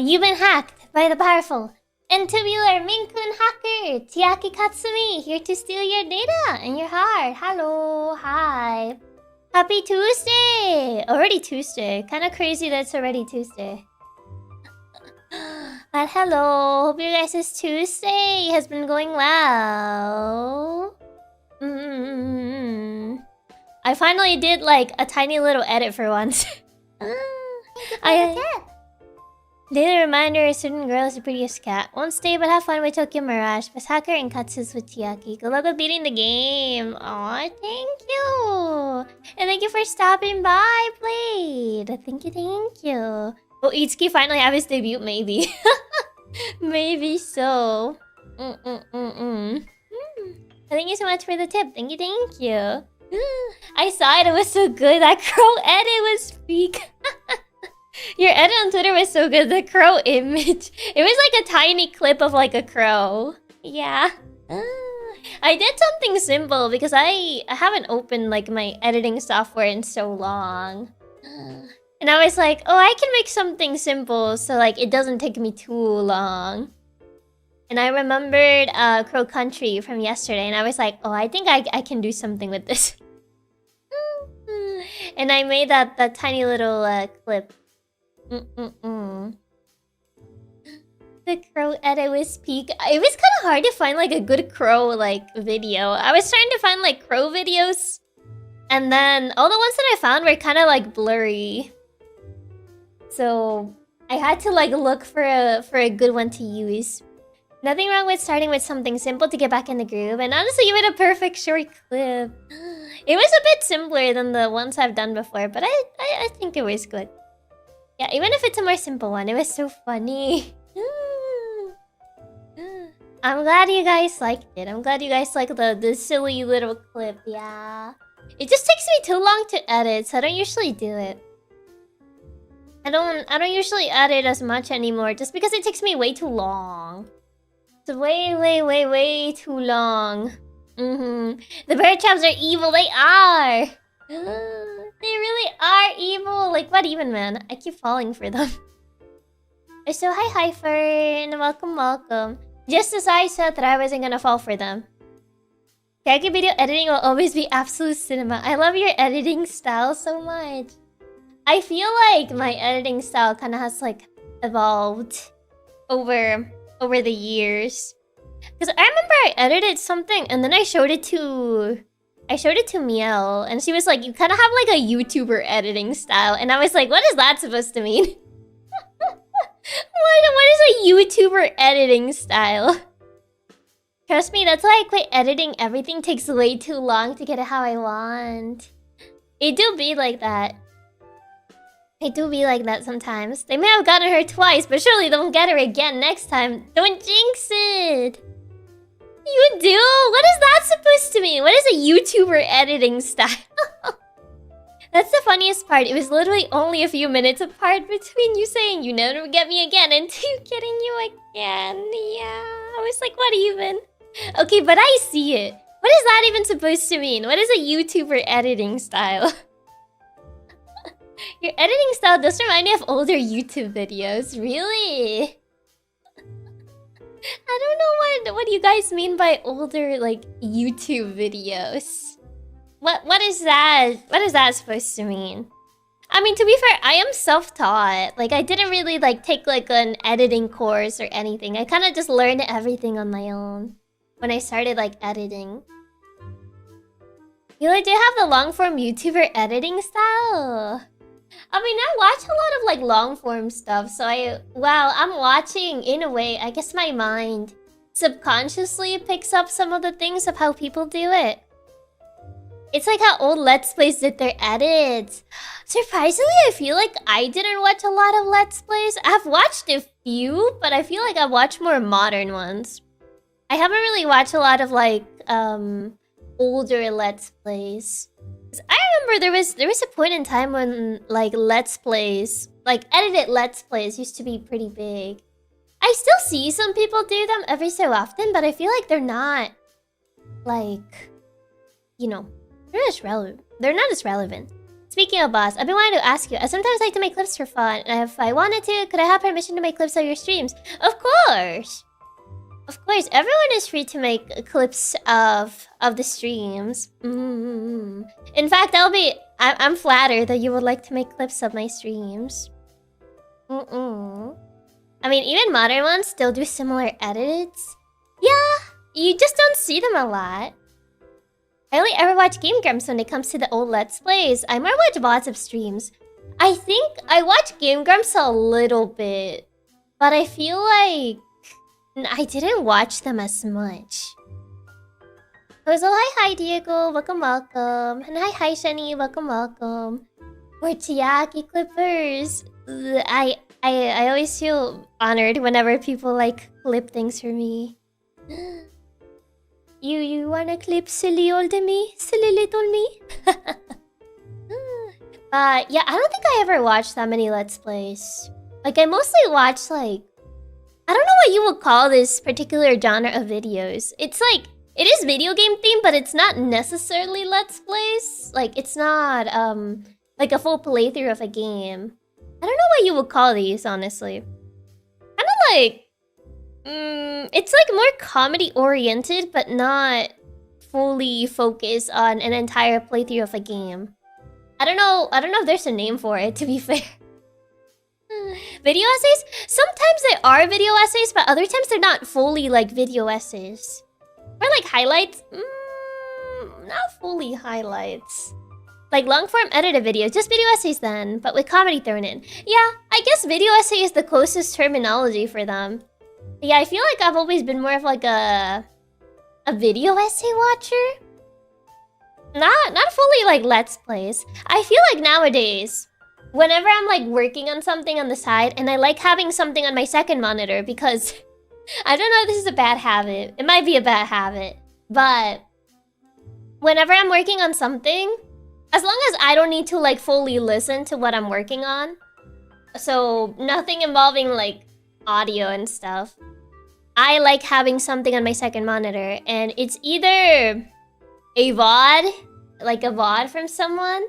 You've been hacked by the powerful and tubular Maine Coon hacker Chiaki Katsumi, here to steal your data and your heart. Hello, hi. Happy Tuesday! Already Tuesday. Kinda crazy that it's already Tuesday. But hello, hope you guys' Tuesday has been going well. I finally did like a tiny little edit for once. Daily reminder, certain girl is the prettiest cat. Won't stay but have fun with Tokyo Mirage. Best hacker and Katsus with Chiaki. Good luck with beating the game. Aw, thank you. And thank you for stopping by, Blade. Thank you. Will Itsuki finally have his debut? Maybe. Maybe so. Thank you so much for the tip. Thank you. I saw it. It was so good. That crow edit was peak. Your edit on Twitter was so good. The crow image. It was like a tiny clip of like a crow. Yeah. I did something simple because I haven't opened like my editing software in so long. And I was like, oh, I can make something simple so like it doesn't take me too long. And I remembered Crow Country from yesterday, and I was like, oh, I think I can do something with this. And I made that tiny little clip. The crow edit was peak. It was kind of hard to find like a good crow like video. I was trying to find like crow videos, and then all the ones that I found were kind of like blurry. So I had to like look for a good one to use. Nothing wrong with starting with something simple to get back in the groove, and honestly, you made a perfect short clip. It was a bit simpler than the ones I've done before, but I think it was good. Yeah, even if it's a more simple one, it was so funny. I'm glad you guys liked it. I'm glad you guys liked the silly little clip. Yeah. It just takes me too long to edit, so I don't usually do it. I don't usually edit as much anymore, just because it takes me way too long. It's way too long. The bear traps are evil. They are. They really are evil. Like, what even, man? I keep falling for them. So, hi, Fern. Welcome. Just as I said that I wasn't gonna fall for them. Kage video editing will always be absolute cinema. I love your editing style so much. I feel like my editing style kind of has, like, evolved over the years. Because I remember I edited something and then I showed it to Miel, and she was like, you kind of have like a YouTuber editing style, and I was like, what is that supposed to mean? What is a YouTuber editing style? Trust me, that's why I quit editing. Everything takes way too long to get it how I want. It do be like that. It do be like that sometimes. They may have gotten her twice, but surely they won't get her again next time. Don't jinx it! You do? What is that supposed to mean? What is a YouTuber editing style? That's the funniest part. It was literally only a few minutes apart between you saying you never get me again and you getting you again. Yeah. I was like, what even? Okay, but I see it. What is that even supposed to mean? What is a YouTuber editing style? Your editing style does remind me of older YouTube videos. Really? I don't know what you guys mean by older, like, YouTube videos. What is that? What is that supposed to mean? I mean, to be fair, I am self-taught. Like, I didn't really, like, take, like, an editing course or anything. I kind of just learned everything on my own when I started, like, editing. You, like, do have the long-form YouTuber editing style? I mean, I watch a lot of, like, long-form stuff, so while I'm watching, in a way, I guess my mind subconsciously picks up some of the things of how people do it. It's like how old Let's Plays did their edits. Surprisingly, I feel like I didn't watch a lot of Let's Plays. I've watched a few, but I feel like I've watched more modern ones. I haven't really watched a lot of, like, older Let's Plays. I remember there was a point in time when, like, Let's Plays, like, edited Let's Plays used to be pretty big. I still see some people do them every so often, but I feel like they're not, like, you know, they're not as relevant. Speaking of boss, I've been wanting to ask you. I sometimes like to make clips for fun, and if I wanted to, could I have permission to make clips of your streams? Of course! Of course, everyone is free to make clips of the streams. In fact, I'm flattered that you would like to make clips of my streams. I mean, even modern ones still do similar edits. Yeah, you just don't see them a lot. I only ever watch Game Grumps when it comes to the old Let's Plays. I more watch VODs of streams. I think I watch Game Grumps a little bit, but I feel like I didn't watch them as much. Oh, so hi Diego, welcome. And hi Shani, welcome. We're Chiaki Clippers. I always feel honored whenever people like clip things for me. You wanna clip silly old me? Silly little me? Yeah, I don't think I ever watched that many Let's Plays. Like, I mostly watch, like... I don't know what you would call this particular genre of videos. It's like... It is video game themed, but it's not necessarily Let's Plays. Like, it's not, like a full playthrough of a game. I don't know what you would call these, honestly. Kinda like... it's like more comedy-oriented, but not fully focused on an entire playthrough of a game. I don't know if there's a name for it, to be fair. Video essays? Sometimes they are video essays, but other times they're not fully like video essays. Or like highlights? Not fully highlights. Like long-form edited videos, just video essays then, but with comedy thrown in. Yeah, I guess video essay is the closest terminology for them. Yeah, I feel like I've always been more of like a video essay watcher. Not fully like Let's Plays. I feel like nowadays, whenever I'm like working on something on the side, and I like having something on my second monitor because I don't know if this is a bad habit. It might be a bad habit, but whenever I'm working on something, as long as I don't need to like fully listen to what I'm working on, so nothing involving like audio and stuff, I like having something on my second monitor, and it's either a VOD, like a VOD from someone,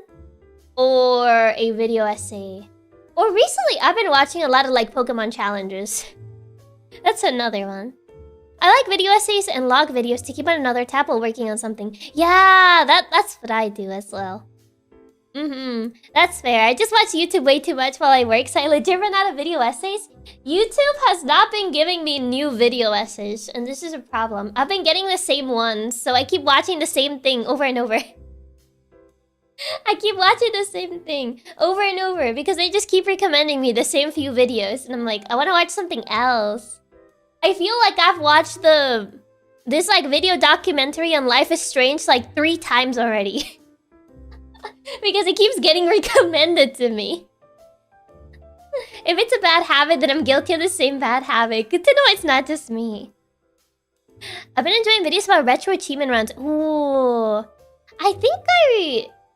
or a video essay. Or recently, I've been watching a lot of like Pokemon challenges. That's another one. I like video essays and log videos to keep on another tab while working on something. Yeah, that's what I do as well. That's fair. I just watch YouTube way too much while I work, so I legit run out of video essays. YouTube has not been giving me new video essays, and this is a problem. I've been getting the same ones, so I keep watching the same thing over and over. I keep watching the same thing over and over because they just keep recommending me the same few videos, and I'm like, I want to watch something else. I feel like I've watched this like video documentary on Life is Strange like 3 times already. Because it keeps getting recommended to me. If it's a bad habit, then I'm guilty of the same bad habit. Good to know it's not just me. I've been enjoying videos about retro achievement runs. Ooh. I think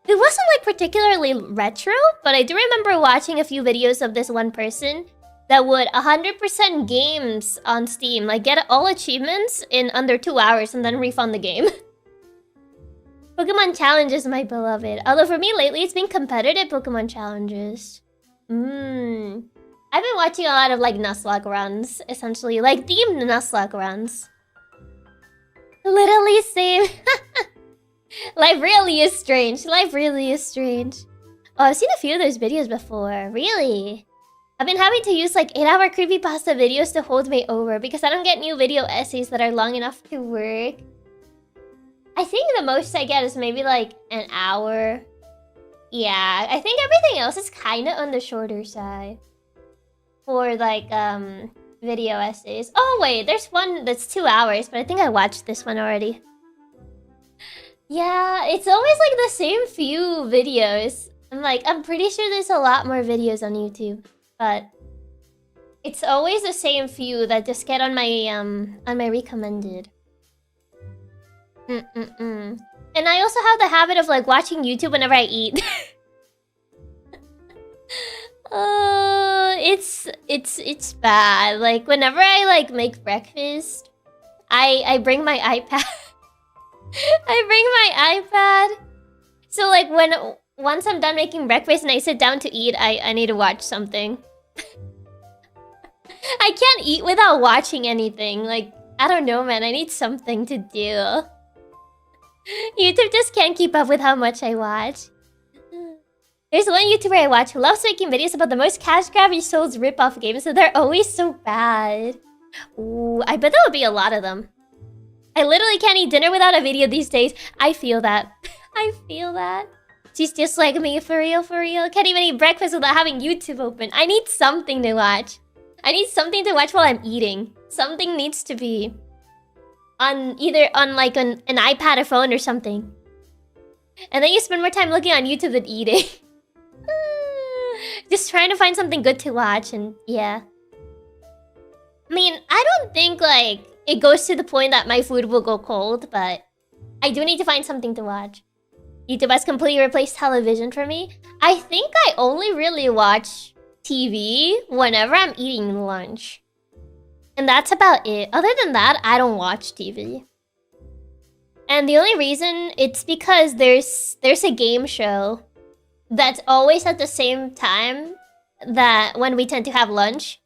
it wasn't like particularly retro, but I do remember watching a few videos of this one person that would 100% games on Steam. Like get all achievements in under 2 hours and then refund the game. Pokemon challenges, my beloved. Although for me lately, it's been competitive Pokemon challenges. I've been watching a lot of like Nuzlocke runs, essentially. Like themed Nuzlocke runs. Literally same. Life really is strange. Life really is strange. Oh, I've seen a few of those videos before. Really? I've been having to use like 8-hour creepypasta videos to hold me over because I don't get new video essays that are long enough to work. I think the most I get is maybe like an hour. Yeah, I think everything else is kind of on the shorter side. For like, video essays. Oh wait, there's one that's 2 hours, but I think I watched this one already. Yeah, it's always like the same few videos. I'm pretty sure there's a lot more videos on YouTube, but it's always the same few that just get on my recommended. And I also have the habit of like watching YouTube whenever I eat. It's bad. Like whenever I like make breakfast, I bring my iPad. I bring my iPad. So like once I'm done making breakfast and I sit down to eat, I need to watch something. I can't eat without watching anything. Like, I don't know, man. I need something to do. YouTube just can't keep up with how much I watch. There's one YouTuber I watch who loves making videos about the most cash-grabby Souls rip-off games, so they're always so bad. Ooh, I bet there would be a lot of them. I literally can't eat dinner without a video these days. I feel that. I feel that. She's just like me, for real, for real. Can't even eat breakfast without having YouTube open. I need something to watch. I need something to watch while I'm eating. Something needs to be on either on like an iPad or phone or something. And then you spend more time looking on YouTube than eating. Just trying to find something good to watch, and yeah. I mean, I don't think like it goes to the point that my food will go cold, but I do need to find something to watch. YouTube has completely replaced television for me. I think I only really watch TV whenever I'm eating lunch. And that's about it. Other than that, I don't watch TV. And the only reason, it's because there's a game show that's always at the same time that when we tend to have lunch.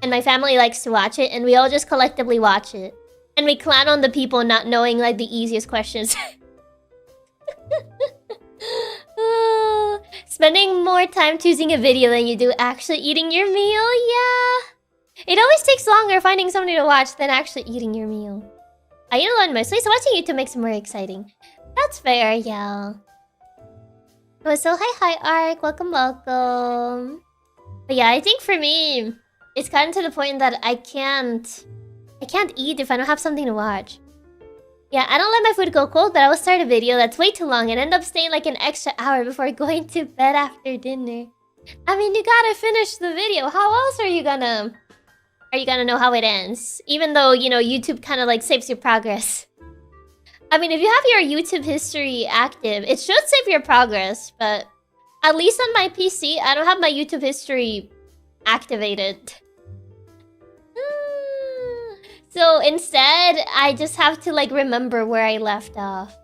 And my family likes to watch it, and we all just collectively watch it. And we clown on the people not knowing like the easiest questions. Spending more time choosing a video than you do actually eating your meal? Yeah. It always takes longer finding something to watch than actually eating your meal. I eat alone mostly, so watching YouTube makes it more exciting. That's fair, yeah. Oh, so hi Ark, welcome, welcome. But yeah, I think for me, it's gotten to the point that I can't eat if I don't have something to watch. Yeah, I don't let my food go cold, but I will start a video that's way too long and end up staying like an extra hour before going to bed after dinner. I mean, you gotta finish the video. How else are you gonna know how it ends? Even though, you know, YouTube kind of like saves your progress. I mean, if you have your YouTube history active, it should save your progress, but at least on my PC, I don't have my YouTube history activated. So instead, I just have to like remember where I left off.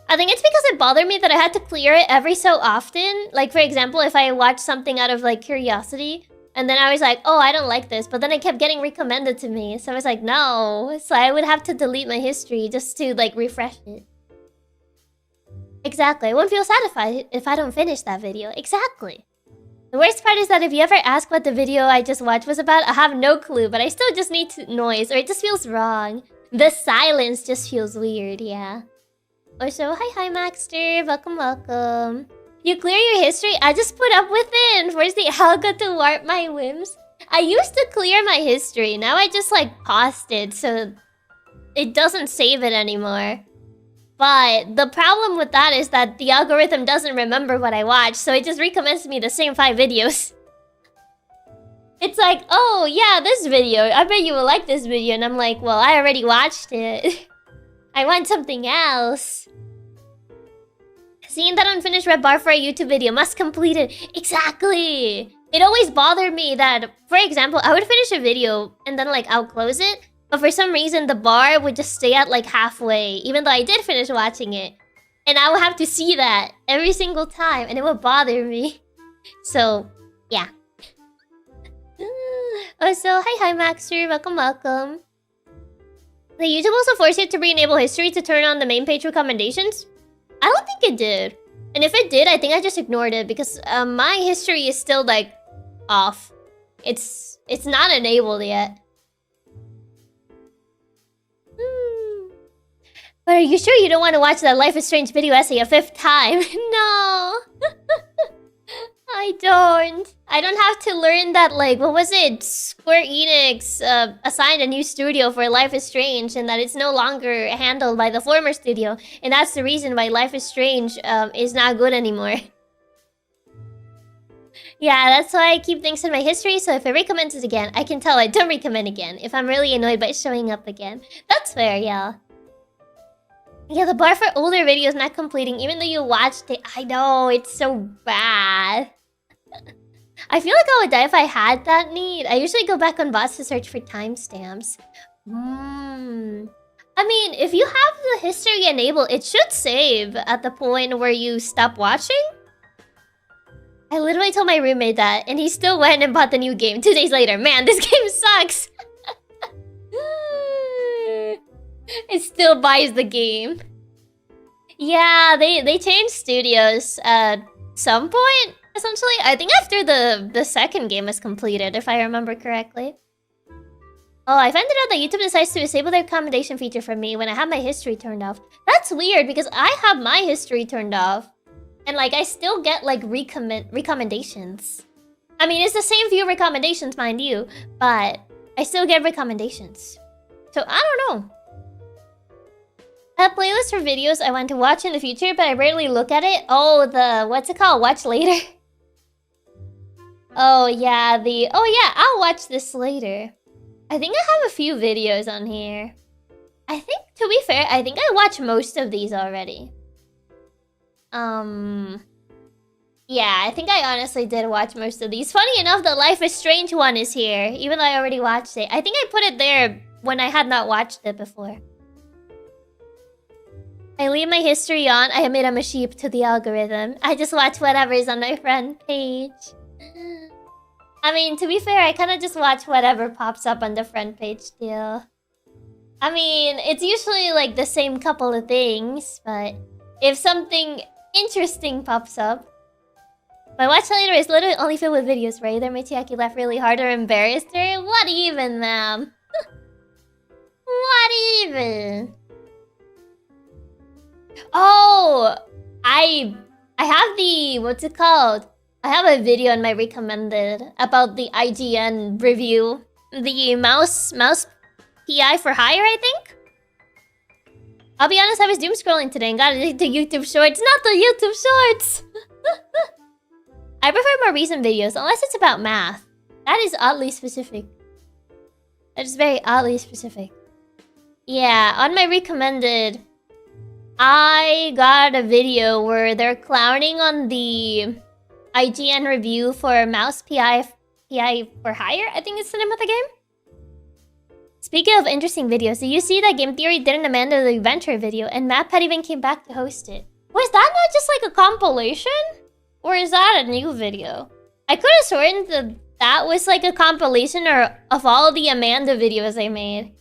I think it's because it bothered me that I had to clear it every so often. Like, for example, if I watched something out of like curiosity, and then I was like, oh, I don't like this, but then it kept getting recommended to me. So I was like, no. So I would have to delete my history just to like refresh it. Exactly. I won't feel satisfied if I don't finish that video. Exactly. The worst part is that if you ever ask what the video I just watched was about, I have no clue, but I still just need noise, or it just feels wrong. The silence just feels weird, yeah. Also, hi Maxter, welcome, welcome. You clear your history? I just put up with it and forced the algo to warp my whims. I used to clear my history, now I just like paused it, so it doesn't save it anymore. But the problem with that is that the algorithm doesn't remember what I watched, so it just recommends me the same 5 videos. It's like, oh yeah, this video, I bet you will like this video. And I'm like, well, I already watched it. I want something else. Seeing that unfinished red bar for a YouTube video, must complete it. Exactly! It always bothered me that, for example, I would finish a video and then like I'll close it. But for some reason, the bar would just stay at like halfway, even though I did finish watching it. And I would have to see that every single time, and it would bother me. So, yeah. Also, hi Maxter, welcome, welcome. The YouTube also forced you to re-enable history to turn on the main page recommendations? I don't think it did. And if it did, I think I just ignored it because my history is still like off. It's not enabled yet. But are you sure you don't want to watch that Life is Strange video essay a 5th time? No! I don't. I don't have to learn that, like, what was it? Square Enix assigned a new studio for Life is Strange and that it's no longer handled by the former studio. And that's the reason why Life is Strange is not good anymore. Yeah, that's why I keep things in my history, so if it recommends it again, I can tell I don't recommend again if I'm really annoyed by it showing up again. That's fair, yeah. Yeah, the bar for older videos not completing, even though you watched it. I know, it's so bad. I feel like I would die if I had that need. I usually go back on bots to search for timestamps. I I mean, if you have the history enabled, it should save at the point where you stop watching. I literally told my roommate that, and he still went and bought the new game 2 days later. Man, this game sucks! It still buys the game. Yeah, they changed studios at some point, essentially. I think after the second game is completed, if I remember correctly. Oh, I found it out that YouTube decides to disable their recommendation feature for me when I have my history turned off. That's weird because I have my history turned off. And like, I still get like recommendations. I mean, it's the same view recommendations, mind you. But I still get recommendations. So, I don't know. I have playlists for videos I want to watch in the future, but I rarely look at it. Oh, what's it called? Watch later. Oh, yeah, oh, yeah, I'll watch this later. I think I have a few videos on here. I think, to be fair, I think I watched most of these already. Yeah, I think I honestly did watch most of these. Funny enough, the Life is Strange one is here, even though I already watched it. I think I put it there when I had not watched it before. I leave my history on. I admit I'm a sheep to the algorithm. I just watch whatever is on my front page. I mean, to be fair, I kind of just watch whatever pops up on the front page still. I mean, it's usually like the same couple of things, but if something interesting pops up... My watch later is literally only filled with videos where either Chiaki laughed really hard or embarrassed her. What even, ma'am? What even? Oh! I have the... What's it called? I have a video on my recommended about the IGN review. The mouse PI for hire, I think? I'll be honest, I was doom scrolling today and got addicted to YouTube Shorts. Not the YouTube Shorts! I prefer more recent videos, unless it's about math. That is oddly specific. That is very oddly specific. Yeah, on my recommended, I got a video where they're clowning on the IGN review for mouse PI for hire, I think it's the name of the game. Speaking of interesting videos, did you see that Game Theory did an Amanda the Adventure video and MatPat even came back to host it? Was that not just like a compilation? Or is that a new video? I could have sworn that that was like a compilation of all the Amanda videos they made.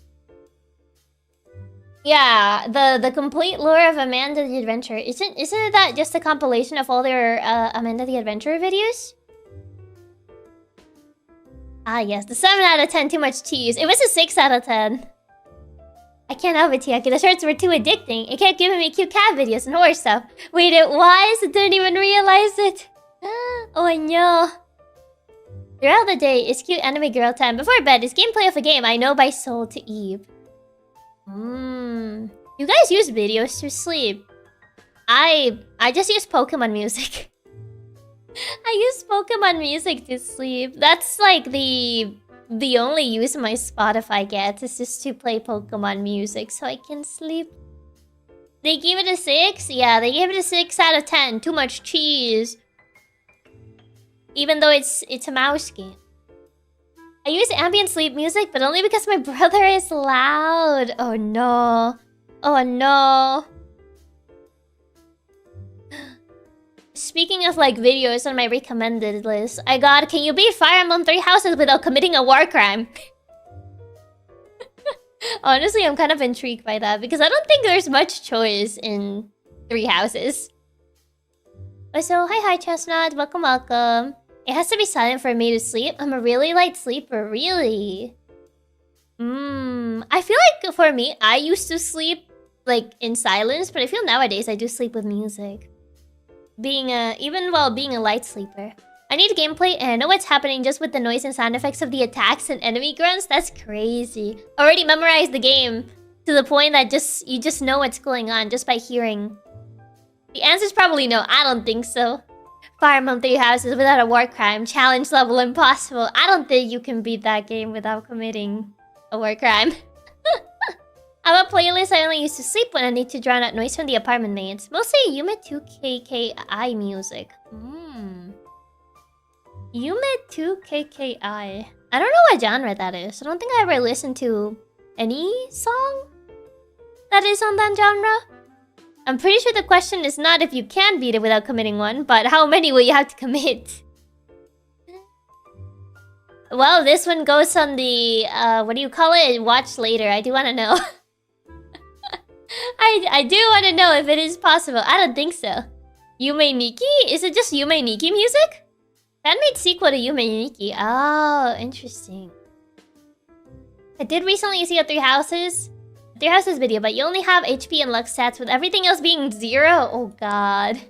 Yeah, the complete lore of Amanda the Adventure. Isn't that just a compilation of all their Amanda the Adventure videos? Ah yes, the 7 out of 10 too much cheese. It was a 6 out of 10. I can't help it, Chiaki. The shorts were too addicting. It kept giving me cute cat videos and horror stuff. Wait, it was? I didn't even realize it. Oh no. Throughout the day, it's cute anime girl time. Before bed, it's gameplay of a game I know by soul to Eve. You guys use videos to sleep. I just use Pokemon music. I use Pokemon music to sleep. That's like the only use my Spotify gets is just to play Pokemon music so I can sleep. They gave it a 6? Yeah, they gave it a 6 out of 10. Too much cheese. Even though it's a mouse game. I use ambient sleep music, but only because my brother is loud. Oh no. Oh no. Speaking of like videos on my recommended list, I got Can You Beat Fire Emblem 3 Houses Without Committing a War Crime? Honestly, I'm kind of intrigued by that because I don't think there's much choice in 3 Houses. So, hi Chestnut, welcome. It has to be silent for me to sleep. I'm a really light sleeper, really. I feel like for me, I used to sleep like in silence, but I feel nowadays I do sleep with music. Even while being a light sleeper. I need gameplay and I know what's happening just with the noise and sound effects of the attacks and enemy grunts. That's crazy. Already memorized the game to the point that you just know what's going on just by hearing. The answer's probably no. I don't think so. Fire Emblem 3 Houses without a war crime. Challenge level impossible. I don't think you can beat that game without committing a war crime. I have a playlist I only use to sleep when I need to drown out noise from the apartment mates. Mostly Yume 2KKI music. Yume 2KKI. I don't know what genre that is. I don't think I ever listened to any song that is on that genre? I'm pretty sure the question is not if you can beat it without committing one, but how many will you have to commit? Well, this one goes on the, what do you call it? Watch later. I do want to know. I do want to know if it is possible. I don't think so. Yume Nikki? Is it just Yume Nikki music? Fan-made sequel to Yume Nikki. Oh, interesting. I did recently see a Three Houses video, but you only have HP and Lux stats with everything else being 0? Oh god.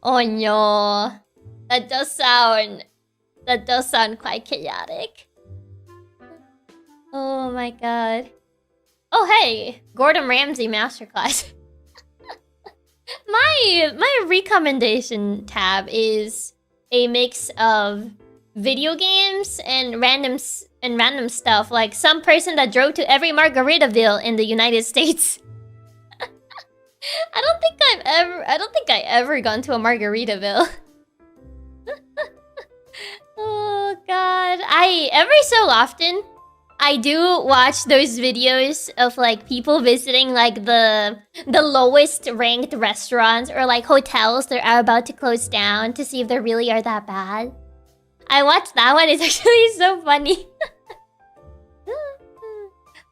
Oh no. That does sound quite chaotic. Oh my god. Oh hey, Gordon Ramsay masterclass. my recommendation tab is a mix of video games and random stuff, like some person that drove to every Margaritaville in the United States. I don't think I ever gone to a Margaritaville. Oh god. Every so often I do watch those videos of like people visiting like the lowest ranked restaurants or like hotels that are about to close down to see if they really are that bad. I watched that one, it's actually so funny.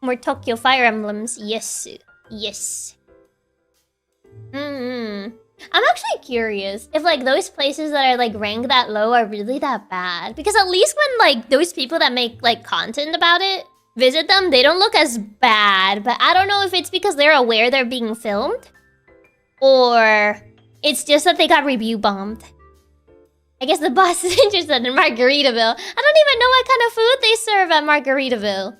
More Tokyo Fire Emblems, yes. Yes. I'm actually curious if like those places that are like ranked that low are really that bad. Because at least when like those people that make like content about it visit them, they don't look as bad. But I don't know if it's because they're aware they're being filmed, or it's just that they got review bombed. I guess the boss is interested in Margaritaville. I don't even know what kind of food they serve at Margaritaville.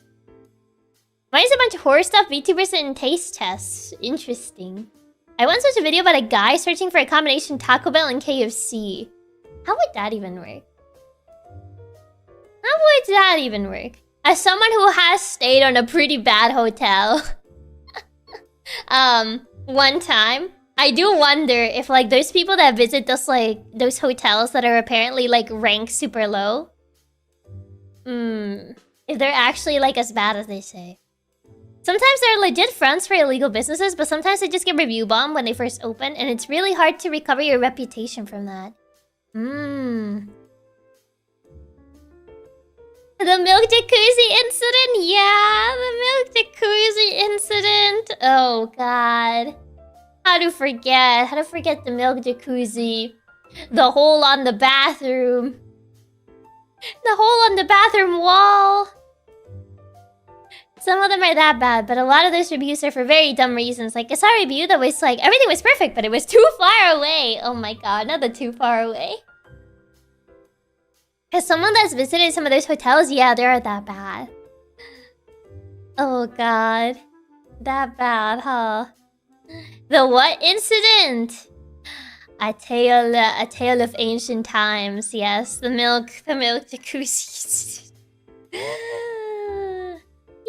Why is a bunch of horror stuff VTubers in taste tests? Interesting. I once watched a video about a guy searching for a combination Taco Bell and KFC. How would that even work? How would that even work? As someone who has stayed on a pretty bad hotel, one time, I do wonder if like those people that visit those hotels that are apparently like ranked super low, if they're actually like as bad as they say. Sometimes they're legit fronts for illegal businesses, but sometimes they just get review bombed when they first open, and it's really hard to recover your reputation from that. The milk jacuzzi incident? Yeah, the milk jacuzzi incident. Oh god. How to forget? How to forget the milk jacuzzi? The hole on the bathroom. The hole on the bathroom wall. Some of them are that bad, but a lot of those reviews are for very dumb reasons. Like, I saw a review that was like, everything was perfect, but it was too far away. Oh my god, not the too far away. Because someone that's visited some of those hotels, yeah, they are that bad. Oh god. That bad, huh? The what incident? A tale of ancient times, yes. The milk jacuzzi.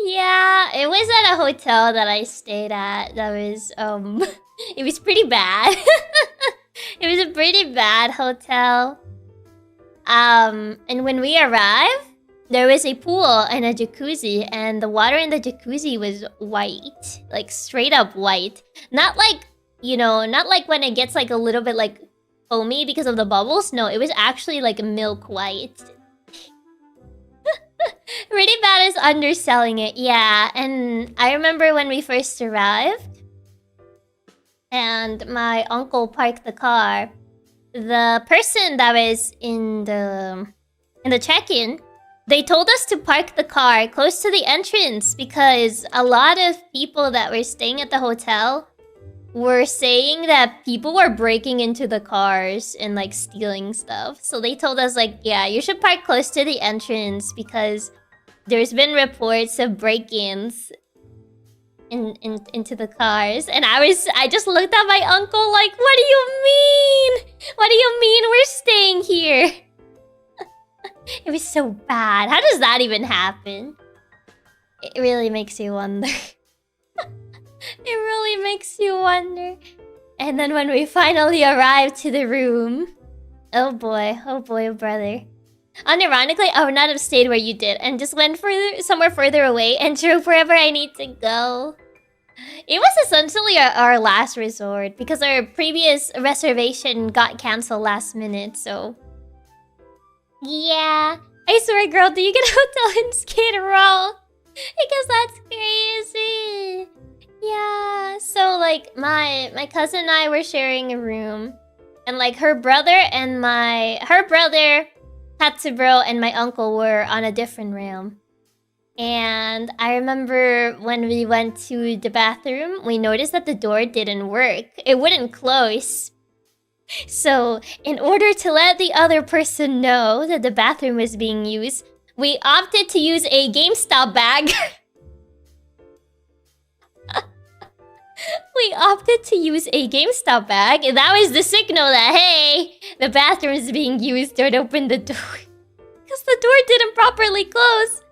Yeah, it was at a hotel that I stayed at. That was, it was pretty bad. It was a pretty bad hotel. And when we arrived, there was a pool and a jacuzzi, and the water in the jacuzzi was white. Like, straight up white. Not like, you know, not like when it gets like a little bit like foamy because of the bubbles. No, it was actually like milk white. Really bad is underselling it, yeah. And I remember when we first arrived and my uncle parked the car, the person that was in the check-in, they told us to park the car close to the entrance because a lot of people that were staying at the hotel were saying that people were breaking into the cars and like stealing stuff. So they told us like, yeah, you should park close to the entrance because there's been reports of break-ins into the cars. And I just looked at my uncle like, what do you mean? What do you mean we're staying here? It was so bad. How does that even happen? It really makes you wonder. It really makes you wonder. And then when we finally arrived to the room, oh boy, brother. Unironically, I would not have stayed where you did and just went somewhere further away and drove wherever I need to go. It was essentially our last resort because our previous reservation got canceled last minute, so... Yeah. I swear, girl, do you get a hotel in Skid Row? Because that's crazy. Yeah, so like my cousin and I were sharing a room. And like her brother, Tatsubro, and my uncle were on a different room. And I remember when we went to the bathroom, we noticed that the door didn't work. It wouldn't close. So, in order to let the other person know that the bathroom was being used, we opted to use a GameStop bag. We opted to use a GameStop bag, and that was the signal that, hey, the bathroom is being used, don't open the door. Because the door didn't properly close.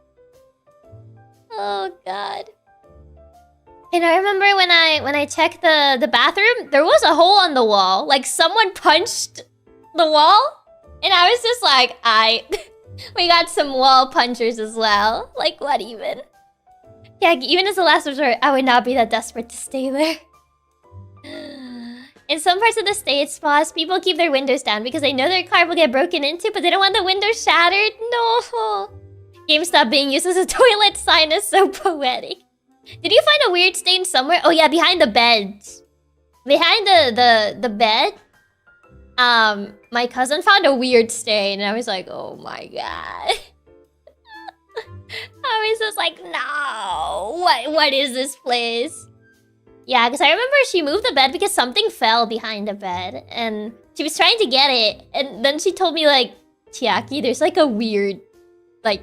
Oh, God. And I remember when I checked the bathroom, there was a hole on the wall. Like, someone punched the wall. And I was just like, we got some wall punchers as well. Like, what even? Yeah, even as a last resort, I would not be that desperate to stay there. In some parts of the state spas, people keep their windows down because they know their car will get broken into, but they don't want the windows shattered. No. GameStop being used as a toilet sign is so poetic. Did you find a weird stain somewhere? Oh yeah, behind the bed. Behind the bed, my cousin found a weird stain, and I was like, oh my god. I was just like, no. What is this place? Yeah, because I remember she moved the bed because something fell behind the bed, and she was trying to get it, and then she told me like, Chiaki, there's like a weird, like,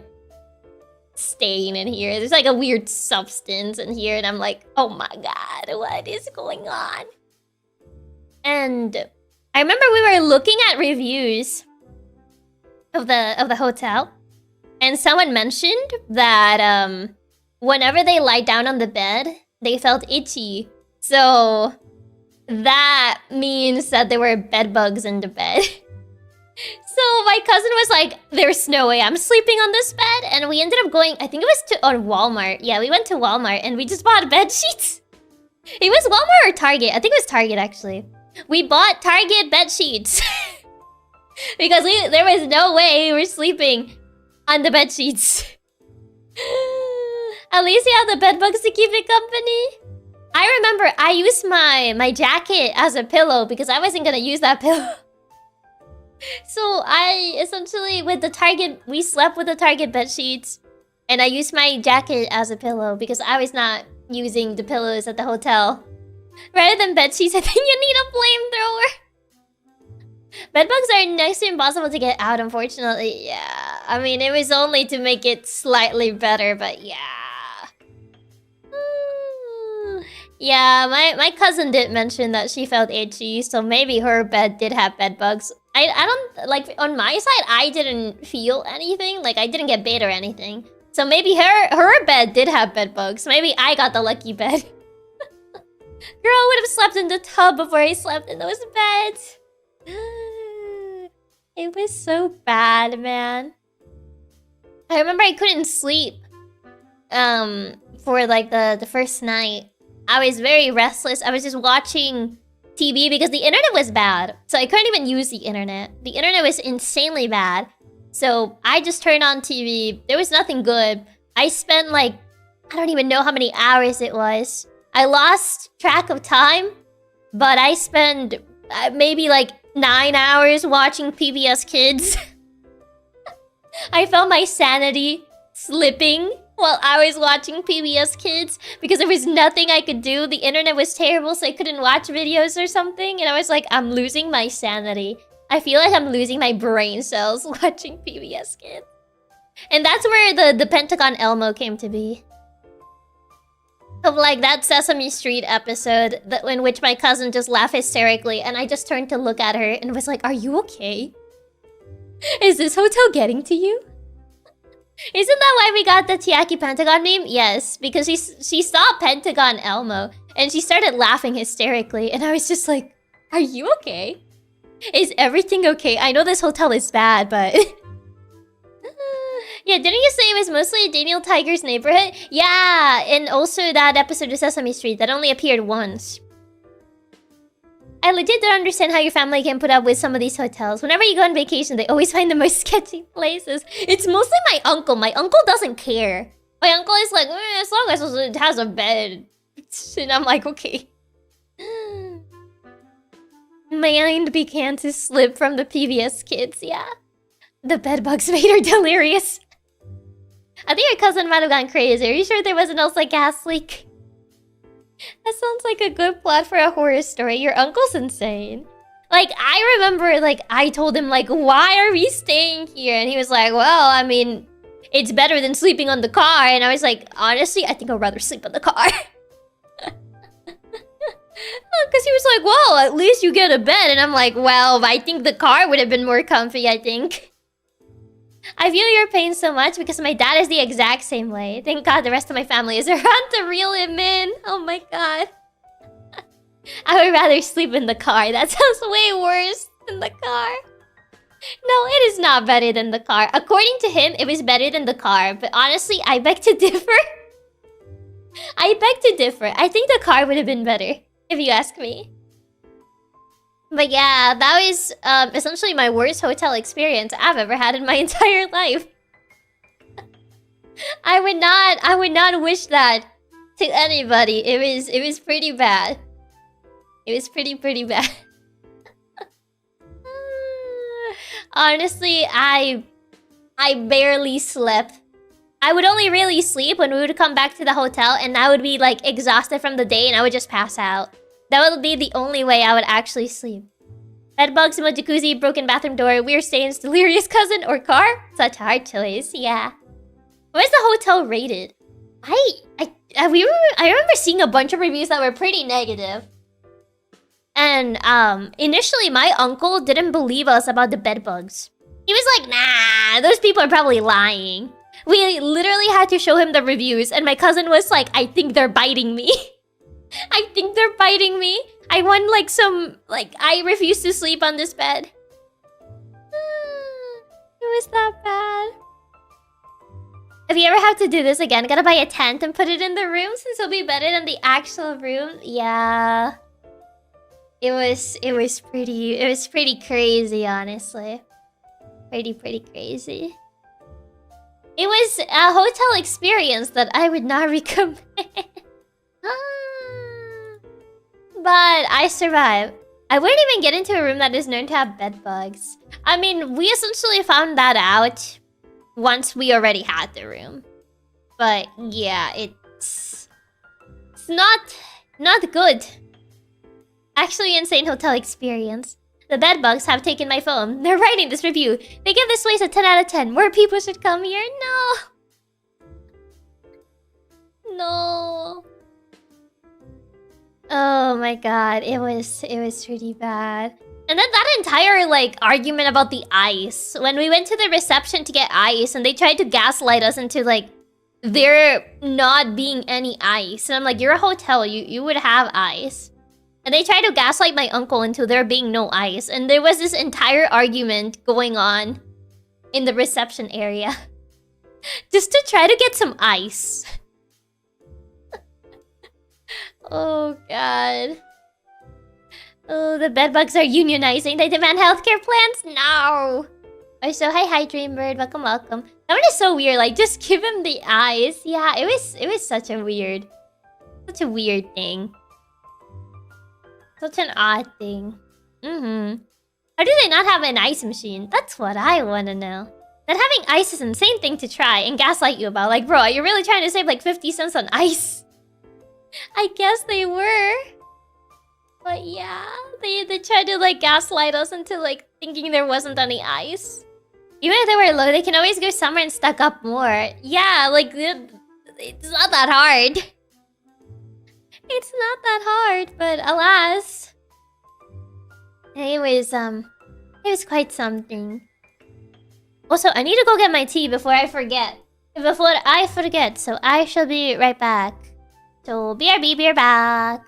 stain in here. There's like a weird substance in here, and I'm like, oh my god, what is going on? And I remember we were looking at reviews of the hotel, and someone mentioned that whenever they lie down on the bed, they felt itchy. So that means that there were bed bugs in the bed. So my cousin was like, there's no way I'm sleeping on this bed. And we ended up going, I think it was to Walmart. Yeah, we went to Walmart and we just bought bed sheets. It was Walmart or Target. I think it was Target, actually. We bought Target bed sheets. Because there was no way we were sleeping on the bed sheets. At least you have the bed bugs to keep it company. I remember I used my jacket as a pillow because I wasn't gonna use that pillow. So I essentially, we slept with the Target bed sheets, and I used my jacket as a pillow because I was not using the pillows at the hotel. Rather than bed sheets, I think you need a flamethrower. Bedbugs are next to impossible to get out, unfortunately. Yeah, I mean, it was only to make it slightly better, but yeah. Yeah, my cousin did mention that she felt itchy, so maybe her bed did have bed bugs. I don't, like, on my side, I didn't feel anything. Like, I didn't get bit or anything. So maybe her bed did have bed bugs. Maybe I got the lucky bed. Girl would have slept in the tub before I slept in those beds. It was so bad, man. I remember I couldn't sleep for like the first night. I was very restless. I was just watching TV because the internet was bad. So I couldn't even use the internet. The internet was insanely bad. So I just turned on TV. There was nothing good. I spent like, I don't even know how many hours it was. I lost track of time. But I spent maybe like 9 hours watching PBS Kids. I felt my sanity slipping while I was watching PBS Kids because there was nothing I could do. The internet was terrible, so I couldn't watch videos or something. And I was like, I'm losing my sanity. I feel like I'm losing my brain cells watching PBS Kids. And that's where the Pentagon Elmo came to be. Of like that Sesame Street episode in which my cousin just laughed hysterically, and I just turned to look at her and was like, are you okay? Is this hotel getting to you? Isn't that why we got the Chiaki Pentagon meme? Yes, because she saw Pentagon Elmo and she started laughing hysterically, and I was just like, are you okay? Is everything okay? I know this hotel is bad, but... Yeah, didn't you say it was mostly Daniel Tiger's neighborhood? Yeah, and also that episode of Sesame Street that only appeared once. I legit don't understand how your family can put up with some of these hotels. Whenever you go on vacation, they always find the most sketchy places. It's mostly my uncle. My uncle doesn't care. My uncle is like, as long as it has a bed. And I'm like, okay. Mind began to slip from the PBS kids, yeah. The bedbugs made her delirious. I think your cousin might have gone crazy. Are you sure there wasn't also a gas leak? That sounds like a good plot for a horror story. Your uncle's insane. Like, I remember, like, I told him, like, why are we staying here? And he was like, well, I mean, it's better than sleeping on the car. And I was like, honestly, I think I'd rather sleep on the car. Because he was like, well, at least you get a bed. And I'm like, well, I think the car would have been more comfy, I think. I feel your pain so much because my dad is the exact same way. Thank God the rest of my family is around to reel him in. Oh my God. I would rather sleep in the car. That sounds way worse than the car. No, it is not better than the car. According to him, it was better than the car. But honestly, I beg to differ. I beg to differ. I think the car would have been better, if you ask me. But yeah, that was essentially my worst hotel experience I've ever had in my entire life. I would not wish that to anybody. It was pretty bad. It was pretty bad. Honestly, I barely slept. I would only really sleep when we would come back to the hotel and I would be like exhausted from the day and I would just pass out. That would be the only way I would actually sleep. Bedbugs in my jacuzzi, broken bathroom door, weird stains, delirious cousin, or car? Such hard choice, yeah. What is the hotel rated? I remember seeing a bunch of reviews that were pretty negative. And initially my uncle didn't believe us about the bedbugs. He was like, nah, those people are probably lying. We literally had to show him the reviews and my cousin was like, I think they're biting me. I think they're biting me. I want like some, like, I refuse to sleep on this bed. It was that bad. If you ever have to do this again, gotta buy a tent and put it in the room since it'll be better than the actual room. Yeah. It was pretty crazy, honestly. Pretty crazy. It was a hotel experience that I would not recommend. But I survived. I wouldn't even get into a room that is known to have bed bugs. I mean, we essentially found that out once we already had the room. But yeah, it's not good. Actually, insane hotel experience. The bed bugs have taken my phone. They're writing this review. They give this place a 10 out of 10. More people should come here. No. No. Oh my God, it was pretty bad. And then that entire like argument about the ice. When we went to the reception to get ice and they tried to gaslight us into like there not being any ice. And I'm like, you're a hotel, you would have ice. And they tried to gaslight my uncle into there being no ice. And there was this entire argument going on in the reception area. Just to try to get some ice. Oh God. Oh, the bedbugs are unionizing. They demand healthcare plans? No. Also, hi Dreambird. Welcome. That one is so weird. Like, just give him the eyes. Yeah, it was such a weird thing. Such an odd thing. How do they not have an ice machine? That's what I want to know. That having ice is an insane thing to try and gaslight you about. Like, bro, are you really trying to save like 50 cents on ice? I guess they were. But yeah, they tried to like gaslight us into like thinking there wasn't any ice. Even if they were low, they can always go somewhere and stock up more. Yeah, like it's not that hard. It's not that hard, but alas. It was quite something. Also, I need to go get my tea before I forget. So I shall be right back. So, BRB, be back.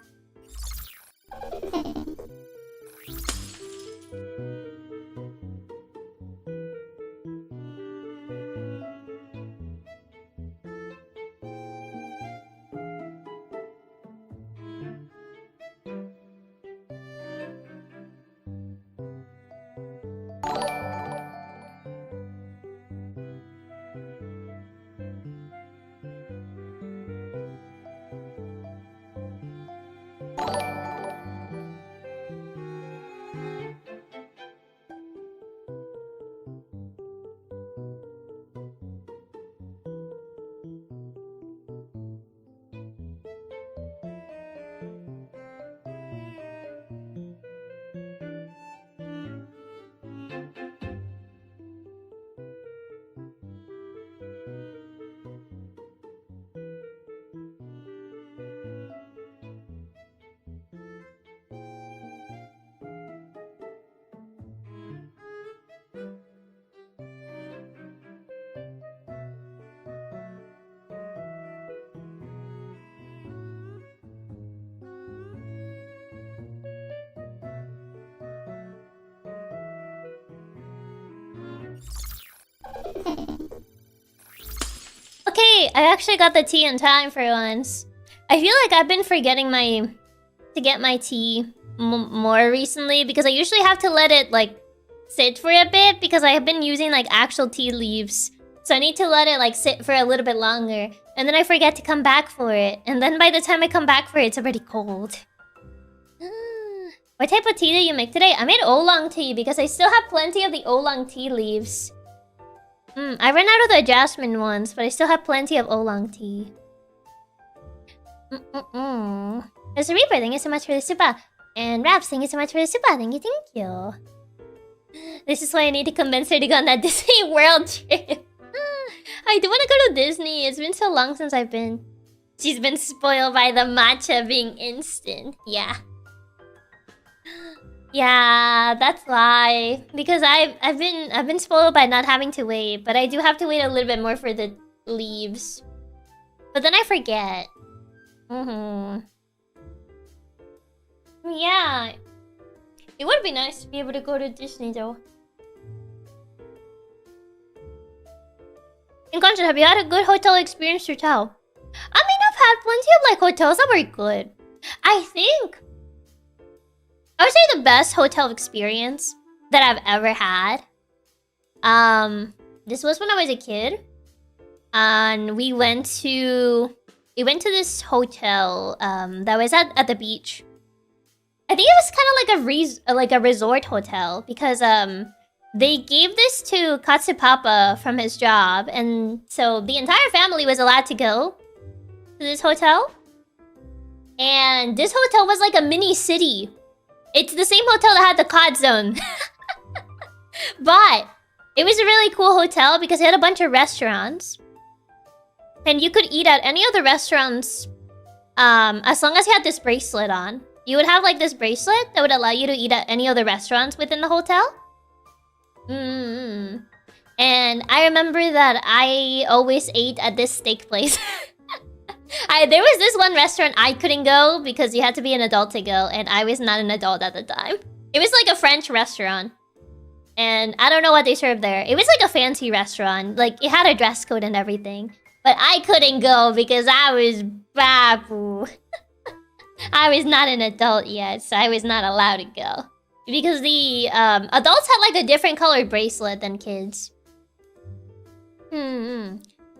actually got the tea in time for once. I feel like I've been forgetting to get my tea more recently because I usually have to let it like sit for a bit because I have been using like actual tea leaves. So I need to let it like sit for a little bit longer. And then I forget to come back for it. And then by the time I come back for it, it's already cold. What type of tea did you make today? I made oolong tea because I still have plenty of the oolong tea leaves. I ran out of the jasmine ones, but I still have plenty of oolong tea. Mr. Reaper, thank you so much for the super. And Raps, thank you so much for the super. Thank you. This is why I need to convince her to go on that Disney World trip. I do want to go to Disney. It's been so long since I've been. She's been spoiled by the matcha being instant. Yeah. Yeah, that's why. Because I've been spoiled by not having to wait, but I do have to wait a little bit more for the leaves. But then I forget. Yeah. It would be nice to be able to go to Disney though. In contrast, have you had a good hotel experience to tell? I mean, I've had plenty of like hotels that were good. I think I would say the best hotel experience that I've ever had. This was when I was a kid, and we went to this hotel that was at the beach. I think it was kind of like a resort hotel because they gave this to Katsupapa from his job, and so the entire family was allowed to go to this hotel. And this hotel was like a mini city. It's the same hotel that had the COD zone. But it was a really cool hotel because it had a bunch of restaurants. And you could eat at any of the restaurants as long as you had this bracelet on. You would have like this bracelet that would allow you to eat at any of the restaurants within the hotel. And I remember that I always ate at this steak place. There was this one restaurant I couldn't go because you had to be an adult to go, and I was not an adult at the time. It was like a French restaurant, and I don't know what they served there. It was like a fancy restaurant, like it had a dress code and everything, but I couldn't go because I was babu. I was not an adult yet, so I was not allowed to go because the adults had like a different colored bracelet than kids.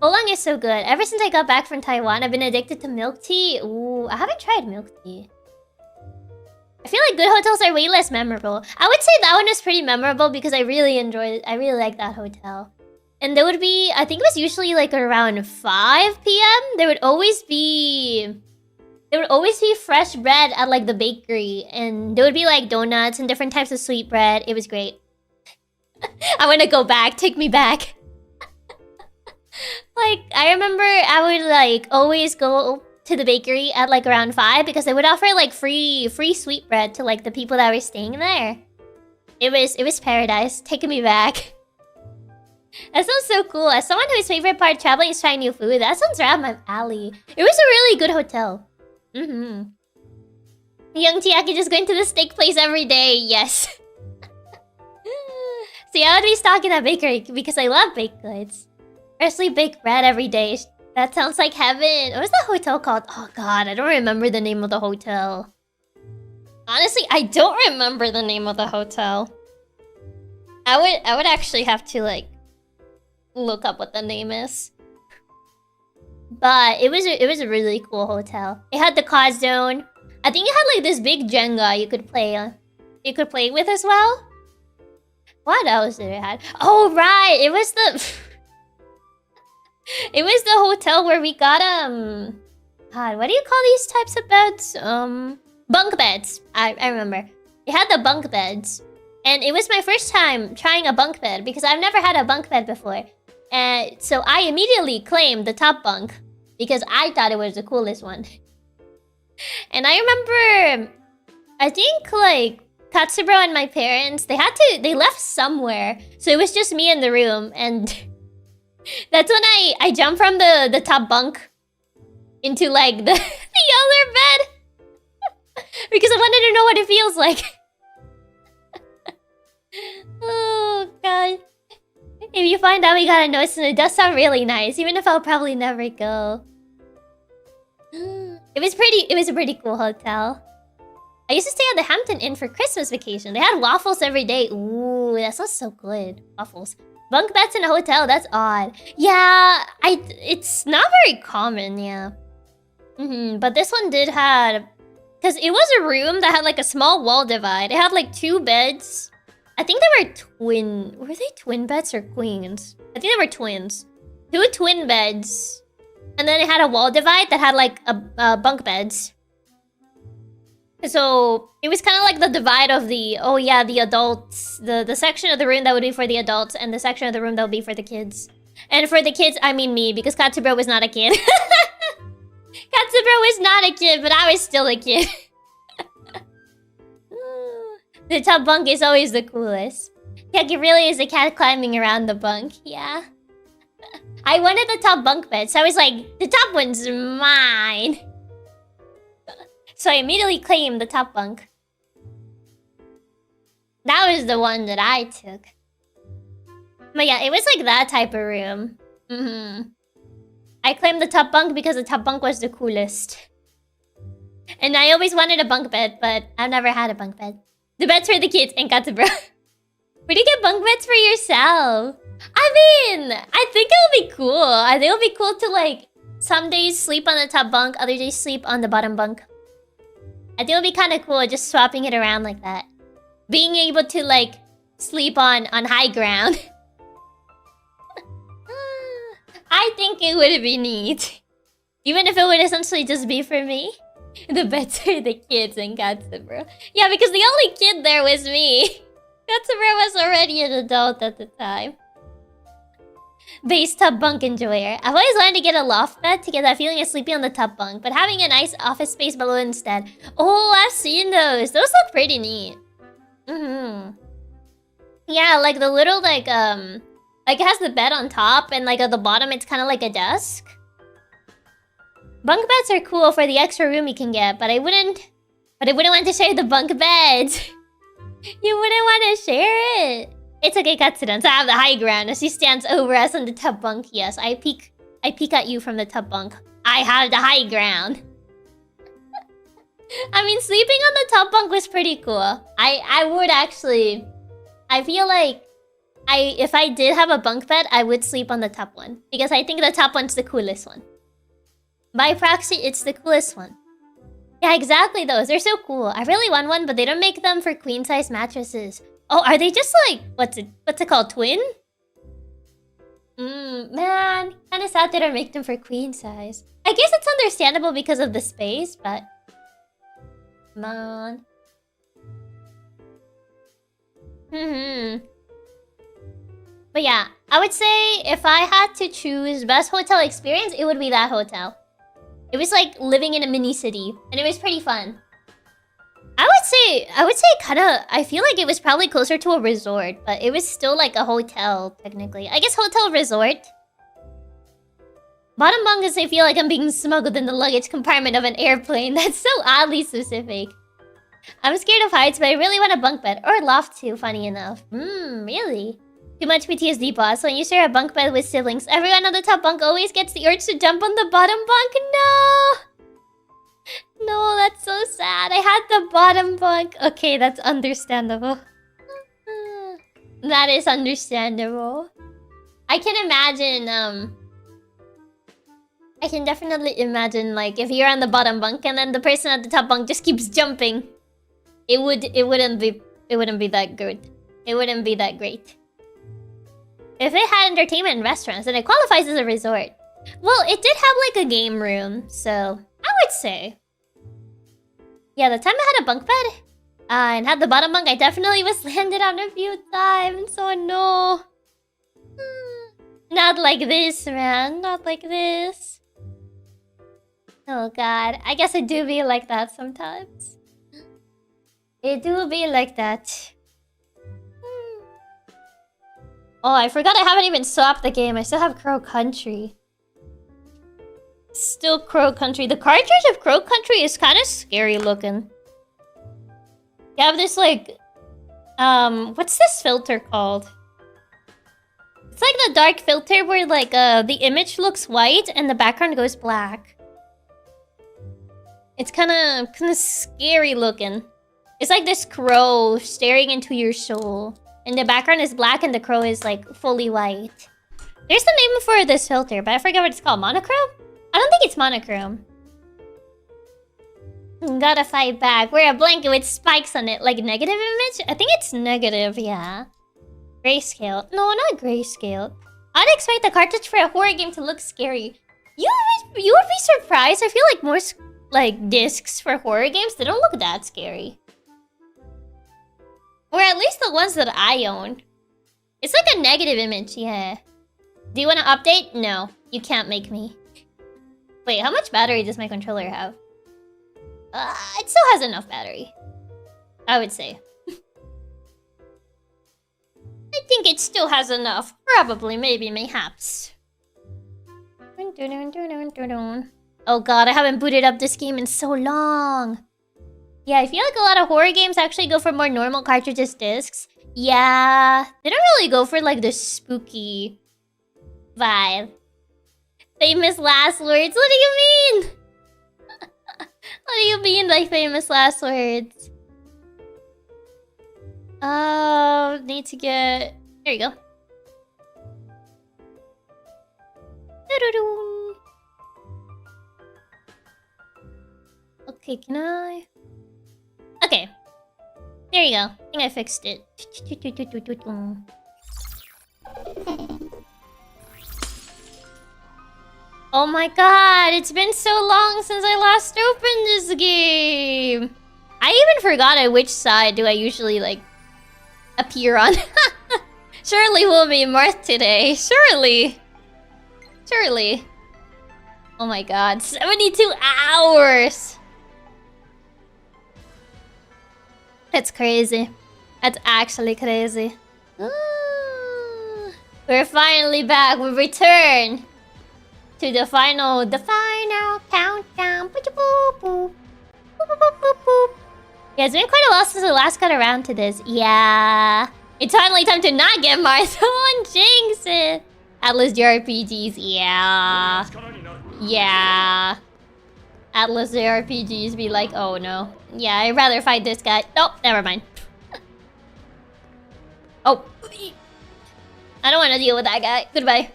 Oolong is so good. Ever since I got back from Taiwan, I've been addicted to milk tea. Ooh, I haven't tried milk tea. I feel like good hotels are way less memorable. I would say that one was pretty memorable because I really enjoyed it. I really liked that hotel. And there would be, I think it was usually like around 5 p.m. There would always be fresh bread at like the bakery. And there would be like donuts and different types of sweet bread. It was great. I want to go back. Take me back. Like, I remember I would like always go to the bakery at like around 5 because they would offer like free sweetbread to like the people that were staying there. It was paradise, taking me back. That sounds so cool. As someone whose favorite part of traveling is trying new food, that sounds right up my alley. It was a really good hotel. Young Chiaki just going to the steak place every day. Yes. See, I would be stocking that bakery because I love baked goods. Freshly baked bread every day. That sounds like heaven. What was that hotel called? Oh god, I don't remember the name of the hotel. Honestly, I don't remember the name of the hotel. I would actually have to like look up what the name is. But it was a really cool hotel. It had the COD zone. I think it had like this big Jenga you could play with as well. What else did it have? Oh right, it was the it was the hotel where we got God, what do you call these types of beds? Bunk beds. I remember. It had the bunk beds. And it was my first time trying a bunk bed because I've never had a bunk bed before. And so I immediately claimed the top bunk because I thought it was the coolest one. And I remember, I think like Katsubro and my parents, they left somewhere. So it was just me in the room, and that's when I jumped from the top bunk into like the other bed because I wanted to know what it feels like. Oh god. If if you find out we got a notice, and it does sound really nice, even if I'll probably never go. It was a pretty cool hotel. I used to stay at the Hampton Inn for Christmas vacation. They had waffles every day. Ooh, that sounds so good. Waffles. Bunk beds in a hotel, that's odd. Yeah, it's not very common, yeah. But this one did have... Because it was a room that had like a small wall divide. It had like 2 beds. I think they were twin... Were they twin beds or queens? I think they were twins. 2 twin beds. And then it had a wall divide that had like a bunk beds. So it was kind of like the divide of the... Oh yeah, the adults. The section of the room that would be for the adults. And the section of the room that would be for the kids. And for the kids, I mean me. Because Katsubro was not a kid. Katsubro was not a kid, but I was still a kid. The top bunk is always the coolest. Chiaki really is a cat climbing around the bunk. Yeah. I wanted the top bunk bed, so I was like, the top one's mine. So I immediately claimed the top bunk. That was the one that I took. But yeah, it was like that type of room. I claimed the top bunk because the top bunk was the coolest. And I always wanted a bunk bed, but I've never had a bunk bed. The bed's for the kids and Katsubro. Where do you get bunk beds for yourself? I mean, I think it'll be cool. I think it'll be cool to like, some days sleep on the top bunk, other days sleep on the bottom bunk. I think it'll be kind of cool just swapping it around like that. Being able to like, sleep on high ground. I think it would be neat. Even if it would essentially just be for me. The beds for the kids and Katsubro. Yeah, because the only kid there was me. Katsubro was already an adult at the time. Base top bunk enjoyer. I've always wanted to get a loft bed to get that feeling of sleeping on the top bunk, but having a nice office space below instead. Oh, I've seen those. Those look pretty neat. Yeah, like the little like it has the bed on top and like at the bottom it's kind of like a desk. Bunk beds are cool for the extra room you can get, but I wouldn't want to share the bunk beds. You wouldn't want to share it. It's okay, Katsudan. So I have the high ground as she stands over us on the top bunk. Yes, I peek at you from the top bunk. I have the high ground. I mean, sleeping on the top bunk was pretty cool. I would actually... I feel like if I did have a bunk bed, I would sleep on the top one. Because I think the top one's the coolest one. By proxy, it's the coolest one. Yeah, exactly those. They're so cool. I really want one, but they don't make them for queen-size mattresses. Oh, are they just like... What's it called? Twin? Man. Kinda sad they don't make them for queen-size. I guess it's understandable because of the space, but... Come on. But yeah, I would say if I had to choose best hotel experience, it would be that hotel. It was like living in a mini city, and it was pretty fun. I would say kind of, I feel like it was probably closer to a resort, but it was still like a hotel, technically. I guess hotel resort. Bottom bunk is I feel like I'm being smuggled in the luggage compartment of an airplane. That's so oddly specific. I'm scared of heights, but I really want a bunk bed. Or a loft too, funny enough. Really? Too much PTSD, boss. When you share a bunk bed with siblings, everyone on the top bunk always gets the urge to jump on the bottom bunk. No! No, that's so sad. I had the bottom bunk. Okay, that's understandable. That is understandable. I can imagine, I can definitely imagine, like, if you're on the bottom bunk and then the person at the top bunk just keeps jumping. It wouldn't be that good. It wouldn't be that great. If it had entertainment and restaurants, then it qualifies as a resort. Well, it did have like a game room, so I would say. Yeah, the time I had a bunk bed and had the bottom bunk, I definitely was landed on a few times. So no. Not like this, man. Not like this. Oh god. I guess it do be like that sometimes. It do be like that. Oh, I forgot I haven't even swapped the game. I still have Crow Country. Still Crow Country. The cartridge of Crow Country is kind of scary looking. You have this like... what's this filter called? It's like the dark filter where like the image looks white and the background goes black. It's kind of scary looking. It's like this crow staring into your soul, and the background is black and the crow is like fully white. There's the name for this filter, but I forget what it's called. Monochrome? I don't think it's monochrome. Gotta fight back. Wear a blanket with spikes on it, like negative image. I think it's negative, yeah. Grayscale. No, not grayscale. I'd expect the cartridge for a horror game to look scary. You would be surprised. I feel like most like discs for horror games, they don't look that scary. Or at least the ones that I own. It's like a negative image, yeah. Do you want to update? No, you can't make me. Wait, how much battery does my controller have? It still has enough battery, I would say. I think it still has enough. Probably, maybe, mayhaps. Oh god, I haven't booted up this game in so long. Yeah, I feel like a lot of horror games actually go for more normal cartridges discs. Yeah, they don't really go for like the spooky vibe. Famous last words? What do you mean? What do you mean by famous last words? Need to get... There you go. Okay, can I... Okay. There you go. I think I fixed it. Oh my god, it's been so long since I last opened this game. I even forgot which side do I usually, like, appear on. Surely we'll be Marth today. Surely. Surely. Oh my god, 72 hours! That's crazy. That's actually crazy. We're finally back. We return to the final countdown. Yeah, it's been quite a while since we last got around to this. Yeah. It's finally time to not get Martha on Jinx it. Atlas JRPGs, yeah. Yeah. Atlas JRPGs be like, oh no. Yeah, I'd rather fight this guy. Nope, never mind. Oh. I don't want to deal with that guy. Goodbye.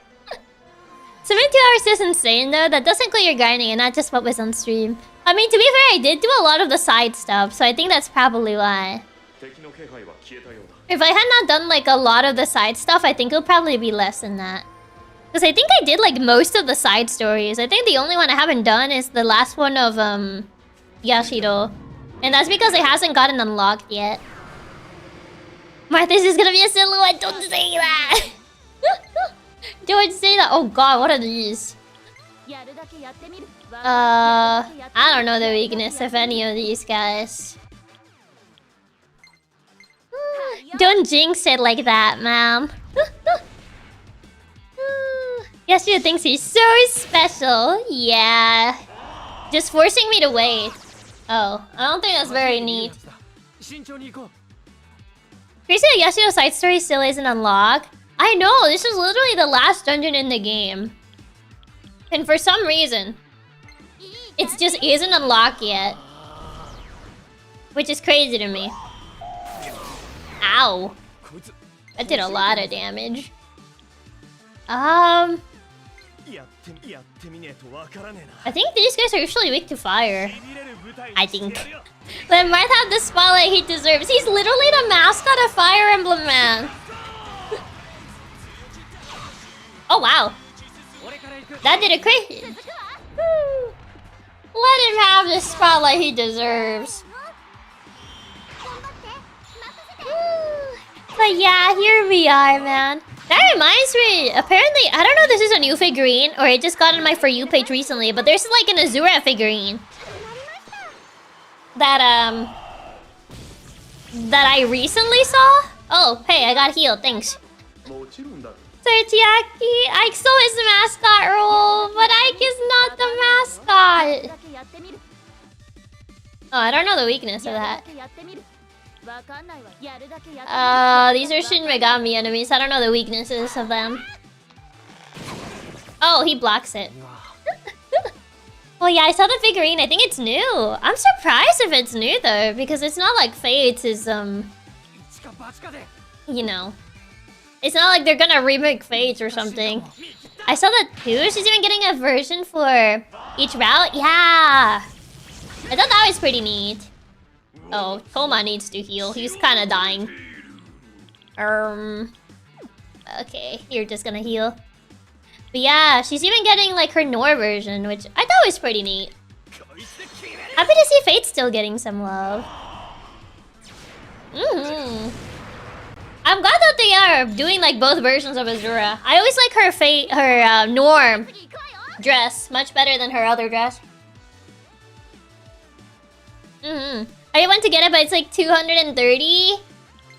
72 hours is insane though. That does include your grinding and not just what was on stream. I mean, to be fair, I did do a lot of the side stuff, so I think that's probably why. If I had not done like a lot of the side stuff, I think it'll probably be less than that. Because I think I did like most of the side stories. I think the only one I haven't done is the last one of Yashiro. And that's because it hasn't gotten unlocked yet. Martha's is gonna be a silhouette, don't say that! Don't say that! Oh god, what are these? I don't know the weakness of any of these guys. Don't jinx it like that, ma'am. Yashiro thinks he's so special. Yeah. Just forcing me to wait. Oh, I don't think that's very neat. Crazy that Yashiro's side story still isn't unlocked. I know, this is literally the last dungeon in the game. And for some reason, it just isn't unlocked yet. Which is crazy to me. Ow. That did a lot of damage. I think these guys are usually weak to fire. I think. Let Marth have the spotlight he deserves. He's literally the mascot of Fire Emblem Man. Oh wow. That did a crazy. Let him have the spotlight he deserves. But yeah, here we are, man. That reminds me, apparently, I don't know if this is a new figurine or it just got on my For You page recently, but there's like an Azura figurine that I recently saw. Oh, hey, I got healed, thanks. Sir Chiaki, Ike stole his mascot role, but Ike is not the mascot. Oh, I don't know the weakness of that. These are Shin Megami enemies. I don't know the weaknesses of them. Oh, he blocks it. Well, yeah, I saw the figurine. I think it's new. I'm surprised if it's new though, because it's not like Fates is you know, it's not like they're gonna remake Fates or something. I saw that too. She's even getting a version for each route. Yeah, I thought that was pretty neat. Oh, Toma needs to heal. He's kind of dying. Okay, you're just gonna heal. But yeah, she's even getting like her Nor version, which I thought was pretty neat. Happy to see Fate still getting some love. I'm glad that they are doing like both versions of Azura. I always like her Nor dress much better than her other dress. I went to get it, but it's like 230.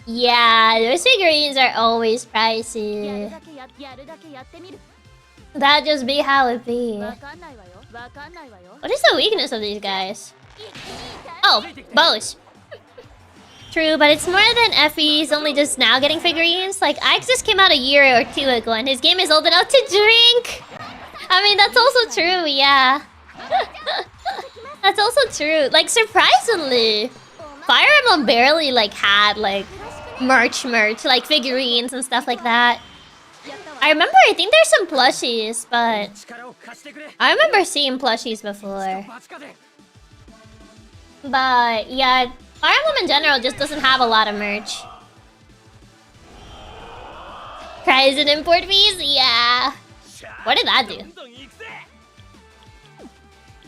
Yeah, those figurines are always pricey. That just be how it be. What is the weakness of these guys? Oh, bows. True, but it's more than Effie's only just now getting figurines. Like, Ike just came out a year or two ago and his game is old enough to drink. I mean, that's also true, yeah. That's also true. Like, surprisingly, Fire Emblem barely, like, had, like, merch, like, figurines and stuff like that. I remember, I think there's some plushies, but I remember seeing plushies before. But, yeah, Fire Emblem in general just doesn't have a lot of merch. Price and import fees? Yeah. What did that do?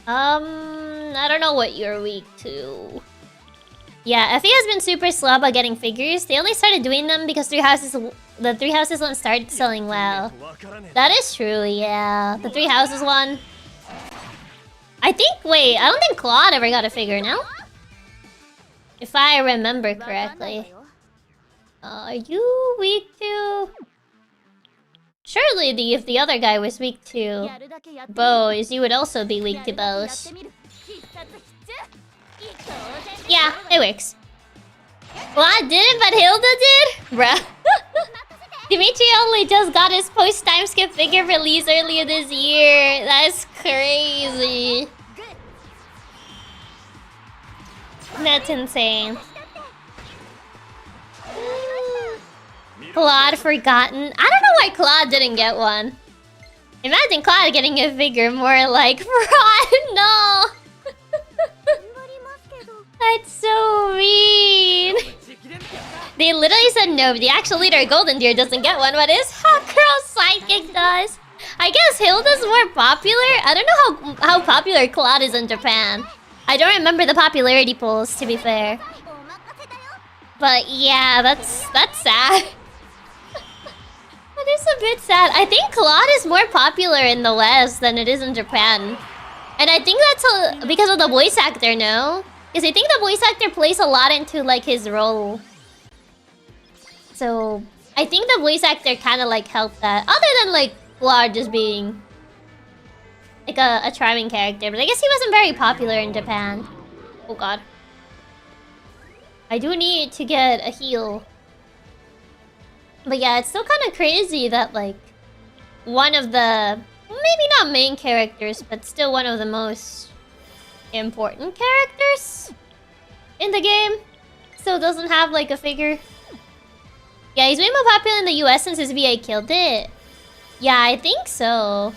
I don't know what you're weak to. Yeah, Effie has been super slow about getting figures. They only started doing them because the Three Houses one started selling well. That is true, yeah. The Three Houses one. I don't think Claude ever got a figure, no? If I remember correctly. Are you weak to... Surely if the other guy was weak to bows, you would also be weak to bows. Yeah, it works. Well, I didn't, but Hilda did? Bruh. Dimitri only just got his post-time skip figure release earlier this year. That's crazy. That's insane. Claude forgotten. I don't know why Claude didn't get one. Imagine Claude getting a figure more like fraud. No. That's so mean. They literally said no, the actual leader, Golden Deer, doesn't get one, but his hot girl sidekick does. I guess Hilda's more popular. I don't know how popular Claude is in Japan. I don't remember the popularity polls, to be fair. But yeah, that's sad. That is a bit sad. I think Claude is more popular in the West than it is in Japan. And I think that's because of the voice actor, no? Because I think the voice actor plays a lot into, like, his role. So, I think the voice actor kind of, like, helped that. Other than, like, Claude just being, like, a charming character. But I guess he wasn't very popular in Japan. Oh, God. I do need to get a heal. But yeah, it's still kind of crazy that, like, one of the... Maybe not main characters, but still one of the most important characters in the game still doesn't have, like, a figure. Yeah, he's way more popular in the US since his VA killed it. Yeah, I think so.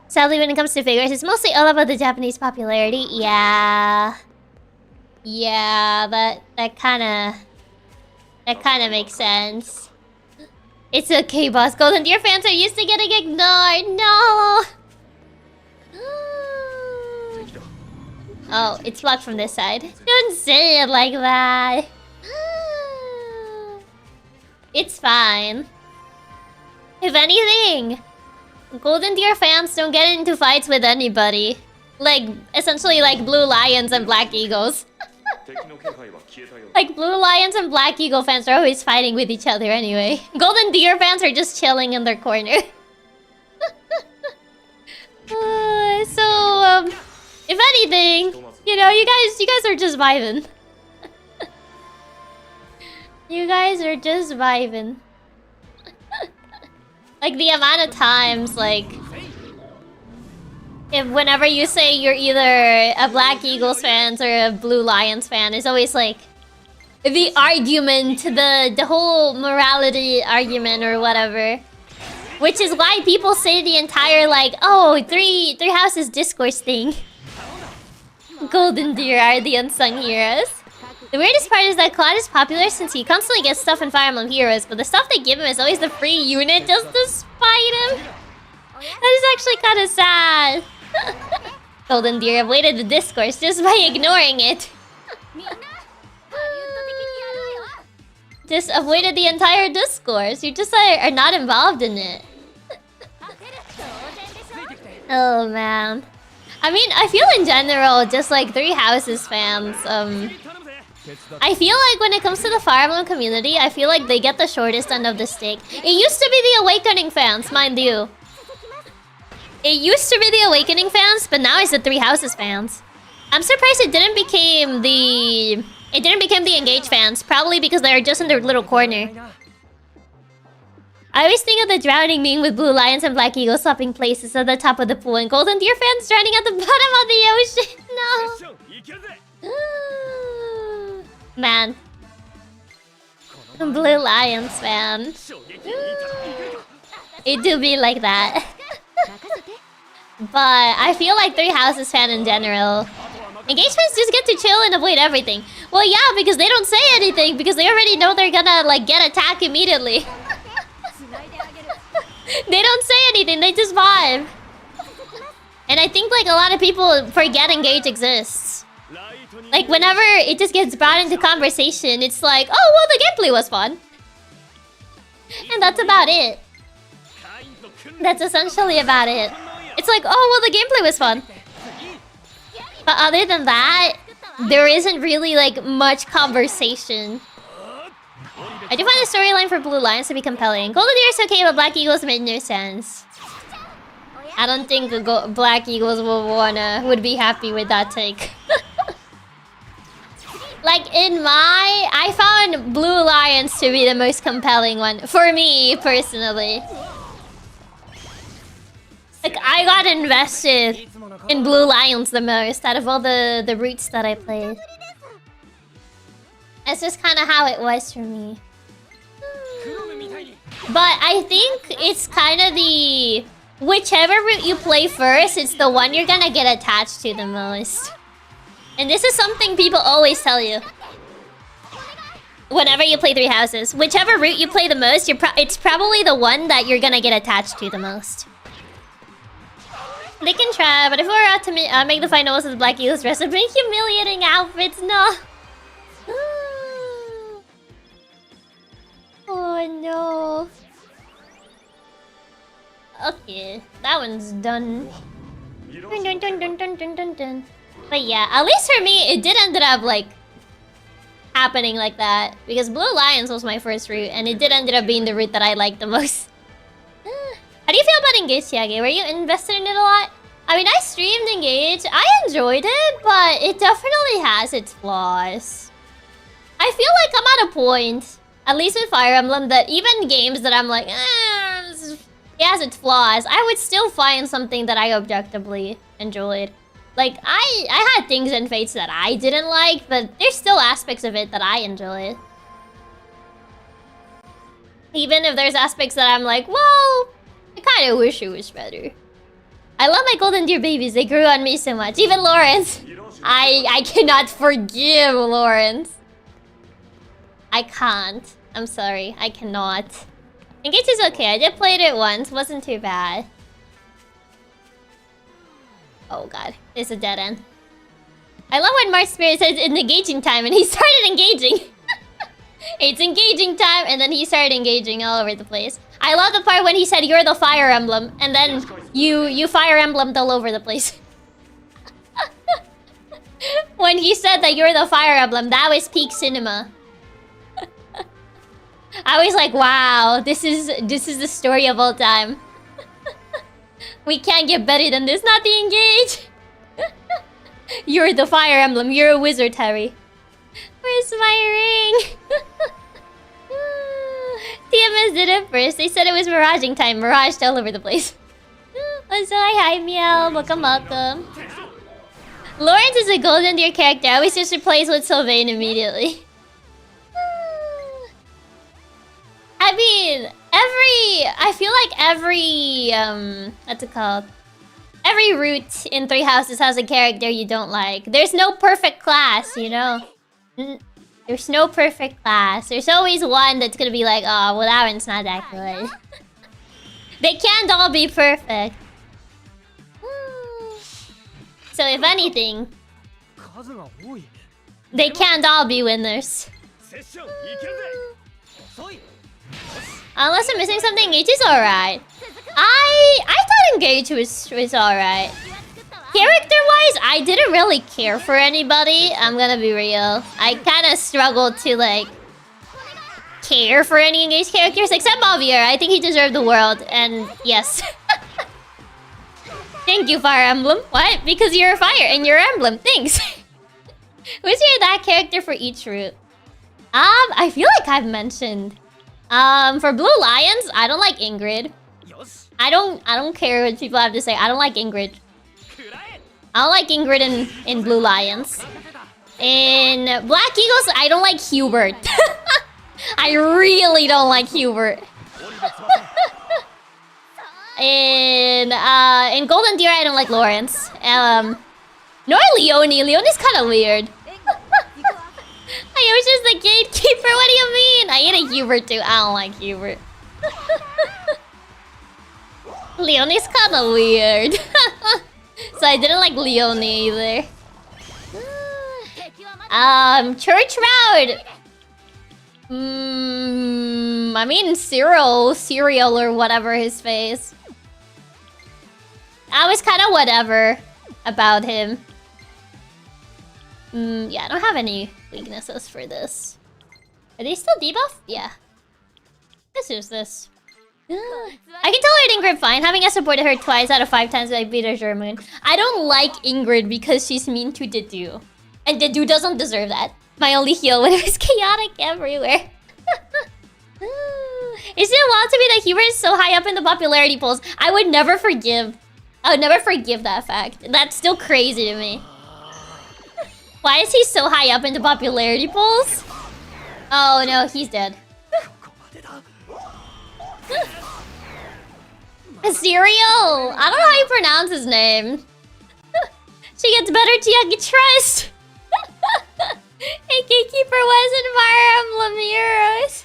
Sadly, when it comes to figures, it's mostly all about the Japanese popularity. Yeah. Yeah, that kind of makes sense. It's okay, boss. Golden Deer fans are used to getting ignored. No! Oh, it's blocked from this side. Don't say it like that. It's fine. If anything, Golden Deer fans don't get into fights with anybody. Like, essentially like Blue Lions and Black Eagles. Like, Blue Lions and Black Eagle fans are always fighting with each other anyway. Golden Deer fans are just chilling in their corner. If anything, you know, you guys are just vibing. You guys are just vibing. Like the amount of times, like, if whenever you say you're either a Black Eagles fan or a Blue Lions fan, it's always like the argument, the whole morality argument or whatever. Which is why people say the entire like, oh, three houses discourse thing. Golden Deer are the unsung heroes. The weirdest part is that Claude is popular since he constantly gets stuff in Fire Emblem Heroes, but the stuff they give him is always the free unit just to spite him. That is actually kind of sad. Golden Deer avoided the discourse just by ignoring it. Just avoided the entire discourse. You just are not involved in it. Oh man. I mean, I feel in general, just like Three Houses fans, I feel like when it comes to the Fire Emblem community, I feel like they get the shortest end of the stick. It used to be the Awakening fans, mind you. It used to be the Awakening fans, but now it's the Three Houses fans. I'm surprised it didn't become the Engage fans, probably because they're just in their little corner. I always think of the drowning meme with Blue Lions and Black Eagles swapping places at the top of the pool and Golden Deer fans drowning at the bottom of the ocean. No. Man. Blue Lions fan. It do be like that. But I feel like Three Houses fan in general. Engage fans just get to chill and avoid everything. Well, yeah, because they don't say anything because they already know they're gonna like get attacked immediately. They don't say anything, they just vibe. And I think like a lot of people forget Engage exists. Like whenever it just gets brought into conversation, it's like, oh well, the gameplay was fun. And that's about it. That's essentially about it. It's like, oh well, the gameplay was fun. But other than that, there isn't really like much conversation. I do find the storyline for Blue Lions to be compelling. Golden Deer is okay, but Black Eagles made no sense. I don't think the Black Eagles would be happy with that take. Like I found Blue Lions to be the most compelling one for me personally. Like I got invested in Blue Lions the most out of all the routes that I played. That's just kind of how it was for me. But I think it's kind of the... Whichever route you play first, it's the one you're gonna get attached to the most. And this is something people always tell you. Whenever you play Three Houses. Whichever route you play the most, it's probably the one that you're gonna get attached to the most. They can try, but if we were out to make the finals with the Black Eagles dressed up in humiliating outfits, no. Oh no. Okay, that one's done. Dun, dun, dun, dun, dun, dun, dun, dun. But yeah, at least for me, it did end up like happening like that. Because Blue Lions was my first route, and it did end up being the route that I liked the most. How do you feel about Engage, Chiaki? Were you invested in it a lot? I mean, I streamed Engage. I enjoyed it, but it definitely has its flaws. I feel like I'm at a point, at least with Fire Emblem, that even games that I'm like, it has its flaws, I would still find something that I objectively enjoyed. Like, I had things in Fates that I didn't like, but there's still aspects of it that I enjoyed. Even if there's aspects that I'm like, well, I kind of wish it was better. I love my Golden Deer babies. They grew on me so much. Even Lawrence. I cannot forgive Lawrence. I can't. I'm sorry. I cannot. Engage is okay. I did play it once. Wasn't too bad. Oh god. It's a dead end. I love when Mark Spirit says it's engaging time and he started engaging. It's engaging time and then he started engaging all over the place. I love the part when he said you're the Fire Emblem and then you Fire Emblemed all over the place. When he said that you're the Fire Emblem, that was peak cinema. I was like, wow, this is the story of all time. We can't get better than this, not the Engage. You're the Fire Emblem, you're a wizard, Harry. Where's my ring? Ash did it first. They said it was miraging time. Miraged all over the place. So hi, Meow. Welcome. Lawrence is a golden deer character. I always just replace with Sylvain immediately. I mean, I feel like every what's it called? Every route in Three Houses has a character you don't like. There's no perfect class, you know? There's no perfect class. There's always one that's gonna be like, oh, well, that one's not that good. They can't all be perfect. So if anything, they can't all be winners. Unless I'm missing something, Engage is alright. I thought Engage was alright. Character-wise, I didn't really care for anybody. I'm gonna be real. I kind of struggled to, like, care for any Engage characters, except Mavier. I think he deserved the world, and yes. Thank you, Fire Emblem. What? Because you're a fire and you're emblem. Thanks. Who's your that character for each route? I feel like I've mentioned. For Blue Lions, I don't like Ingrid. I don't care what people have to say. I don't like Ingrid. I don't like Ingrid in Blue Lions. In Black Eagles, I don't like Hubert. I really don't like Hubert. In Golden Deer, I don't like Lawrence. Nor Leone. Leone's kind of weird. I was just the gatekeeper. What do you mean? I hate a Hubert too. I don't like Hubert. Leone's kind of weird. So I didn't like Leone either. Church Route. I mean Cereal or whatever his face. I was kind of whatever about him. Yeah, I don't have any weaknesses for this. Are they still debuff? Yeah. Let's use this. I can tolerate Ingrid fine. Having supported her twice out of 5 times I beat her German. I don't like Ingrid because she's mean to Dedu. And Dedu doesn't deserve that. My only heal when it was chaotic everywhere. Is it wild to me that Hubert is so high up in the popularity polls? I would never forgive that fact. That's still crazy to me. Why is he so high up in the popularity polls? Oh no, he's dead. Cereal! I don't know how you pronounce his name. She gets better Chiaki trust. Hey, Gatekeeper wasn't Fire Emblem Heroes.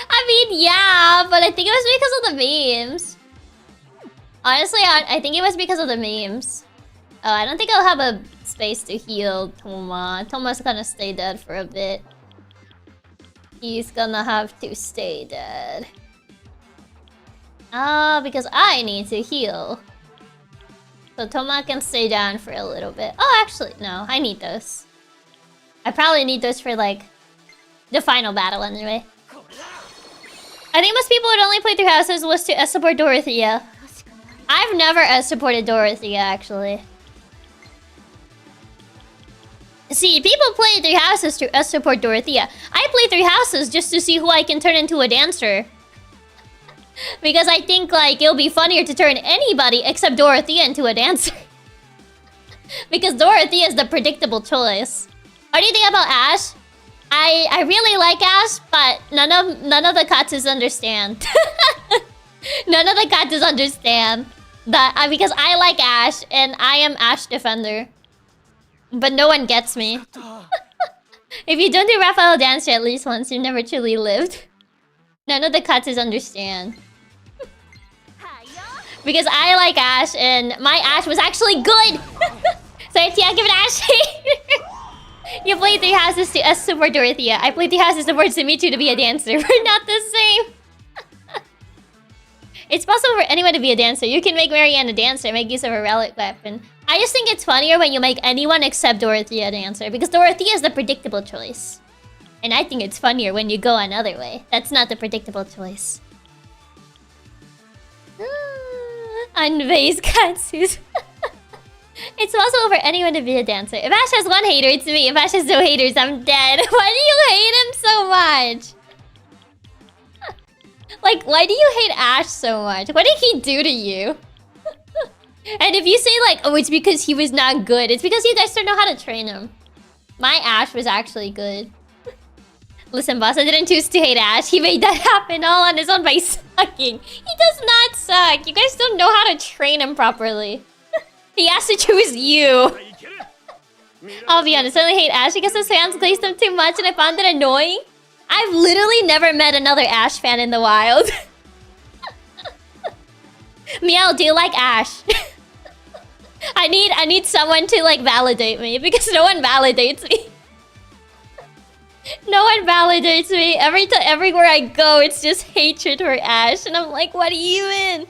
I mean, yeah, but I think it was because of the memes. Honestly, I think it was because of the memes. Oh, I don't think I'll have a space to heal Toma. Toma's gonna stay dead for a bit. He's gonna have to stay dead. Because I need to heal. So Toma can stay down for a little bit. Oh, actually, no. I need those. I probably need those for, like, the final battle anyway. I think most people would only play through houses was to support Dorothea. I've never supported Dorothea, actually. See, people play through houses to support Dorothea. I play through houses just to see who I can turn into a dancer. Because I think, like, it'll be funnier to turn anybody except Dorothea into a dancer. Because Dorothea is the predictable choice. What do you think about Ash? I really like Ash, but none of the Katsus understand. None of the Katsus understand that because I like Ash and I am Ash Defender. But no one gets me. If you don't do Raphael Dancer at least once, you've never truly lived. None of the Katsus understand. Because I like Ash and my Ash was actually good. So if you give it Ash. You play 3 houses to support Dorothea. I play 3 houses to support Simichu to be a dancer. We're not the same. It's possible for anyone to be a dancer. You can make Marianne a dancer and make use of a relic weapon. I just think it's funnier when you make anyone except Dorothea a dancer. Because Dorothea is the predictable choice. And I think it's funnier when you go another way. That's not the predictable choice. Unvase Katsus. It's possible for anyone to be a dancer. If Ash has one hater, it's me. If Ash has no haters, I'm dead. Why do you hate him so much? Like, why do you hate Ash so much? What did he do to you? And if you say like, oh, it's because he was not good, it's because you guys don't know how to train him. My Ash was actually good. Listen, boss, I didn't choose to hate Ash. He made that happen all on his own by sucking. He does not suck. You guys don't know how to train him properly. He has to choose you. I'll be honest, I only hate Ash because his fans glazed him too much and I found it annoying. I've literally never met another Ash fan in the wild. Meow, do you like Ash? I need someone to like validate me because no one validates me. No one validates me. Everywhere I go, it's just hatred for Ash, and I'm like, what are you in?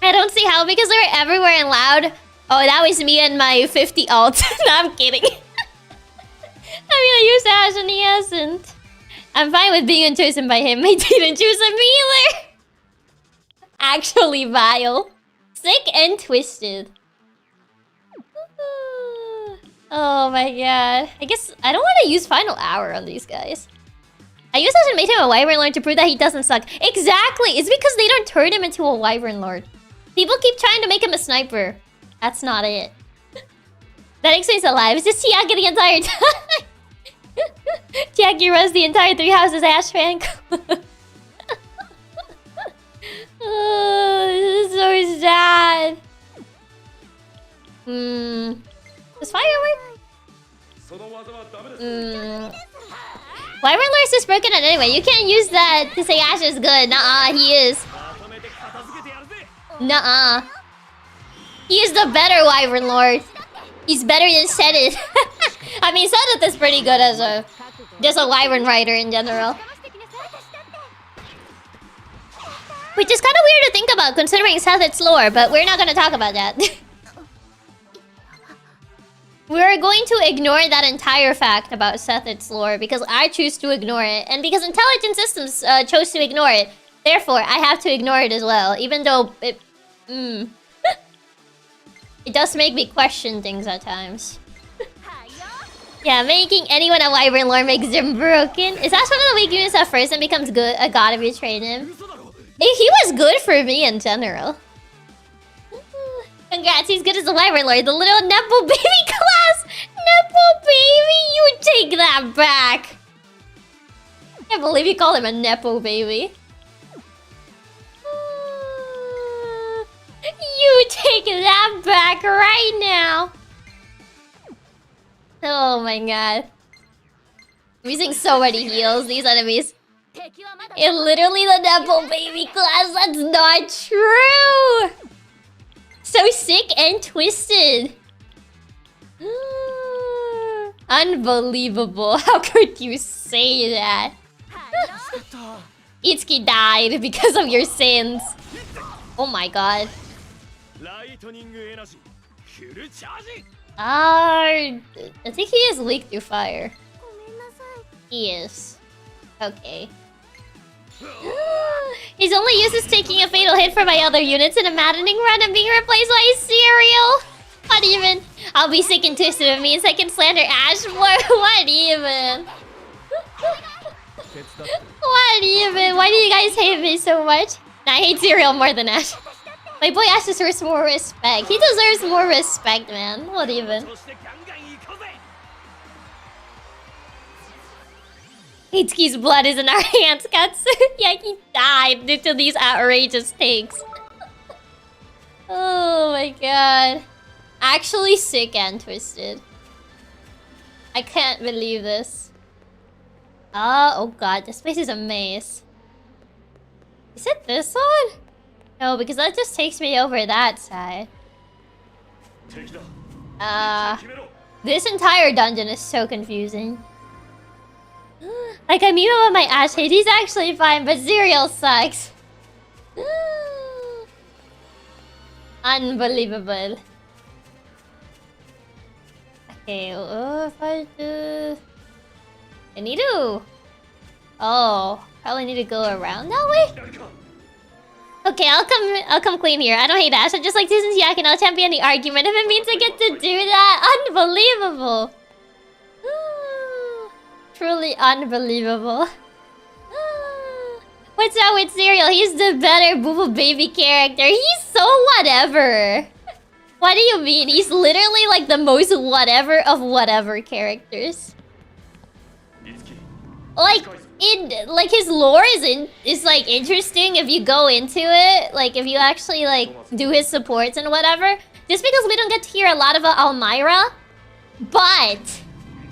I don't see how because they're everywhere and loud. Oh, that was me and my 50 ult. No, I'm kidding. I mean, I used Ash and he hasn't. I'm fine with being chosen by him. I didn't choose him either. Actually vile. Sick and twisted. Oh my god. I guess I don't want to use Final Hour on these guys. I guess I should make him a Wyvern Lord to prove that he doesn't suck. Exactly! It's because they don't turn him into a Wyvern Lord. People keep trying to make him a sniper. That's not it. That explains alive. It's just Chiaki the entire time. Chiaki runs the entire 3 houses Ash fan. Oh, this is so sad. Does fire work? Wyvern Lord is just broken out anyway. You can't use that to say Ash is good. Nuh-uh, he is. Nuh-uh. He is the better Wyvern Lord. He's better than Sedith. I mean, Sedith is pretty good as a... just a Wyvern Rider in general. Which is kind of weird to think about considering Sedith's lore, but we're not going to talk about that. We're going to ignore that entire fact about Sedith's lore because I choose to ignore it. And because Intelligent Systems chose to ignore it, therefore I have to ignore it as well. Even though it... it does make me question things at times. Yeah, making anyone a Wyvern Lord makes them broken. Is that one of the weak units at first and becomes good a god if you train him? He was good for me in general. Congrats, he's good as a Wyvern Lord. The little Nepo baby class! Nepo baby! You take that back! I can't believe you call him a Nepo baby. You take that back right now! Oh my god. I'm using so many heals, these enemies. It's literally the Nepo baby class, that's not true! So sick and twisted. Unbelievable. How could you say that? Itsuki died because of your sins. Oh my god. I think he is weak to fire. He is. Okay. His only use is taking a fatal hit from my other units in a maddening run and being replaced by cereal. What even? I'll be sick and twisted. It means I can slander Ash more. What even? What even? Why do you guys hate me so much? Nah, I hate cereal more than Ash. My boy Ash deserves more respect. He deserves more respect, man. What even? Itsuki's blood is in our hands, Katsu. Yeah, he died due to these outrageous takes. Oh my god. Actually sick and twisted. I can't believe this. Oh god, this place is a maze. Is it this one? No, because that just takes me over that side. This entire dungeon is so confusing. Like, I mean about my Ash hate, he's actually fine, but Zerial sucks. Unbelievable. Okay, if I do... I need to... Oh, probably need to go around that way? Okay, I'll come clean here. I don't hate Ash, I just like Susan Chiaki and I'll champion the argument if it means I get to do that. Unbelievable. Truly unbelievable. What's wrong with Serial? He's the better Booba Baby character. He's so whatever. What do you mean? He's literally like the most whatever of whatever characters. Like his lore is like interesting if you go into it. Like if you actually like do his supports and whatever. Just because we don't get to hear a lot of Almyra. But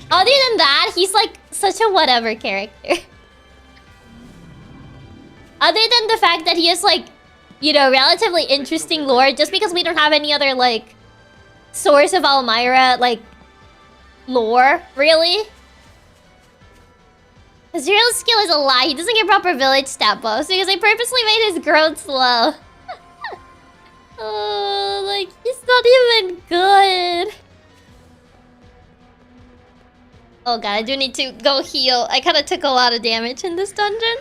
other than that, he's like such a whatever character. Other than the fact that he has like, you know, relatively interesting lore, just because we don't have any other like source of Almyra like lore, really. His real skill is a lie. He doesn't get proper village stat buffs because they purposely made his growth slow. Oh, like he's not even good. Oh god, I do need to go heal. I kind of took a lot of damage in this dungeon.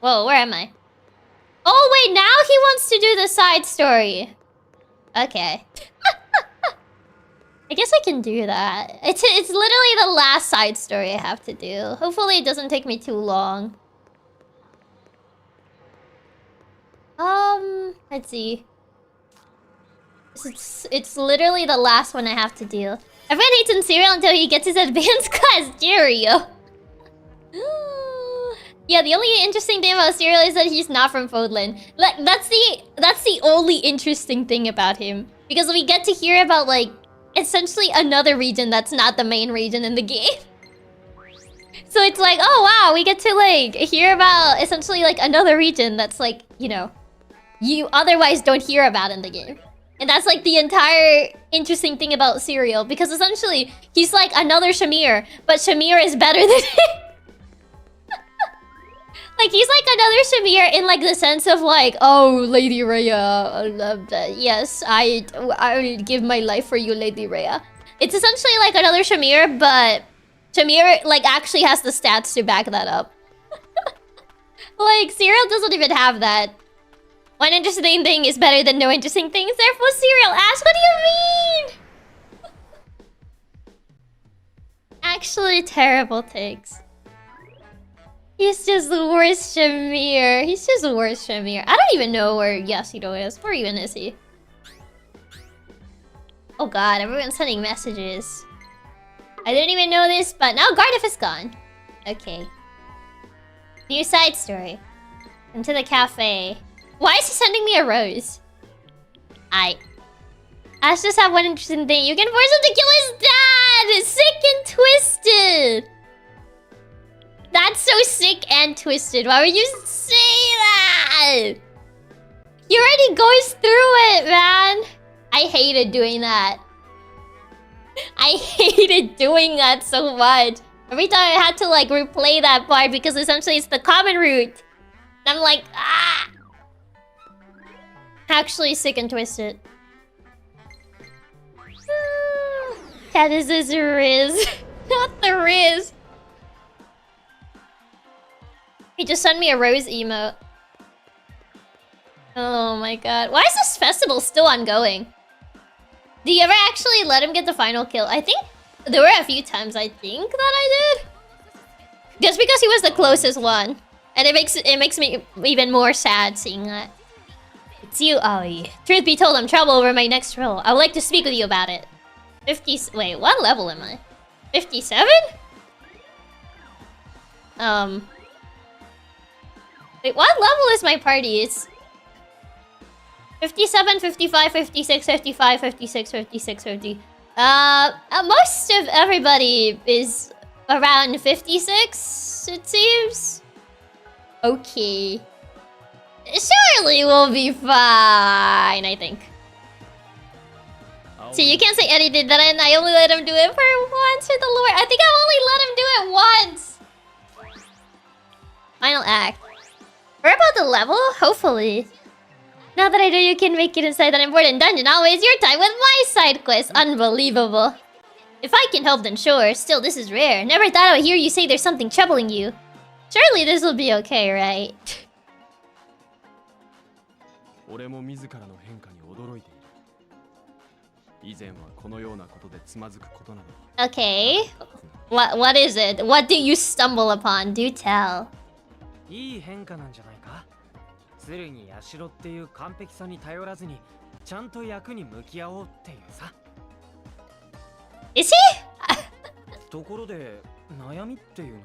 Whoa, where am I? Oh wait, now he wants to do the side story. Okay. I guess I can do that. It's literally the last side story I have to do. Hopefully it doesn't take me too long. Let's see. It's literally the last one I have to do. Everyone hates in Serial until he gets his advanced class Dario. Yeah, the only interesting thing about Serial is that he's not from Fodlan. Like that's the only interesting thing about him. Because we get to hear about like essentially another region that's not the main region in the game. So it's like, oh wow, we get to like hear about essentially like another region that's like, you know, you otherwise don't hear about in the game. And that's like the entire interesting thing about Serial, because essentially he's like another Shamir, but Shamir is better than him. Like he's like another Shamir in like the sense of like, oh Lady Rhea, yes, I would give my life for you, Lady Rhea. It's essentially like another Shamir, but Shamir like actually has the stats to back that up. Like Serial doesn't even have that. One interesting thing is better than no interesting things. Therefore, Serial, Ash, what do you mean? Actually, terrible takes. He's just the worst Shamir. He's just the worst Shamir. I don't even know where Yasudo is. Where even is he? Oh god, everyone's sending messages. I didn't even know this, but now Gardeff is gone. Okay. New side story. Into the cafe. Why is he sending me a rose? Ash just have one interesting thing. You can force him to kill his dad! Sick and twisted! That's so sick and twisted. Why would you say that? He already goes through it, man. I hated doing that. I hated doing that so much. Every time I had to like replay that part because essentially it's the common route. I'm like, ah. Actually sick and twisted. That is his Riz. Not the Riz. He just sent me a rose emote. Oh my god. Why is this festival still ongoing? Do you ever actually let him get the final kill? I think there were a few times I think that I did. Just because he was the closest one. And it makes me even more sad seeing that. It's you, Aoi. Truth be told, I'm trouble over my next role. I would like to speak with you about it. 50... Wait, what level am I? 57? Wait, what level is my party? It's 57, 55, 56, 55, 56, 56, 50. Most of everybody is around 56, it seems. Okay. Surely we'll be fine, I think. See, you can't say anything that I only let him do it for once for the lore. I think I only let him do it once. Final act. We're about the level? Hopefully. Now that I know you can make it inside that important dungeon, I'll waste your time with my side quest. Unbelievable. If I can help, then sure. Still, this is rare. Never thought I would hear you say there's something troubling you. Surely this will be okay, right? Okay. What is it? What do you stumble upon? Do tell. いい変化なんじゃないか。鶴に社っていう完璧さに頼らずにちゃんと役に向き合おうっていうさ。Is he? ところで悩みっていうの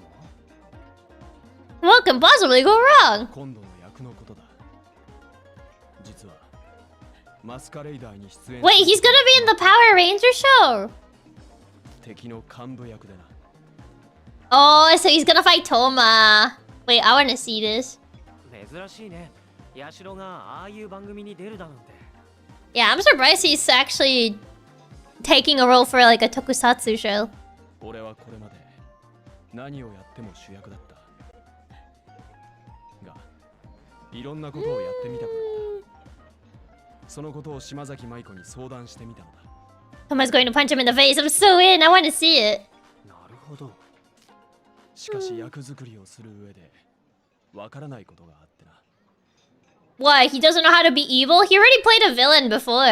は What can possibly go wrong? 今度の役のことだ。実はマスカレイダーに出演。 Wait, he's gonna be in the Power Ranger show. 敵の幹部役でな。 Oh, so he's gonna fight Toma. Wait, I wanna see this. 珍しいね。社がああいう番組に出るだなんて。 Yeah, I'm surprised he's actually taking a role for like a tokusatsu show. 俺はこれまで何をやっても主役だった。が、いろんなことをやってみたくなった。そのことを島崎舞子に相談してみたのだ。Toma's going to punch him in the face. I'm so in. I want to see it. なるほど。しかし役作りをする上でわからないことがあってな。 What? He doesn't know how to be evil? He already played a villain before.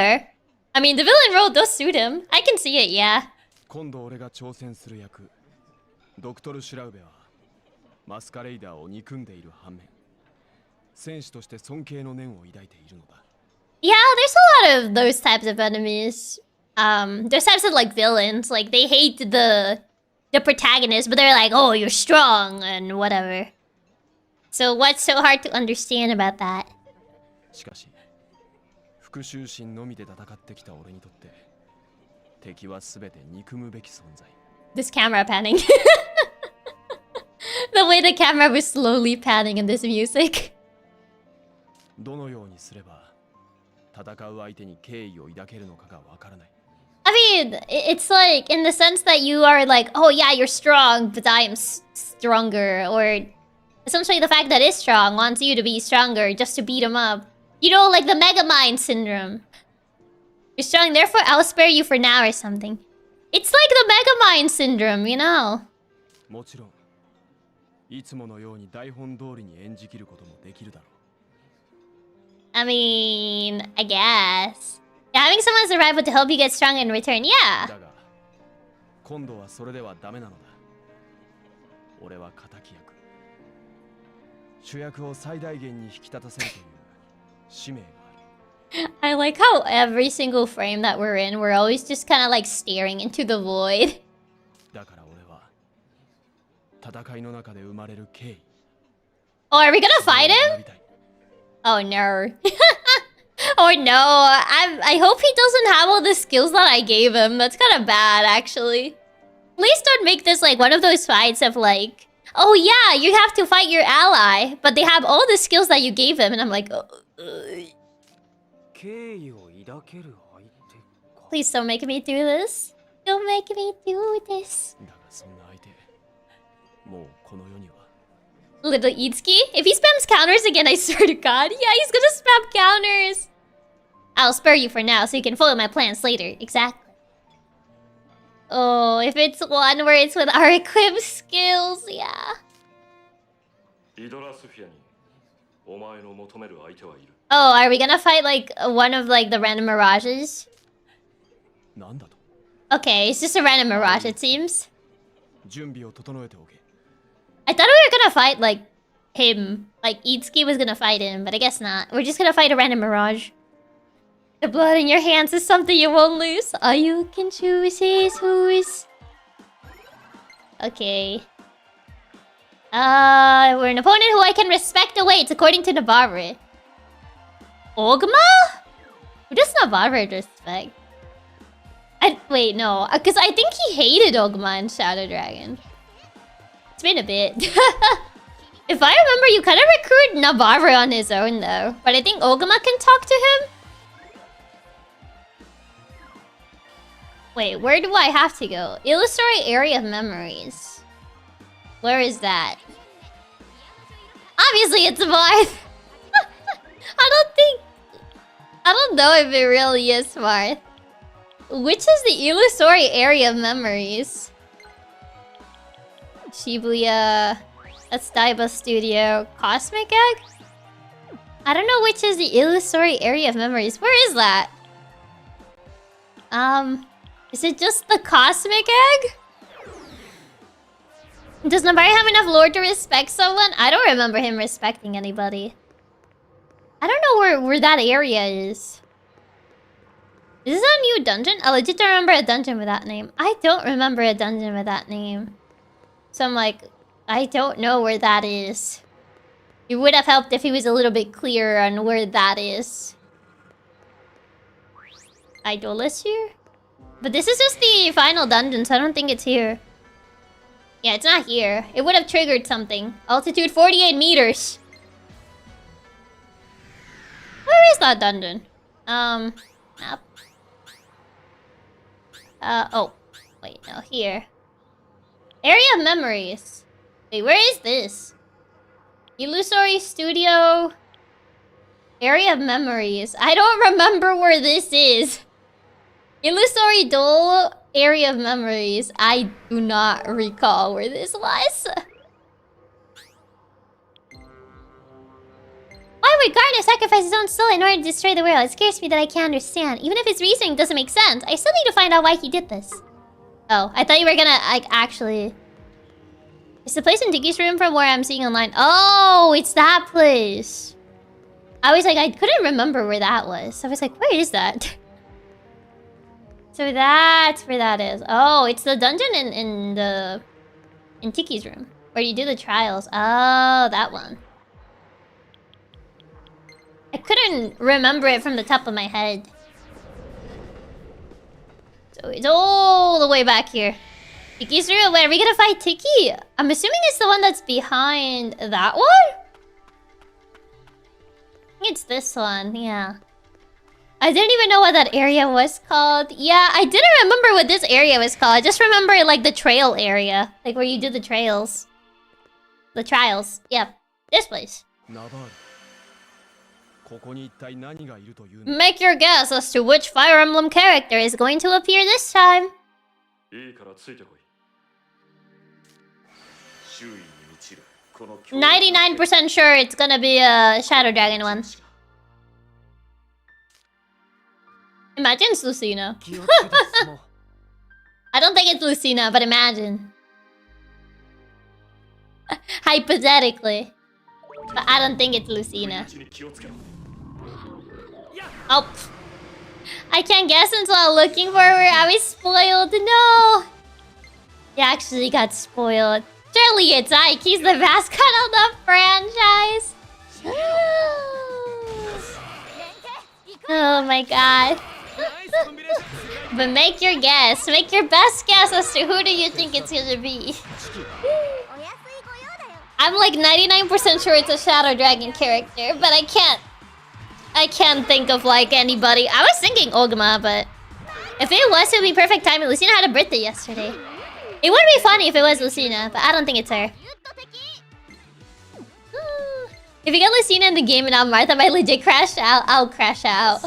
I mean, the villain role does suit him. I can see it, yeah. 今度俺が挑戦する役、ドクトル・シュラウベはマスカレイダーを憎んでいる反面、戦士として尊敬の念を抱いているのだ。 Yeah, there's a lot of those types of enemies. Those types of like villains. Like they hate the protagonist, but they're like, oh, you're strong and whatever. So what's so hard to understand about that? しかし、復讐心のみで戦ってきた俺にとって、敵はすべて憎むべき存在。 This camera panning. The way the camera was slowly panning in this music. どのようにすれば戦う相手に敬意を抱けるのかがわからない。 I mean, it's like in the sense that you are like, oh yeah, you're strong, but I am stronger. Or essentially the fact that it's strong wants you to be stronger just to beat him up. You know, like the Megamind syndrome. You're strong, therefore I'll spare you for now or something. It's like the Megamind syndrome, you know. もちろん、いつものように台本通りに演じきることもできるだろう。 I mean, I guess. Yeah, having someone survive to help you get strong in return, yeah. だが、今度はそれではダメなのだ。俺は敵役。主役を最大限に引き立たせるという使命がある。 I like how every single frame that we're in, we're always just kind of like staring into the void. だから俺は戦いの中で生まれる敬意。 Oh, are we gonna fight him? Oh no. Oh no. I hope he doesn't have all the skills that I gave him. That's kind of bad, actually. Please don't make this like one of those fights of like, oh yeah, you have to fight your ally, but they have all the skills that you gave him, and I'm like, please don't make me do this. Don't make me do this. だがそんな相手、もうこの世には。 Little Itsuki? If he spams counters again, I swear to God. Yeah, he's gonna spam counters. I'll spare you for now so you can follow my plans later. Exactly. Oh, if it's one where it's with our equipped skills, yeah. Oh, are we gonna fight like one of like the random mirages? なんだと? Okay, it's just a random mirage, it seems. 準備を整えておけ。 I thought we were gonna fight like him. Like Itsuki was gonna fight him, but I guess not. We're just gonna fight a random mirage. The blood in your hands is something you won't lose. All you can choose is who's. Okay. We're an opponent who I can respect awaits according to Navarre. Ogma? Who does Navarre respect? Wait, no. Because I think he hated Ogma in Shadow Dragon. It's been a bit. If I remember, you kind of recruit Navarre on his own, though. But I think Ogama can talk to him? Wait, where do I have to go? Illusory Area of Memories. Where is that? Obviously, it's Marth. I don't know if it really is Marth. Which is the Illusory Area of Memories? Shibuya. That's Daiba Studio. Cosmic Egg? I don't know which is the Illusory Area of Memories. Where is that? Is it just the Cosmic Egg? Does Nabari have enough lore to respect someone? I don't remember him respecting anybody. I don't know where that area is. Is this a new dungeon? I legit don't remember a dungeon with that name. I don't remember a dungeon with that name. So I'm like, I don't know where that is. It would have helped if he was a little bit clearer on where that is. Idolus here? But this is just the final dungeon, so I don't think it's here. Yeah, it's not here. It would have triggered something. Altitude 48 meters. Where is that dungeon? Map. Oh. Wait, no, here. Area of Memories. Wait, where is this? Illusory Studio. Area of Memories. I don't remember where this is. Illusory Dole. Area of Memories. I do not recall where this was. Why would Garner sacrifice his own soul in order to destroy the world? It scares me that I can't understand. Even if his reasoning doesn't make sense, I still need to find out why he did this. Oh, I thought you were gonna, like, actually... It's the place in Tiki's room from where I'm seeing online. Oh, it's that place. I was like, I couldn't remember where that was. I was like, where is that? So that's where that is. Oh, it's the dungeon in Tiki's room. Where you do the trials. Oh, that one. I couldn't remember it from the top of my head. So it's all the way back here. Tiki's room. Wait, are we gonna fight Tiki? I'm assuming it's the one that's behind that one? I think it's this one, yeah. I didn't even know what that area was called. Yeah, I didn't remember what this area was called. I just remember, like, the trail area. Like, where you do the trails. The trials. Yep. This place. Make your guess as to which Fire Emblem character is going to appear this time. 99% sure it's gonna be a Shadow Dragon one. Imagine it's Lucina. I don't think it's Lucina, but imagine. Hypothetically. But I don't think it's Lucina. Oh. I can't guess until I'm looking for her. I was spoiled. No. You actually got spoiled. Surely it's Ike. He's the mascot of the franchise. Oh my god. But make your guess. Make your best guess as to who do you think it's gonna be. I'm like 99% sure it's a Shadow Dragon character, but I can't think of like anybody. I was thinking Ogma, but if it was, it would be perfect timing. Lucina had a birthday yesterday. It would be funny if it was Lucina, but I don't think it's her. If you get Lucina in the game and I'm Martha, might legit crash out. I'll crash out.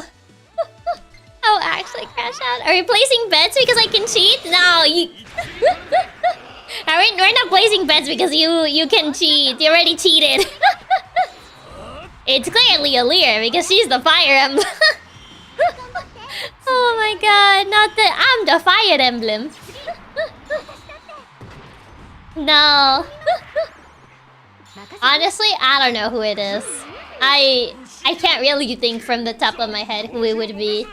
I'll actually crash out. Are we placing bets because I can cheat? No, you... We're not placing bets because you can cheat. You already cheated. It's clearly Alear because she's the Fire Emblem. Oh my god, not the... I'm the Fire Emblem. No. Honestly, I don't know who it is. I can't really think from the top of my head who it would be.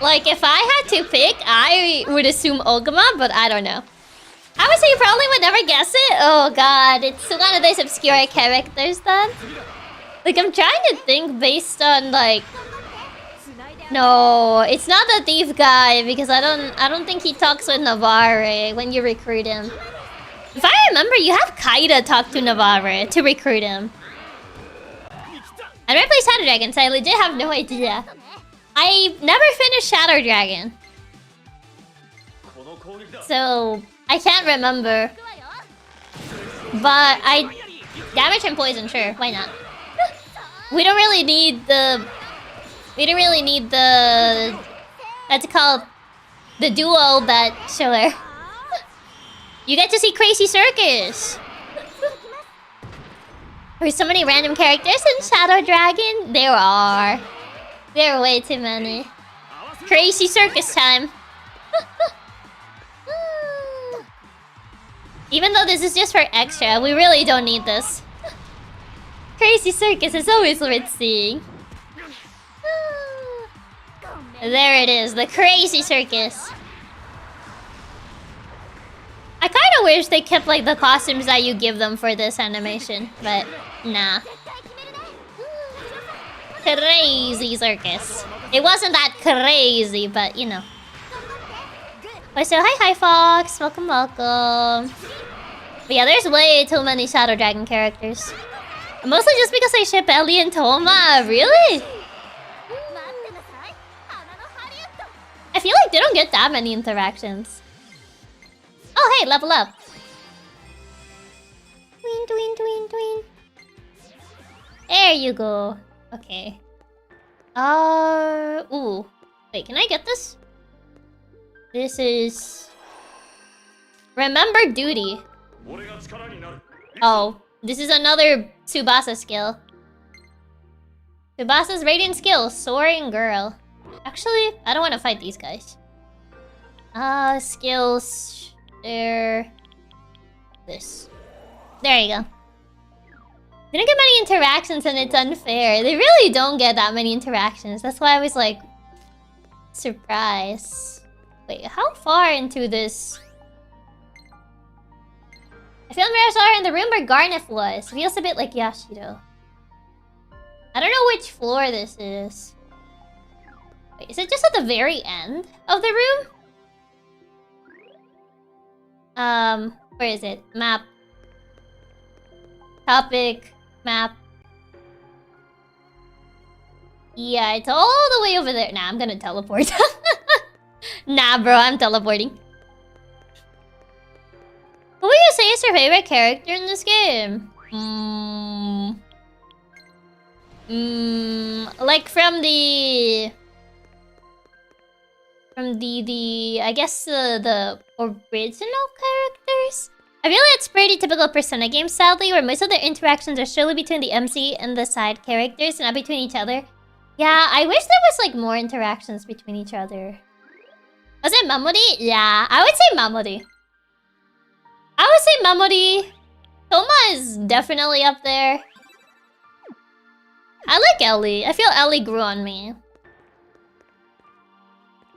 Like, if I had to pick, I would assume Ogama, but I don't know. I would say you probably would never guess it. Oh god, it's one of those obscure characters then. Like, I'm trying to think based on, like... No, it's not the thief guy because I don't think he talks with Navarre when you recruit him. If I remember, you have Kaida talk to Navarre to recruit him. I never played Shadow Dragon, so I legit have no idea. I never finished Shadow Dragon, so I can't remember. But damage and poison, sure, why not? We don't really need the... What's it called? The duo, but sure. You get to see Crazy Circus! There's so many random characters in Shadow Dragon. There are. There are way too many. Crazy Circus time. Even though this is just for extra, we really don't need this. Crazy circus is always worth seeing. There it is, the crazy circus. I kind of wish they kept like the costumes that you give them for this animation, but nah. Crazy circus. It wasn't that crazy, but you know. Oh, so hi Fox, welcome, welcome. But yeah, there's way too many Shadow Dragon characters. Mostly just because I ship Ellie and Toma, really? I feel like they don't get that many interactions. Oh hey, level up. Tween, tween, tween, tween. There you go. Okay. Ooh. Wait, can I get this? This is... Remember duty. Oh, this is another Tsubasa skill. Tsubasa's radiant skill, Soaring Girl. Actually, I don't want to fight these guys. Skills... There... This. There you go. They don't get many interactions and it's unfair. They really don't get that many interactions. That's why I was like... surprised. Wait, how far into this... I feel Mirage in the room where Garnet was. Feels a bit like Yashido. I don't know which floor this is. Wait, is it just at the very end of the room? Where is it? Map. Topic. Map. Yeah, it's all the way over there. Nah, I'm gonna teleport. Nah, bro, I'm teleporting. Who would you say is your favorite character in this game? Like from the... I guess the original characters? I feel like it's pretty typical Persona games, sadly, where most of the interactions are surely between the MC and the side characters, not between each other. Yeah, I wish there was like more interactions between each other. Was it Mamori? Yeah, I would say Mamori. I would say Mamori. Toma is definitely up there. I like Ellie. I feel Ellie grew on me.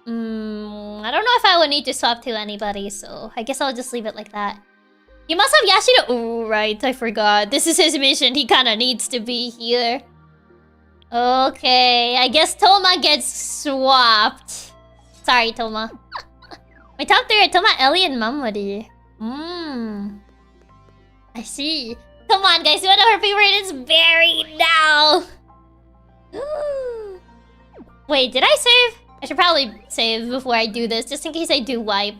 I don't know if I would need to swap to anybody, so I guess I'll just leave it like that. You must have Yashido. Oh, right, I forgot. This is his mission. He kind of needs to be here. Okay, I guess Toma gets swapped. Sorry, Toma. My top 3 are Toma, Ellie, and Mamori. I see. Come on, guys. One of her favorite is buried now. Wait, did I save? I should probably save before I do this, just in case I do wipe.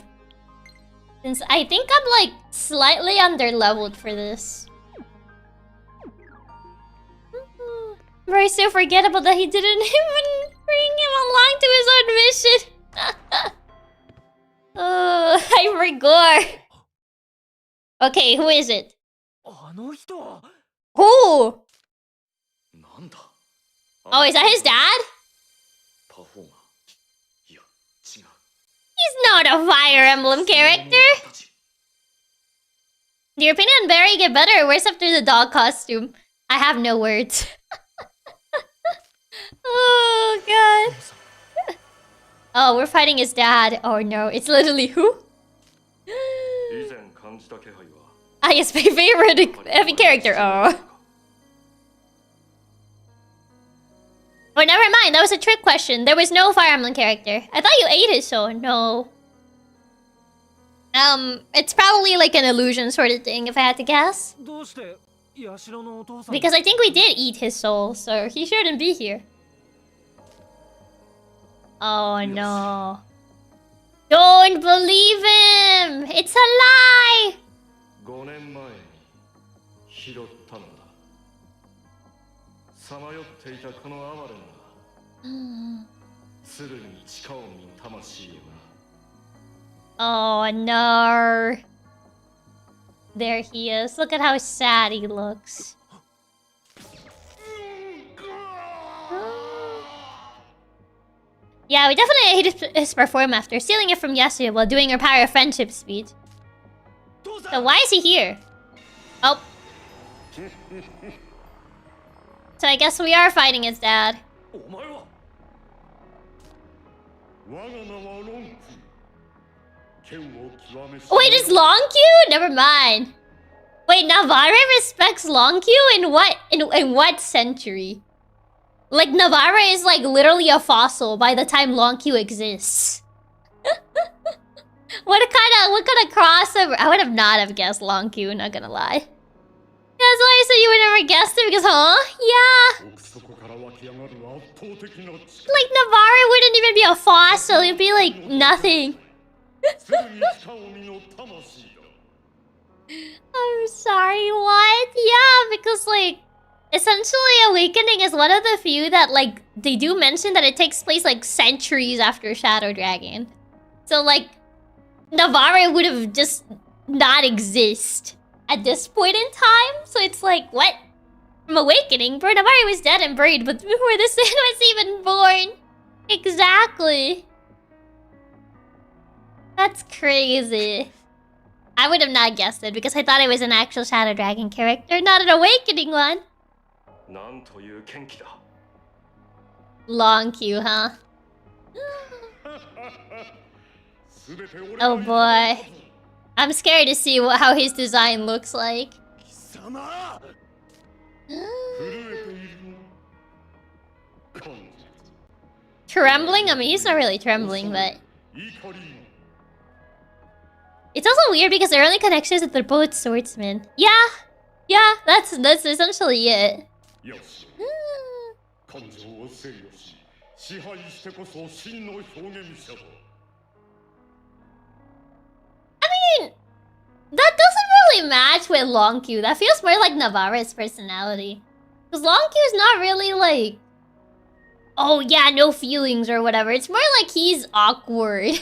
Since I think I'm like slightly under-leveled for this. Very so forgettable that he didn't even bring him along to his own mission. Oh, I forgot. Okay, who is it? Who? Oh, is that his dad? He's not a Fire Emblem character. In your opinion, Barry get better or worse after the dog costume? I have no words. Oh, God. Oh, we're fighting his dad. Oh, no. It's literally who? Ah, yes, my favorite heavy character. Oh. Oh, never mind. That was a trick question. There was no Fire Emblem character. I thought you ate his soul. No. It's probably like an illusion sort of thing, if I had to guess. Because I think we did eat his soul, so he shouldn't be here. Oh, no. Don't believe him! It's a lie! Oh no. There he is. Look at how sad he looks. Yeah, we definitely hated his performance after stealing it from Yasuo while doing her Power of Friendship speech. So why is he here? Oh. So I guess we are fighting his dad. Wait, is Long Q? Never mind. Wait, Navarre respects Long Q in what? In what century? Like Navarre is like literally a fossil by the time Long Q exists. What kind of crossover? I would have not have guessed Long Q, not gonna lie. That's why I said you would never guessed it because, yeah. Like Navarre wouldn't even be a fossil, it'd be like nothing. I'm sorry, what? Yeah, because like essentially Awakening is one of the few that like they do mention that it takes place like centuries after Shadow Dragon. So like Navarre would have just not exist at this point in time. So it's like, what? From Awakening, bro, Navarre was dead and buried, but before this thing was even born. Exactly. That's crazy. I would have not guessed it because I thought it was an actual Shadow Dragon character, not an Awakening one. Long Q, huh? Oh boy. I'm scared to see how his design looks like. Trembling? I mean, he's not really trembling, but... It's also weird because their only connection is that they're both swordsmen. Yeah, that's essentially it. I mean, that doesn't really match with Long Q. That feels more like Navarre's personality. Because Long Q is not really like, oh yeah, no feelings or whatever. It's more like he's awkward.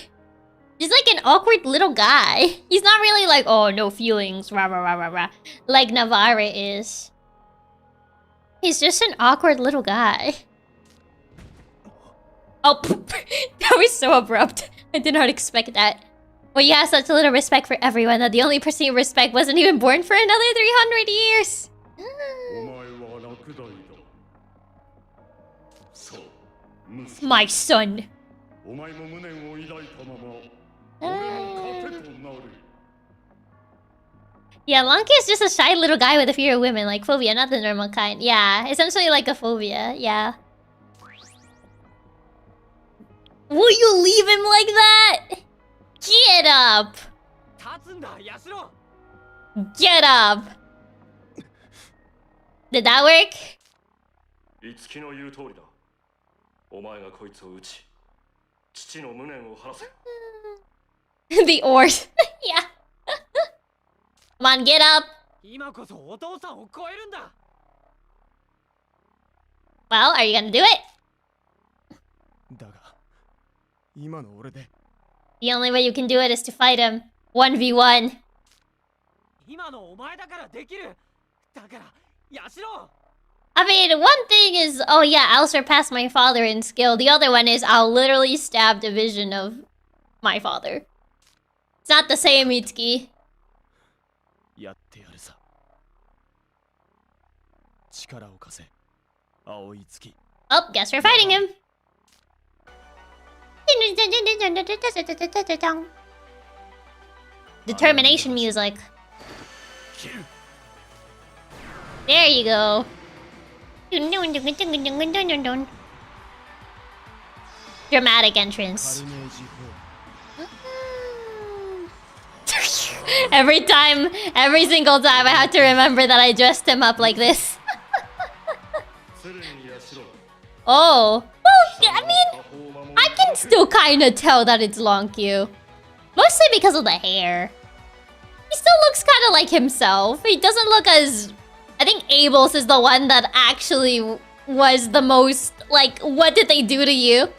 He's like an awkward little guy. He's not really like, oh, no feelings, rah rah rah rah rah, like Navarre is. He's just an awkward little guy. Oh, that was so abrupt. I did not expect that. Well, you have such a little respect for everyone that the only person you respect wasn't even born for another 300 years. My son. Yeah, Long Q is just a shy little guy with a fear of women, like phobia, not the normal kind. Yeah, essentially like a phobia, yeah. Will you leave him like that? Get up! Get up! Did that work? The oars. Yeah. Come on, get up. Well, are you gonna do it? The only way you can do it is to fight him. 1v1. I mean, one thing is, oh yeah, I'll surpass my father in skill. The other one is, I'll literally stab the vision of my father. It's not the same, Itsuki. Oh, guess we're fighting him. Determination music. There you go. Dramatic entrance. Every single time I have to remember that I dressed him up like this. Oh. Well, I mean, I can still kind of tell that it's Long Q. Mostly because of the hair. He still looks kind of like himself. He doesn't look as... I think Abel's is the one that actually was the most, like, what did they do to you?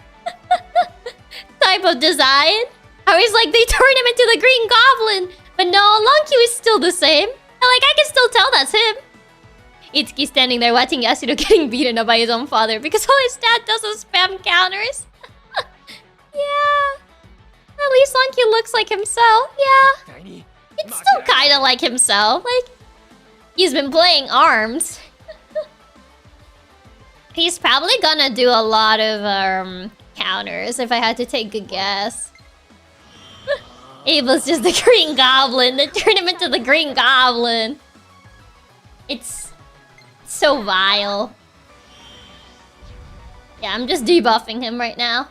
type of design. How he's like, they turned him into the Green Goblin. But no, Long Q is still the same. And like, I can still tell that's him. Itsuki standing there watching Yashiro getting beaten up by his own father because all his dad does is spam counters. Yeah. At least Long Q looks like himself, yeah. It's still kind of like himself. Like, he's been playing arms. He's probably gonna do a lot of counters if I had to take a guess. Abel's just the Green Goblin. They turned him into the Green Goblin. It's so vile. Yeah, I'm just debuffing him right now.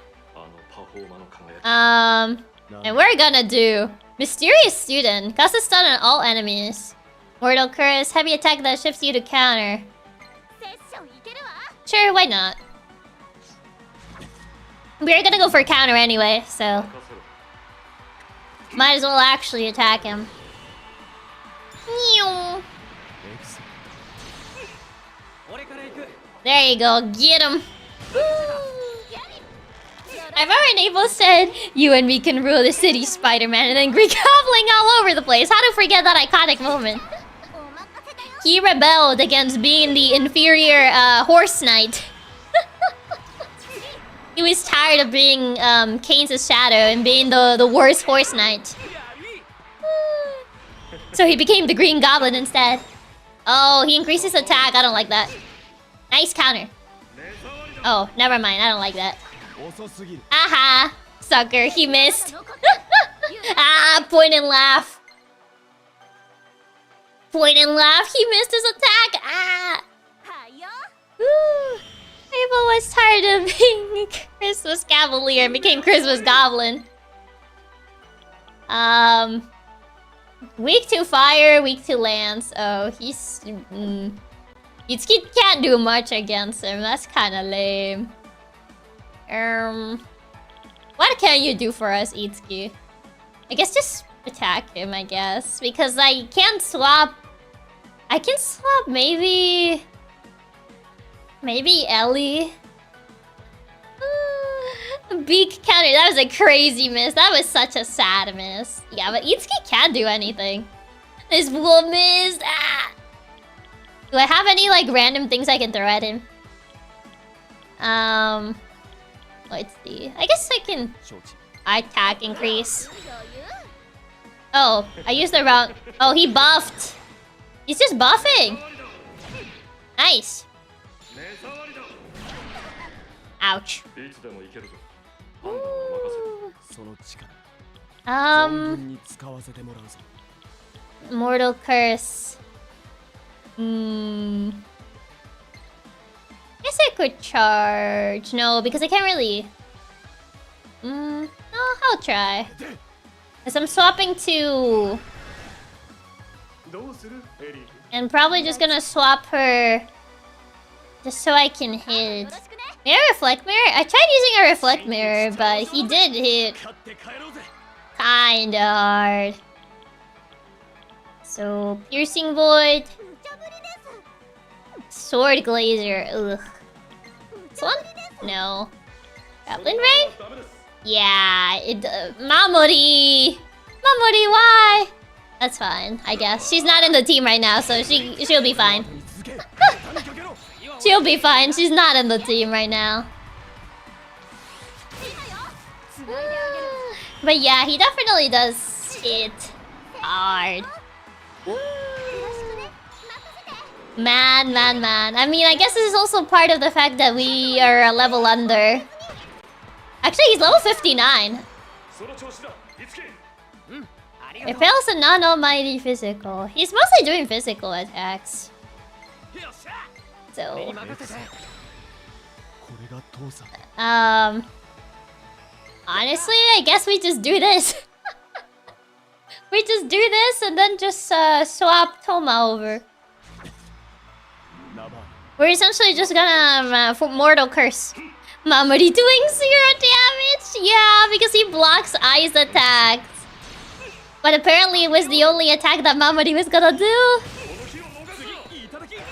And we're gonna do Mysterious Student. Cast a stun on all enemies. Mortal Curse, heavy attack that shifts you to counter. Sure, why not? We're gonna go for counter anyway, so might as well actually attack him. There you go, get him. I've already Abel said, you and me can rule the city, Spider-Man, and then Green Goblin all over the place. How to forget that iconic moment? He rebelled against being the inferior horse knight. He was tired of being Kane's shadow and being the worst horse knight. So he became the Green Goblin instead. Oh, he increases attack. I don't like that. Nice counter. Oh, never mind. I don't like that. Aha! Sucker, he missed. Ah, point and laugh. Point and laugh. He missed his attack. Ah! Woo. Abel was tired of being Christmas Cavalier and became Christmas Goblin. Weak to fire, weak to lance. Oh, he's... Itsuki can't do much against him. That's kind of lame. What can you do for us, Itsuki? I guess just attack him, I guess. Because I can't swap... I can swap maybe... Maybe Ellie? Beak counter. That was a crazy miss. That was such a sad miss. Yeah, but Itsuki can't do anything. This will miss. Ah! Do I have any like random things I can throw at him? Let's see. I guess I can attack increase. Oh, I used the wrong... Oh, he buffed. He's just buffing. Nice. Ouch. Mortal Curse. Guess I could charge. No, because I can't really. No, I'll try. Cause I'm swapping to. And probably just gonna swap her. Just so I can hit. May I reflect mirror? I tried using a reflect mirror, but he did hit kinda hard. So piercing void, sword glazer. Ugh. This one? No. Goblin rain? Yeah. Mamori. Mamori, why? That's fine, I guess. She's not in the team right now, so she'll be fine. She'll be fine. She's not in the team right now. But yeah, he definitely does hit hard. Man. I mean, I guess this is also part of the fact that we are a level under. Actually, he's level 59. Repels a non-almighty physical. He's mostly doing physical attacks. So... honestly, I guess we just do this. We just do this and then just swap Toma over. We're essentially just gonna Mortal Curse. Mamori doing 0 damage? Yeah, because he blocks ice attacks. But apparently it was the only attack that Mamori was gonna do.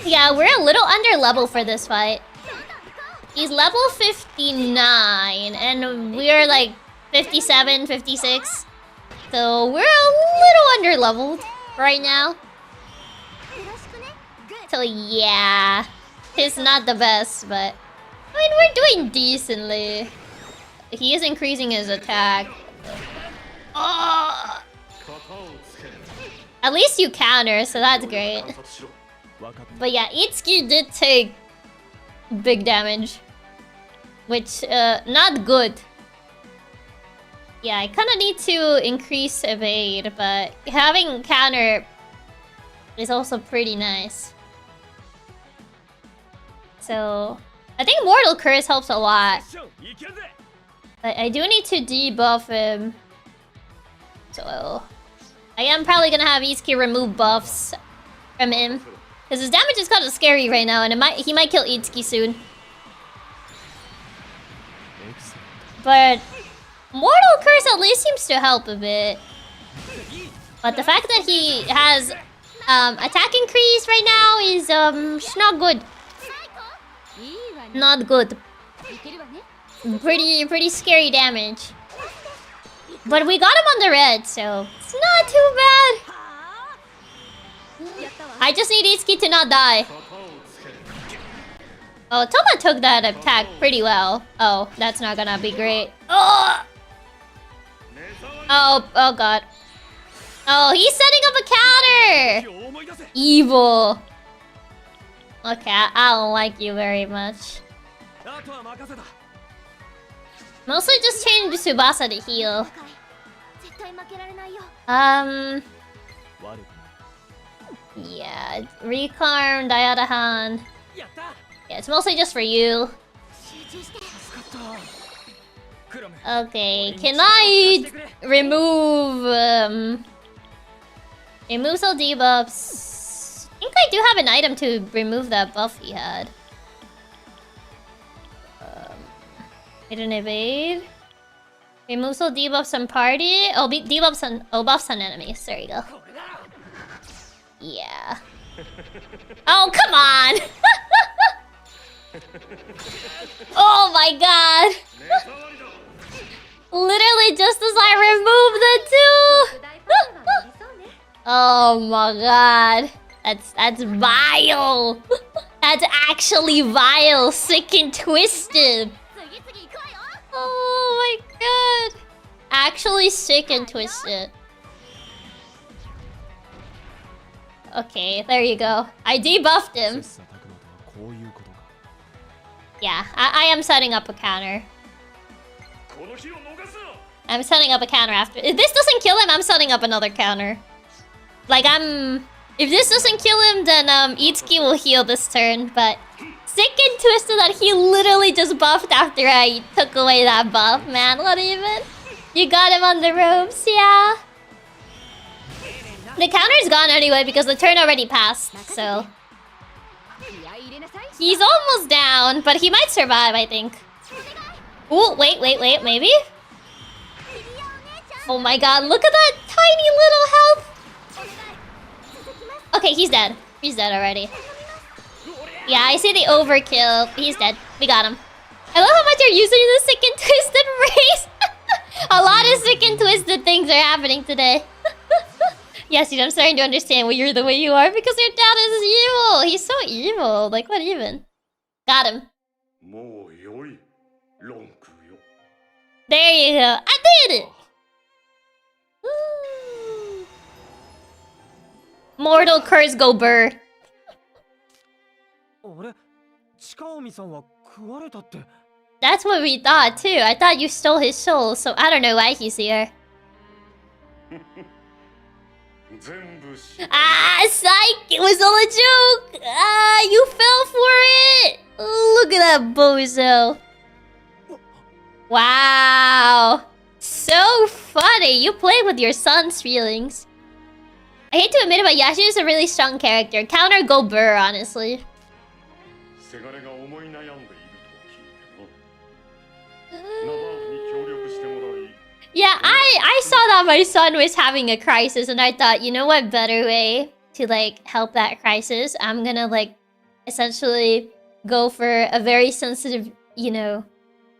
Yeah, we're a little under level for this fight. He's level 59 and we're like 57, 56. So we're a little under leveled right now. So yeah, it's not the best, but I mean we're doing decently. He is increasing his attack. Oh. At least you counter, so that's great. But yeah, Itsuki did take big damage. Which, not good. Yeah, I kinda need to increase evade, but having counter is also pretty nice. So, I think Mortal Curse helps a lot. But I do need to debuff him. So, I am probably gonna have Itsuki remove buffs from him. Because his damage is kind of scary right now, and he might kill Itsuki soon. But Mortal Curse at least seems to help a bit. But the fact that he has attack increase right now is not good. Not good. Pretty scary damage. But we got him on the red, so it's not too bad. I just need Itsuki to not die. Oh, Toma took that attack pretty well. Oh, that's not gonna be great. Oh, oh god. Oh, he's setting up a counter! Evil. Okay, I don't like you very much. Mostly just change Tsubasa to heal. Yeah, Recarm, Diadahan. Yeah, it's mostly just for you. Okay, can I remove remove some debuffs? I think I do have an item to remove that buff he had. Hidden evade. Remove some debuffs on party. Oh, debuffs on buffs on enemies. There you go. Yeah. Oh, come on! Oh my god! Literally just as I removed the two! Oh my god. That's vile! That's actually vile, sick and twisted! Oh my god! Actually sick and twisted. Okay, there you go. I debuffed him. Yeah, I am setting up a counter. I'm setting up a counter after. If this doesn't kill him, I'm setting up another counter. Like, if this doesn't kill him, then Itsuki will heal this turn, but sick and twisted that he literally just buffed after I took away that buff, man. What even? You got him on the ropes, yeah. The counter's gone anyway because the turn already passed, so... He's almost down, but he might survive, I think. Ooh, wait, maybe? Oh my god, look at that tiny little health! Okay, he's dead. He's dead already. Yeah, I see the overkill. He's dead. We got him. I love how much you're using the sick and twisted race! A lot of sick and twisted things are happening today. Yes, dude, I'm starting to understand why you're the way you are because your dad is evil. He's so evil. Like, what even? Got him. There you go. I did it! Woo. Mortal Curse go burr. That's what we thought too. I thought you stole his soul, so I don't know why he's here. Ah, psych! It was all a joke! Ah, you fell for it! Look at that bozo. Wow. So funny. You play with your son's feelings. I hate to admit it, but Yashiro is a really strong character. Counter go burr, honestly. Yeah, I saw that my son was having a crisis and I thought, you know what better way to like help that crisis? I'm gonna like essentially go for a very sensitive, you know,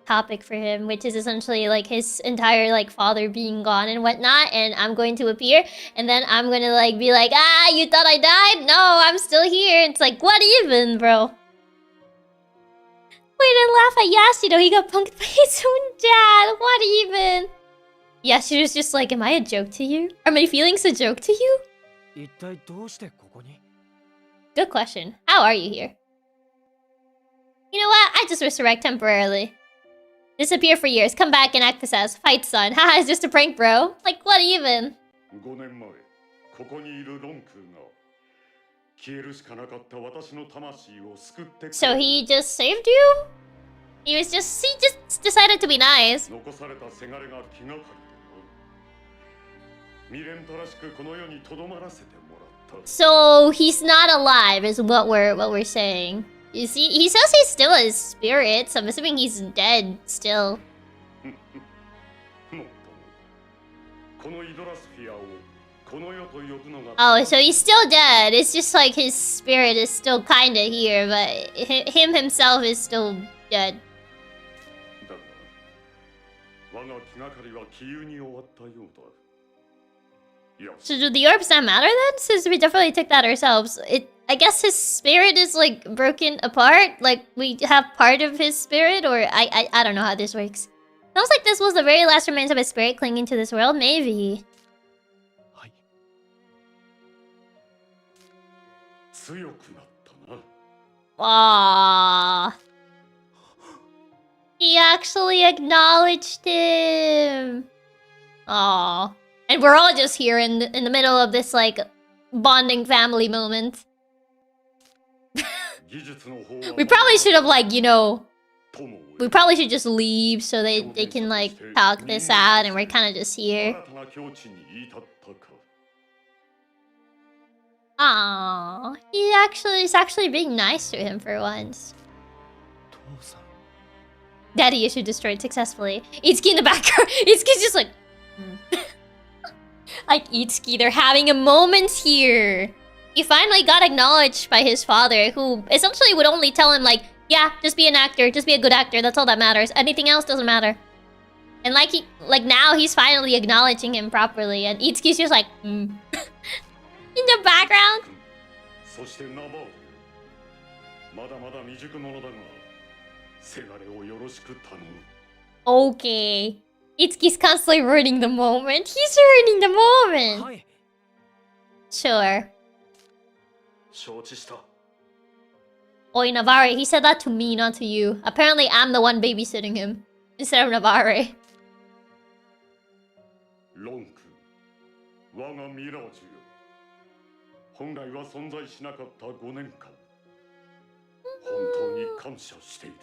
topic for him, which is essentially like his entire like father being gone and whatnot, and I'm going to appear and then I'm gonna like be like, ah, you thought I died? No, I'm still here. It's like, what even, bro? Wait and laugh at Yasuno, he got punked by his own dad. What even? Yasuno's just like, am I a joke to you? Are my feelings a joke to you? 一体どうしてここに？ Good question. How are you here? You know what? I just resurrect temporarily. Disappear for years, come back and act as fight son. Haha, it's just a prank, bro. Like, what even? 5年前、ここにいるロンクーが消えるしかなかった私の魂を救ってくれ。 So he just saved you? He just decided to be nice. 残されたせがれが気がかりでな。未練たらしくこの世にとどまらせてもらった。 So he's not alive, is what we're saying. You see, he says he's still a spirit, so I'm assuming he's dead still. もっとも、このイドラスフィアをこの世と呼ぶのが。 Oh, so he's still dead. It's just like his spirit is still kinda here, but him himself is still dead. だが、我が気がかりは気有に終わったようだ。 So do the orbs not matter then? Since we definitely took that ourselves. I guess his spirit is like broken apart. Like we have part of his spirit, or I don't know how this works. Sounds like this was the very last remains of his spirit clinging to this world. Maybe. はい。強くなったな。 Aww. He actually acknowledged him. Aww. And we're all just here in the middle of this like bonding family moment. We probably should have like, you know, we probably should just leave so they can like talk this out and we're kind of just here. Aww. He's actually being nice to him for once. Daddy issue destroyed successfully. Itsuki in the background. Itsuki's just like... Like Itsuki, they're having a moment here. He finally got acknowledged by his father, who essentially would only tell him like, yeah, just be an actor, just be a good actor, that's all that matters. Anything else doesn't matter. And like now he's finally acknowledging him properly, and Itsuki's just like, in the background. Okay. Itsuki's constantly ruining the moment. He's ruining the moment. Sure. Oi, Navarre, he said that to me, not to you. Apparently, I'm the one babysitting him instead of Navarre. ロンク、我がミラージュよ。本来は存在しなかった5年間、本当に感謝している。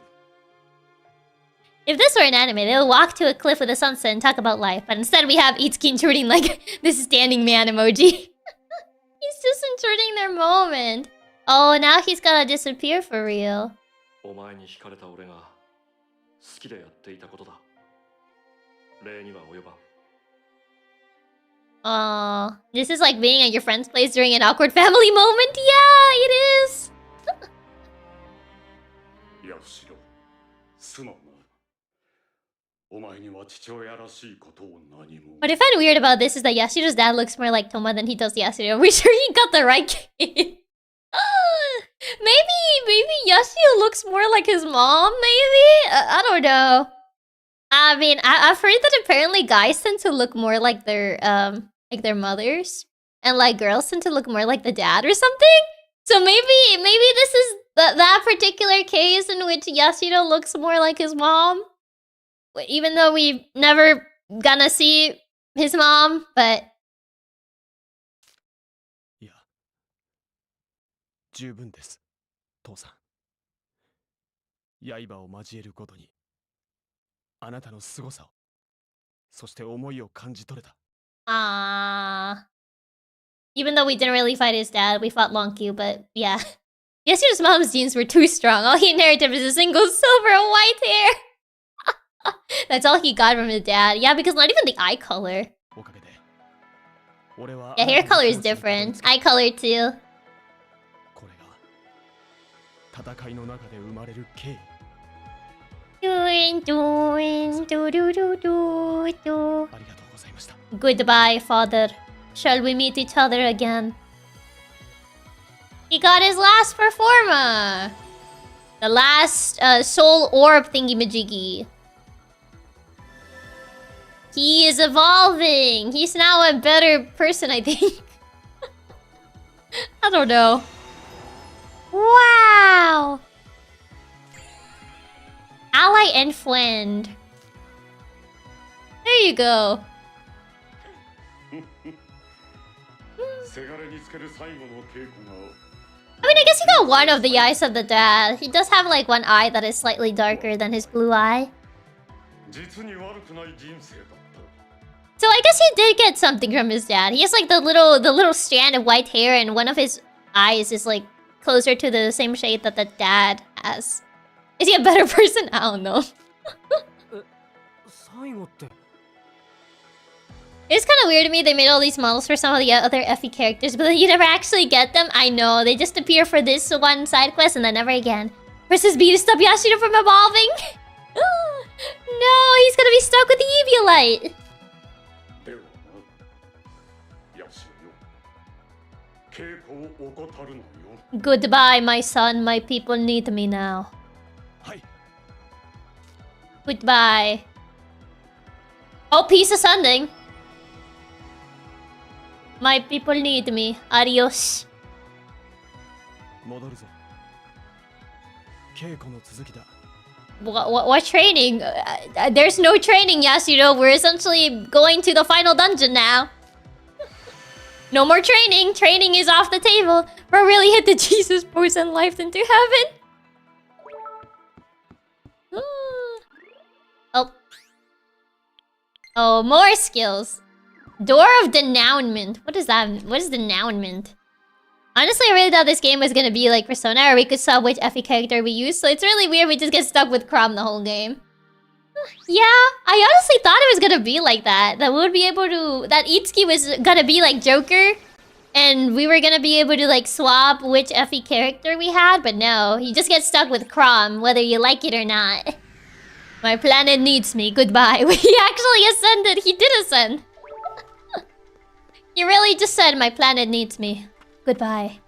If this were an anime, they would walk to a cliff with a sunset and talk about life. But instead, we have Itsuki intruding like this standing man emoji. He's just intruding their moment. Oh, now he's gonna disappear for real. お前に惹かれた俺が好きでやっていたことだ。礼には及ばん。 Oh, this is like being at your friend's place during an awkward family moment. Yeah, it is. やしろ、すまんな。お前には父親らしいことを何も。 What I find weird about this is that Yashiro's dad looks more like Toma than he does Yashiro. We're sure he got the right kid. Maybe Yashiro looks more like his mom, maybe? I don't know. I mean, I've heard that apparently guys tend to look more like their mothers. And like girls tend to look more like the dad or something? So maybe this is that particular case in which Yashiro looks more like his mom. Even though we never gonna see his mom, but... いや、十分です、父さん。刃を交えるごとに、あなたの凄さを、そして思いを感じ取れた。Even though we didn't really fight his dad, we fought Lonkyuu, but yeah. Yashiro's mom's genes were too strong. All he inherited was a single silver and white hair. That's all he got from his dad. Yeah, because not even the eye color. Yeah, hair color is different. Eye color too. Goodbye, father. Shall we meet each other again? He got his last performer. The last soul orb thingy-majiggy. He is evolving. He's now a better person, I think. I don't know. Wow! Ally and friend. There you go. せがれにつける最後の稽古が I mean, I guess he got one of the eyes of the dad. He does have like one eye that is slightly darker than his blue eye. 実に悪くない人生だった So I guess he did get something from his dad. He has like the little strand of white hair, and one of his eyes is like closer to the same shade that the dad has. Is he a better person? I don't know. 最後って It's kind of weird to me they made all these models for some of the other Effie characters, but then you never actually get them. I know, they just appear for this one side quest and then never again. Versus B to stop Yashiro from evolving. No, he's gonna be stuck with the Eviolite. ではなヤシロよ稽古を怠るなよ Goodbye, my son. My people need me now. はい Goodbye. Oh, peace ascending. My people need me. Adios. 戻るぞ稽古の続きだ What training? There's no training, Yashiro. We're essentially going to the final dungeon now. No more training. Training is off the table. Bro really hit the Jesus pose and life into heaven. Oh. Oh, more skills. Door of Denouement. What is that? What is Denouement? Honestly, I really thought this game was gonna be like Persona, or we could sub which Effie character we use, so it's really weird we just get stuck with Chrom the whole game. Yeah, I honestly thought it was gonna be like that. That we would be able to... That Itsuki was gonna be like Joker, and we were gonna be able to like swap which Effie character we had, but no. You just get stuck with Chrom, whether you like it or not. My planet needs me, goodbye. He actually ascended, he did ascend. He really just said, my planet needs me. Goodbye.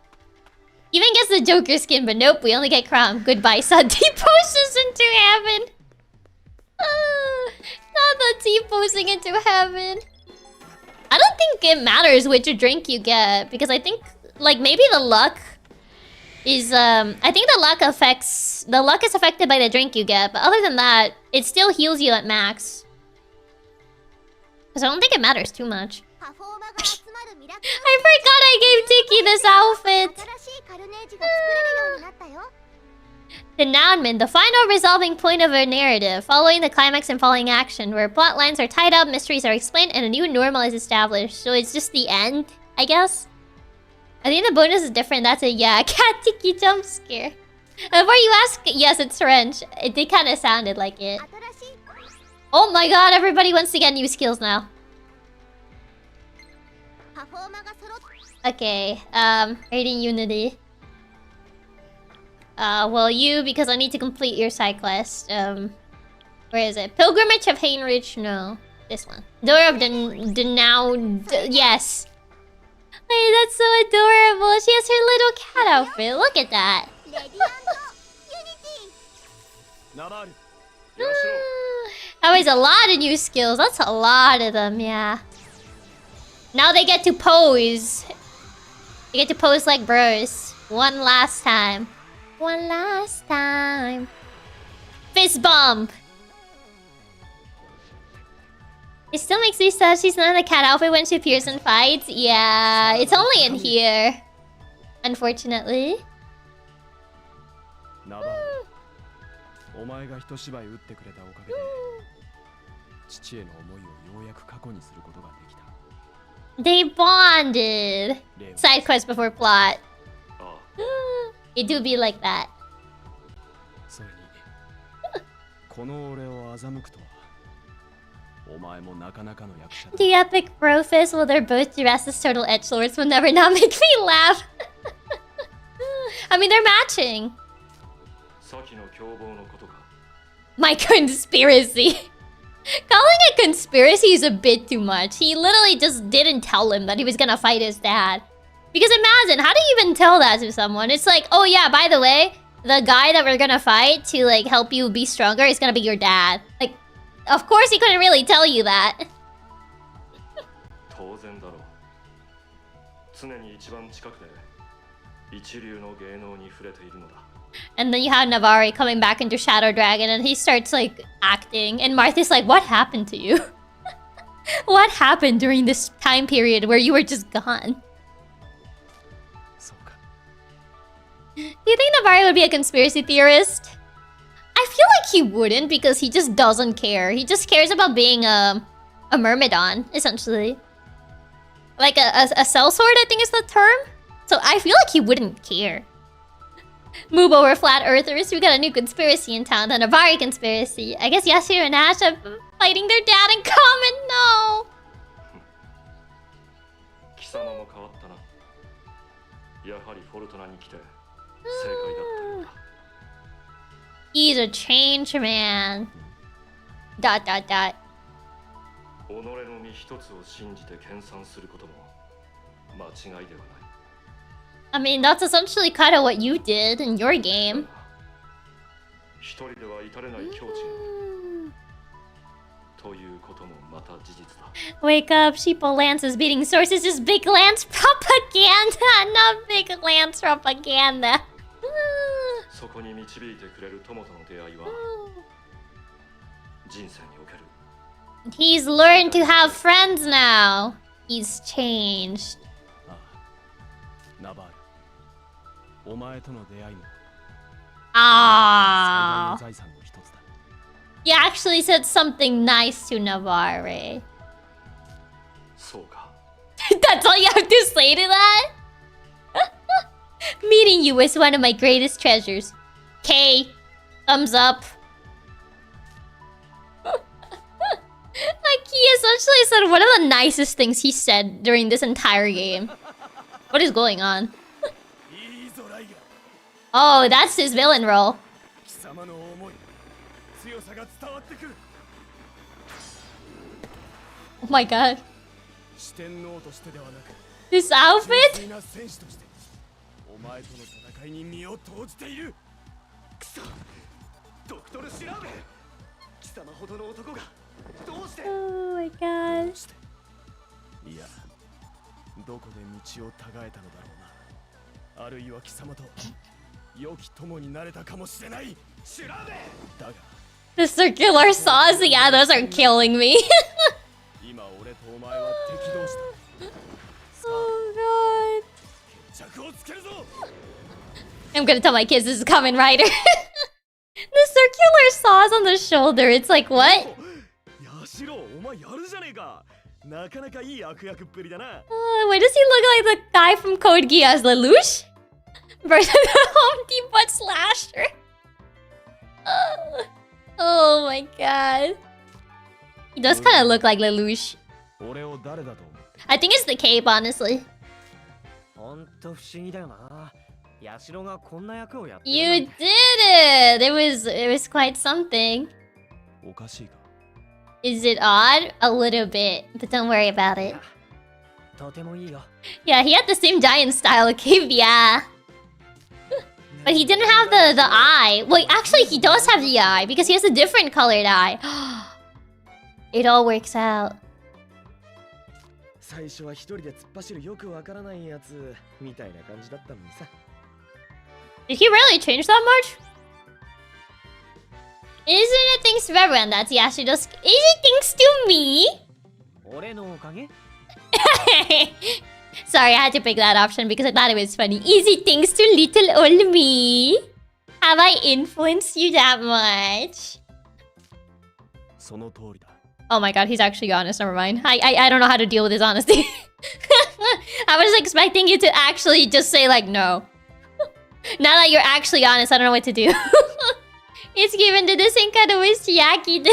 Even gets the Joker skin, but nope, we only get Chrom. Goodbye, son. T-poses into heaven. Not the T-posing into heaven. I don't think it matters which drink you get, because I think, like, maybe the luck is, I think the luck is affected by the drink you get, but other than that, it still heals you at max. Because I don't think it matters too much. I forgot I gave Tiki this outfit! Denouement, the final resolving point of a narrative, following the climax and following action, where plot lines are tied up, mysteries are explained, and a new normal is established. So it's just the end, I guess? I think the bonus is different, that's a yeah, cat Tiki jump scare. Before you ask, yes, it's French. It did kind of sounded like it. Oh my god, everybody wants to get new skills now. Okay, rating Unity. Well, you, because I need to complete your side quest. Where is it? Pilgrimage of Heinrich? No. This one. Door of yes. Hey, that's so adorable. She has her little cat outfit. Look at that. That was a lot of new skills. That's a lot of them, yeah. Now they get to pose. They get to pose like bros. One last time. One last time. Fist bump. It still makes me sad she's not in the cat outfit when she appears in fights. Yeah, it's only in here. Unfortunately. お前が一芝居打ってくれたおかげで父への思いをようやく過去にすることができた They bonded. Side quest before plot. It do be like that. それにこの俺を欺くとはお前もなかなかの役者だ The epic brofist, well, they're both dressed as total edgelords, will never not make me laugh. I mean, they're matching. 先の凶暴のことか My conspiracy. Calling it conspiracy is a bit too much. He literally just didn't tell him that he was gonna fight his dad. Because imagine, how do you even tell that to someone? It's like, oh yeah, by the way, the guy that we're gonna fight to like help you be stronger is gonna be your dad. Like, of course he couldn't really tell you that. 当然だろう常に一番近くで一流の芸能に触れているのだ。 And then you have Navari coming back into Shadow Dragon and he starts like acting. And Martha's like, what happened to you? What happened during this time period where you were just gone? そうか。 Do you think Navari would be a conspiracy theorist? I feel like he wouldn't because he just doesn't care. He just cares about being a myrmidon, essentially. Like a sellsword, I think is the term. So I feel like he wouldn't care. Move over, flat earthers. We got a new conspiracy in town, the Navari conspiracy. I guess Yashiro and Ash are fighting their dad in common. No. 貴様も変わったな。やはりフォルトナに来て正解だったようだ。 He's a change man. Dot dot dot. 己の身一つを信じて研鑽することも間違いではない。 I mean, that's essentially kind of what you did in your game. 一人では至れない境地があるということもまた事実だ。 Wake up, Sheeple Lance is beating sources, just big Lance propaganda, not big Lance propaganda. そこに導いてくれる友との出会いは人生における。 He's learned to have friends now. He's changed. ああ、ナバール。お前との出会いも Ah. 最大の財産の一つだ。 You actually said something nice to Navarre. そうか。 That's all you have to say to that? Meeting you is one of my greatest treasures. K. Thumbs up. Like, he essentially said one of the nicest things he said during this entire game. What is going on? Oh, that's his villain role. 貴様の思い、強さが伝わってくる。 Oh my god. 四天王としてではなく、 This outfit? 純粋な戦士として、お前との戦いに身を投じている。くそ、ドクトル調べ。貴様ほどの男がどうして？ Oh my god. どうして？いや、どこで道をたがえたのだろうな。あるいは貴様と。 良き友になれたかもしれない。調べ。だが The circular saws, yeah, those are killing me. 今俺とお前は敵同士だ。 Oh god. 決着をつけるぞ。 I'm gonna tell my kids this is Kamen Rider. The circular saws on the shoulder, it's like, what? ヤシロ、お前やるじゃねえか。なかなかいい悪役っぷりだな。Why does he look like the guy from Code Geass, Lelouch? Versus the Home Depot slasher. Oh my god. He does kind of look like Lelouch. 俺を誰だと思って。 I think it's the cape, honestly. ほんと不思議だよな。ヤシロがこんな役をやってる You なんて。 did it! It was quite something. おかしいか。 Is it odd? A little bit, but don't worry about it. とてもいいよ。 Yeah, he had the same giant style cape, yeah. But he didn't have the eye. Well, actually, he does have the eye because he has a different colored eye. It all works out. 最初は一人で突っ走るよくわからないやつみたいな感じだったのにさ。 Did he really change that much? Isn't it thanks to everyone that's Yashido's? Is it thanks to me? 俺のおかげ？ Sorry, I had to pick that option because I thought it was funny. Is it thanks to little old me? Have I influenced you that much? その通りだ。 Oh my god, he's actually honest. Never mind. I don't know how to deal with his honesty. I was expecting you to actually just say like no. Now that you're actually honest, I don't know what to do. It's given to this kind of wish Chiaki.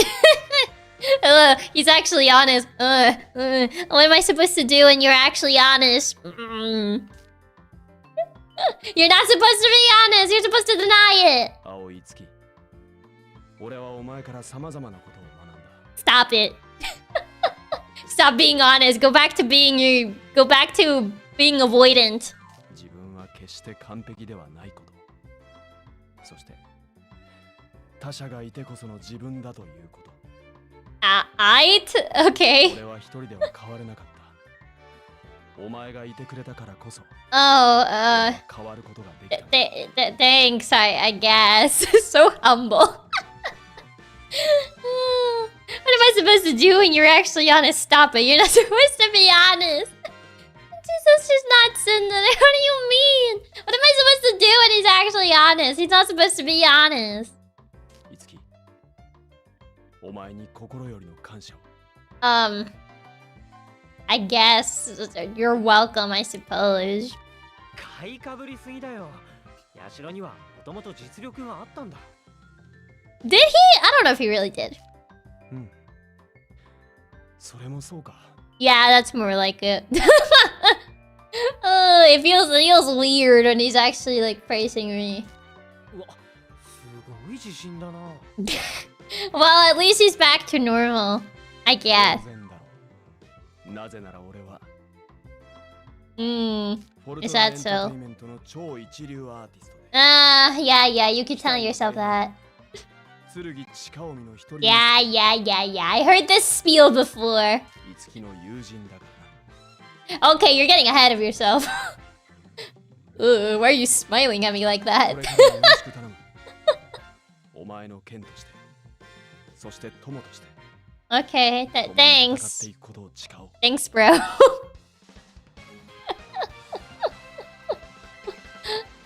He's actually honest. What am I supposed to do when you're actually honest? You're not supposed to be honest. You're supposed to deny it. 青い月。俺はお前から様々なことを学んだ。 Stop it. Stop being honest. Go back to being avoidant. 自分は決して完璧ではないこと。そして他者がいてこその自分だということ。 Okay. 俺は一人では変われなかった。お前がいてくれたからこそ Oh, 変わることができた。 thanks, I guess. So humble. What am I supposed to do when you're actually honest? Stop it. You're not supposed to be honest. Jesus, just not send it. What do you mean? What am I supposed to do when he's actually honest? He's not supposed to be honest. いつき、お前に心よりの感謝を。I guess you're welcome, I suppose. 買いかぶりすぎだよ。ヤシロにはもともと実力があったんだ。Did he? I don't know if he really did. うん。それもそうか。Yeah, that's more like it. Oh, it feels weird when he's actually like praising me. うわ、すごい自信だな。Well, at least he's back to normal, I guess. 当然だろう。なぜなら俺は Is that so? フォルトナエンターテインメントの超一流アーティストで。Yeah, you keep telling yourself that. 剣近江の一人。Yeah. I heard this spiel before. いつきの友人だからな。Okay, you're getting ahead of yourself. Why are you smiling at me like that? これからよろしく頼む。お前の剣として、そして友として。Okay, 共に戦って thanks. いくことを誓おう。 Thanks, bro.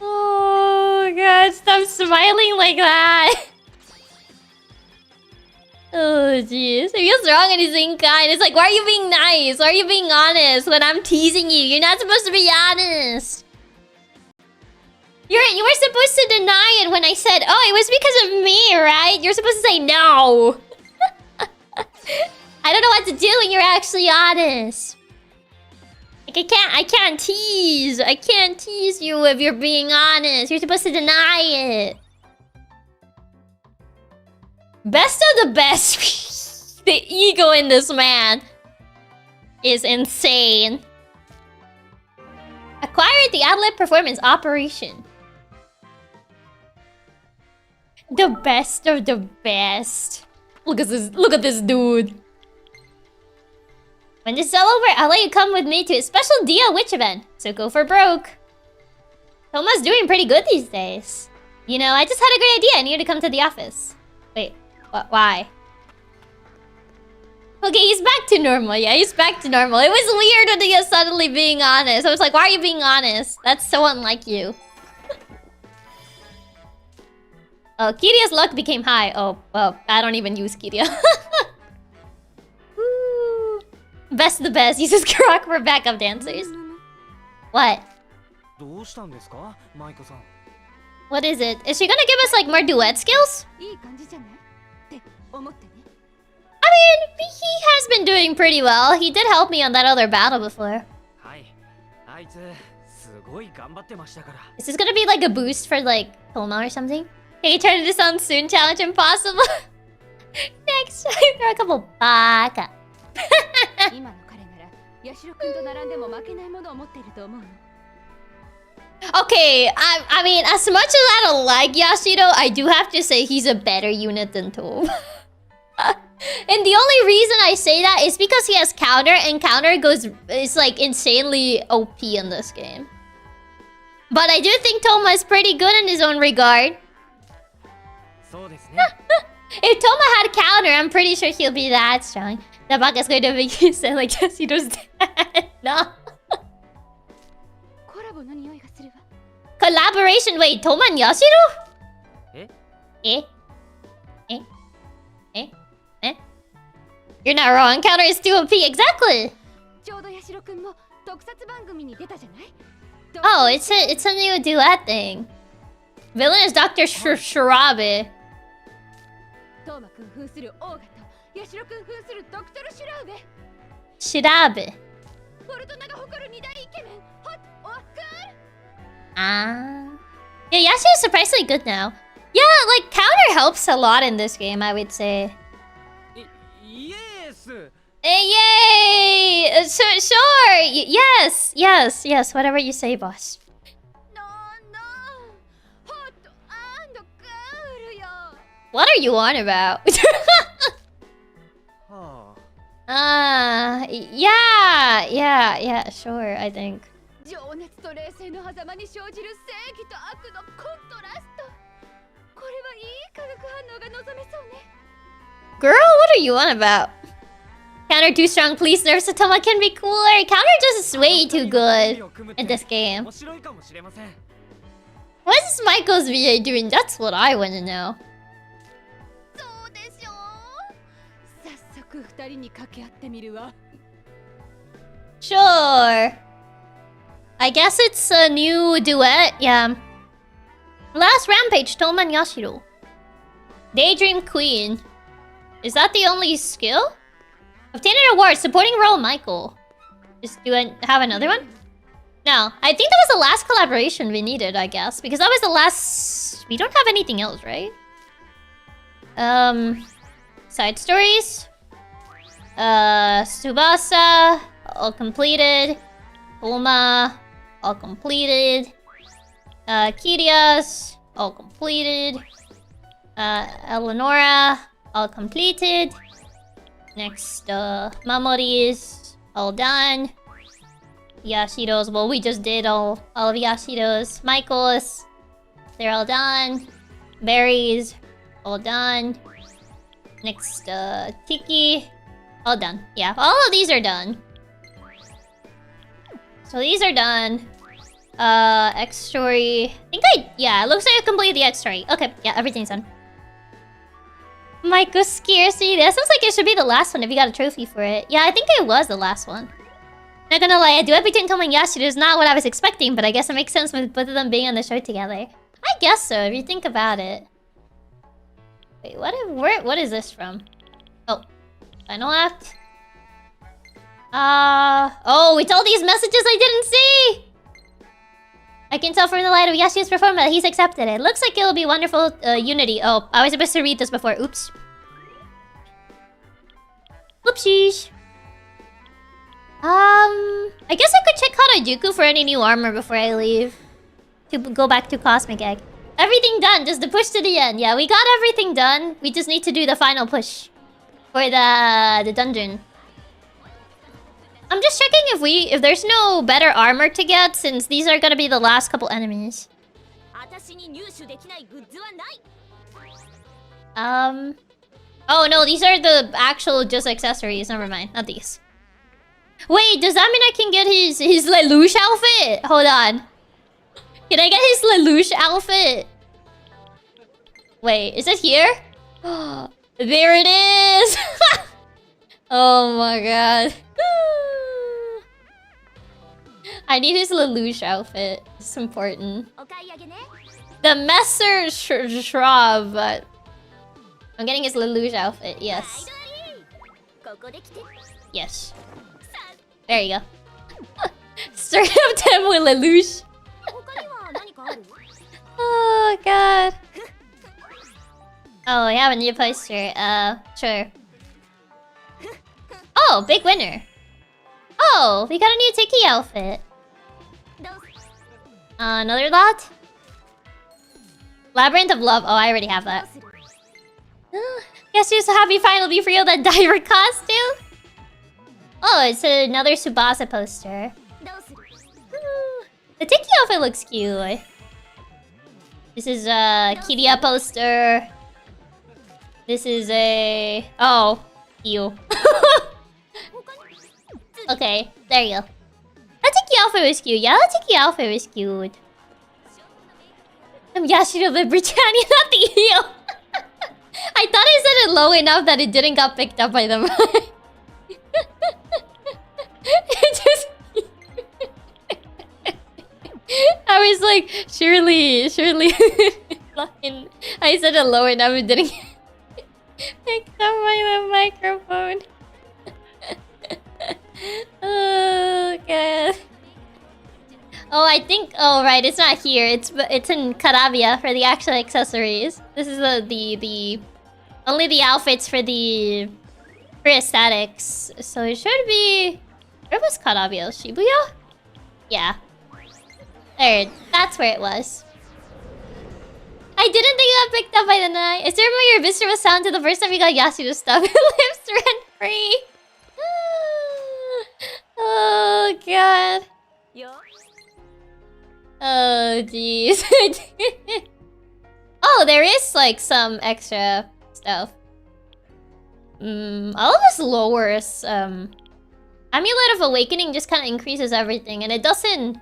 Oh god, stop smiling like that. Oh jeez. It feels wrong and he's being kind. It's like, why are you being nice? Why are you being honest when I'm teasing you? You're not supposed to be honest. You were supposed to deny it when I said, oh, it was because of me, right? You're supposed to say no. I don't know what to do when you're actually honest. Like I can't tease. I can't tease you if you're being honest. You're supposed to deny it. Best of the best. The ego in this man is insane. Acquired the ad-lib performance operation. The best of the best. Look at this dude. When this is all over, I'll let you come with me to a special deal witch event. So go for broke. Toma's doing pretty good these days. You know, I just had a great idea. I need you to come to the office. Wait, why? Okay, he's back to normal. Yeah, he's back to normal. It was weird when he was suddenly being honest. I was like, why are you being honest? That's so unlike you. Oh, Kiria's luck became high. Oh, well, I don't even use Kiria. Woo. Best of the best. Uses Kurok for backup dancers. What? どうしたんですか、マイコさん。What is it? Is she gonna give us like more duet skills? I mean, he has been doing pretty well. He did help me on that other battle before. はい。あいつすごい頑張ってましたから。 Is this gonna be like a boost for like Toma or something? Can you turn this on soon? Challenge impossible. Next time, throw a couple baka. Okay, I mean, as much as I don't like Yashiro, I do have to say he's a better unit than Tome. And the only reason I say that is because he has counter, and counter is like insanely OP in this game. But I do think Toma is pretty good in his own regard. そうですね。 If Toma had counter, I'm pretty sure he'll be that strong. The bug is going to make you sound like Yashiro's dad. No. Collaboration. Wait, Toma and Yashiro? Eh? You're not wrong. Counter is too OP. Exactly. Oh, it's a new duet thing. Villain is Dr. Shirabe. Shirabe. Ah. Yeah, Yasuo is surprisingly good now. Yeah, like counter helps a lot in this game, I would say. Yes. Yay! Sure. Yes. Whatever you say, boss. What are you on about? Yeah, sure, I think. 情熱と冷静の狭間に生じる正義と悪のコントラスト。これはいい化学反応が望めそうね。Girl, what are you on about? Counter too strong, please nerf Satoma can be cooler. Counter just is way too good in this game. 面白いかもしれません。 What is Michael's VA doing? That's what I want to know. そうでしょう。早速二人に掛け合ってみるわ。Sure. I guess it's a new duet, yeah. Last Rampage, Toman Yashiro. Daydream Queen. Is that the only skill? Obtain an award, supporting role Michael. Do I have another one? No, I think that was the last collaboration we needed, I guess. Because that was the last... We don't have anything else, right? Side stories. Tsubasa, all completed. Bulma, all completed. Kirias, all completed. Eleonora, all completed. Next, Mamori's, all done. Yashiro's, well, we just did all of Yashiro's. Michael's, they're all done. Berries, all done. Next, Tiki, all done. Yeah, all of these are done. So these are done. X story. Yeah, it looks like I completed the X story. Okay, yeah, everything's done. Michael Scarcity. That sounds like it should be the last one if you got a trophy for it. Yeah, I think it was the last one. Not gonna lie, a duet between Toma and Yashiro is not what I was expecting, but I guess it makes sense with both of them being on the show together. I guess so, if you think about it. Wait, what is this from? Oh, final act. Oh, it's all these messages I didn't see! I can tell from the light of Yashiro's performance that he's accepted it. Looks like it'll be wonderful unity. Oh, I was supposed to read this before. Oops. Whoopsies. I guess I could check Harajuku for any new armor before I leave. To go back to Cosmic Egg. Everything done, just the push to the end. Yeah, we got everything done. We just need to do the final push. For the dungeon. I'm just checking if there's no better armor to get, since these are gonna be the last couple enemies. Oh no, these are the actual just accessories. Never mind, not these. Wait, does that mean I can get his Lelouch outfit? Hold on. Can I get his Lelouch outfit? Wait, is it here? There it is! Oh my god. I need his Lelouch outfit. It's important. The Messer Shrub, but... I'm getting his Lelouch outfit, yes. Yes. There you go. Straight up 10 with Lelouch. Oh god. Oh, I have a new poster. Sure. Oh, big winner. Oh, we got a new Tiki outfit. Another lot? Labyrinth of Love. Oh, I already have that. Guess you're so happy finally for real that diver costume? Oh, it's another Tsubasa poster. The Tiki outfit looks cute. This is a Kiria poster. This is a... Oh, ew. Okay, there you go. That Tiki outfit was cute. Yeah, that Tiki outfit was cute. I'm Yashiro the Britannia, not the heel. I thought I said it low enough that it didn't got picked up by the mic. It just... I was like, surely... I said it low enough, it didn't get picked up by the microphone. Oh god. Oh, I think... Oh, right, it's not here. It's in Karavia for the actual accessories. This is the only the outfits for the... For aesthetics. So it should be... Where was Karavia? Shibuya? Yeah. There. That's where it was. I didn't think it got picked up by the night. Is there more your visitor was sound to the first time you got Yasuda stuff? It lives rent free. Oh god. よ Oh jeez. Oh, there is like some extra stuff. All of this lowers Amulet of Awakening just kind of increases everything, and it doesn't.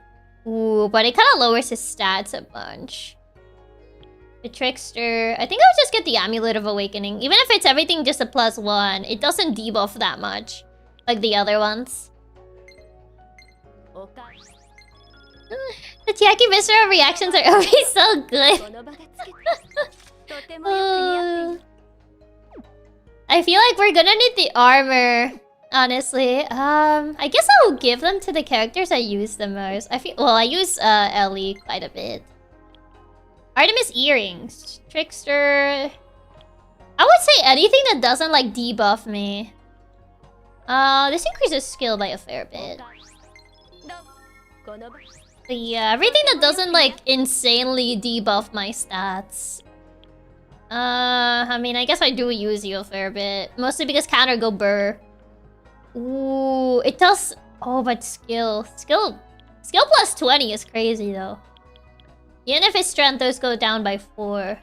Ooh, but it kind of lowers his stats a bunch. The Trickster. I think I would just get the Amulet of Awakening. Even if it's everything just a +1, it doesn't debuff that much. Like the other ones. おか The Chiaki visceral reactions are always so good. この場がつけたとてもよく似合っている I feel like we're gonna need the armor, honestly. I guess I'll give them to the characters I use the most. I use Ellie quite a bit. Artemis earrings, Trickster. I would say anything that doesn't like debuff me. This increases skill by a fair bit. どうこの場 But yeah, everything that doesn't like insanely debuff my stats. I mean, I guess I do use you a fair bit. Mostly because counter go burr. Ooh, it does... Oh, but skill. Skill +20 is crazy, though. Even if his strength, those go down by 4.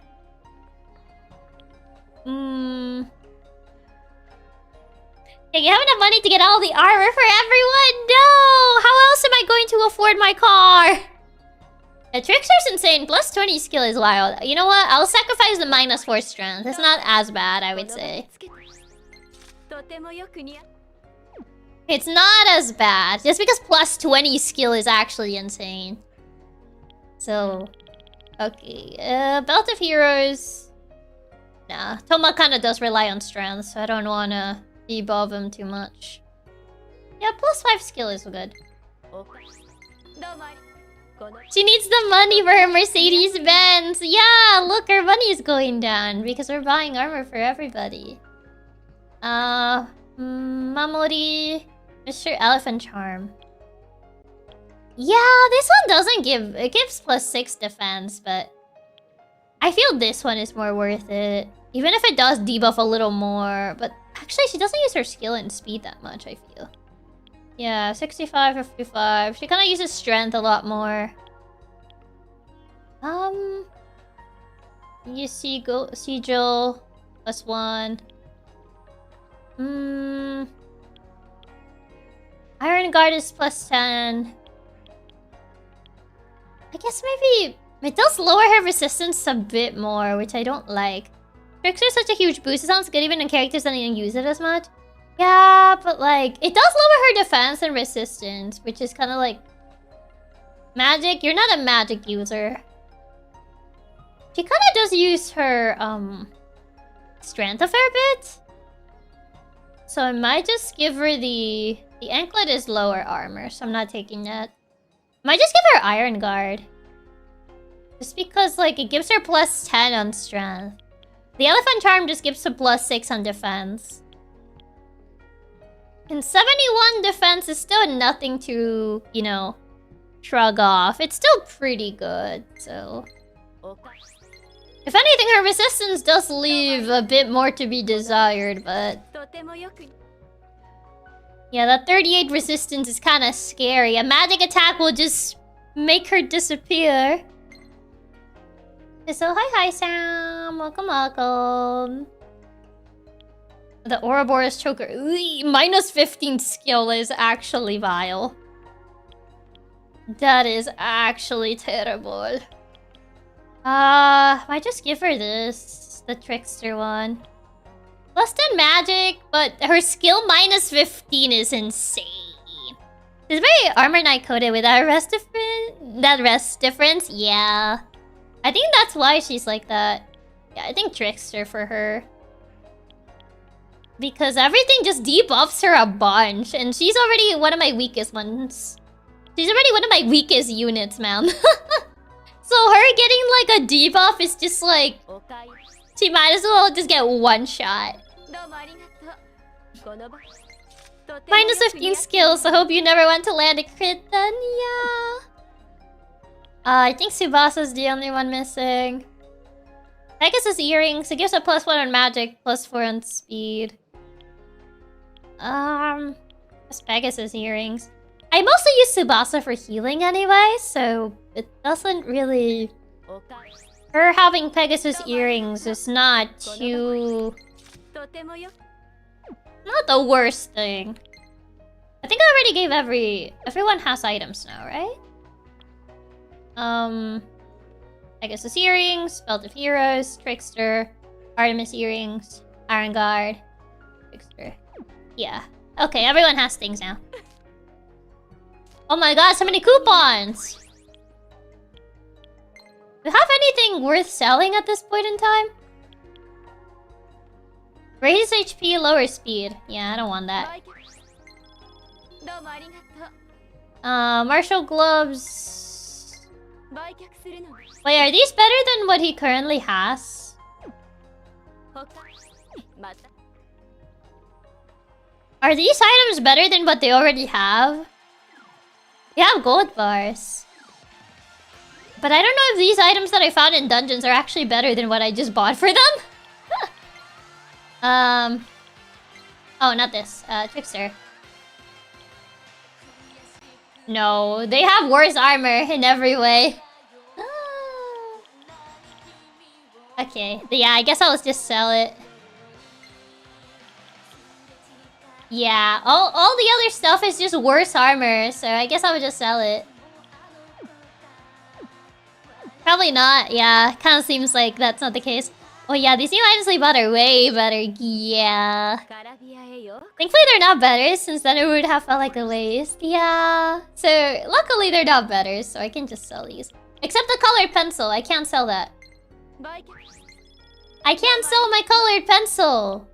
Yeah, you have enough money to get all the armor for everyone? No! How else am I going to afford my car? The Trickster's insane. +20 skill is wild. You know what? I'll sacrifice the -4 strength. It's not as bad, I would say. とてもよく似合 It's not as bad. Just because +20 skill is actually insane. So... Okay. Belt of Heroes... Nah. Toma kinda does rely on strength, so I don't wanna debuff him too much. Yeah, +5 skill is good. おかどうもありこの She needs the money for her Mercedes-Benz. Yeah, look, her money is going down because we're buying armor for everybody. Mamori, Mr. Elephant Charm. Yeah, this one doesn't give... It gives +6 defense, but... I feel this one is more worth it. Even if it does debuff a little more. But actually, she doesn't use her skill and speed that much, I feel. Yeah, 65, 55. She kind of uses strength a lot more. You see, Sigil +1. Iron Guard is +10. I guess maybe it does lower her resistance a bit more, which I don't like. Trickster's such a huge boost. It sounds good even in characters that don't use it as much. Yeah, but like, it does lower her defense and resistance, which is kind of like... Magic? You're not a magic user. She kind of does use her, strength a fair bit. So I might just give her the... The anklet is lower armor, so I'm not taking that. Might just give her Iron Guard. Just because, like, it gives her +10 on strength. The Elephant Charm just gives her +6 on defense. And 71 defense is still nothing to, you know, shrug off. It's still pretty good, so... おか If anything, her resistance does leave a bit more to be desired, but... とてもよく Yeah, that 38 resistance is kind of scary. A magic attack will just make her disappear. So, hi Sam. Welcome, welcome. The Ouroboros Choker. -15 skill is actually vile. That is actually terrible. Might just give her this. The Trickster one. +10 magic, but her skill -15 is insane. It's very Armor Knight coded with that rest difference. Yeah. I think that's why she's like that. Yeah, I think Trickster for her. Because everything just debuffs her a bunch. And she's already one of my weakest ones. She's already one of my weakest units, man. So her getting like a debuff is just like... おかい She might as well just get one shot. どうもありがとうこの場とてもよく似合っている -15 skills, so hope you never want to land a crit then, yeah. I think Subasa's the only one missing. Pegasus earrings, it gives a +1 on magic, +4 on speed. It's Pegasus earrings. I mostly use Tsubasa for healing anyway, so it doesn't really... Her having Pegasus earrings is not too... Not the worst thing. I think I already gave everyone has items now, right? Pegasus earrings, Belt of Heroes, Trickster, Artemis earrings, Iron Guard, Trickster. Yeah. Okay, everyone has things now. Oh my god, so many coupons! Do you have anything worth selling at this point in time? Raise HP, lower speed. Yeah, I don't want that. Martial gloves. Wait, are these better than what he currently has? Are these items better than what they already have? They have gold bars. But I don't know if these items that I found in dungeons are actually better than what I just bought for them. Oh, not this. Trickster. No, they have worse armor in every way. Okay, yeah, I guess I'll just sell it. Yeah, all the other stuff is just worse armor, so I guess I would just sell it. Probably not, yeah. Kind of seems like that's not the case. Oh yeah, these new items we bought are way better, yeah. Thankfully they're not better, since then it would have felt like a waste. Yeah. So, luckily they're not better, so I can just sell these. Except the colored pencil, I can't sell that. I can't sell my colored pencil!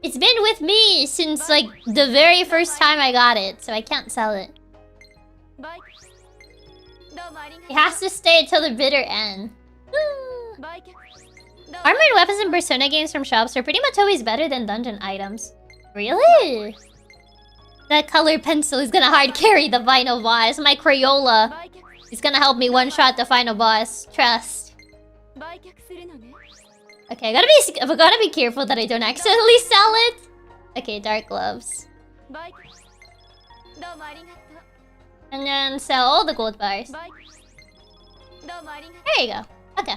It's been with me since, like, the very first time I got it, so I can't sell it. It has to stay until the bitter end. Armored weapons in Persona games from shops are pretty much always better than dungeon items. Really? That colored pencil is gonna hard carry the final boss. My Crayola is gonna help me one-shot the final boss. Trust. Okay, I gotta be careful that I don't accidentally sell it. Okay, dark gloves. And then sell all the gold bars. There you go. Okay.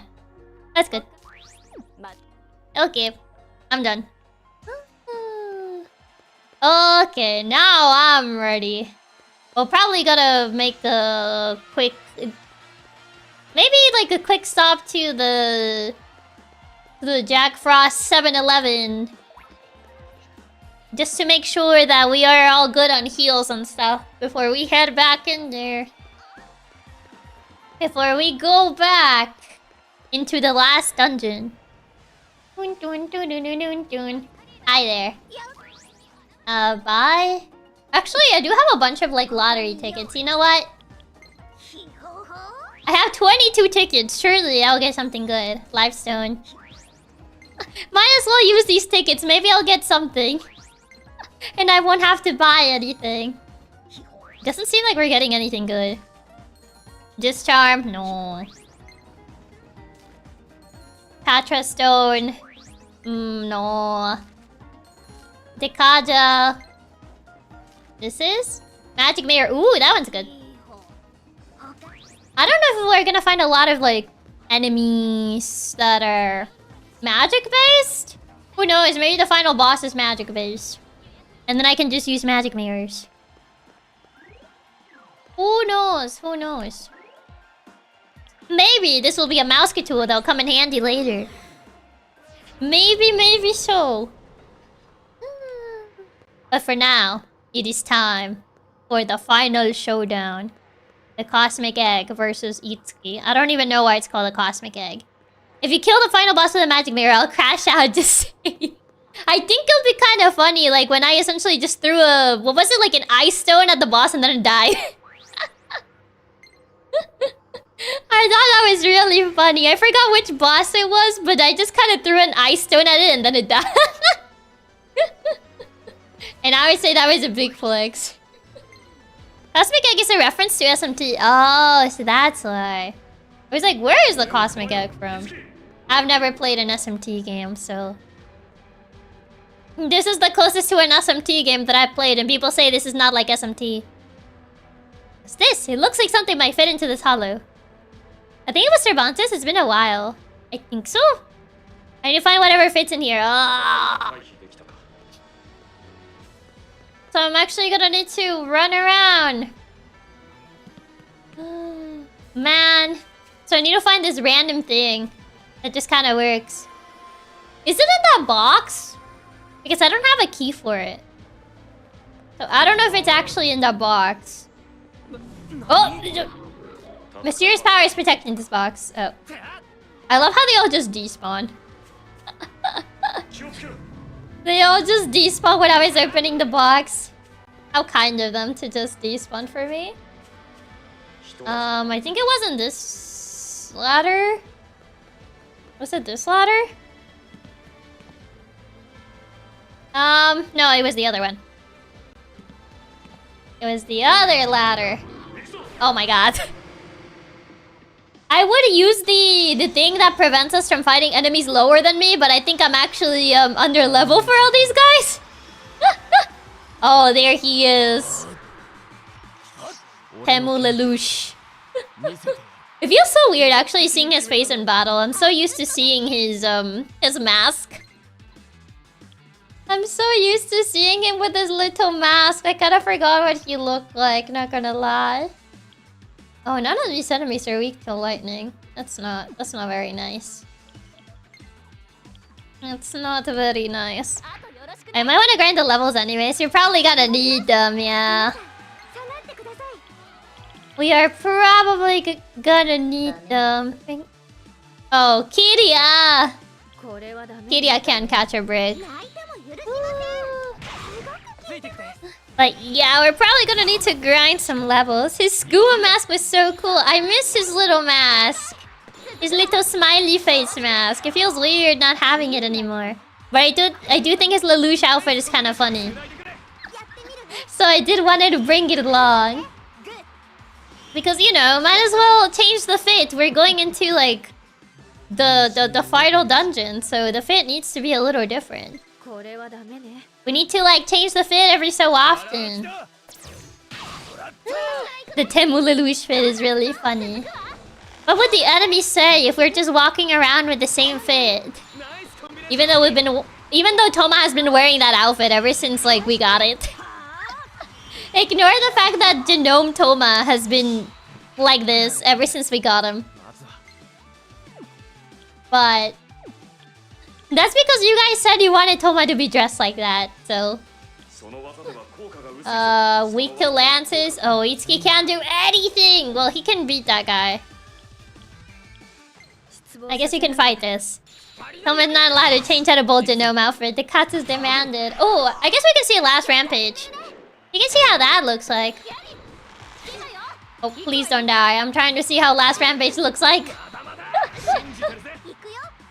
That's good. Okay. I'm done. Okay, now I'm ready. We'll probably gotta make a quick... Maybe like a quick stop to the Jack Frost 7-Eleven. Just to make sure that we are all good on heals and stuff before we head back in there. Before we go back into the last dungeon. Hi there. Bye. Actually, I do have a bunch of like lottery tickets. You know what? I have 22 tickets. Surely I'll get something good. Lifestone. Might as well use these tickets. Maybe I'll get something. And I won't have to buy anything. Doesn't seem like we're getting anything good. Discharm? No. Patra Stone? No. Dekaja. This is? Magic Mirror. Ooh, that one's good. I don't know if we're gonna find a lot of, like, enemies that are magic-based? Who knows? Maybe the final boss is magic-based. And then I can just use magic mirrors. Who knows? Who knows? Maybe this will be a mousket tool that'll come in handy later. Maybe so. But for now, it is time for the final showdown. The Cosmic Egg versus Itsuki. I don't even know why it's called a Cosmic Egg. If you kill the final boss with a magic mirror, I'll crash out to say. I think it'll be kind of funny, like when I essentially just threw a... What was it, like an ice stone at the boss and then it died? I thought that was really funny. I forgot which boss it was, but I just kind of threw an ice stone at it and then it died. And I would say that was a big flex. Cosmic Egg is a reference to SMT. Oh, so that's why. I was like, where is the Cosmic Egg from? I've never played an SMT game, so... This is the closest to an SMT game that I've played, and people say this is not like SMT. What's this? It looks like something might fit into this hollow. I think it was Cervantes. It's been a while. I think so. I need to find whatever fits in here. Ah. So I'm actually gonna need to run around. Man. So I need to find this random thing that just kind of works. Is it in that box? Because I don't have a key for it. So I don't know if it's actually in that box. Oh! Mysterious power is protecting this box. Oh. I love how they all just despawn. They all just despawn when I was opening the box. How kind of them to just despawn for me. I think it wasn't this ladder. Was it this ladder? No, it was the other one. It was the other ladder. Oh my god. I would use the thing that prevents us from fighting enemies lower than me, but I think I'm actually under level for all these guys. Oh, there he is. Temu Lelouch. It feels so weird actually seeing his face in battle. I'm so used to seeing his mask. I'm so used to seeing him with his little mask. I kind of forgot what he looked like, not gonna lie. Oh, none of these enemies are weak to lightning. That's not very nice. That's not very nice. I might want to grind the levels anyways. You're probably gonna need them, yeah. We are probably gonna need them. Oh, Kiria! Kiria can't catch a break. But yeah, we're probably gonna need to grind some levels. His scuba mask was so cool. I miss his little mask. His little smiley face mask. It feels weird not having it anymore. But I do think his Lelouch outfit is kind of funny. So I did want to bring it along. Because, you know, might as well change the fit. We're going into, like, the final dungeon. So the fit needs to be a little different. We need to, like, change the fit every so often. The Temu Lelouch fit is really funny. What would the enemies say if we're just walking around with the same fit? Even though Toma has been wearing that outfit ever since, like, we got it. Ignore the fact that Genome Toma has been like this ever since we got him. But that's because you guys said you wanted Toma to be dressed like that, so... weak to lances. Oh, Itsuki can't do anything! Well, he can beat that guy. I guess you can fight this. Toma's not allowed to change out a bold Genome outfit. The Katsu's demanded. Oh, I guess we can see Last Rampage. You can see how that looks like. Oh, please don't die. I'm trying to see how Last Rampage looks like.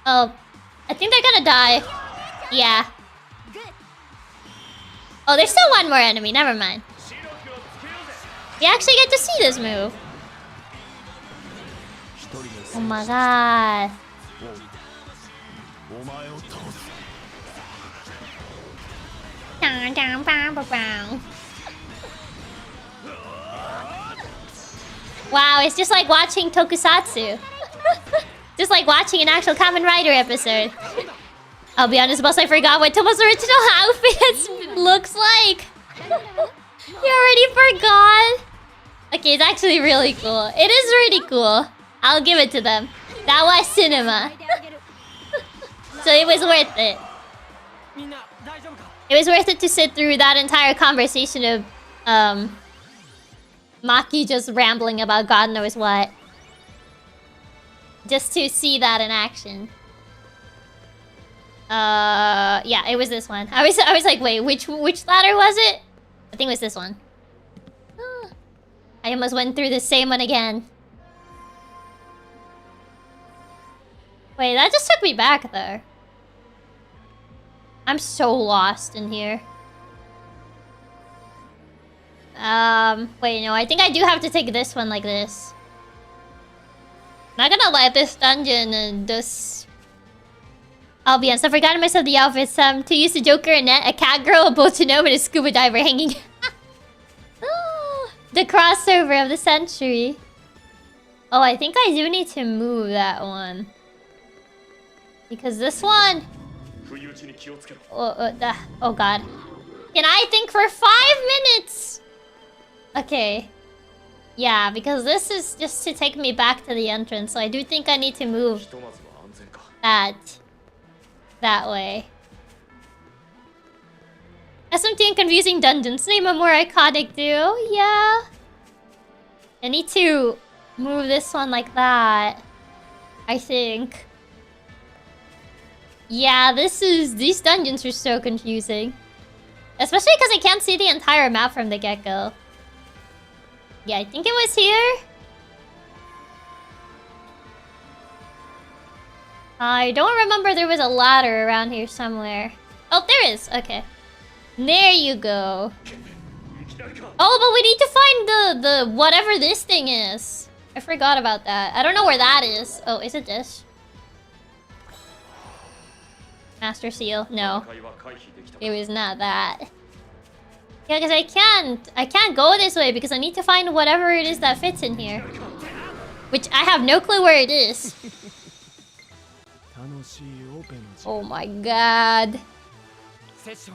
Oh, I think they're gonna die. Yeah. Oh, there's still one more enemy. Never mind. You actually get to see this move. Oh my god. Wow, it's just like watching tokusatsu. Just like watching an actual Kamen Rider episode. I'll be honest, boss, I forgot what Tomo's original outfit looks like. You already forgot? Okay, it's actually really cool. It is really cool. I'll give it to them. That was cinema. So it was worth it. It was worth it to sit through that entire conversation of Maki just rambling about God knows what. Just to see that in action. Yeah, it was this one. I was like, wait, which ladder was it? I think it was this one. I almost went through the same one again. Wait, that just took me back though. I'm so lost in here. Wait, no, I think I do have to take this one like this. Not gonna let this dungeon and this I'll be honest, I forgot myself the outfits. To use the Joker and Net, a cat girl, a Botono, and a scuba diver hanging. The crossover of the century. Oh, I think I do need to move that one. Because this one... Oh god. Can I think for 5 minutes? Okay. Yeah, because this is just to take me back to the entrance. So I do think I need to move that way. SMT and confusing dungeons. Name a more iconic duo. Yeah. I need to move this one like that. I think. Yeah, these dungeons are so confusing. Especially because I can't see the entire map from the get-go. Yeah, I think it was here. I don't remember there was a ladder around here somewhere. Oh, there is. Okay. There you go. Oh, but we need to find the whatever this thing is. I forgot about that. I don't know where that is. Oh, is it this? Master Seal? No. It was not that. Yeah, because I can't go this way because I need to find whatever it is that fits in here. Which I have no clue where it is. Oh my god. If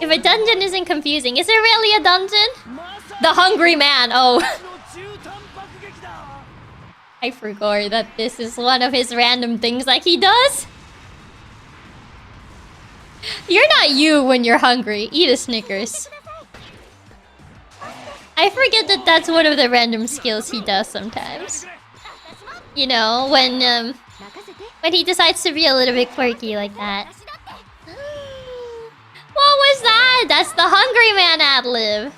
a dungeon isn't confusing, is it really a dungeon? The hungry man, oh. I forgot that this is one of his random things like he does. You're not you when you're hungry. Eat a Snickers. I forget that that's one of the random skills he does sometimes. You know, when he decides to be a little bit quirky like that. What was that? That's the hungry man ad-lib.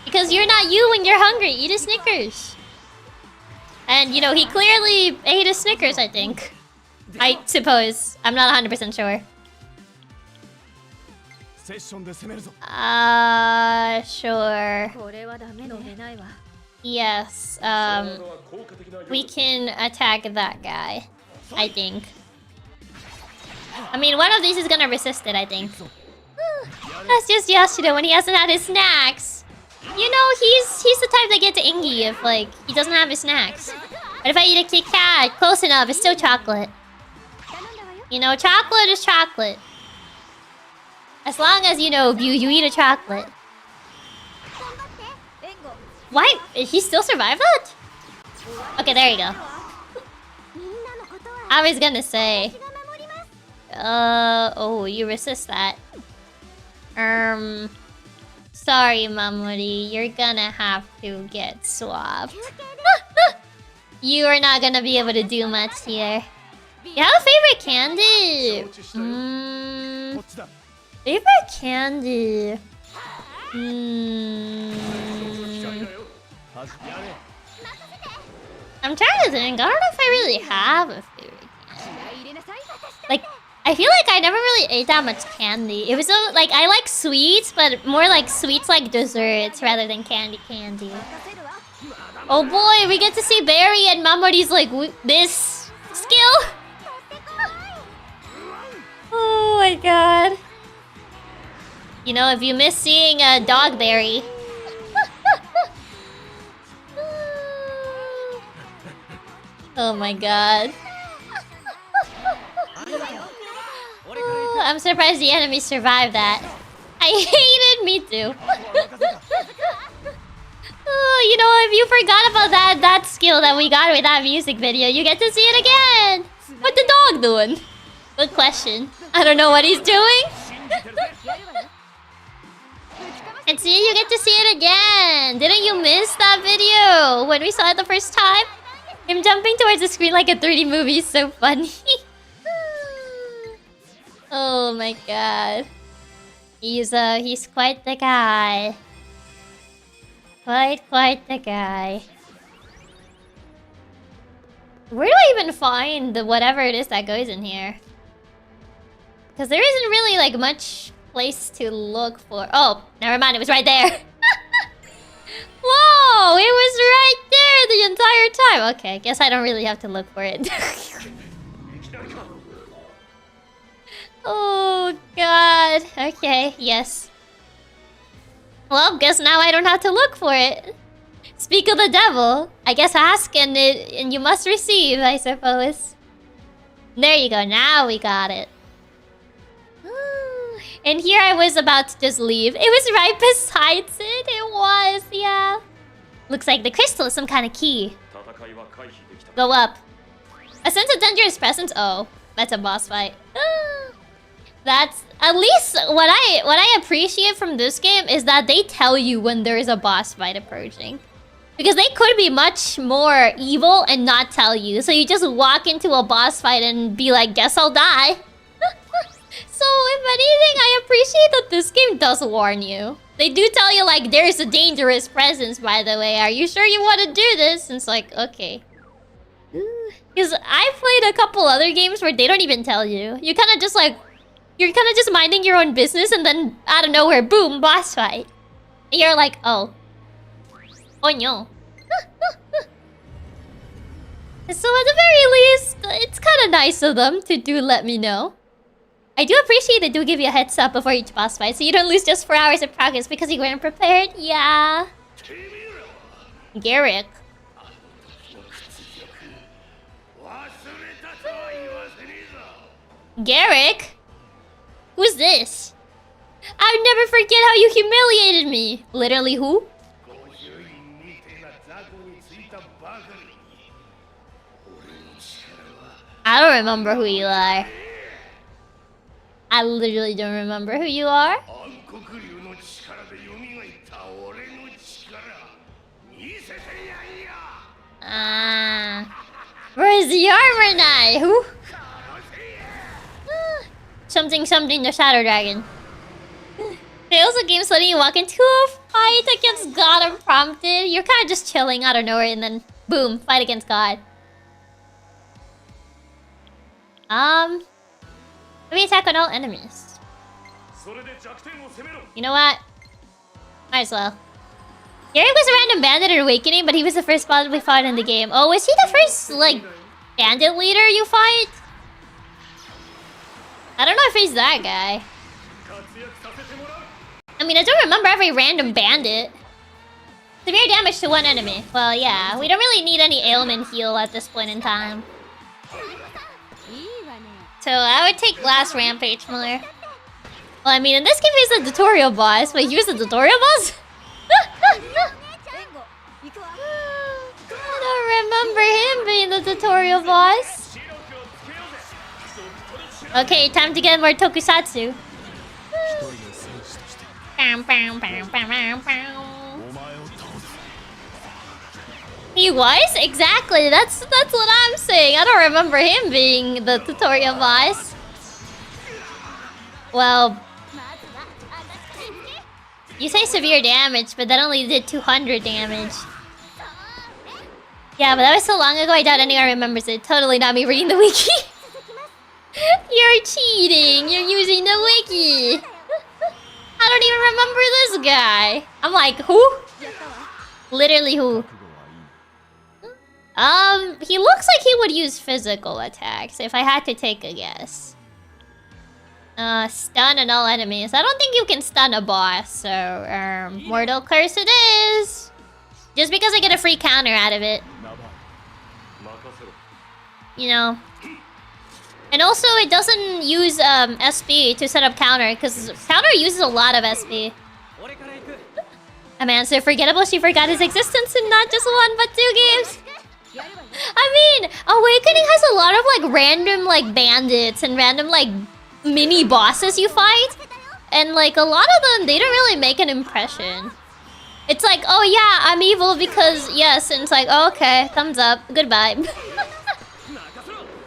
Because you're not you when you're hungry. Eat a Snickers. And, you know, he clearly ate a Snickers, I think. I suppose. I'm not 100% sure. Sure. Yes, we can attack that guy, I think. I mean, one of these is gonna resist it, I think. That's just Yashida when he hasn't had his snacks. You know, he's the type that gets ingy if, like, he doesn't have his snacks. But if I eat a Kit Kat, close enough, it's still chocolate. You know, chocolate is chocolate. As long as, you know, you eat a chocolate. Why? He still survived that? Okay, there you go. I was gonna say. Oh, you resist that. Sorry, Mamori. You're gonna have to get swapped. You are not gonna be able to do much here. You have a favorite candy? Favorite candy? I'm trying to think. I don't know if I really have a favorite candy. Like, I feel like I never really ate that much candy. It was so, like, I like sweets, but more like sweets like desserts rather than candy. Oh boy, we get to see Barry and Mamori's like this skill. Oh my god. You know, if you miss seeing a dog Barry. Oh my god. I'm surprised the enemy survived that. I hated me too. Oh, you know, if you forgot about that skill that we got with that music video, you get to see it again. What's the dog doing? Good question. I don't know what he's doing. And see, you get to see it again. Didn't you miss that video when we saw it the first time? Him jumping towards the screen like a 3D movie is so funny. Oh my god. He's quite the guy. Quite the guy. Where do I even find the whatever it is that goes in here? Because there isn't really like much place to look for. Oh, never mind, it was right there. Whoa, it was right there the entire time. Okay, I guess I don't really have to look for it. Oh god. Okay, yes. Well, guess now I don't have to look for it. Speak of the devil. I guess ask and you must receive, I suppose. There you go, now we got it. And here I was about to just leave. It was right beside it. It was, yeah. Looks like the crystal is some kind of key. Go up. A sense of dangerous presence? Oh, that's a boss fight. That's at least what I appreciate from this game is that they tell you when there is a boss fight approaching. Because they could be much more evil and not tell you. So you just walk into a boss fight and be like, guess I'll die. So if anything, I appreciate that this game does warn you. They do tell you like, there's a dangerous presence, by the way. Are you sure you want to do this? And it's like, okay. Because I played a couple other games where they don't even tell you. You kind of just like... You're kind of just minding your own business and then out of nowhere, boom, boss fight. And you're like, oh. Oh no. So at the very least, it's kind of nice of them to let me know. I do appreciate they do give you a heads up before each boss fight, so you don't lose just 4 hours of progress because you weren't prepared. Yeah. Garrick. Garrick? Who's this? I'll never forget how you humiliated me. Literally who? I don't remember who you are. I literally don't remember who you are. Where's the armor knight? Who? Something the Shadow Dragon. They also games letting you walk into a fight against God unprompted. You're kind of just chilling out of nowhere and then boom, fight against God. Let me attack on all enemies. You know what? Might as well. Garrick was a random bandit in Awakening, but he was the first boss we fought in the game. Oh, was he the first, like, bandit leader you fight? I don't know if he's that guy. I mean, I don't remember every random bandit. Severe damage to one enemy. Well, yeah, we don't really need any ailment heal at this point in time. So I would take Last Rampage more. Well, I mean, in this game he's a tutorial boss. Wait, he was a tutorial boss? I don't remember him being the tutorial boss. Okay, time to get more tokusatsu. He was? Exactly, that's what I'm saying. I don't remember him being the tutorial boss. Well... You say severe damage, but that only did 200 damage. Yeah, but that was so long ago, I doubt anyone remembers it. Totally not me reading the wiki. You're cheating! You're using the wiki! I don't even remember this guy! I'm like, who? Literally who? He looks like he would use physical attacks, if I had to take a guess. Stun on all enemies. I don't think you can stun a boss, so, Mortal Curse it is! Just because I get a free counter out of it. You know. And also, it doesn't use SP to set up counter, because counter uses a lot of SP. Man, so forgettable she forgot his existence in not just 1 but 2 games. I mean, Awakening has a lot of like random like bandits and random like mini bosses you fight. And like a lot of them, they don't really make an impression. It's like, oh yeah, I'm evil because yes, and it's like, oh, okay, thumbs up, goodbye.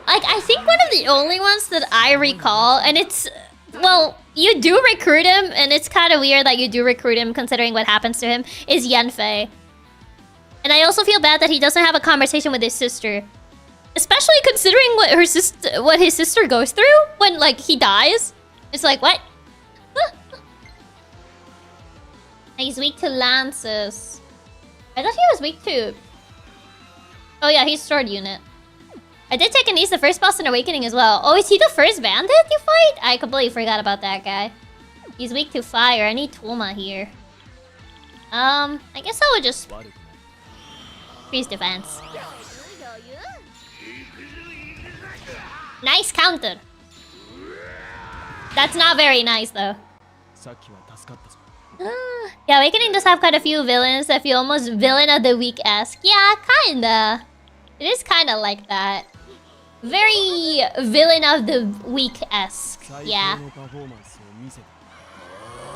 Like, I think one of the only ones that I recall, and it's... Well, you do recruit him, and it's kind of weird that you do recruit him considering what happens to him, is Yanfei. And I also feel bad that he doesn't have a conversation with his sister. Especially considering what his sister goes through when, like, he dies. It's like, what? He's weak to lances. I thought he was weak to... Oh yeah, he's sword unit. I did check and he's the first boss in Awakening as well. Oh, is he the first bandit you fight? I completely forgot about that guy. He's weak to fire. I need Toma here. I guess I would just increase defense. Nice counter. That's not very nice though. Yeah, Awakening does have quite a few villains that feel almost villain of the week-esque. Yeah, kinda. It is kinda like that. Very villain of the week-esque. Yeah.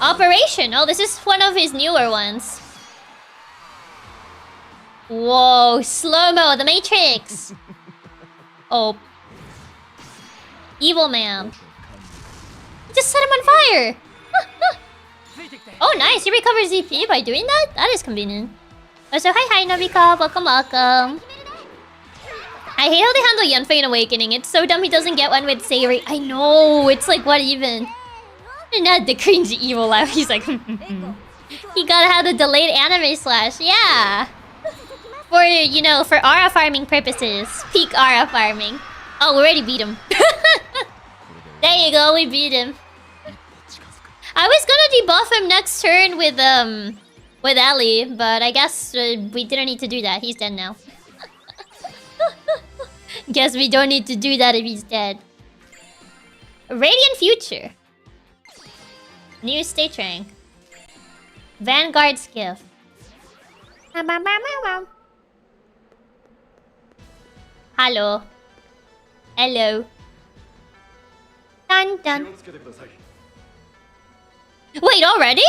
Operation. Oh, this is one of his newer ones. Whoa, slow-mo, the Matrix. Oh. Evil man. Just set him on fire. Oh, nice. You recover ZP by doing that? That is convenient. Oh, so hi, Nobika. Welcome, welcome. I hate how they handle Yanfei in Awakening. It's so dumb he doesn't get one with Sayori. I know. It's like, what even? Not the cringy evil laugh. He's like, he gotta have the delayed anime slash. Yeah. For, you know, for aura farming purposes. Peak aura farming. Oh, we already beat him. There you go. We beat him. I was gonna debuff him next turn with Ellie, but I guess we didn't need to do that. He's dead now. Guess we don't need to do that if he's dead. Radiant Future. New stage rank. Vanguard skiff. Hello. Hello. Dun dun. Wait, already?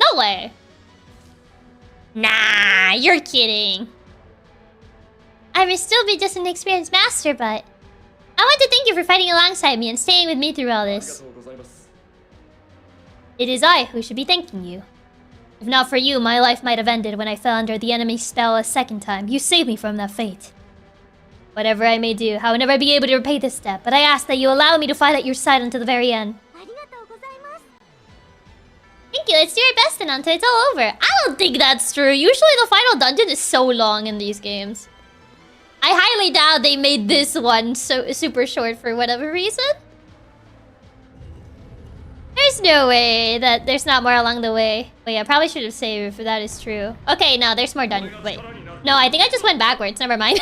No way. Nah, you're kidding. I may still be just an experienced master, but I want to thank you for fighting alongside me and staying with me through all this. It is I who should be thanking you. If not for you, my life might have ended when I fell under the enemy's spell a second time. You saved me from that fate. Whatever I may do, I will never be able to repay this debt, but I ask that you allow me to fight at your side until the very end. Thank you, let's do our best and until it's all over. I don't think that's true. Usually the final dungeon is so long in these games. I highly doubt they made this one so super short for whatever reason. There's no way that there's not more along the way. Wait, I probably should have saved if that is true. Okay, no, there's more dungeon. Wait. No, I think I just went backwards. Never mind.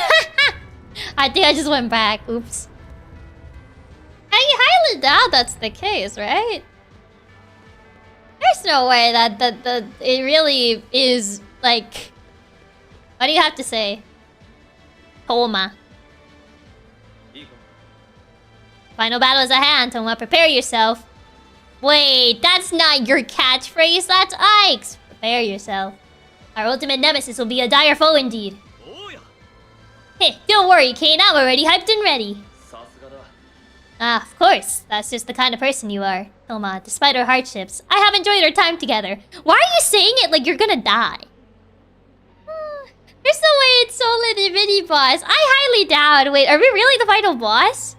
I think I just went back. Oops. I highly doubt that's the case, right? There's no way that it really is like. What do you have to say? Toma. Final battle is at hand, Toma. Prepare yourself. Wait, that's not your catchphrase. That's Ike's. Prepare yourself. Our ultimate nemesis will be a dire foe indeed. Hey, don't worry, Kane. I'm already hyped and ready. Ah, of course. That's just the kind of person you are, Toma. Despite our hardships, I have enjoyed our time together. Why are you saying it like you're gonna die? There's no way it's only the mini boss. I highly doubt. Wait, are we really the final boss?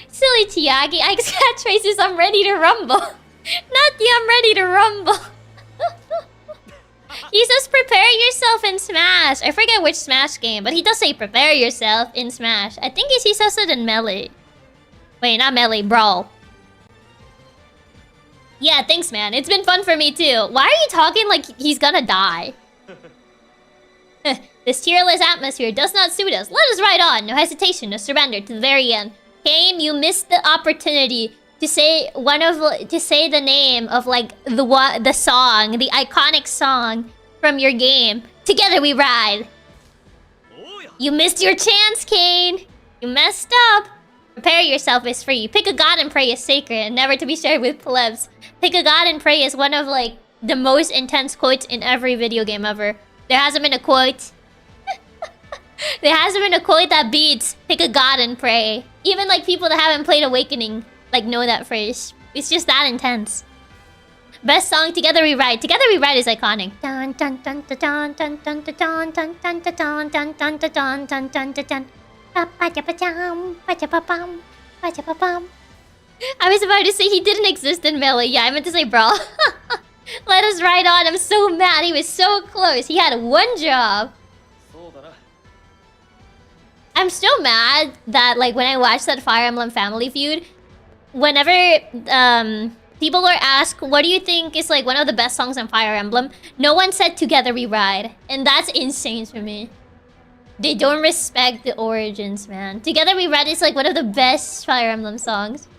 Silly Chiaki, Ike's catchphrase is I'm ready to rumble. Not the I'm ready to rumble. He says prepare yourself in Smash. I forget which Smash game, but he does say prepare yourself in Smash. I think he says it in Melee. Wait, not Melee, Brawl. Yeah, thanks, man. It's been fun for me, too. Why are you talking like he's gonna die? This tearless atmosphere does not suit us. Let us ride on. No hesitation, no surrender to the very end. Kane, you missed the opportunity to say the name of like the song, the iconic song from your game. Together we ride. You missed your chance, Kane. You messed up. Prepare yourself is free. Pick a god and pray is sacred and never to be shared with plebs. Pick a god and pray is one of like the most intense quotes in every video game ever. There hasn't been a quote. There hasn't been a quote that beats pick a god and pray. Even like people that haven't played Awakening like know that phrase. It's just that intense. Best song, Together We Ride. Together We Ride is iconic. Dun dun dun dun dun dun dun dun dun dun dun dun dun dun dun dun dun dun dun. I was about to say he didn't exist in Melee. Yeah, I meant to say Brawl. Let us ride on. I'm so mad. He was so close. He had one job. I'm still mad that like when I watched that Fire Emblem Family Feud, whenever people were asked, what do you think is like one of the best songs on Fire Emblem? No one said Together We Ride. And that's insane to me. They don't respect the origins, man. Together We Ride is like one of the best Fire Emblem songs.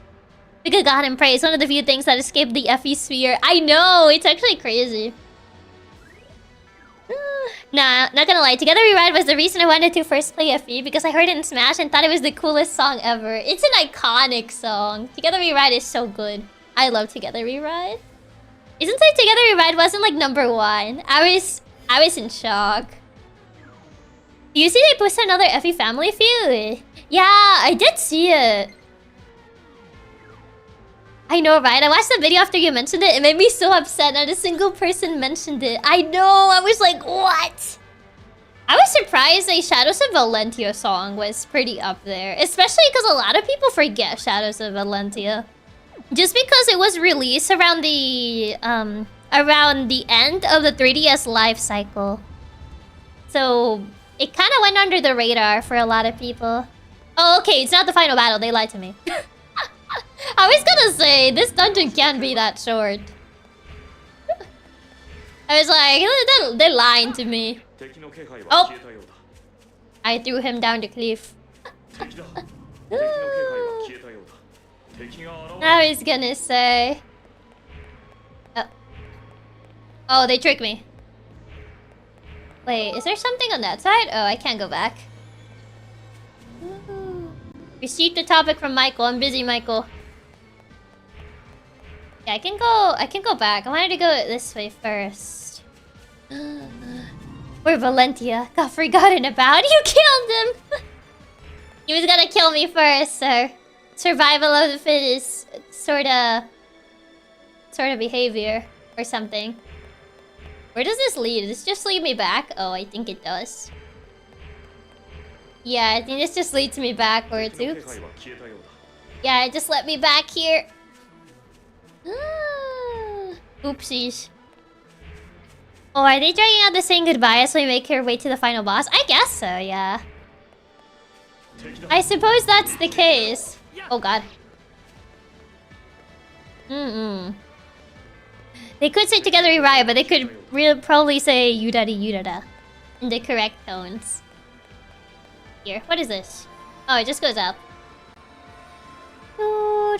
Because God and Praise, one of the few things that escaped the FE sphere. I know, it's actually crazy. Nah, not gonna lie. Together We Ride was the reason I wanted to first play FE because I heard it in Smash and thought it was the coolest song ever. It's an iconic song. Together We Ride is so good. I love Together We Ride. Isn't it Together We Ride wasn't like #1? I was in shock. You see they posted another FE Family Feud? Yeah, I did see it. I know, right? I watched the video after you mentioned it. It made me so upset. Not a single person mentioned it. I know. I was like, what? I was surprised a Shadows of Valentia song was pretty up there. Especially because a lot of people forget Shadows of Valentia. Just because it was released around the end of the 3DS life cycle. So it kind of went under the radar for a lot of people. Oh, okay. It's not the final battle. They lied to me. I was gonna say, this dungeon can't be that short. I was like, they're lying to me. Oh! I threw him down the cliff. I was gonna say... Oh, they tricked me. Wait, is there something on that side? Oh, I can't go back. Received the topic from Michael. I'm busy, Michael. Yeah, I can go back. I wanted to go this way first. Where Valentia got forgotten about. You killed him! He was gonna kill me first, sir. Survival of the fittest sorta behavior or something. Where does this lead? Does this just lead me back? Oh, I think it does. Yeah, I think this just leads me backwards. Oops. Yeah, it just let me back here. Oopsies. Oh, are they dragging out the saying goodbye as we make our way to the final boss? I guess so, yeah. I suppose that's the case. Oh god. They could say Together We Ride, but they could probably say Yudada Yudada in the correct tones. Here, what is this? Oh, it just goes up. Oh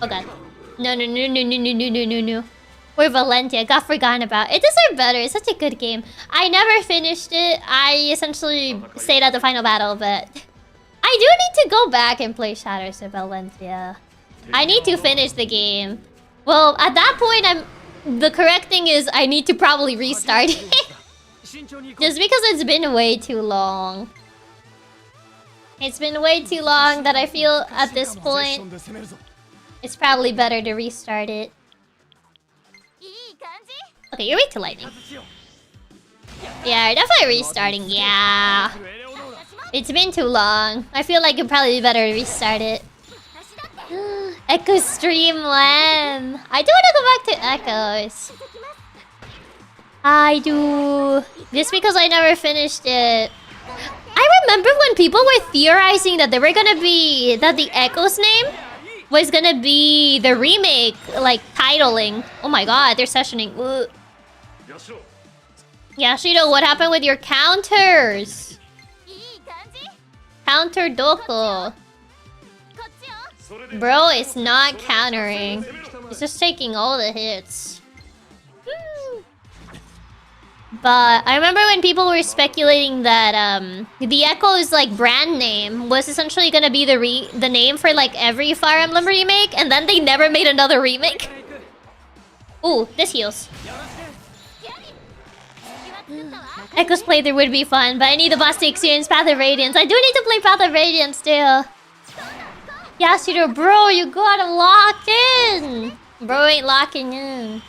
god. No. Where Valentia got forgotten about. It deserved better. It's such a good game. I never finished it. I essentially stayed at the final battle, but I do need to go back and play Shadows of Valentia. I need to finish the game. Well, at that point, the correct thing is I need to probably restart it. Just because it's been way too long. It's been way too long that I feel at this point it's probably better to restart it. Okay, you're weak to lightning. Yeah, definitely restarting. Yeah. It's been too long. I feel like it'd probably be better to restart it. Echo stream when? I do want to go back to Echoes. I do. Just because I never finished it. I remember when people were theorizing that they were gonna be... that the Echoes name was gonna be the remake, like, titling. Oh my god, they're sessioning. Ugh. Yashido, what happened with your counters? Counter Doko. Bro, it's not countering. It's just taking all the hits. But I remember when people were speculating that the Echo's like brand name was essentially gonna be the name for like every Fire Emblem remake, and then they never made another remake. Ooh, this heals. Echo's playthrough would be fun, but I need the boss to experience Path of Radiance. I do need to play Path of Radiance still. Yasuda, bro, you gotta lock in. Bro ain't locking in.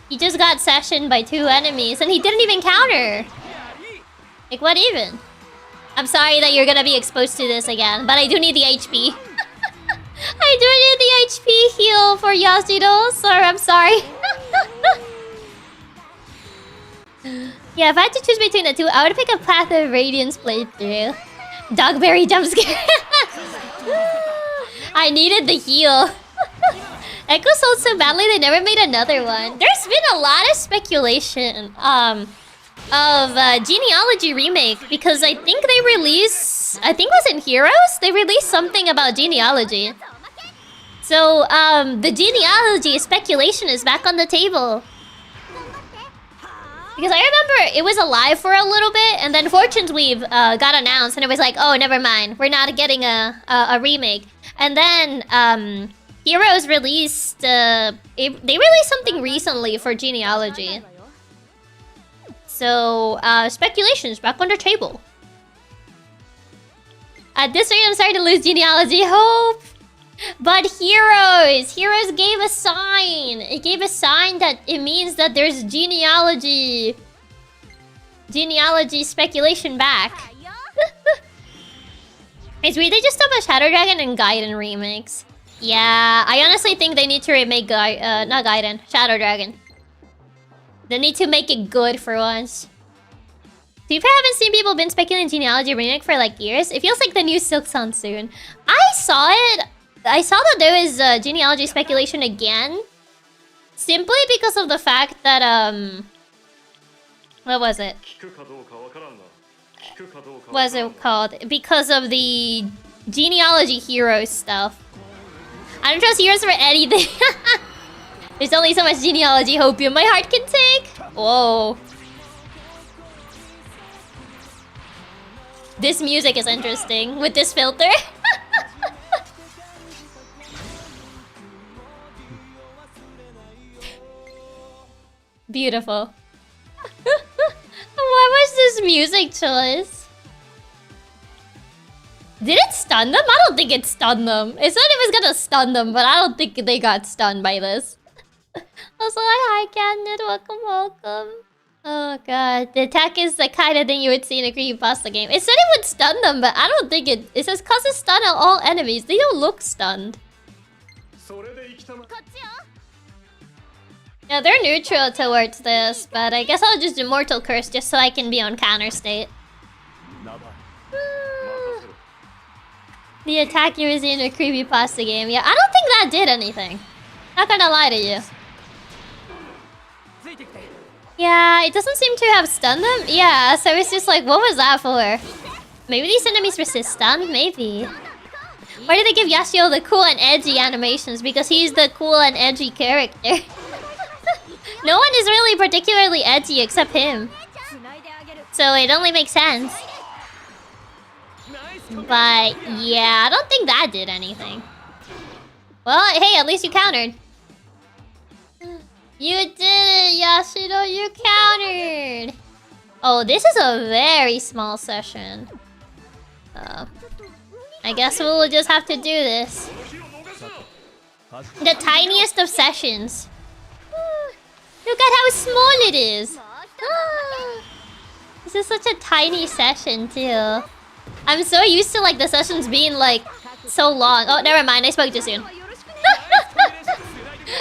He just got sessioned by 2 enemies and he didn't even counter. Like, what even? I'm sorry that you're gonna be exposed to this again, but I do need the HP. I do need the HP heal for Yasudo, sir. I'm sorry. Yeah, if I had to choose between the two, I would pick a Path of Radiance playthrough. Dogberry jump scare. I needed the heal. Echo sold so badly they never made another one. There's been a lot of speculation of Genealogy remake because I think they released, I think it was in Heroes, they released something about Genealogy. So the Genealogy speculation is back on the table. Because I remember it was alive for a little bit, and then Fortune's Weave got announced, and it was like, oh, never mind, we're not getting a remake. And then Heroes released, they released something recently for Genealogy. So speculation's back on the table. At this rate, I'm starting to lose Genealogy hope. But Heroes gave a sign. It gave a sign that it means that there's genealogy speculation back. It's weird they just stopped at Shadow Dragon and Gaiden remakes. Yeah, I honestly think they need to remake not Gaiden, Shadow Dragon. They need to make it good for once. To be fair, I haven't seen people been speculating Genealogy remake for like years. It feels like the new Silk Song soon. I saw it. I saw that there was Genealogy speculation again. Simply because of the fact that, what was it? What was it called? Because of the Genealogy Heroes stuff. I don't trust Heroes for anything. There's only so much Genealogy hopium my heart can take. Whoa. This music is interesting with this filter. Beautiful. What was this music choice? Did it stun them? I don't think it stunned them. It said it was gonna stun them, but I don't think they got stunned by this. Also, hi, Candid. Welcome. Oh god, the attack is the kind of thing you would see in a creepypasta game. It said it would stun them, but I don't think it... It says causes stun on all enemies. They don't look stunned. Yeah, they're neutral towards this, but I guess I'll just do Mortal Curse just so I can be on counter state. The attack you was in a creepypasta game. Yeah, I don't think that did anything. Not gonna lie to you. Yeah, it doesn't seem to have stunned them. Yeah, so it's just like, what was that for? Maybe these enemies resist stun? Maybe. Why did they give Yashio the cool and edgy animations? Because he's the cool and edgy character. No one is really particularly edgy except him. So it only makes sense. But yeah, I don't think that did anything. Well, hey, at least you countered. You did it, Yashiro, you countered! Oh, this is a very small session. I guess we'll just have to do this. The tiniest of sessions. Look at how small it is! This is such a tiny session, too. I'm so used to, like, the sessions being, like, so long. Oh, never mind, I spoke too soon.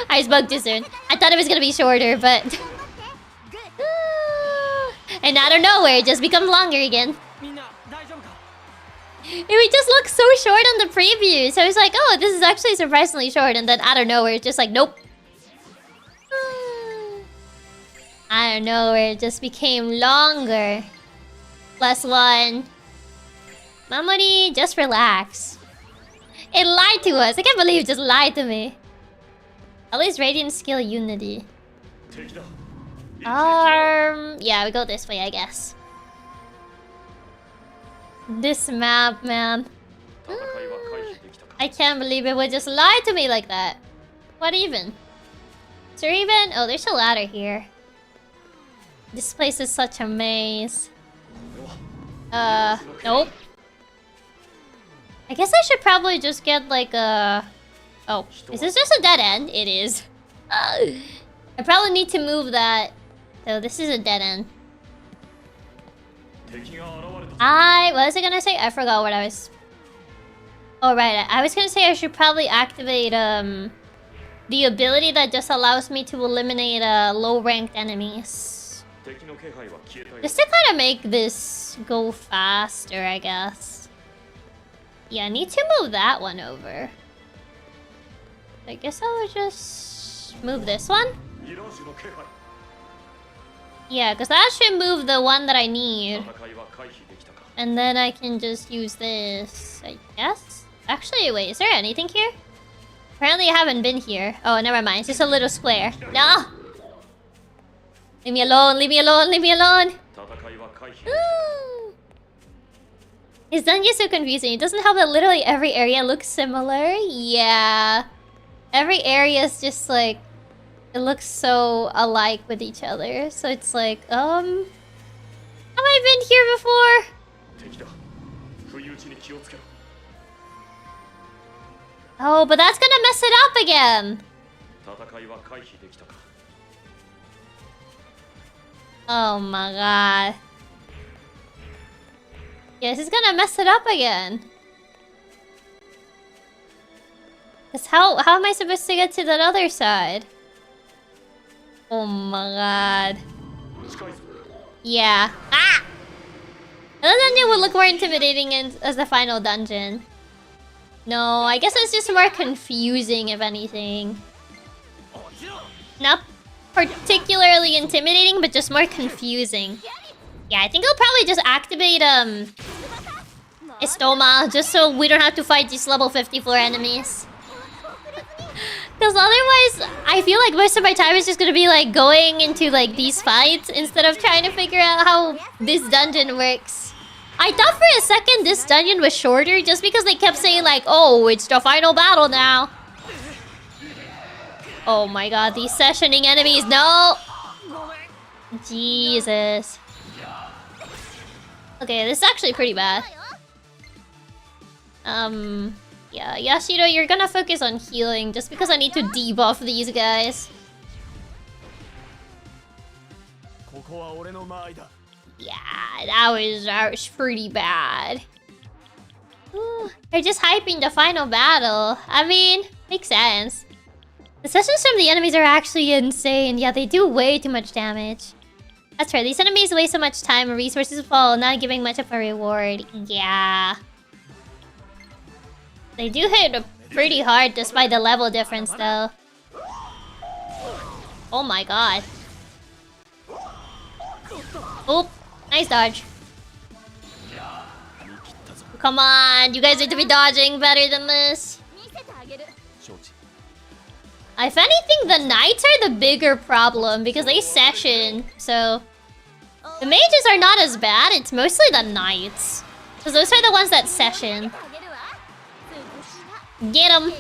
I spoke too soon. I thought it was gonna be shorter, but... And out of nowhere, it just becomes longer again. It just looked so short on the preview. So I was like, oh, this is actually surprisingly short. And then out of nowhere, it's just like, nope. Out of nowhere, it just became longer. +1. Mamori, just relax. It lied to us. I can't believe it just lied to me. At least Radiant Skill Unity. Yeah, we go this way, I guess. This map, man. I can't believe it would just lie to me like that. What even? Is there even? Oh, there's a ladder here. This place is such a maze. Nope. I guess I should probably just get like a... Oh, is this just a dead end? It is. I probably need to move that. So this is a dead end. What was I gonna say? I forgot what I was... Oh, right. I was gonna say I should probably activate the ability that just allows me to eliminate low-ranked enemies. 敵の気配は消えたよ。 Just to kind of make this go faster, I guess. Yeah, I need to move that one over. I guess I would just move this one. ミラージュの気配。 Yeah, because that should move the one that I need. 戦いは回避できたか。 And then I can just use this, I guess. Actually, wait, is there anything here? Apparently I haven't been here. Oh, never mind. It's just a little square. No! Leave me alone, leave me alone, leave me alone! 戦いは回避できた。 His dungeon is so confusing. It doesn't help that literally every area looks similar. Yeah. Every area is just like... It looks so alike with each other. So it's like, have I been here before? 敵だ。不意打ちに気をつけろ。 Oh, but that's gonna mess it up again. 戦いは回避できたか。 Oh my god. Yeah, this is gonna mess it up again. Cause how am I supposed to get to that other side? Oh my god. 近いぞ。 Yeah. Ah! The dungeon would look more intimidating as the final dungeon. No, I guess it's just more confusing, if anything. Not particularly intimidating, but just more confusing. Yeah, I think I'll probably just activate, Estoma, just so we don't have to fight these level 54 enemies. Because otherwise, I feel like most of my time is just gonna be, like, going into, like, these fights instead of trying to figure out how this dungeon works. I thought for a second this dungeon was shorter just because they kept saying, like, oh, it's the final battle now. Oh my god, these sessioning enemies, no! Jesus. Okay, this is actually pretty bad. Yeah, Yashiro, you're gonna focus on healing just because I need to debuff these guys. ここは俺の間合いだ。 Yeah, that was pretty bad. Ooh, they're just hyping the final battle. I mean, makes sense. The sessions from the enemies are actually insane. Yeah, they do way too much damage. That's right, these enemies waste so much time and resources fall, not giving much of a reward. Yeah. They do hit pretty hard despite the level difference though. Oh my god. Oh, nice dodge. Come on, you guys need to be dodging better than this. If anything, the knights are the bigger problem because they session. So the mages are not as bad. It's mostly the knights, because those are the ones that session. Get them.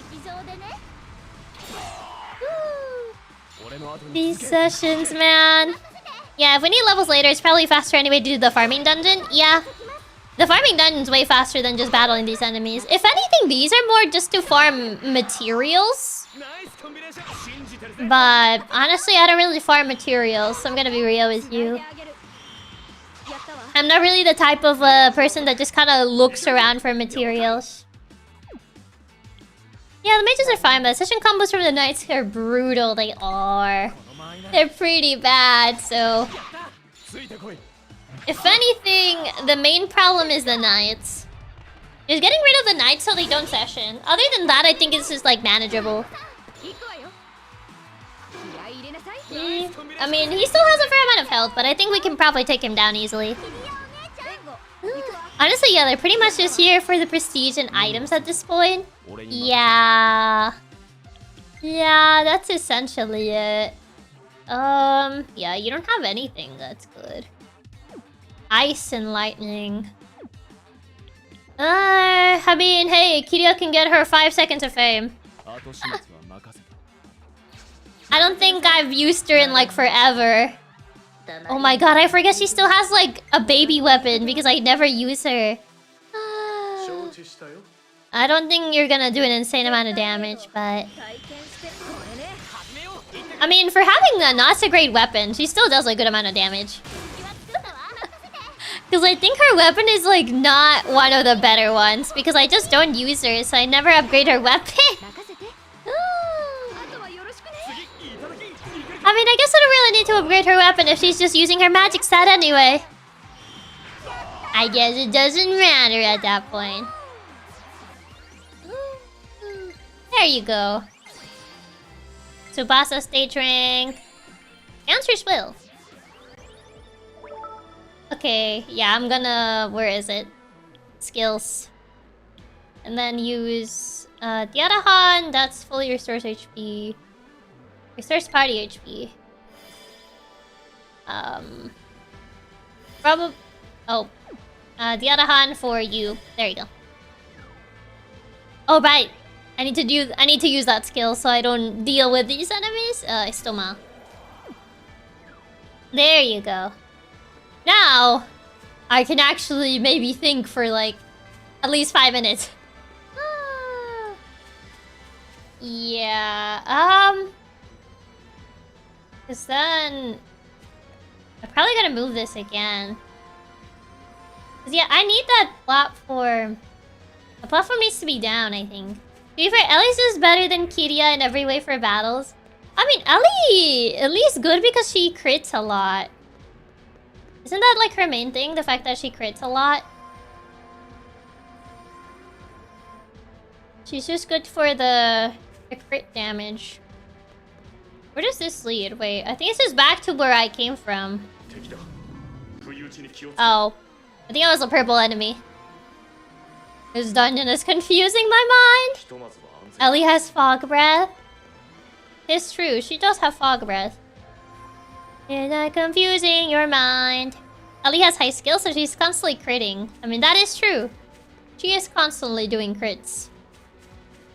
These sessions, man. Yeah, if we need levels later, it's probably faster anyway to do the farming dungeon. Yeah. The farming dungeon's way faster than just battling these enemies. If anything, these are more just to farm materials. But honestly, I don't really farm materials, so I'm gonna be real with you. I'm not really the type of person that just kind of looks around for materials. Yeah, the mages are fine, but session combos from the knights are brutal. They are. They're pretty bad, so... If anything, the main problem is the knights. Just getting rid of the knights so they don't session. Other than that, I think it's just, like, manageable. I mean, he still has a fair amount of health, but I think we can probably take him down easily. Honestly, yeah, they're pretty much just here for the prestige and items at this point. Yeah. Yeah, that's essentially it. Yeah, you don't have anything that's good. Ice and lightning. I mean, hey, Kiria can get her 5 seconds of fame. I don't think I've used her in, like, forever. Oh my god, I forget she still has, like, a baby weapon because I never use her. I don't think you're gonna do an insane amount of damage, but... I mean, for having a not so great weapon, she still does a good amount of damage. Because I think her weapon is, like, not one of the better ones. Because I just don't use her, so I never upgrade her weapon. I mean, I guess I don't really need to upgrade her weapon if she's just using her magic stat anyway? I guess it doesn't matter at that point. There you go. Tsubasa stage rank. Answers will. Okay, yeah, I'm gonna... Where is it? Skills. And then use... Diarahan, that's fully restores HP. Restores party HP. Probably... Oh. Diarahan for you. There you go. Oh, right. I need to use that skill so I don't deal with these enemies. Istoma. There you go. Now, I can actually maybe think for like at least 5 minutes. Yeah. Cause then I'm probably gonna move this again. Cause yeah, I need that platform. The platform needs to be down, I think. To be fair, Ellie's just better than Kiria in every way for battles. I mean, Ellie's good because she crits a lot. Isn't that like her main thing? The fact that she crits a lot? She's just good for the crit damage. Where does this lead? Wait, I think this is back to where I came from. Oh. I think it was a purple enemy. This dungeon is confusing my mind. Ellie has fog breath. It's true, she does have fog breath. Is that confusing your mind? Ellie has high skill, so she's constantly critting. I mean, that is true. She is constantly doing crits.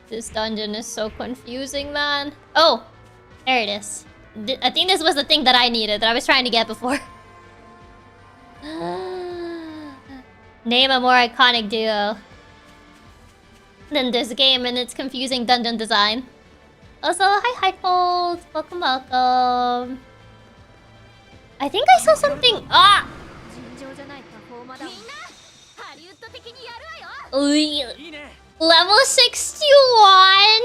This dungeon is so confusing, man. Oh, there it is. I think this was the thing that I needed, that I was trying to get before. Name a more iconic duo than this game and its confusing dungeon design. Also, hi Cold. Welcome, welcome. I think I saw something. Ah! Level 61?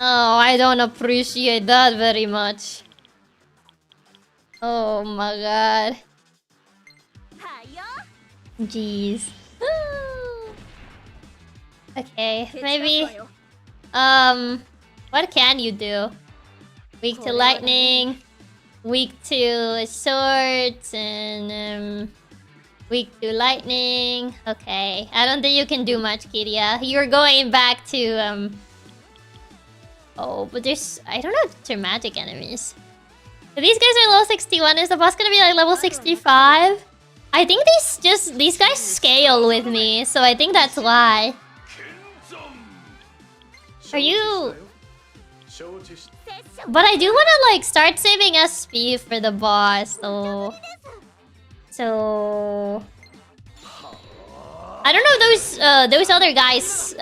Oh, I don't appreciate that very much. Oh my god. Jeez. Okay, maybe... what can you do? Weak to lightning, weak to swords, and weak to lightning. Okay, I don't think you can do much, Kiria. You're going back to oh, but there's... I don't know if they're magic enemies. If these guys are level 61, is the boss gonna be like level 65? I think these guys scale with me, so I think that's why. Are you... But I do wanna like start saving SP for the boss, though. So... I don't know those other guys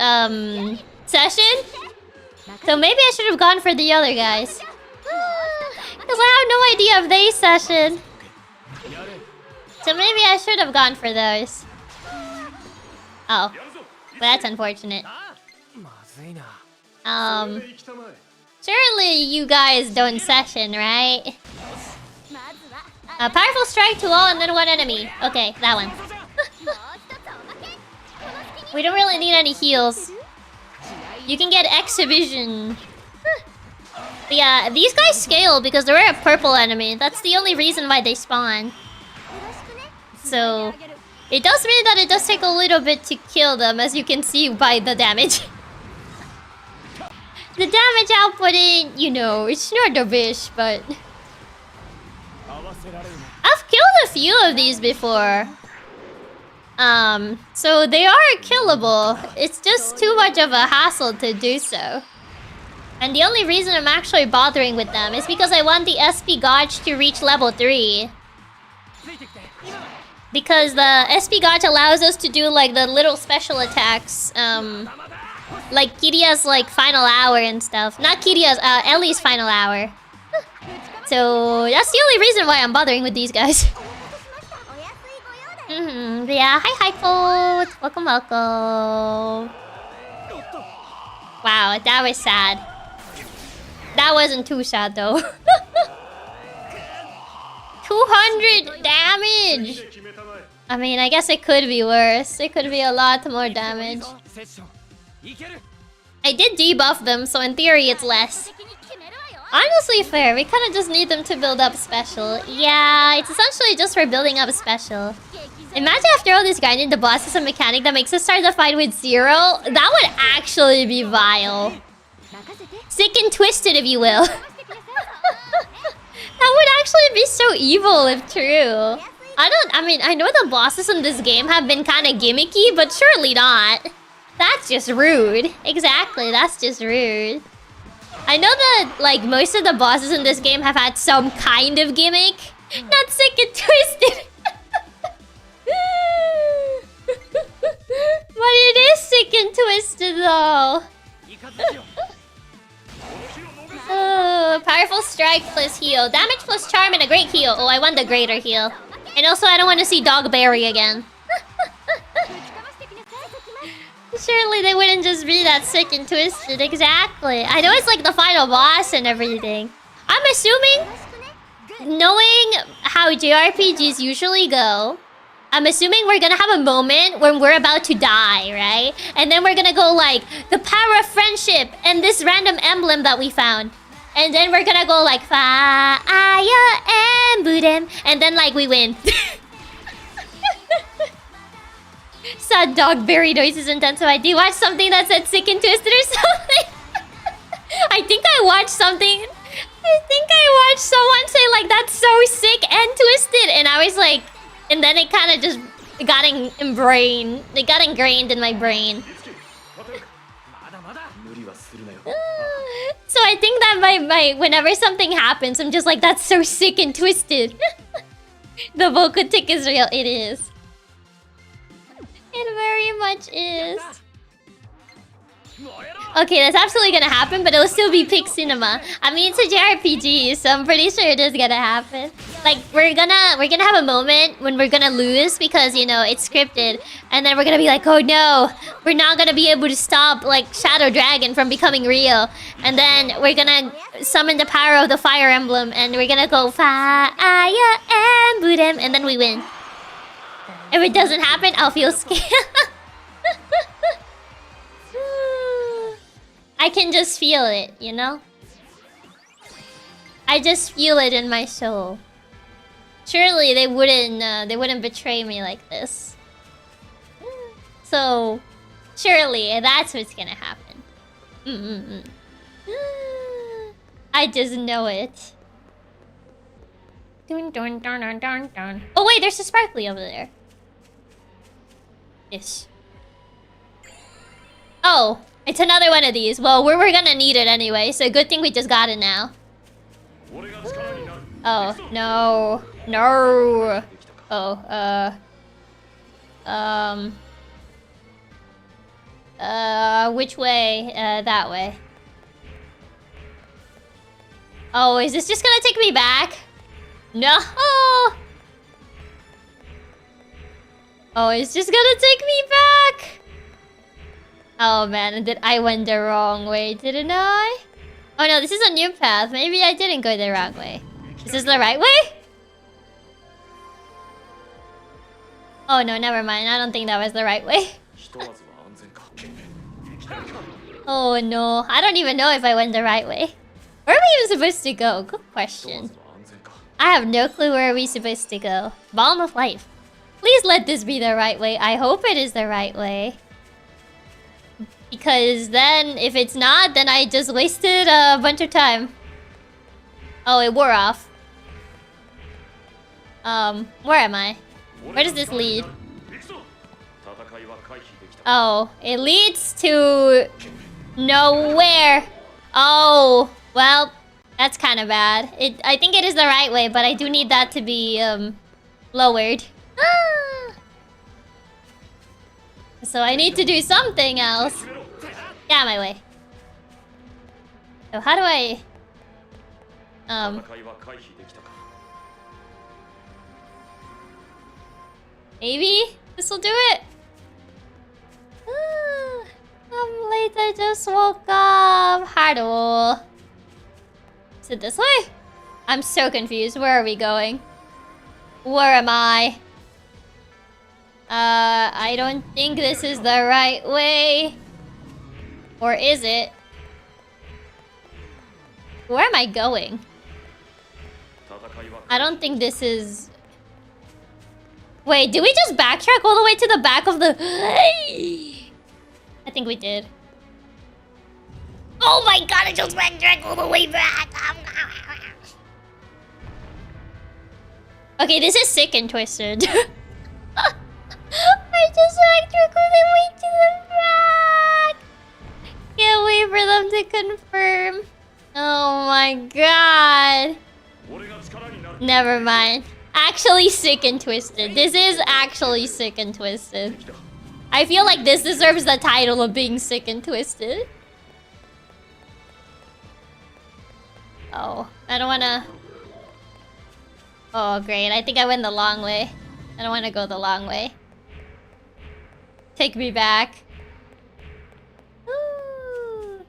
session. So maybe I should have gone for the other guys. Because I have no idea of they session. So maybe I should have gone for those. Oh. Well, that's unfortunate. Surely you guys don't session, right? A powerful strike to all and then one enemy. Okay, that one. We don't really need any heals. You can get exhibition. But yeah, these guys scale because they're a purple enemy. That's the only reason why they spawn. So it does mean that it does take a little bit to kill them, as you can see by the damage. The damage output ain't, you know, it's not the wish, but... I've killed a few of these before. So they are killable. It's just too much of a hassle to do so. And the only reason I'm actually bothering with them is because I want the SP Gauge to reach level 3. Because the SP Gauge allows us to do like the little special attacks. Like Kiria's like final hour and stuff. Not Kiria's, Ellie's final hour. So that's the only reason why I'm bothering with these guys. But yeah, hi Cold. Welcome, welcome. Wow, that was sad. That wasn't too sad though. 200 damage! I mean, I guess it could be worse. It could be a lot more damage. I did debuff them, so in theory it's less. Honestly fair, we kind of just need them to build up special. Yeah, it's essentially just for building up special. Imagine after all this grinding, the boss is a mechanic that makes us start the fight with 0. That would actually be vile. Sick and twisted, if you will. That would actually be so evil if true. I mean, I know the bosses in this game have been kind of gimmicky, but surely not. That's just rude. Exactly, that's just rude. I know that, like, most of the bosses in this game have had some kind of gimmick. Not sick and twisted. But it is sick and twisted, though. Oh, powerful strike plus heal. Damage plus charm and a great heal. Oh, I want the greater heal. And also, I don't want to see Dogberry again. Surely they wouldn't just be that sick and twisted. Exactly. I know it's like the final boss and everything. I'm assuming, knowing how JRPGs usually go, I'm assuming we're gonna have a moment when we're about to die, right? And then we're gonna go like, the power of friendship and this random emblem that we found. And then we're gonna go like, Fire Emblem. And then like we win. Sad Dogberry noises intensified. Do you watch something that said sick and twisted or something? I think I watched something. I think I watched someone say like, that's so sick and twisted. And I was like, and then it kind of just got ingrained. It got ingrained in my brain. So I think that my whenever something happens, I'm just like, that's so sick and twisted. The vocal tick is real. It is. It very much is. Okay, that's absolutely gonna happen, but it'll still be Pick Cinema. I mean, it's a JRPG, so I'm pretty sure it is gonna happen. Like, we're gonna have a moment when we're gonna lose because, you know, it's scripted. And then we're gonna be like, oh no, we're not gonna be able to stop, like, Shadow Dragon from becoming real. And then we're gonna summon the power of the Fire Emblem, and we're gonna go, Fire Emblem, and then we win. If it doesn't happen, I'll feel scared. I can just feel it, you know? I just feel it in my soul. Surely they wouldn't betray me like this. So, surely that's what's gonna happen. I just know it. Dun, dun, dun, dun, dun, dun. Oh wait, there's a sparkly over there. Yes. Oh, it's another one of these. Well, we're gonna need it anyway, so good thing we just got it now. Oh, no. No. Oh, which way? That way. Oh, is this just gonna take me back? No! Oh, it's just gonna take me back! Oh man, I went the wrong way, didn't I? Oh no, this is a new path. Maybe I didn't go the wrong way. Is this the right way? Oh no, never mind. I don't think that was the right way. Oh no, I don't even know if I went the right way. Where are we even supposed to go? Good question. I have no clue where we're supposed to go. Balm of life. Please let this be the right way. I hope it is the right way. Because then, if it's not, then I just wasted a bunch of time. Oh, it wore off. Where am I? Where does this lead? Oh, it leads to nowhere. Oh, well, that's kind of bad. I think it is the right way, but I do need that to be lowered. So I need to do something else. Get out of my way. So how do I... Maybe this will do it. I'm late. I just woke up. Hello. Is it this way? I'm so confused. Where are we going? Where am I? I don't think this is the right way. Or is it? Where am I going? I don't think this is... Wait, did we just backtrack all the way to the back of the... I think we did. Oh my god, I just backtracked all the way back! Okay, this is sick and twisted. I just backtracked all the way to the back! Can't wait for them to confirm. Oh my god. Never mind. Actually sick and twisted. This is actually sick and twisted. I feel like this deserves the title of being sick and twisted. Oh, I don't wanna... Oh, great. I think I went the long way. I don't wanna go the long way. Take me back. Ooh.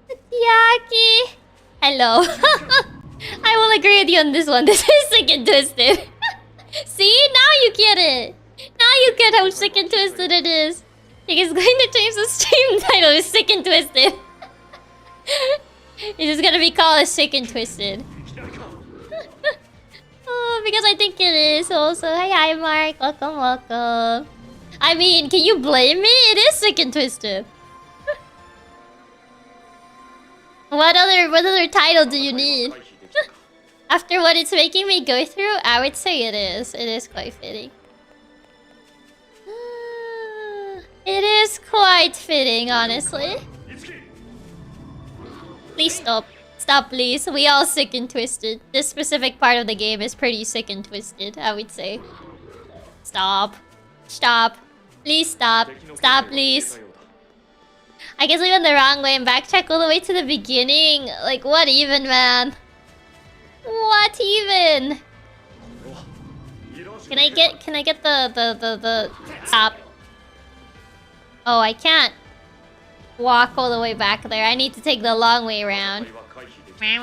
Chiaki! Hello. I will agree with you on this one. This is sick and twisted. See? Now you get it. Now you get how sick and twisted it is. It's going to change the stream title to Sick and Twisted. It's just gonna be called Sick and Twisted. Oh, because I think it is also. Hi, Mark. Welcome, welcome. I mean, can you blame me? It is Sick and Twisted. What other title do you need? After what it's making me go through, I would say it is. It is quite fitting. It is quite fitting, honestly. Please stop. Stop, please. We all sick and twisted. This specific part of the game is pretty sick and twisted, I would say. Stop. Stop. Please stop. Stop, please. I guess we went the wrong way and backtrack all the way to the beginning. Like, what even, man? What even? Can I get the stop? Oh, I can't walk all the way back there. I need to take the long way around. Man!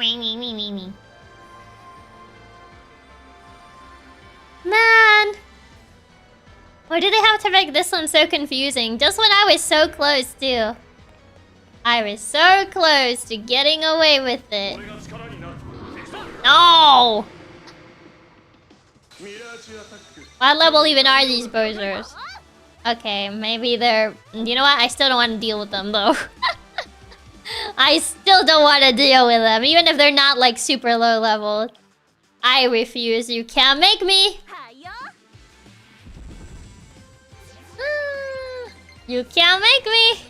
Why do they have to make this one so confusing? Just when I was so close, too. I was so close to getting away with it. No! What level even are these bozers? Okay, maybe they're... You know what? I still don't want to deal with them, though. I still don't want to deal with them, even if they're not, like, super low level. I refuse. You can't make me! You can't make me!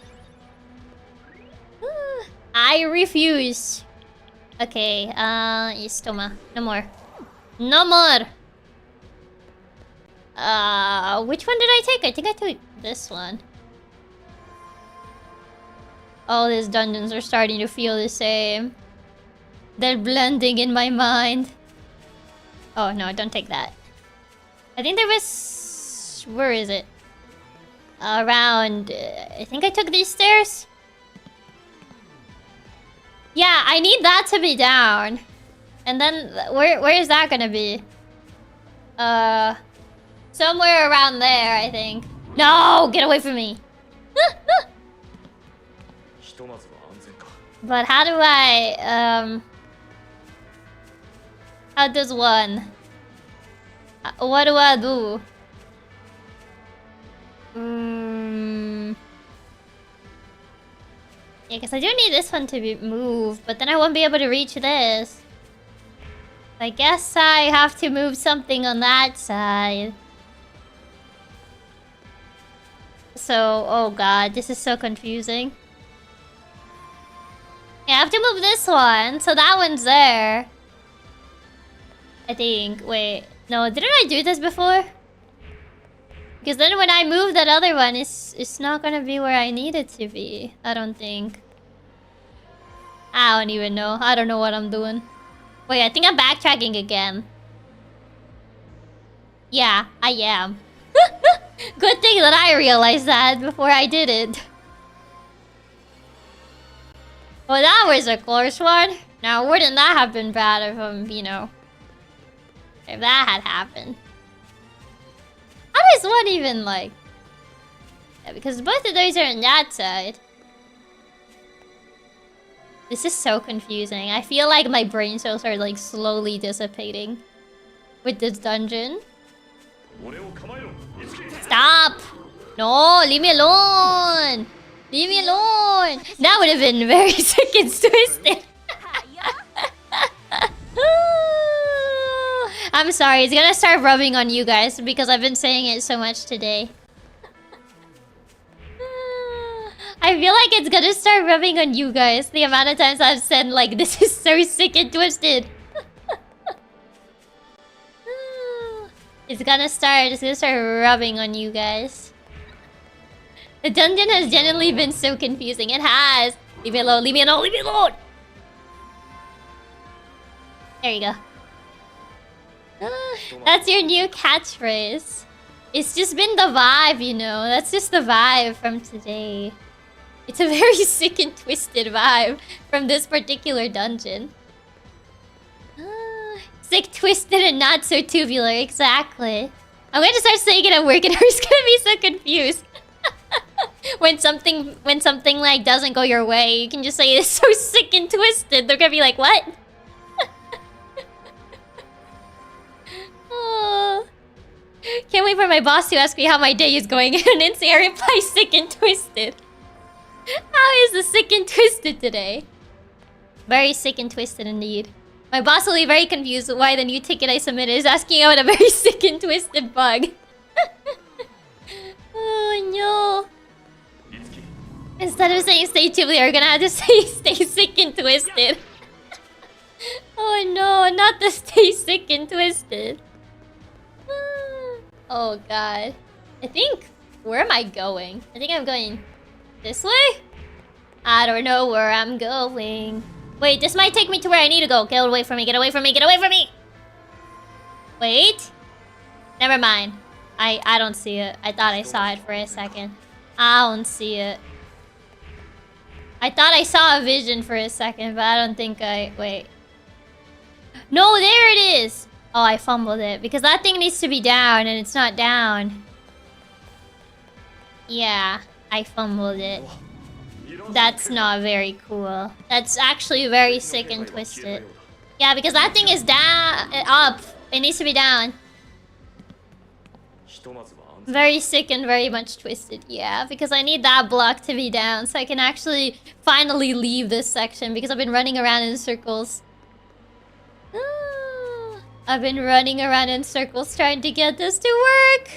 I refuse. Okay, Istoma. No more. No more! Which one did I take? I think I took this one. All these dungeons are starting to feel the same. They're blending in my mind. Oh no, don't take that. I think there was... Where is it? Around... I think I took these stairs. Yeah, I need that to be down. And then, where is that gonna be? Somewhere around there, I think. No! Get away from me! But how do I, how does one? What do I do? Yeah, because I do need this one to be moved, but then I won't be able to reach this. I guess I have to move something on that side. So, oh god, this is so confusing. Yeah, I have to move this one, so that one's there. I think. Wait, no, didn't I do this before? Because then when I move that other one, it's not gonna be where I need it to be. I don't think. I don't even know. I don't know what I'm doing. Wait, I think I'm backtracking again. Yeah, I am. Good thing that I realized that before I did it. Well, that was a close one. Now, wouldn't that have been bad if, you know, if that had happened? How does one even, like... Yeah, because both of those are on that side. This is so confusing. I feel like my brain cells are, like, slowly dissipating with this dungeon. Stop! No, leave me alone! Leave me alone! That would have been very seconds twisted. I'm sorry, it's gonna start rubbing on you guys because I've been saying it so much today. I feel like it's gonna start rubbing on you guys the amount of times I've said, like, this is so sick and twisted. It's gonna start rubbing on you guys. The dungeon has genuinely been so confusing. It has. Leave me alone, leave me alone, leave me alone! There you go. That's your new catchphrase. It's just been the vibe, you know. That's just the vibe from today. It's a very sick and twisted vibe from this particular dungeon. Sick, twisted, and not so tubular. Exactly. I'm going to start saying it at work and everyone's gonna be so confused. when something like doesn't go your way, you can just say it's so sick and twisted. They're gonna be like, what? Oh. Can't wait for my boss to ask me how my day is going and then say I reply sick and twisted. How is the sick and twisted today? Very sick and twisted indeed. My boss will be very confused why the new ticket I submitted is asking about a very sick and twisted bug. Oh no. Instead of saying stay tubular, we're gonna have to say stay sick and twisted. Oh no, not the stay sick and twisted. Oh god. I think... Where am I going? I think I'm going this way? I don't know where I'm going. Wait, this might take me to where I need to go. Get away from me, get away from me, get away from me! Wait. Never mind. I don't see it. I thought I saw it for a second. I don't see it. I thought I saw a vision for a second, but I don't think I... Wait. No, there it is! Oh, I fumbled it. Because that thing needs to be down, and it's not down. Yeah, I fumbled it. That's not very cool. That's actually very sick and twisted. Yeah, because that thing is down... up. It needs to be down. Very sick and very much twisted. Yeah, because I need that block to be down so I can actually finally leave this section because I've been running around in circles. I've been running around in circles trying to get this to work.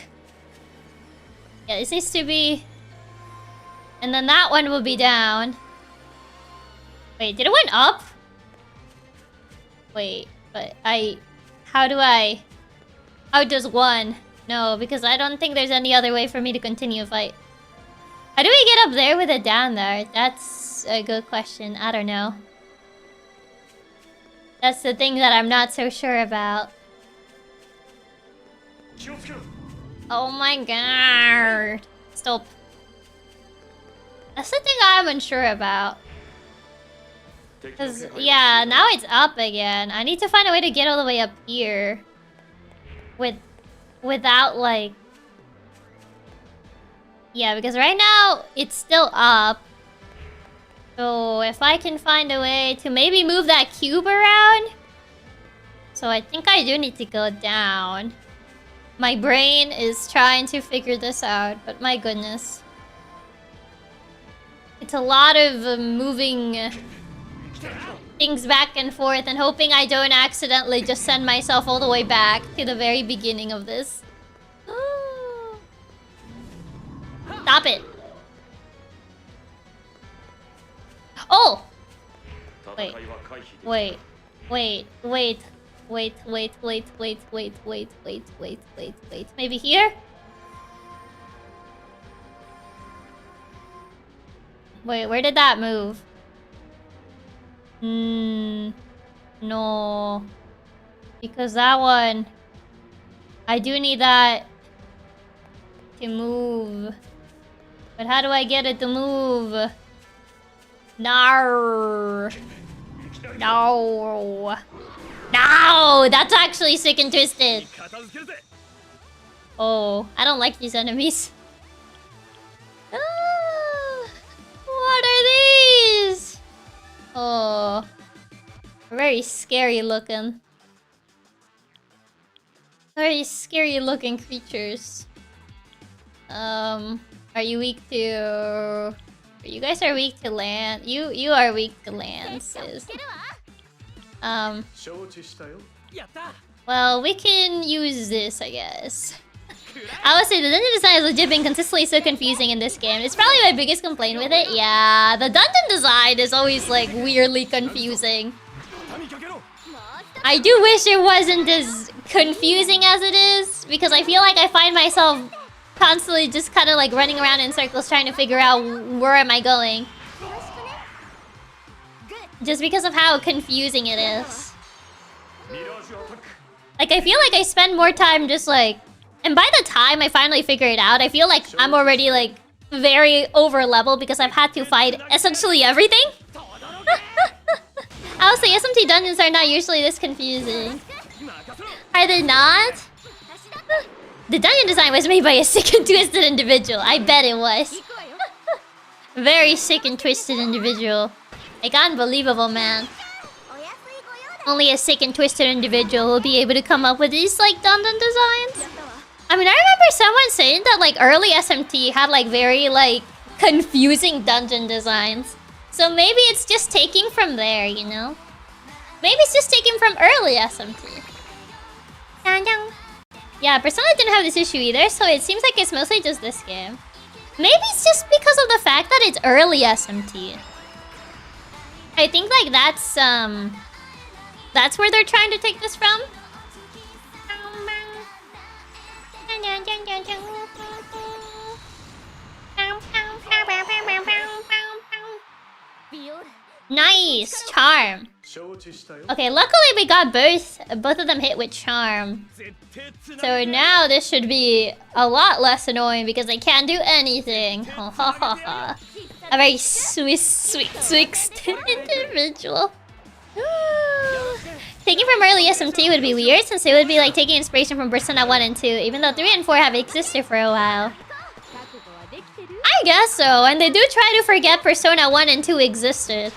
Yeah, this needs to be... And then that one will be down. Wait, did it went up? Wait, but how do I... How does one? No, because I don't think there's any other way for me to continue a fight. How do we get up there with it down there? That's a good question. I don't know. That's the thing that I'm not so sure about. Oh my god. Stop. That's the thing I'm unsure about. Cause, yeah, now it's up again. I need to find a way to get all the way up here. Without, like... Yeah, because right now, it's still up. So, if I can find a way to maybe move that cube around... So, I think I do need to go down. My brain is trying to figure this out, but my goodness. It's a lot of moving things back and forth and hoping I don't accidentally just send myself all the way back to the very beginning of this. Stop it. Oh! Wait. Wait. Wait. Wait. Wait. Wait. Wait. Wait. Wait. Wait. Wait. Wait. Wait. Wait. Maybe here? Wait, where did that move? No. Because that one... I do need that to move. But how do I get it to move? Nar. No. No, that's actually sick and twisted. Oh, I don't like these enemies. Ah, what are these? Oh, very scary looking. Very scary looking creatures. Are you weak to... You guys are weak to land. You are weak to land, sis. Well, we can use this, I guess. I would say the dungeon design is legit been consistently so confusing in this game. It's probably my biggest complaint with it. Yeah, the dungeon design is always like weirdly confusing. I do wish it wasn't as confusing as it is, because I feel like I find myself constantly just kind of like running around in circles trying to figure out where am I going. Just because of how confusing it is. Like, I feel like I spend more time just like... And by the time I finally figure it out, I feel like I'm already like very over level because I've had to fight essentially everything. I would say SMT dungeons are not usually this confusing. Are they not? The dungeon design was made by a sick and twisted individual. I bet it was. Very sick and twisted individual. Like, unbelievable, man. Only a sick and twisted individual will be able to come up with these, like, dungeon designs. I mean, I remember someone saying that, like, early SMT had, like, very, like, confusing dungeon designs. So maybe it's just taking from there, you know? Maybe it's just taking from early SMT. Yeah, Persona didn't have this issue either, so it seems like it's mostly just this game. Maybe it's just because of the fact that it's early SMT. I think, like, that's where they're trying to take this from. Nice! Charm. Okay, luckily we got both of them hit with charm. So now this should be a lot less annoying because they can't do anything. A very sweet individual. Taking from early SMT would be weird since it would be like taking inspiration from Persona 1 and 2, even though 3 and 4 have existed for a while. I guess so, and they do try to forget Persona 1 and 2 existed.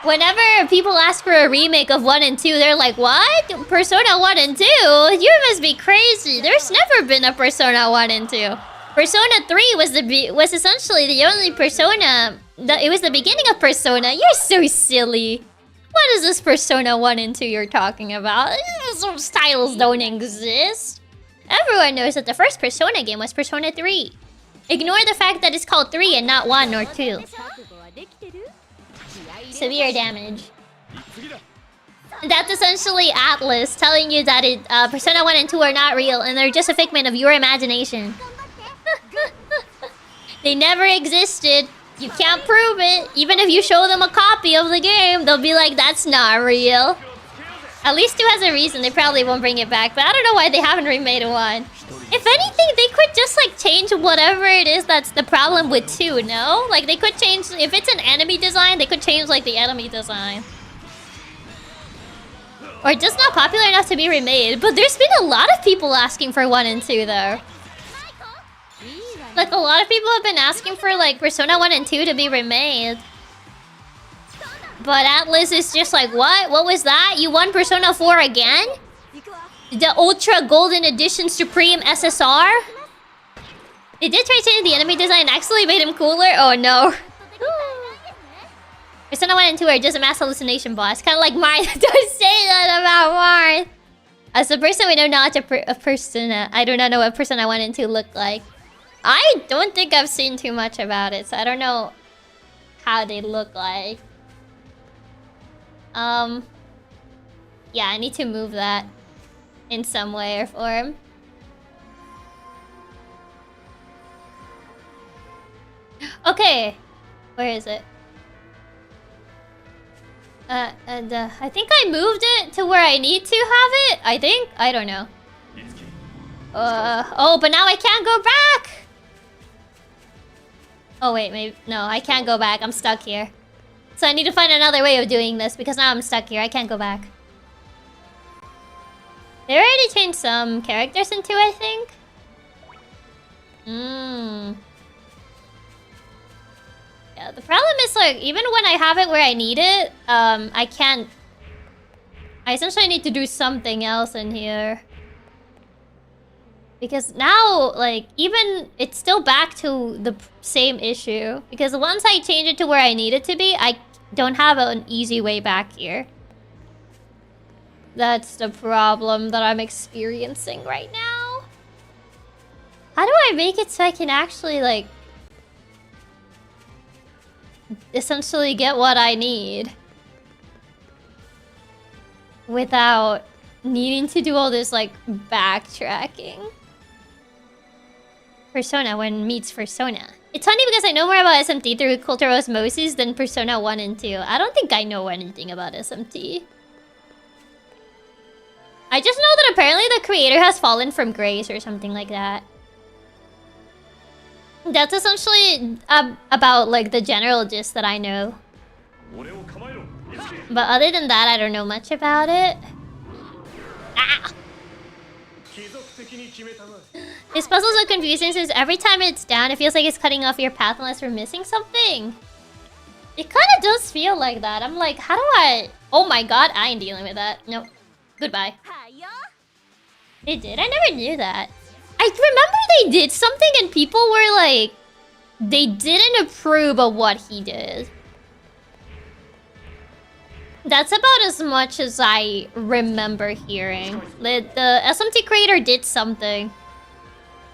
Whenever people ask for a remake of 1 and 2, they're like, what? Persona 1 and 2? You must be crazy. There's never been a Persona 1 and 2. Persona 3 was essentially the only Persona... It was the beginning of Persona. You're so silly. What is this Persona 1 and 2 you're talking about? Those titles don't exist. Everyone knows that the first Persona game was Persona 3. Ignore the fact that it's called 3 and not 1 or 2. Severe damage. That's essentially Atlas telling you that Persona 1 and 2 are not real and they're just a figment of your imagination. They never existed. You can't prove it. Even if you show them a copy of the game, they'll be like, that's not real. At least 2 has a reason. They probably won't bring it back, but I don't know why they haven't remade 1. If anything, they could just like change whatever it is that's the problem with 2, no? Like they could change, if it's an enemy design, they could change like the enemy design. Or just not popular enough to be remade. But there's been a lot of people asking for 1 and 2 though. Like a lot of people have been asking for like Persona 1 and 2 to be remade. But Atlas is just like, what? What was that? You won Persona 4 again? The Ultra Golden Edition Supreme SSR? They did try changing the enemy design and actually made him cooler? Oh no. Persona 1 and 2 are just a mass hallucination boss. Kind of like Marth. Don't say that about Marth. As a person we know not a Persona, I do not know what Persona 1 and 2 look like. I don't think I've seen too much about it, so I don't know how they look like. Yeah, I need to move that in some way or form. Okay, where is it? I think I moved it to where I need to have it. I think, I don't know. Oh, but now I can't go back. Oh wait, maybe no, I can't go back. I'm stuck here. So I need to find another way of doing this because now I'm stuck here. I can't go back. They already changed some characters into, I think. Yeah, the problem is like even when I have it where I need it, I can't. I essentially need to do something else in here. Because now, like, even it's still back to the same issue. Because once I change it to where I need it to be, I don't have an easy way back here. That's the problem that I'm experiencing right now. How do I make it so I can actually, like, essentially get what I need without needing to do all this, like, backtracking? Persona when meets Persona. It's funny because I know more about SMT through cultural osmosis than Persona 1 and 2. I don't think I know anything about SMT. I just know that apparently the creator has fallen from grace or something like that. That's essentially about like the general gist that I know. But other than that, I don't know much about it. Ah! This puzzle's so confusing since every time it's down, it feels like it's cutting off your path unless we're missing something. It kind of does feel like that. I'm like, how do I... Oh my god, I ain't dealing with that. Nope. Goodbye. They did? I never knew that. I remember they did something and people were like... They didn't approve of what he did. That's about as much as I remember hearing. The SMT creator did something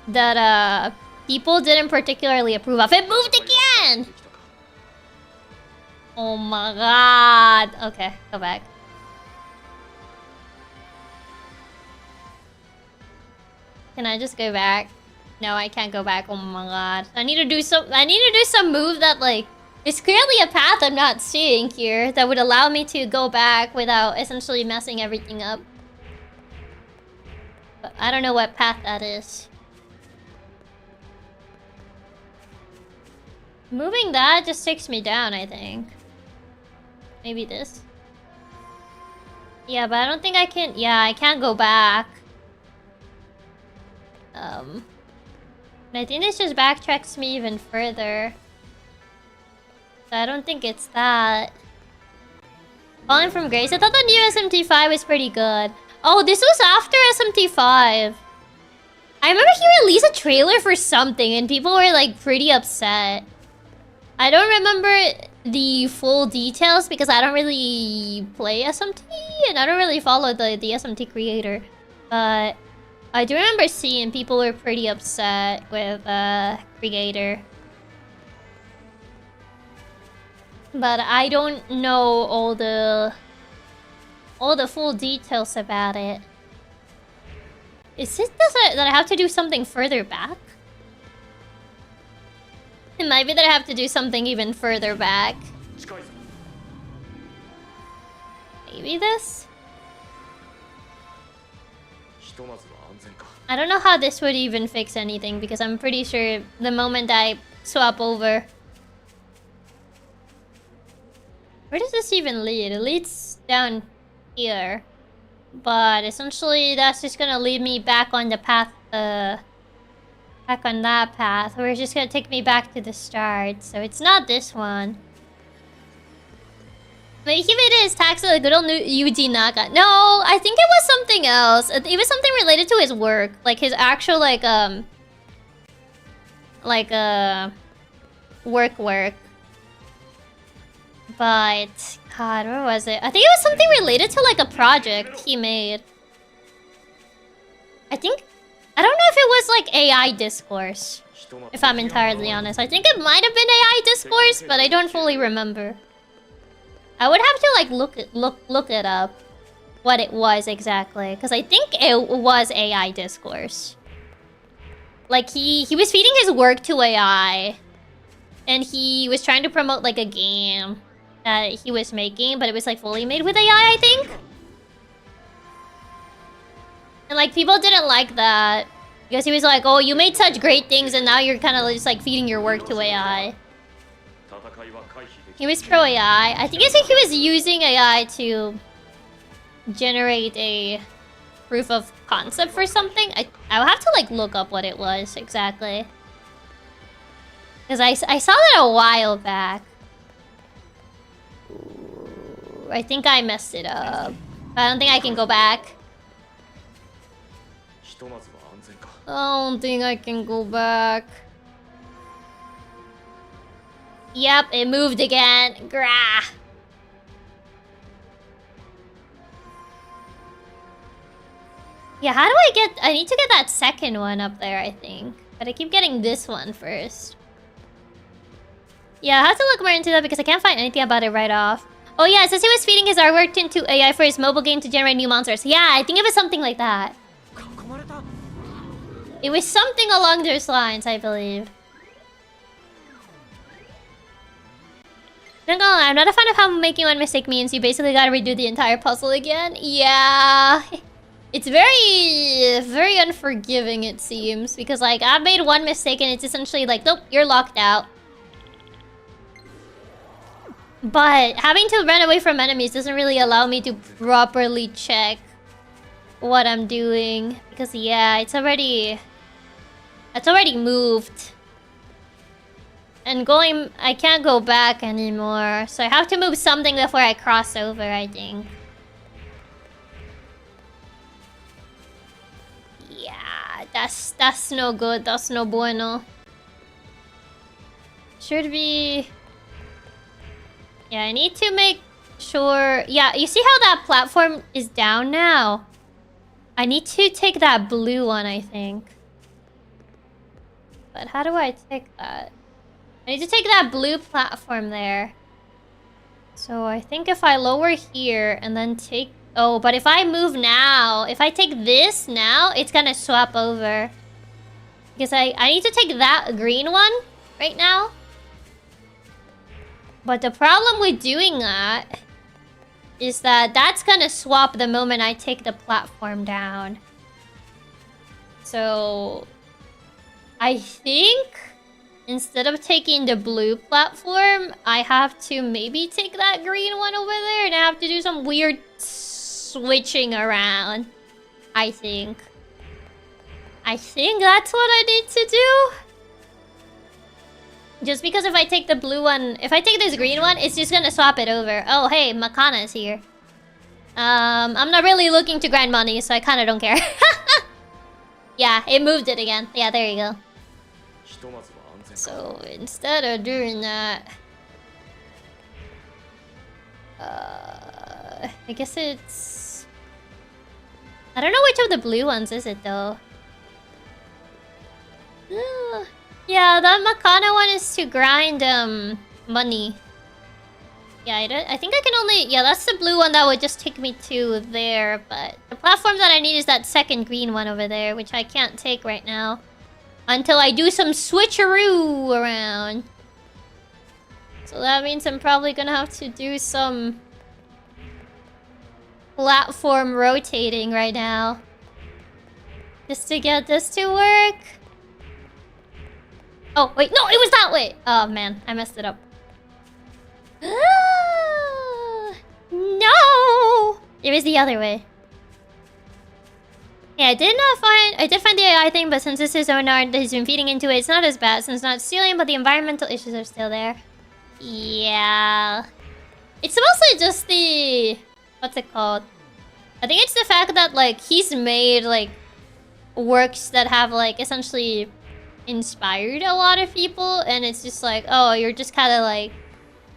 that people didn't particularly approve of. It moved again! Oh my god. Okay, go back. Can I just go back? No, I can't go back. Oh my god. I need to do some move that like it's clearly a path I'm not seeing here that would allow me to go back without essentially messing everything up. But I don't know what path that is. Moving that just takes me down, I think. Maybe this? Yeah, but I don't think I can... Yeah, I can't go back. And I think this just backtracks me even further. So I don't think it's that. Falling from grace. I thought the new SMT5 was pretty good. Oh, this was after SMT5. I remember he released a trailer for something and people were like pretty upset. I don't remember the full details because I don't really play SMT and I don't really follow the SMT creator. But I do remember seeing people were pretty upset with creator. But I don't know all the full details about it. Is it that I have to do something further back? It might be that I have to do something even further back. Maybe this? I don't know how this would even fix anything because I'm pretty sure the moment I swap over... Where does this even lead? It leads down here. But essentially that's just gonna lead me back on the path, back on that path. Or it's just gonna take me back to the start. So it's not this one. Maybe it is tax the good old Yuji Naka. No, I think it was something else. It was something related to his work. Like his actual work. But god, where was it? I think it was something related to like a project he made. I don't know if it was like AI discourse. If I'm entirely honest. I think it might have been AI discourse, but I don't fully remember. I would have to like look it up what it was exactly, because I think it was AI discourse. Like he was feeding his work to AI, and he was trying to promote like a game that he was making, but it was like fully made with AI, I think. And like people didn't like that because he was like, "Oh, you made such great things, and now you're kind of just like feeding your work to AI." He was pro AI. I think he was using AI to generate a proof of concept for something. I'll have to like look up what it was exactly. Because I saw that a while back. Ooh, I think I messed it up. I don't think I can go back. I don't think I can go back. Yep, it moved again. Grah. Yeah, how do I get... I need to get that second one up there, I think. But I keep getting this one first. Yeah, I have to look more into that because I can't find anything about it right off. Oh yeah, it says he was feeding his artwork into AI for his mobile game to generate new monsters. Yeah, I think it was something like that. It was something along those lines, I believe. Not gonna lie, I'm not a fan of how making one mistake means you basically gotta redo the entire puzzle again. Yeah. It's very unforgiving, it seems. Because, like, I've made one mistake and it's essentially like, nope, you're locked out. But having to run away from enemies doesn't really allow me to properly check what I'm doing. Because, yeah, it's already moved. And I can't go back anymore. So I have to move something before I cross over, I think. Yeah, that's no good. That's no bueno. Should be... Yeah, I need to make sure... Yeah, you see how that platform is down now? I need to take that blue one, I think. But how do I take that? I need to take that blue platform there. So I think if I lower here and then take... Oh, but if I move now, if I take this now, it's gonna swap over. Because I need to take that green one right now. But the problem with doing that is that that's gonna swap the moment I take the platform down. So I think instead of taking the blue platform, I have to maybe take that green one over there and I have to do some weird switching around. I think that's what I need to do. Just because if I take the blue one, if I take this green one, it's just gonna swap it over. Oh, hey, Makana's here. I'm not really looking to grind money, so I kind of don't care. Yeah, it moved it again. Yeah, there you go. So instead of doing that, I guess it's... I don't know which of the blue ones is it though. Yeah, that Makana one is to grind money. Yeah, I think I can only... Yeah, that's the blue one that would just take me to there. But the platform that I need is that second green one over there, which I can't take right now. Until I do some switcheroo around. So that means I'm probably gonna have to do some platform rotating right now. Just to get this to work. Oh, wait, no, it was that way! Oh, man, I messed it up. No! It was the other way. Yeah, I did find the AI thing, but since this is own art that he's been feeding into it, it's not as bad since it's not stealing, but the environmental issues are still there. Yeah. It's mostly just the... What's it called? I think it's the fact that, like, he's made, like, works that have, like, essentially inspired a lot of people, and it's just like, oh, you're just kind of like,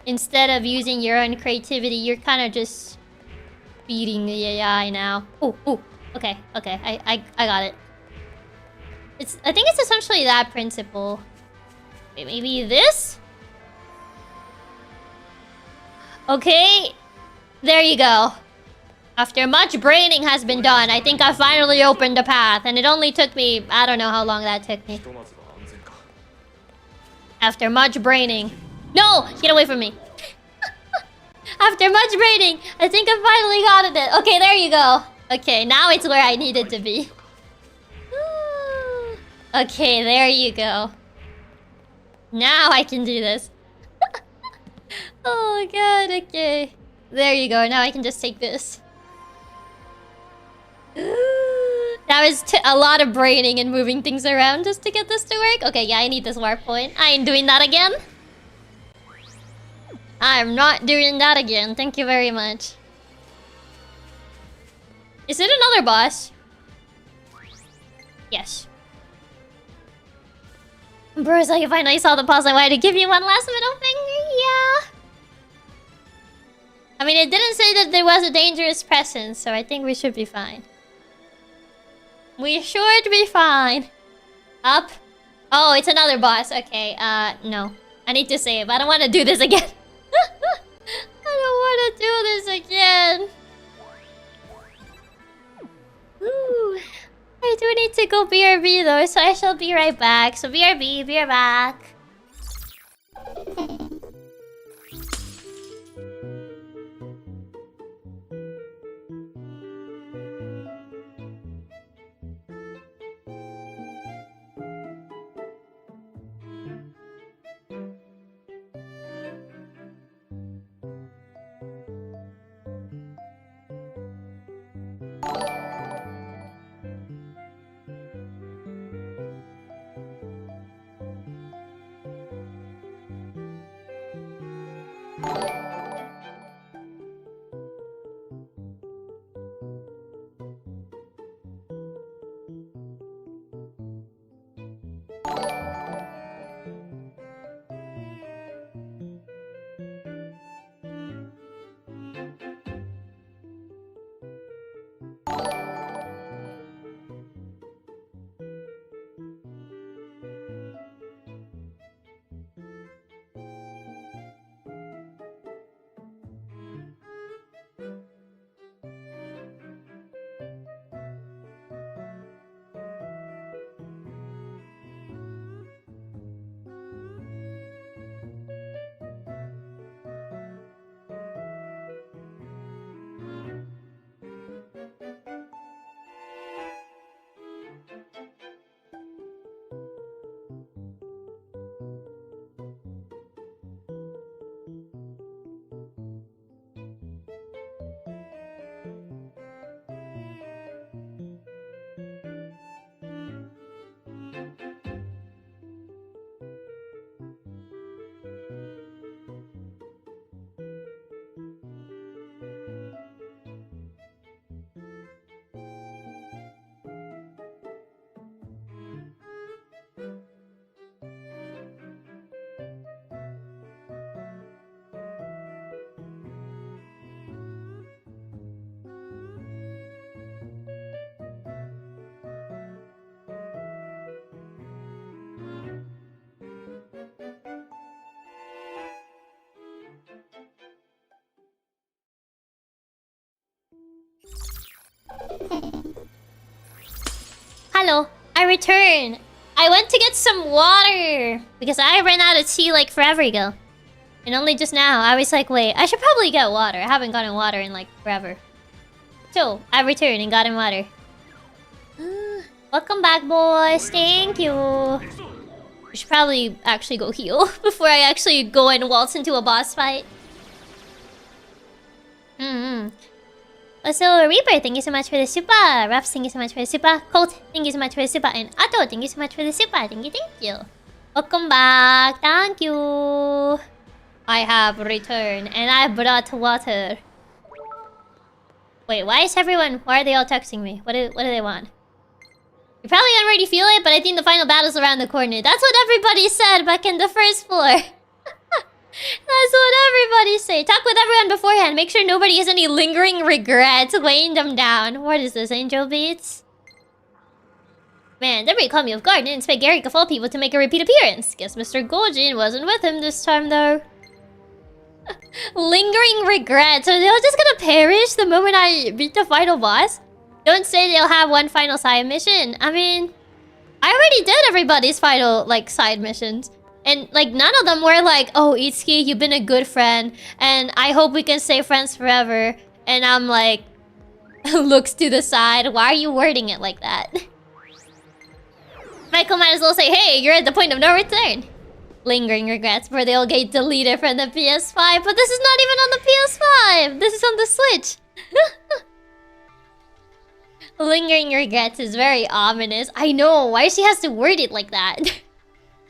instead of using your own creativity, you're kind of just feeding the AI now. Ooh, okay, I got it. I think it's essentially that principle. Wait, maybe this? Okay, there you go. After much braining has been done, I think I finally opened the path, and it only took me, I don't know how long that took me. After much braining. No! Get away from me. After much braining, I think I finally got it. Okay, there you go. Okay, now it's where I needed to be. Okay, there you go. Now I can do this. Oh god, okay. There you go, now I can just take this. That was a lot of braining and moving things around just to get this to work. Okay, yeah, I need this warp point. I ain't doing that again. I'm not doing that again. Thank you very much. Is it another boss? Yes. Bro's like, if I know you saw the pause, I wanted to give you one last middle finger. Yeah. I mean, it didn't say that there was a dangerous presence, so I think we should be fine. We should be fine. Up. Oh, it's another boss. Okay, no. I need to save. I don't want to do this again. I don't want to do this again. Ooh. I do need to go BRB though, so I shall be right back. So BRB, be right back. Hello, I returned. I went to get some water because I ran out of tea like forever ago. And only just now, I was like, wait, I should probably get water. I haven't gotten water in like forever. So, I returned and got in water. Welcome back, boys. Thank you. We should probably actually go heal before I actually go and waltz into a boss fight. Also, Reaper, thank you so much for the super. Ruffs, thank you so much for the super. Colt, thank you so much for the super. And Atto, thank you so much for the super. Thank you, thank you. Welcome back. Thank you. I have returned and I brought water. Wait, why are they all texting me? What do they want? You probably already feel it, but I think the final battle's around the corner. That's what everybody said back in the first floor. That's what everybody say. Talk with everyone beforehand. Make sure nobody has any lingering regrets weighing them down. What is this, Angel Beats? Man, they really caught me off guard. Didn't expect Gary of all people to make a repeat appearance. Guess Mr. Goljin wasn't with him this time, though. Lingering regrets. Are they all just gonna perish the moment I beat the final boss? Don't say they'll have one final side mission. I mean, I already did everybody's final, like, side missions. And, like, none of them were like, oh, Itsuki, you've been a good friend. And I hope we can stay friends forever. And I'm like, looks to the side. Why are you wording it like that? Michael might as well say, hey, you're at the point of no return. lingering regrets where they'll get deleted from the PS5. But this is not even on the PS5. This is on the Switch. Lingering regrets is very ominous. I know. Why she has to word it like that?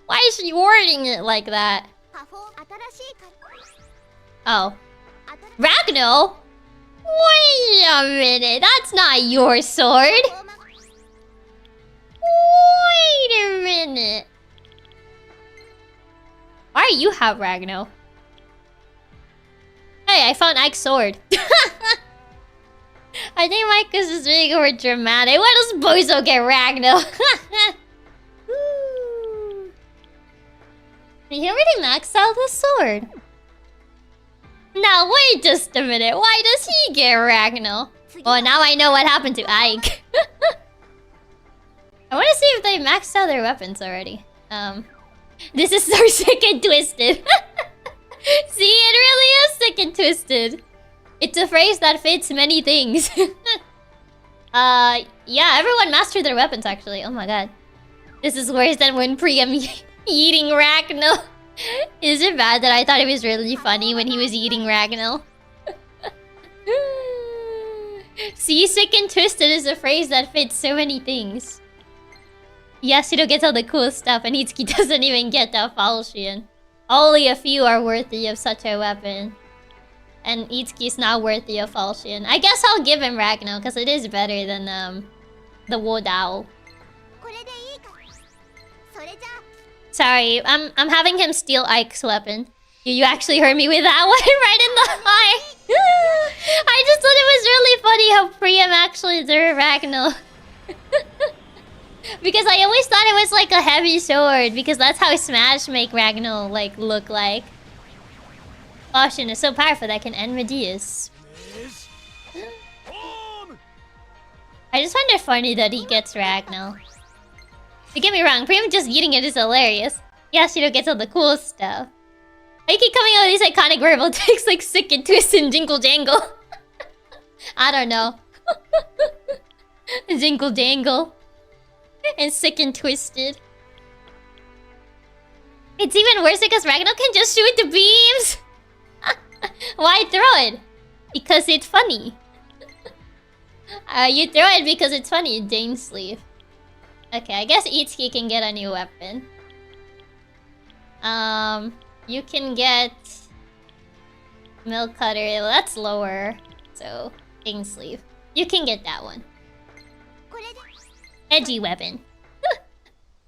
Why is she wording it like that? Oh. Ragno? Wait a minute. That's not your sword. Wait a minute. Why do you have Ragno? Hey, I found Ike's sword. I think Mike is just being over dramatic. Why does Bozo get Ragno? He already maxed out the sword. Now wait just a minute. Why does he get Ragno? Oh, now I know what happened to Ike. I want to see if they maxed out their weapons already. This is so sick and twisted. See, it really is sick and twisted. It's a phrase that fits many things. Yeah, everyone mastered their weapons actually. Oh my god. This is worse than when Priam eating Ragno. Is it bad that I thought it was really funny when he was eating Ragno? See, sick and twisted is a phrase that fits so many things. Yasuo gets all the cool stuff and Itsuki doesn't even get the falchion. Only a few are worthy of such a weapon. And Itsuki's not worthy of falchion. I guess I'll give him Ragno because it is better than the Wodao. Sorry, I'm having him steal Ike's weapon. You actually heard me with that one right in the eye. I just thought it was really funny how Priam actually threw Ragno. Because I always thought it was like a heavy sword, because that's how Smash make Ragno like look like. Falchion is so powerful that it can end Medeus. I just find it funny that he gets Ragno. Don't get me wrong, Priam just eating it is hilarious. Yasuo gets all the cool stuff. I keep coming out with these iconic verbal takes like sick and twisted and jingle jangle. I don't know. Jingle jangle. And sick and twisted. It's even worse because Ragnar can just shoot the beams. Why throw it? Because it's funny. You throw it because it's funny, Dane Sleeve. Okay, I guess Itsuki can get a new weapon. You can get Milk Cutter. Well, that's lower. So, Dane Sleeve. You can get that one. Edgy weapon.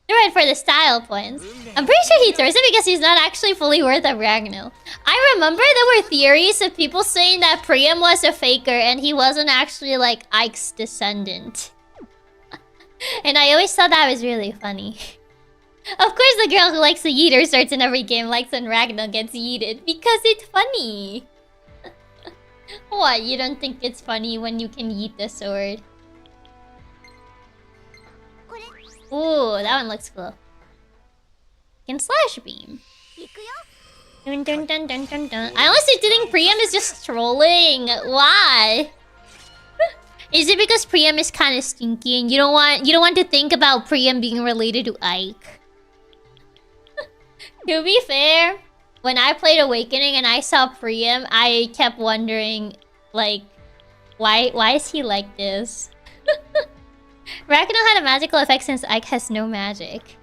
Throw it for the style points. I'm pretty sure he throws it because he's not actually fully worth of Ragno. I remember there were theories of people saying that Priam was a faker and he wasn't actually like Ike's descendant. And I always thought that was really funny. Of course the girl who likes to yeet her swords in every game likes when Ragno gets yeeted because it's funny. What, you don't think it's funny when you can yeet the sword? Ooh, that one looks cool. Can slash beam. Dun, dun, dun, dun, dun, dun. I honestly think Priam is just trolling. Why? Is it because Priam is kind of stinky and you don't want to think about Priam being related to Ike? To be fair, when I played Awakening and I saw Priam, I kept wondering, like, why is he like this? Ragnar had a magical effect since Ike has no magic.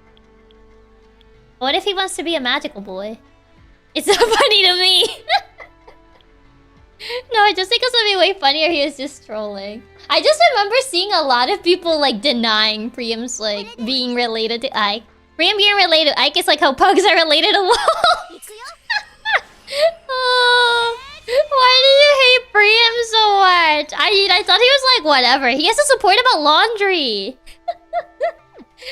What if he wants to be a magical boy? It's not funny to me. No, I just think it's gonna be way funnier. He was just trolling. I just remember seeing a lot of people like denying Priam's like being related to Ike. Priam being related to Ike is like how pugs are related to wolves. Oh, why do you hate Priam so much? I thought he was like whatever. He has a support about laundry.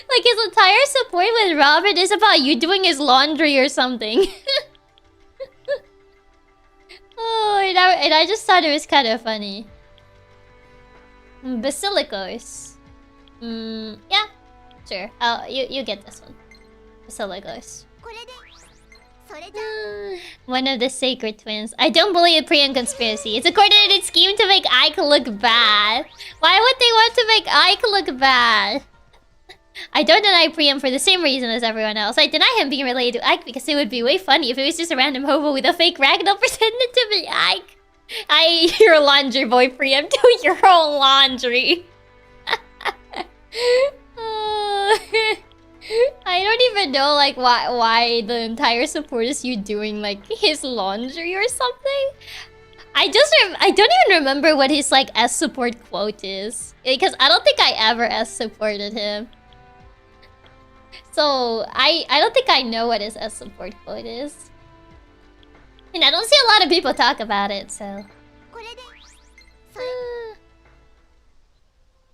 Like his entire support with Robin is about you doing his laundry or something. Oh, and I just thought it was kind of funny. Basilicos. Yeah, sure. Oh, you get this one. Basilicos. One of the sacred twins. I don't believe Priam conspiracy. It's a coordinated scheme to make Ike look bad. Why would they want to make Ike look bad? I don't deny Priam for the same reason as everyone else. I deny him being related to Ike because it would be way funny if it was just a random hobo with a fake ragdoll pretending to be Ike. Your laundry boy, Priam. Do your own laundry. I don't even know like why the entire support is you doing like his laundry or something. I don't even remember what his like S support quote is because I don't think I ever S supported him. So I don't think I know what his S support quote is. And I don't see a lot of people talk about it, so.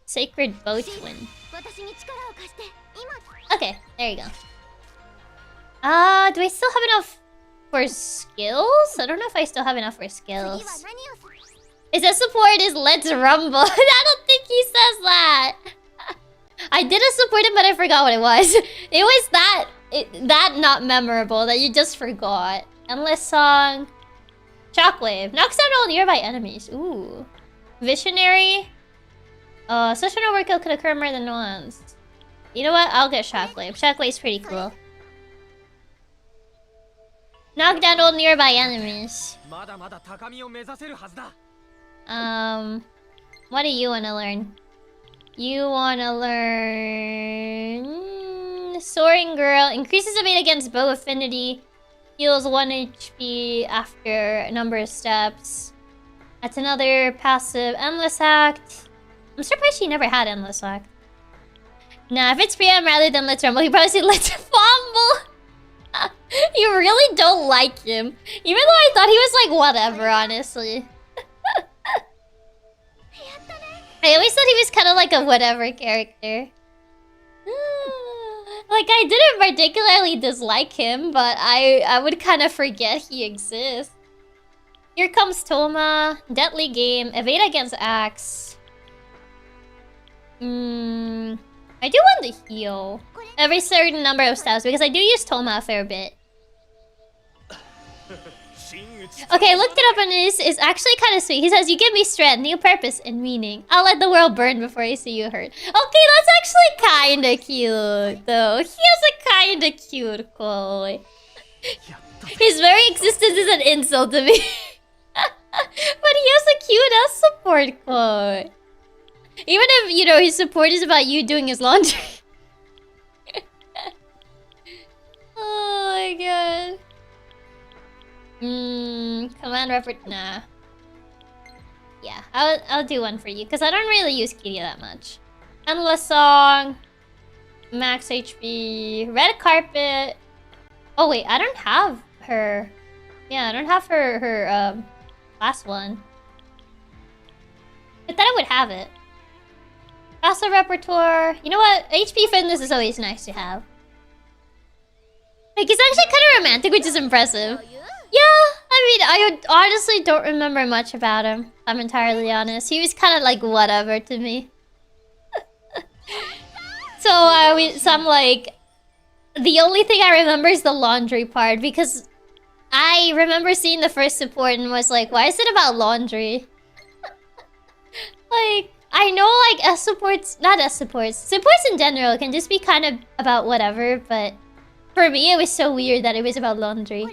Sacred boatman. Okay, there you go. Do I still have enough for skills? I don't know if I still have enough for skills. Is that support is Let's Rumble? I don't think he says that. I did a support him, but I forgot what it was. It was that not memorable that you just forgot. Endless Song. Shockwave. Knocks down all nearby enemies. Ooh. Visionary. Such an overkill could occur more than once. You know what? I'll get Shockwave. Shockwave's pretty cool. Knock down all nearby enemies. What do you want to learn? You want to learn... Soaring Girl. Increases the weight against bow affinity. Heals 1 HP after a number of steps. That's another passive. Endless Act. I'm surprised she never had Endless Act. Nah, if it's Priam rather than Let's Rumble, he probably said Let's Fumble. You really don't like him. Even though I thought he was like whatever, honestly. I always thought he was kind of like a whatever character. Like, I didn't particularly dislike him, but I would kind of forget he exists. Here comes Toma. Deadly Game. Evade against Axe. I do want to heal every certain number of steps because I do use Toma a fair bit. Okay, I looked it up and it's actually kind of sweet. He says, you give me strength, new purpose, and meaning. I'll let the world burn before I see you hurt. Okay, that's actually kind of cute, though. He has a kind of cute quote. His very existence is an insult to me. But he has a cute-ass support quote. Even if, you know, his support is about you doing his laundry. Oh my god. Command reference. Nah. Yeah, I'll do one for you because I don't really use Kiria that much. Endless Song. Max HP. Red Carpet. Oh wait, I don't have her. Yeah, I don't have her last one. I thought I would have it. Passive repertoire. You know what? HP fitness is always nice to have. Like, he's actually kind of romantic, which is impressive. Yeah, I mean, I honestly don't remember much about him. I'm entirely honest. He was kind of like whatever to me. So I'm like, the only thing I remember is the laundry part because I remember seeing the first support and was like, why is it about laundry? Like, I know like S supports, not S supports, supports in general can just be kind of about whatever, but for me it was so weird that it was about laundry.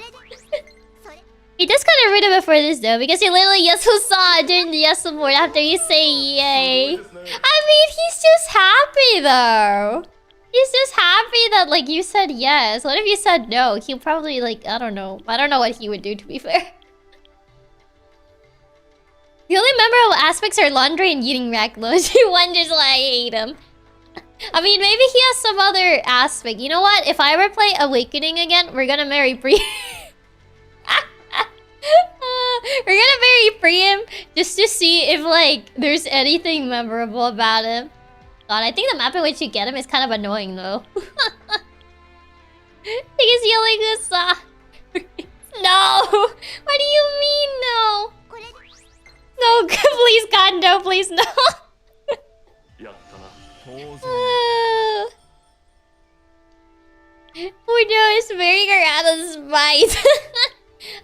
He just got rid of it for this though, because he literally saw during the yes support after you say yay. I mean, he's just happy though. He's just happy that like you said yes. What if you said no? He'll probably like, I don't know what he would do to be fair. The only memorable aspects are laundry and eating raclos. He wonders why I hate him. I mean, maybe he has some other aspect. You know what? If I ever play Awakening again, we're gonna marry Priam. We're gonna marry Priam just to see if, like, there's anything memorable about him. God, I think the map in which you get him is kind of annoying, though. He is yelling this. No! What do you mean, no? No, please, God, no, please, no. Oh no, it's wearing her out of spite.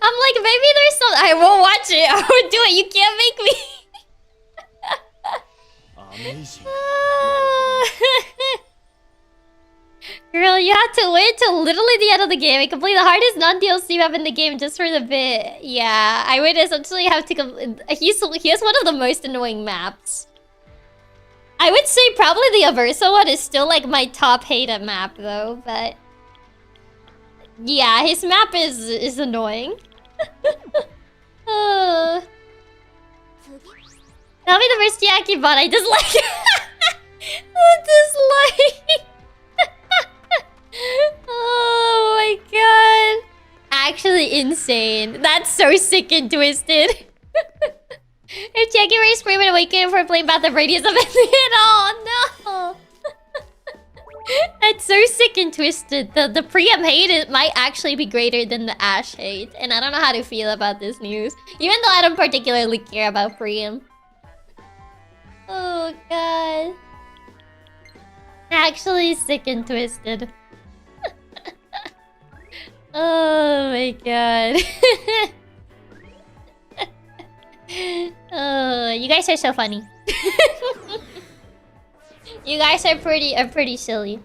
I'm like, maybe there's some. I won't watch it. I won't do it. You can't make me. have to wait till literally the end of the game and complete the hardest non-DLC map in the game just for the bit. Yeah, I would essentially have to he has one of the most annoying maps. I would say probably the Aversa one is still like my top hated map though, but yeah, his map is annoying. That'll be the first Chiaki bot I dislike. Dislike. Oh my god. Actually insane. That's so sick and twisted. If Chiaki were screaming awakening for playing Banter Radius of it. Oh no. That's so sick and twisted. The Priam hate might actually be greater than the Ash hate. And I don't know how to feel about this news. Even though I don't particularly care about Priam. Oh god. Actually sick and twisted. Oh my god. Oh, you guys are so funny. You guys are pretty silly.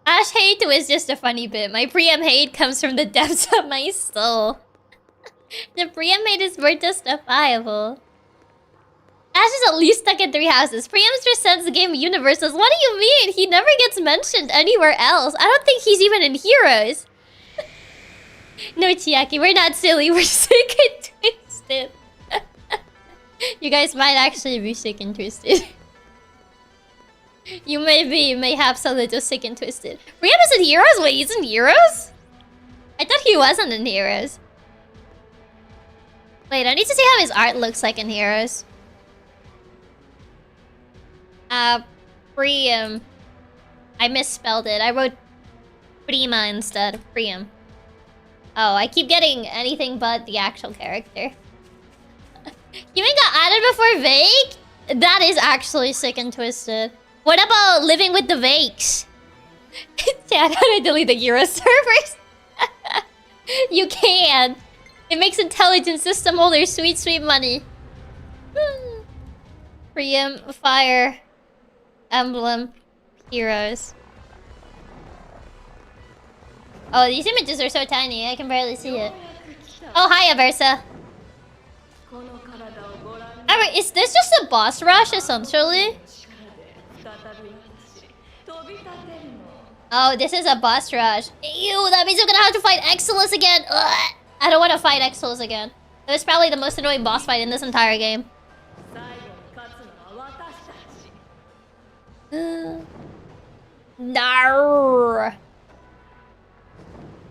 Ash hate was just a funny bit. My Priam hate comes from the depths of my soul. The Priam hate is more justifiable. Ash is at least stuck in 3 houses. Priam just sends the game universes. What do you mean? He never gets mentioned anywhere else. I don't think he's even in Heroes. No, Chiaki, we're not silly. We're sick and twisted. You guys might actually be sick and twisted. You may be mayhaps a little sick and twisted. Priam is in Heroes? Wait, he's in Heroes? I thought he wasn't in Heroes. Wait, I need to see how his art looks like in Heroes. Priam. I misspelled it. I wrote Prima instead of Priam. Oh, I keep getting anything but the actual character. You even got added before Vake? That is actually sick and twisted. What about living with the Vakes? Chad, how do I delete the Euro servers? You can. It makes intelligent system holders sweet, sweet money. Priam, Fire, Emblem, Heroes. Oh, these images are so tiny, I can barely see it. Oh, hi, Aversa. Is this just a boss rush, essentially? Oh, this is a boss rush. Ew, that means I'm gonna have to fight Exilus again. Ugh. I don't want to fight Exilus again. It was probably the most annoying boss fight in this entire game. Narrrr.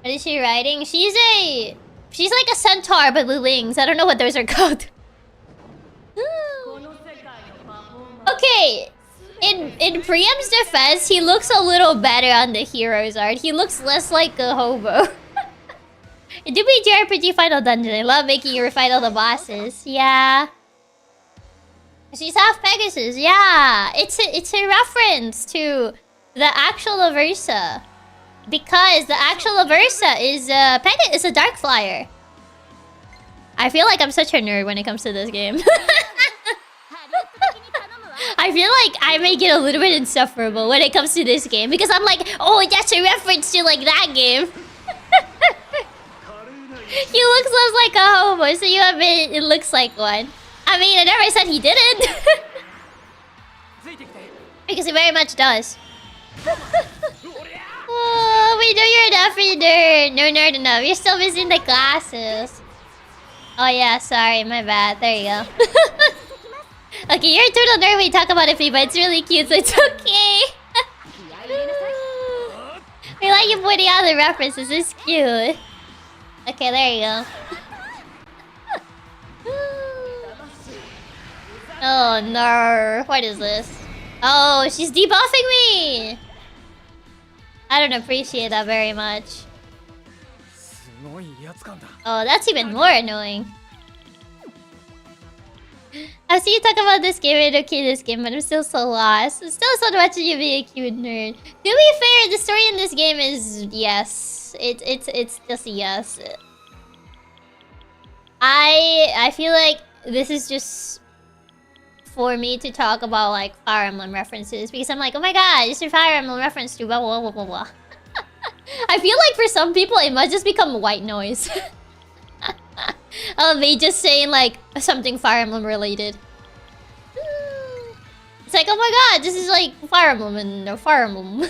What is she riding? She's like a centaur but with wings. I don't know what those are called. Okay, in Priam's defense, he looks a little better on the hero's art. He looks less like a hobo. It do be JRPG Final Dungeon. I love making you fight all the bosses. Yeah. She's half Pegasus. Yeah. It's a reference to the actual Aversa. Because the actual Aversa is is a Dark Flyer. I feel like I'm such a nerd when it comes to this game. I feel like I make it a little bit insufferable when it comes to this game. Because I'm like, oh, that's a reference to like that game. He looks less like a homo, so you admit it looks like one. I mean, I never said he didn't. Because he very much does. Oh, we know you're an effing nerd. No nerd enough. You're still missing the glasses. Oh yeah, sorry, my bad. There you go. Okay, you're a total nerd when you talk about it, but it's really cute, so it's okay. We like you pointing out the references. It's cute. Okay, there you go. Oh no, what is this? Oh, she's debuffing me! I don't appreciate that very much. Oh, that's even more annoying. I've seen you talk about this game and okay this game, but I'm still so lost. I'm still so watching you be a cute nerd. To be fair, the story in this game is yes. It's just a yes. I feel like this is just for me to talk about like Fire Emblem references because I'm like, oh my god, it's a Fire Emblem reference to blah blah blah blah blah. I feel like for some people it might just become white noise. They just saying like something Fire Emblem related. It's like, oh my god, this is like Fire Emblem and no Fire Emblem.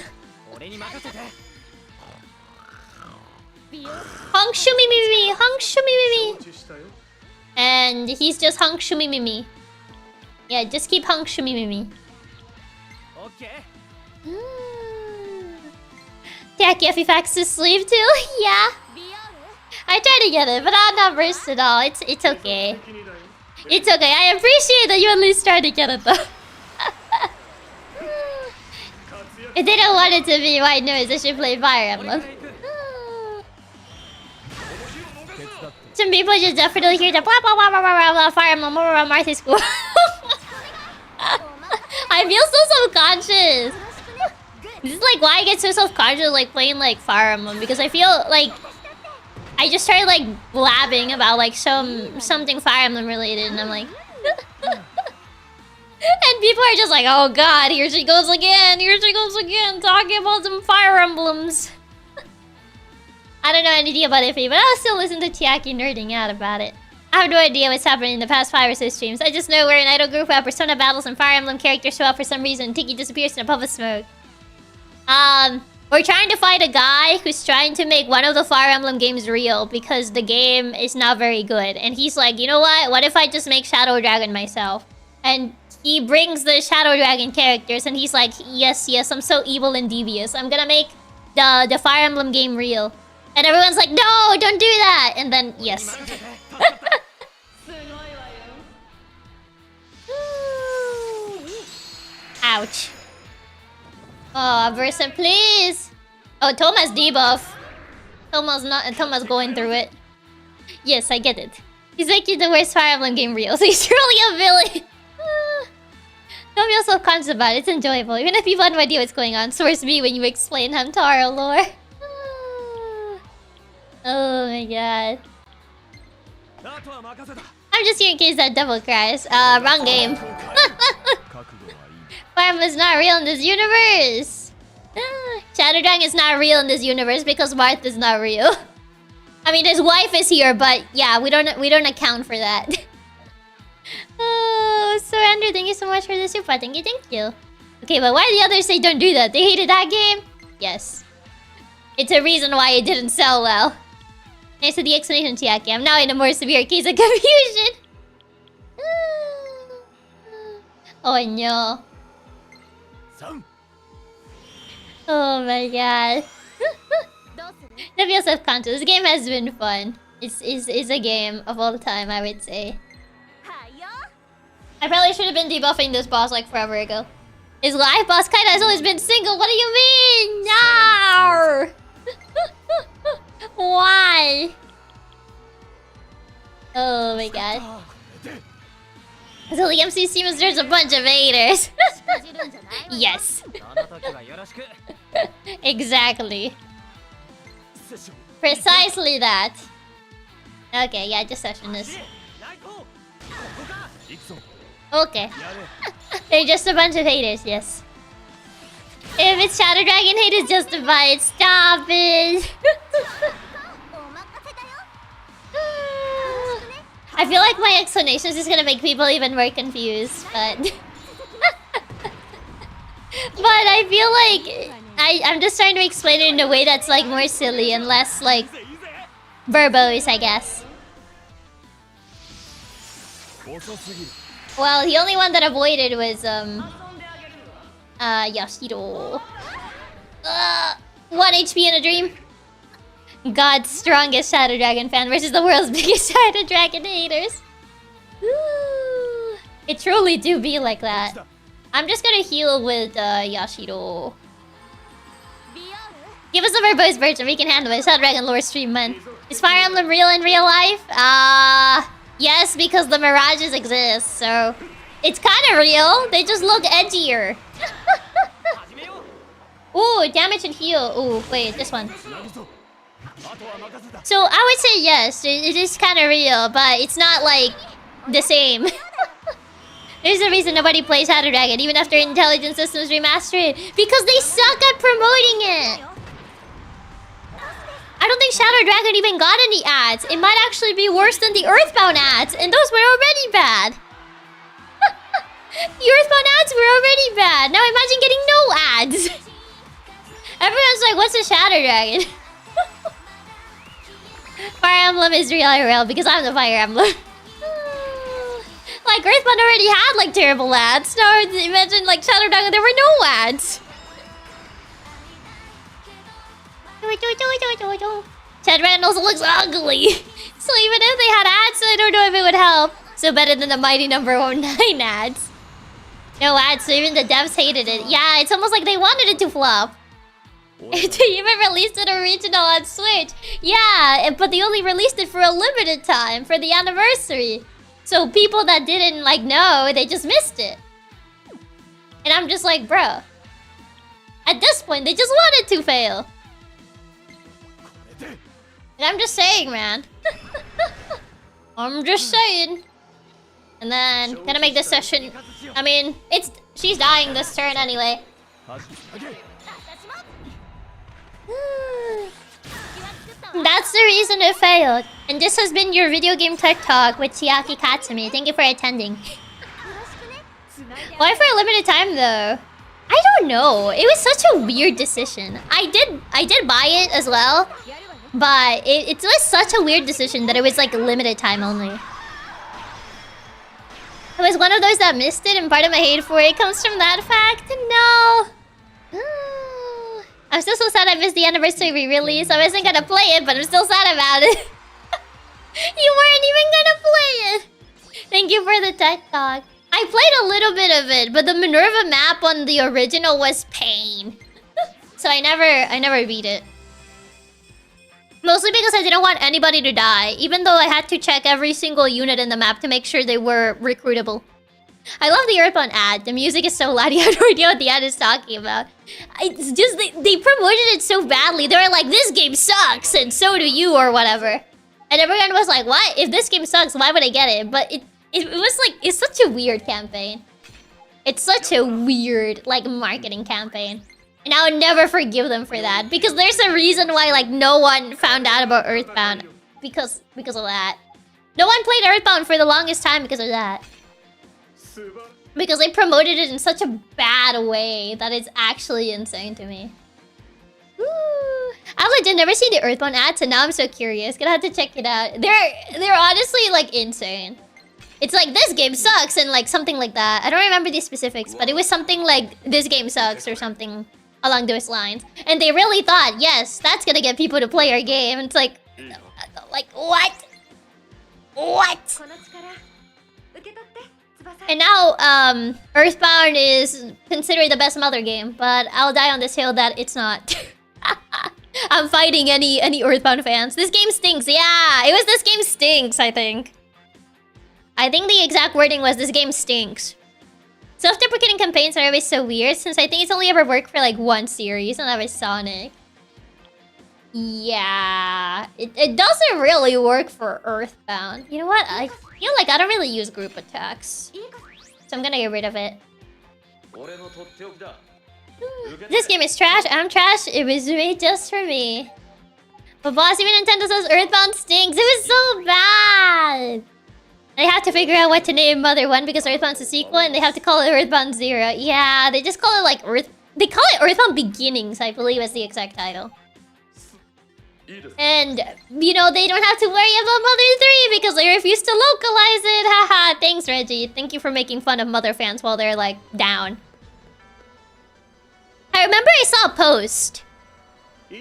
Honk shumi mimi, honk shumi mimi. And he's just honk shumi mimi. Yeah, just keep honk shumi mimi. Okay. Chiaki Epifax's sleeve too? Yeah. I tried to get it, but I'm not versed at all. It's okay. It's okay. I appreciate that you at least tried to get it though. If they don't want it to be white noise, they should play Fire Emblem. Some people just definitely hear the blah blah blah blah blah blah Fire Emblem blah, blah, blah, Martha School. I feel so self-conscious. This is like why I get so self-conscious like playing like Fire Emblem because I feel like I just started like blabbing about like something Fire Emblem related and I'm like and people are just like, oh god, here she goes again, talking about some Fire Emblems. I don't know anything about it, but I'll still listen to Chiaki nerding out about it. I have no idea what's happening in the past 5 or so streams. I just know we're an idol group who have Persona battles and Fire Emblem characters show up for some reason and Tiki disappears in a puff of smoke. We're trying to fight a guy who's trying to make one of the Fire Emblem games real because the game is not very good. And he's like, you know what? What if I just make Shadow Dragon myself? And he brings the Shadow Dragon characters and he's like, yes, I'm so evil and devious. I'm gonna make the Fire Emblem game real. And everyone's like, no, don't do that! And then, yes. Ouch. Oh, Versa, please! Oh, Thomas debuff. Thomas going through it. Yes, I get it. He's making the worst Fire Emblem game real, so he's truly a villain. Don't feel self-conscious about it, it's enjoyable. Even if you have no idea what's going on, source me when you explain Hamtaro lore. Oh my god. I'm just here in case that devil cries. Wrong game. Fire Emblem is not real in this universe. Shadow Dragon is not real in this universe because Marth is not real. I mean, his wife is here, but yeah, we don't account for that. Oh, Surrender, thank you so much for the super. Thank you. Okay, but why the others say don't do that? They hated that game? Yes. It's a reason why it didn't sell well. Thanks for the explanation, Chiaki. I'm now in a more severe case of confusion. Oh no. Oh my god. Don't feel self-conscious. This game has been fun. It's a game of all time, I would say. I probably should have been debuffing this boss like forever ago. His live boss kinda has always been single. What do you mean? No! Why? Oh my god. So the MC seems there's a bunch of haters. Yes. Exactly. Precisely that. Okay, yeah, just session this. Okay. They're just a bunch of haters, yes. If it's Shadow Dragon hate is justified, stop it! I feel like my explanations is gonna make people even more confused, but... but I feel like... I'm just trying to explain it in a way that's like more silly and less like... verbose, I guess. Well, the only one that avoided was, Yashiro. 1 HP in a dream. God's strongest Shadow Dragon fan versus the world's biggest Shadow Dragon haters. Ooh, it truly do be like that. I'm just gonna heal with, Yashiro. Give us a verbose version, we can handle it. Shadow Dragon lore stream, man. Is Fire Emblem real in real life? Yes, because the mirages exist, so... It's kinda real, they just look edgier. Ooh, damage and heal. Ooh, wait, this one. So, I would say yes, it is kinda real, but it's not like... the same. There's a reason nobody plays Shadow Dragon, even after Intelligent Systems remastered it. Because they suck at promoting it! I don't think Shadow Dragon even got any ads. It might actually be worse than the Earthbound ads, and those were already bad. The Earthbound ads were already bad. Now imagine getting no ads. Everyone's like, what's a Shadow Dragon? Fire Emblem is real IRL because I'm the Fire Emblem. Like, Earthbound already had, like, terrible ads. Now, imagine, like, Shadow Dragon, there were no ads. Shadow Dragon also looks ugly. So even if they had ads, I don't know if it would help. So better than the mighty number 09 ads. No ads, so even the devs hated it. Yeah, it's almost like they wanted it to flop. They even released it original on Switch. Yeah, but they only released it for a limited time, for the anniversary. So people that didn't, like, know, they just missed it. And I'm just like, bro. At this point, they just wanted to fail. And I'm just saying, man. I'm just saying. And then, gonna make this session... I mean, she's dying this turn anyway. That's the reason it failed. And this has been your video game tech talk with Chiaki Katsumi. Thank you for attending. Why for a limited time though? I don't know. It was such a weird decision. I did buy it as well, but it was such a weird decision that it was like limited time only. I was one of those that missed it, and part of my hate for it comes from that fact. No. I'm still so sad I missed the anniversary re-release. I wasn't gonna play it, but I'm still sad about it. You weren't even gonna play it. Thank you for the tech talk. I played a little bit of it, but the Minerva map on the original was pain. So I never beat it. Mostly because I didn't want anybody to die, even though I had to check every single unit in the map to make sure they were recruitable. I love the Earthbound ad. The music is so loud, you have no idea what the ad is talking about. It's just, they promoted it so badly. They were like, this game sucks, and so do you, or whatever. And everyone was like, what? If this game sucks, why would I get it? But it was like, it's such a weird campaign. It's such a weird, like, marketing campaign. And I would never forgive them for that. Because there's a reason why, like, no one found out about Earthbound. Because of that. No one played Earthbound for the longest time because of that. Because they promoted it in such a bad way that it's actually insane to me. Woo. I've legit never seen the Earthbound ads, and now I'm so curious. Gonna have to check it out. They're honestly, like, insane. It's like, this game sucks, and like something like that. I don't remember the specifics, but it was something like, this game sucks, or something along those lines. And they really thought, yes, that's gonna get people to play our game. And it's like what? What? And now, Earthbound is considered the best Mother game, but I'll die on this hill that it's not. I'm fighting any Earthbound fans. This game stinks. Yeah, it was this game stinks, I think. I think the exact wording was, this game stinks. Self-deprecating campaigns are always so weird, since I think it's only ever worked for like one series, and that was Sonic. Yeah, it doesn't really work for Earthbound. You know what? I feel like I don't really use group attacks. So I'm gonna get rid of it. This game is trash. I'm trash. It was made just for me. But boss, even Nintendo says Earthbound stinks. It was so bad. They have to figure out what to name Mother 1 because Earthbound's a sequel, and they have to call it Earthbound 0. Yeah, they just call it like They call it Earthbound Beginnings, I believe is the exact title. And, you know, they don't have to worry about Mother 3 because they refuse to localize it. Haha, thanks, Reggie. Thank you for making fun of Mother fans while they're, like, down. I remember I saw a post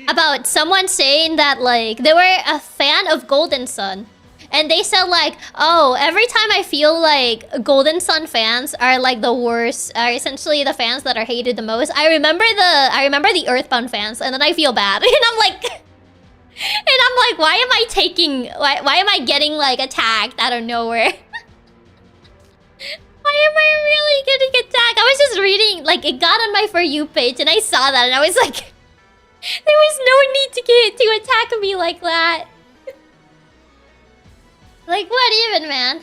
about someone saying that, like, they were a fan of Golden Sun. And they said, like, oh, every time I feel like Golden Sun fans are, like, the worst, are essentially the fans that are hated the most, I remember the Earthbound fans, and then I feel bad. And I'm like... And I'm like, why am I getting, like, attacked out of nowhere? Why am I really getting attacked? I was just reading, like, it got on my For You page, and I saw that, and I was like... There was no need to attack me like that. Like, what even, man?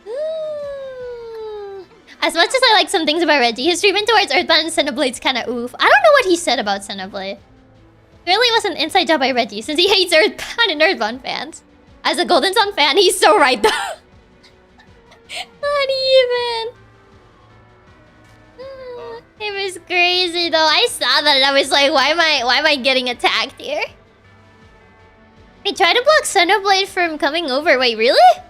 Ooh. As much as I like some things about Reggie, his treatment towards Earthbound and Xenoblade's kind of oof. I don't know what he said about Xenoblade. Clearly was an inside job by Reggie, since he hates Earthbound and Earthbound fans. As a Golden Sun fan, he's so right though. Not even. It was crazy though. I saw that and I was like, why am I getting attacked here? I tried to block Xenoblade from coming over. Wait, really?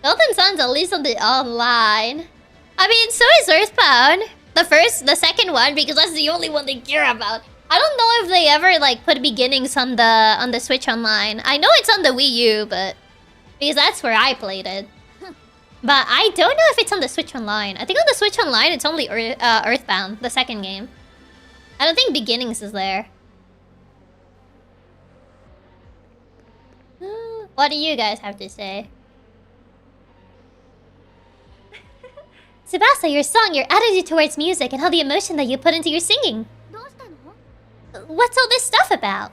Golden Sun's at least on the online. I mean, so is Earthbound. The second one, because that's the only one they care about. I don't know if they ever like put beginnings on the Switch Online. I know it's on the Wii U, but because that's where I played it. But I don't know if it's on the Switch Online. I think on the Switch Online it's only Earthbound, the second game. I don't think beginnings is there. What do you guys have to say? Tsubasa, your song, your attitude towards music, and how the emotion that you put into your singing. What's all this stuff about?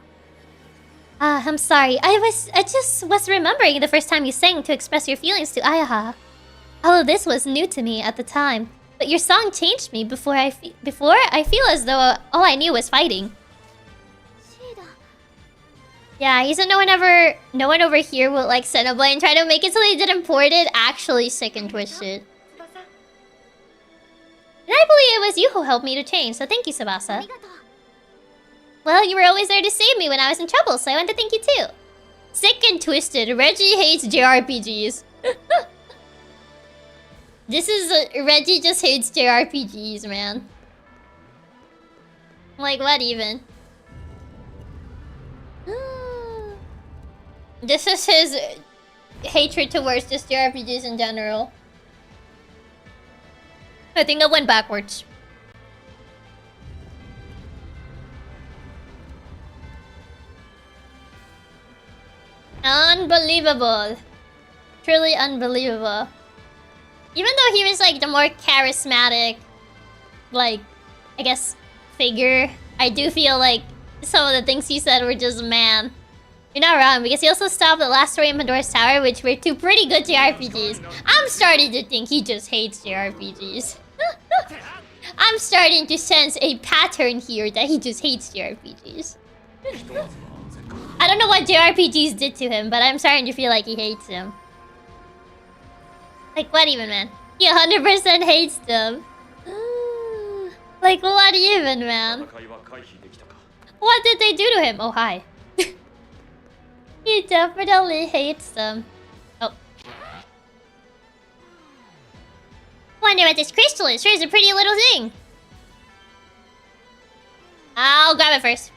I'm sorry. I just was remembering the first time you sang to express your feelings to Ayaha. All of this was new to me at the time, but your song changed me before I feel as though all I knew was fighting. Yeah, he said no one over here will like Xenoblade and try to make it so they didn't port it. Actually, sick and twisted. And I believe it was you who helped me to change, so thank you, Tsubasa. Well, you were always there to save me when I was in trouble, so I want to thank you too. Sick and twisted. Reggie hates JRPGs. This is Reggie just hates JRPGs, man. Like, what even? This is his hatred towards just JRPGs in general. I think I went backwards. Unbelievable. Truly unbelievable. Even though he was like the more charismatic, like, I guess, figure, I do feel like some of the things he said were just, man. You're not wrong, because he also stopped the last story in Pandora's Tower, which were two pretty good JRPGs. I'm starting to think he just hates JRPGs. I'm starting to sense a pattern here that he just hates JRPGs. I don't know what JRPGs did to him, but I'm starting to feel like he hates them. Like, what even, man? He 100% hates them. Like, what even, man? What did they do to him? Oh, hi. He definitely hates them. Oh. Wonder what this crystal is. Sure is a pretty little thing. I'll grab it first.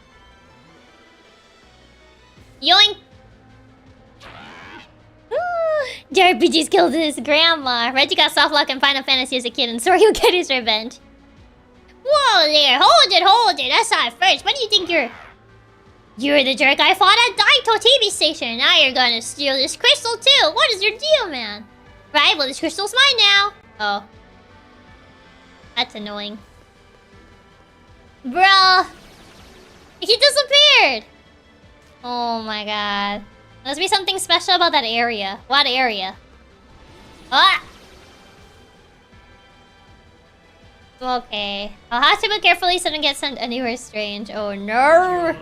Yoink! JRPG's killed his grandma. Reggie got soft lock in Final Fantasy as a kid, and so he'll get his revenge. Whoa there! Hold it! That's not first. What do you think you're... You're the jerk I fought at Daito TV station. Now you're gonna steal this crystal too. What is your deal, man? Right, well this crystal's mine now. Oh. That's annoying. Bruh. He disappeared. Oh my god. Must be something special about that area. What area? Ah! Okay. I'll have to move carefully so I don't get sent anywhere strange. Oh no!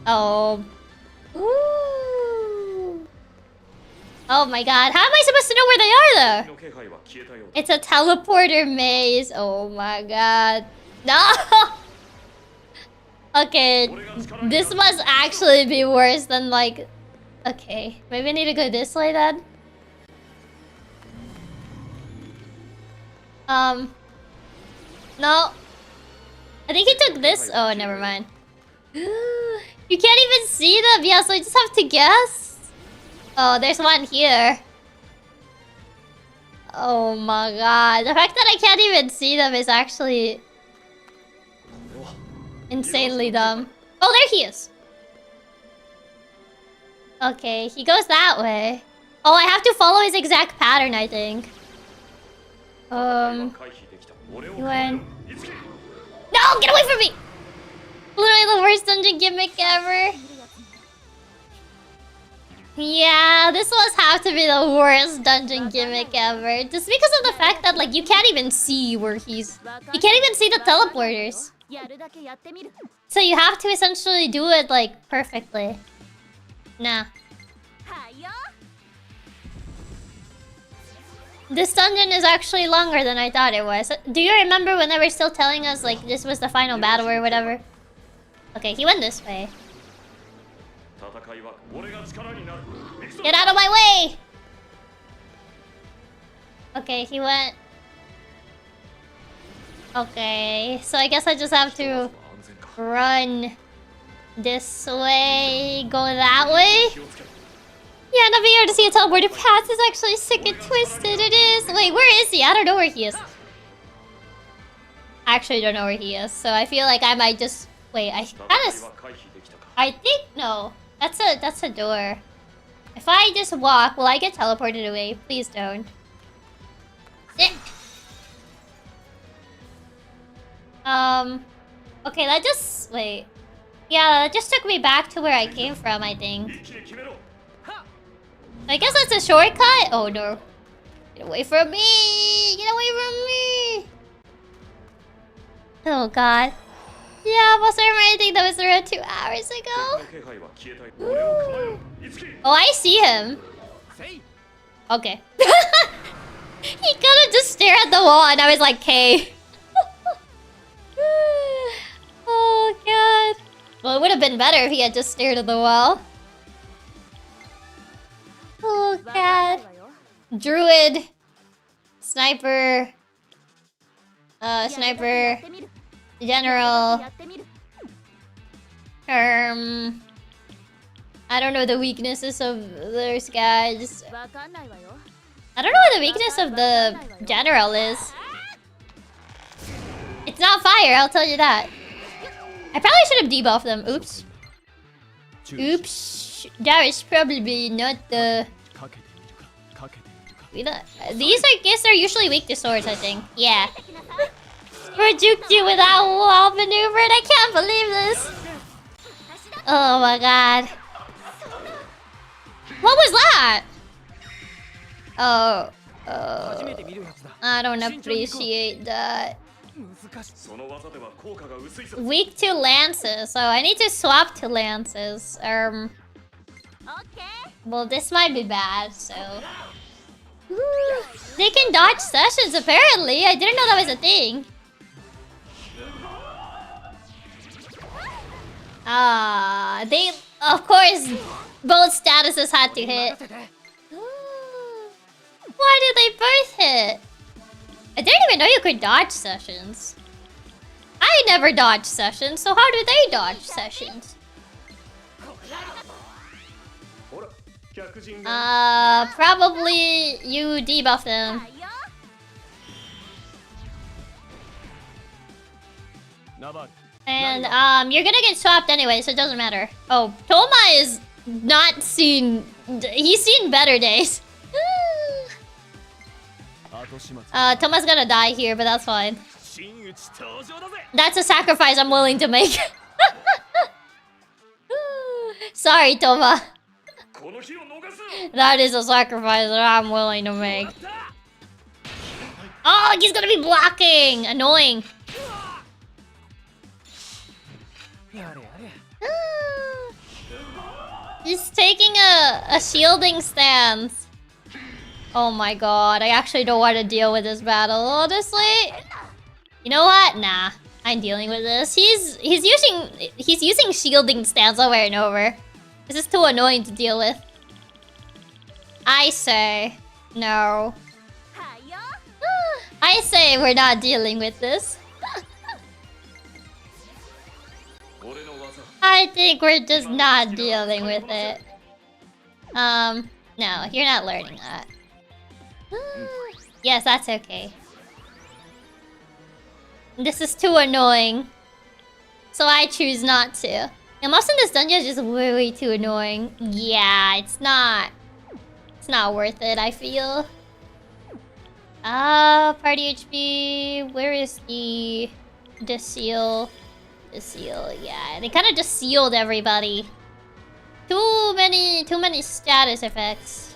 Oh. Ooh. Oh my god. How am I supposed to know where they are though? It's a teleporter maze. Oh my god. No! Okay. This must actually be worse than like... Okay. Maybe I need to go this way then? No. I think he took this. Oh, never mind. You can't even see them. Yeah, so I just have to guess. Oh, there's one here. Oh my god. The fact that I can't even see them is actually insanely dumb. Oh, there he is. Okay, he goes that way. Oh, I have to follow his exact pattern, I think. He went... No, get away from me! Literally the worst dungeon gimmick ever. Yeah, this must have to be the worst dungeon gimmick ever. Just because of the fact that, like, you can't even see where he's... You can't even see the teleporters. So you have to essentially do it, like, perfectly. Nah. This dungeon is actually longer than I thought it was. Do you remember when they were still telling us, like, this was the final battle or whatever? Okay, he went this way. Get out of my way! Okay, he went... Okay, so I guess I just have to run this way, go that way? Yeah, not being able to see a teleporter path is actually sick and twisted. It is. Wait, where is he? I don't know where he is. I actually don't know where he is, so I feel like I might just... Wait, I think... No. That's a door. If I just walk, will I get teleported away? Please don't. Okay, that just... Wait. Yeah, that just took me back to where I came from, I think. I guess that's a shortcut? Oh no. Get away from me! Get away from me! Oh god. Yeah, was there anything that was around 2 hours ago? Oh, I see him. Okay. He kinda just stared at the wall and I was like, K. Oh god. Well, it would have been better if he had just stared at the wall. Oh god. Druid. Sniper. Sniper. General. I don't know the weaknesses of those guys. I don't know what the weakness of the general is. It's not fire, I'll tell you that. I probably should have debuffed them. Oops. Oops. That was probably not the... These, I guess, are usually weak to swords, I think. Yeah. Juked you without wall maneuvered. I can't believe this. Oh my god. What was that? Oh. I don't appreciate that. Weak to lances. So I need to swap to lances. Well, this might be bad, so... They can dodge sessions, apparently. I didn't know that was a thing. They... Of course, both statuses had to hit. Why did they both hit? I didn't even know you could dodge sessions. I never dodged sessions, so how do they dodge sessions? Probably you debuff them. And, you're gonna get swapped anyway, so it doesn't matter. Oh, Toma is not seen... He's seen better days. Toma's gonna die here, but that's fine. That's a sacrifice I'm willing to make. Sorry, Toma. That is a sacrifice that I'm willing to make. Oh, he's gonna be blocking! Annoying. He's taking a shielding stance. Oh my god, I actually don't want to deal with this battle, honestly. You know what? Nah, I'm dealing with this. He's using shielding stance over and over. This is too annoying to deal with. I say no. I say we're not dealing with this. I think we're just not dealing with it. No, you're not learning that. Yes, that's okay. This is too annoying. So I choose not to. And most of this dungeon is just way too annoying. Yeah, it's not worth it, I feel. Party HP. Where is the seal? The seal, yeah. They kind of just sealed everybody. Too many status effects.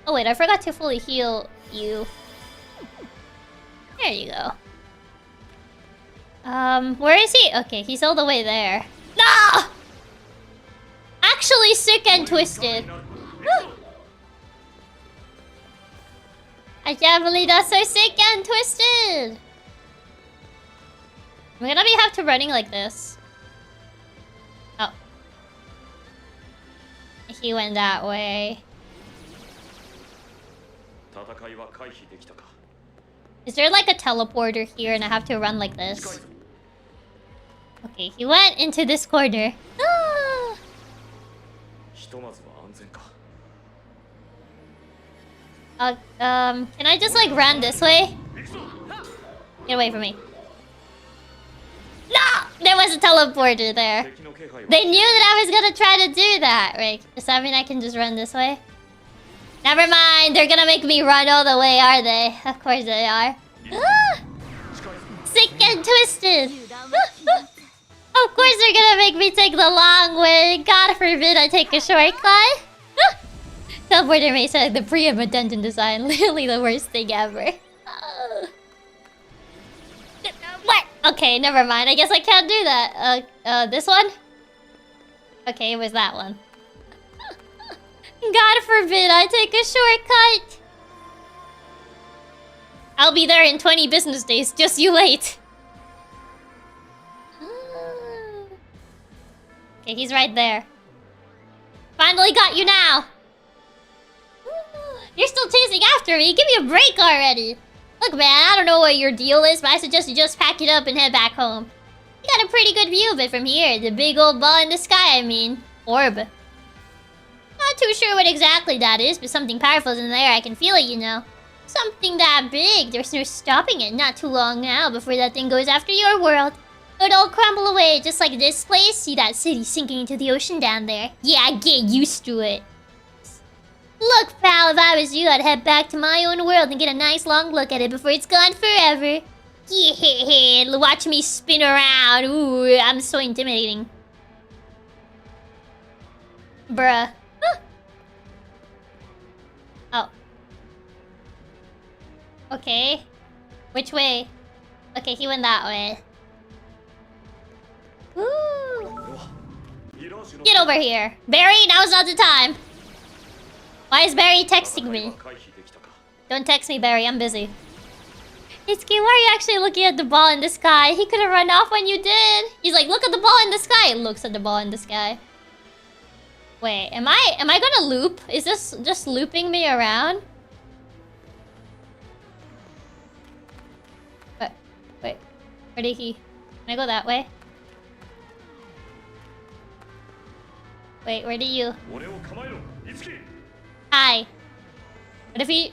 Oh wait, I forgot to fully heal you. There you go. Where is he? Okay, he's all the way there. No! Actually sick and twisted. I can't believe that's so sick and twisted. I'm gonna have to running like this. Oh. He went that way. Is there like a teleporter here and I have to run like this? Okay, he went into this corner. Ah! Can I just like run this way? Get away from me. No! There was a teleporter there. They knew that I was gonna try to do that, right? Does that mean I can just run this way? Never mind, they're gonna make me run all the way, are they? Of course they are. Ah! Sick and twisted! Of course they're gonna make me take the long way. God forbid I take a shortcut. Teleporter makes like the pre-redundant design. Literally the worst thing ever. What? Okay, never mind. I guess I can't do that. This one? Okay, it was that one. God forbid I take a shortcut. I'll be there in 20 business days. Just you wait. Okay, he's right there. Finally got you now. You're still chasing after me. Give me a break already. Look, man, I don't know what your deal is, but I suggest you just pack it up and head back home. You got a pretty good view of it from here. The big old ball in the sky, I mean. Orb. Not too sure what exactly that is, but something powerful's in there. I can feel it, you know. Something that big. There's no stopping it. Not too long now before that thing goes after your world. It'll all crumble away, just like this place. See that city sinking into the ocean down there? Yeah, get used to it. Look, pal, if I was you, I'd head back to my own world and get a nice long look at it before it's gone forever. Yeah, watch me spin around. Ooh, I'm so intimidating. Bruh. Huh. Oh. Okay. Which way? Okay, he went that way. Ooh. Get over here. Barry, now's not the time. Why is Barry texting me? Don't text me, Barry. I'm busy. Itsuki, why are you actually looking at the ball in the sky? He could have run off when you did. He's like, look at the ball in the sky. It looks at the ball in the sky. Wait, am I gonna loop? Is this just looping me around? Wait. Where did he? Can I go that way? Wait, where did you? Hi. What if he...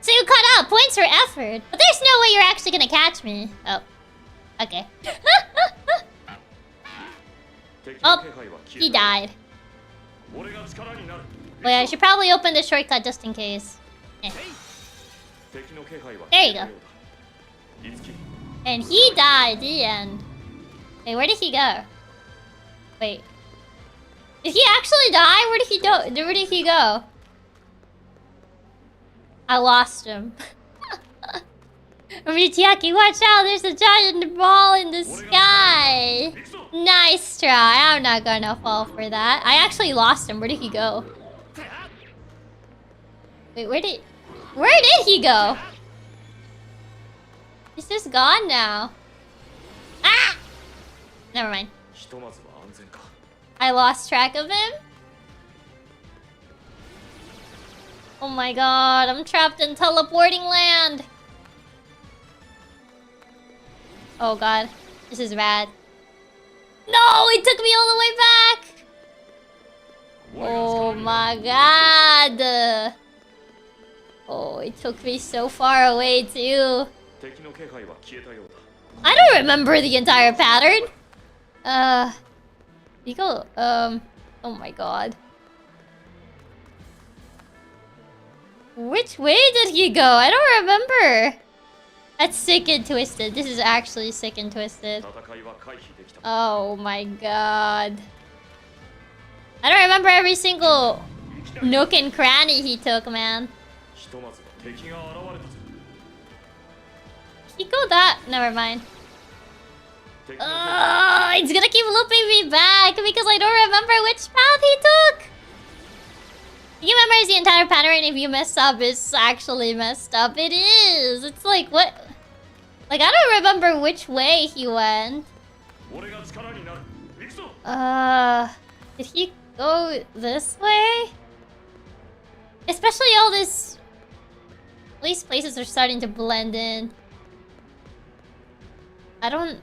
So you caught up! Points for effort! But there's no way you're actually gonna catch me. Oh. Okay. Oh, he died. Wait, I should probably open the shortcut just in case. Eh. There you go. And he died, the end. Wait, where did he go? Wait. Did he actually die? Where did he go? Where did he go? I lost him. Chiaki, watch out! There's a giant ball in the sky! Nice try. I'm not gonna fall for that. I actually lost him. Where did he go? Wait, where did he go? He's just gone now. Ah! Never mind. I lost track of him? Oh my god, I'm trapped in teleporting land. Oh god, this is bad. No, it took me all the way back. Oh my god. Oh, it took me so far away too. I don't remember the entire pattern. You go, oh my god. Which way did he go? I don't remember. That's sick and twisted. This is actually sick and twisted. 戦いは回避できた。 Oh my god. I don't remember every single nook and cranny he took, man. ひとまずは敵が現れたぞ。 He go that. Never mind. 敵の It's gonna keep looping me back because I don't remember which path he took. He remembers the entire pattern. If you mess up, it's actually messed up. It is. It's like, what? Like, I don't remember which way he went. 俺が力になる。行くぞ。 Did he go this way? Especially all this... These places are starting to blend in. I don't...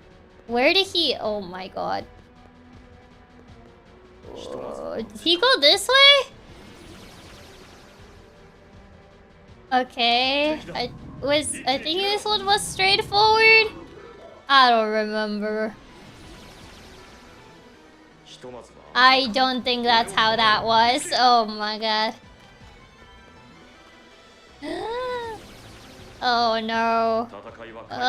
Where did he... Oh my god. Did he go this way? Okay. I think this one was straightforward. I don't remember. ひとまずは I don't think that's how that was. Oh my god. Oh no. 戦いは回避。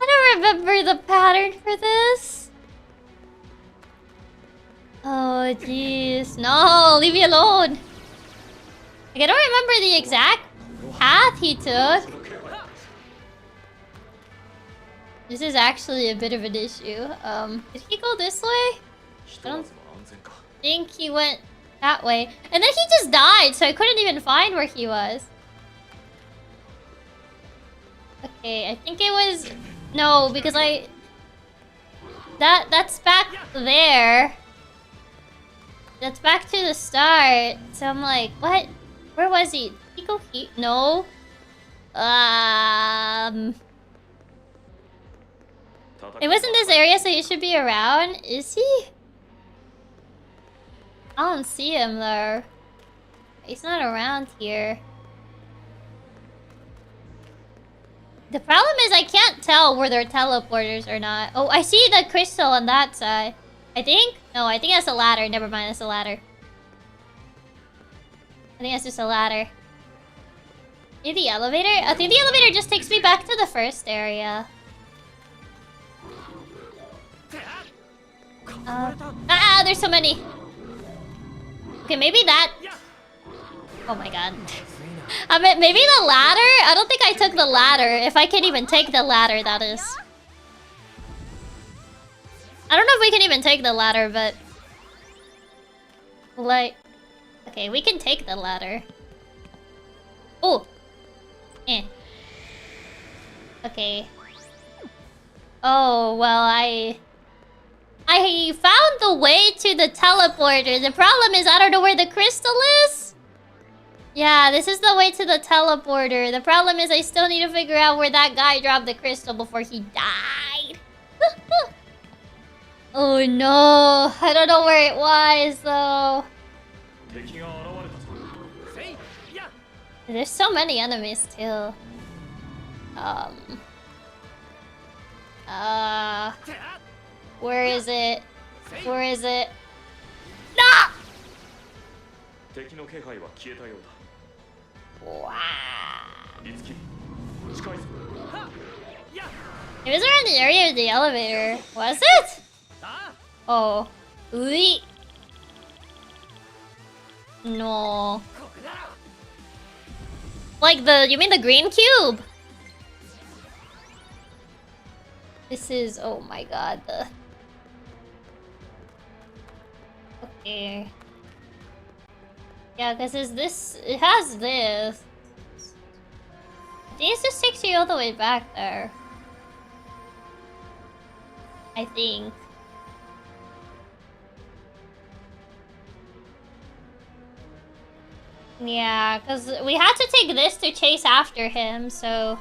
I don't remember the pattern for this. Oh jeez. No, leave me alone. Like, I don't remember the exact path he took. This is actually a bit of an issue. Did he go this way? ひとまずは安全か。 I think he went that way. And then he just died, so I couldn't even find where he was. Okay, I think it was... No, because that's back there. That's back to the start. So I'm like, what? Where was he? Did he go here? No. It was in this area, so he should be around. Is he? I don't see him though. He's not around here. The problem is I can't tell where they're teleporters or not. Oh, I see the crystal on that side. I think? No, I think that's a ladder. Never mind, that's a ladder. I think that's just a ladder. Maybe the elevator? I think the elevator just takes me back to the first area. There's so many. Okay, maybe that... Oh my god. I mean, maybe the ladder? I don't think I took the ladder. If I can even take the ladder, that is. I don't know if we can even take the ladder, but... Like... Okay, we can take the ladder. Oh! Eh. Okay. Oh, well, I found the way to the teleporter. The problem is I don't know where the crystal is. Yeah, this is the way to the teleporter. The problem is I still need to figure out where that guy dropped the crystal before he died. Oh no, I don't know where it was though. 敵が現れたぞ。 There's so many enemies too. Where is it? Where is it? No! 敵の気配は消えたようだ。 Wow. いつき、近いぞ。 It was around the area of the elevator. Was it? Oh. Ui. No. Like you mean the green cube? This is, oh my god, okay. Yeah, because it has this. I think it just takes you all the way back there. I think. Yeah, because we had to take this to chase after him, so...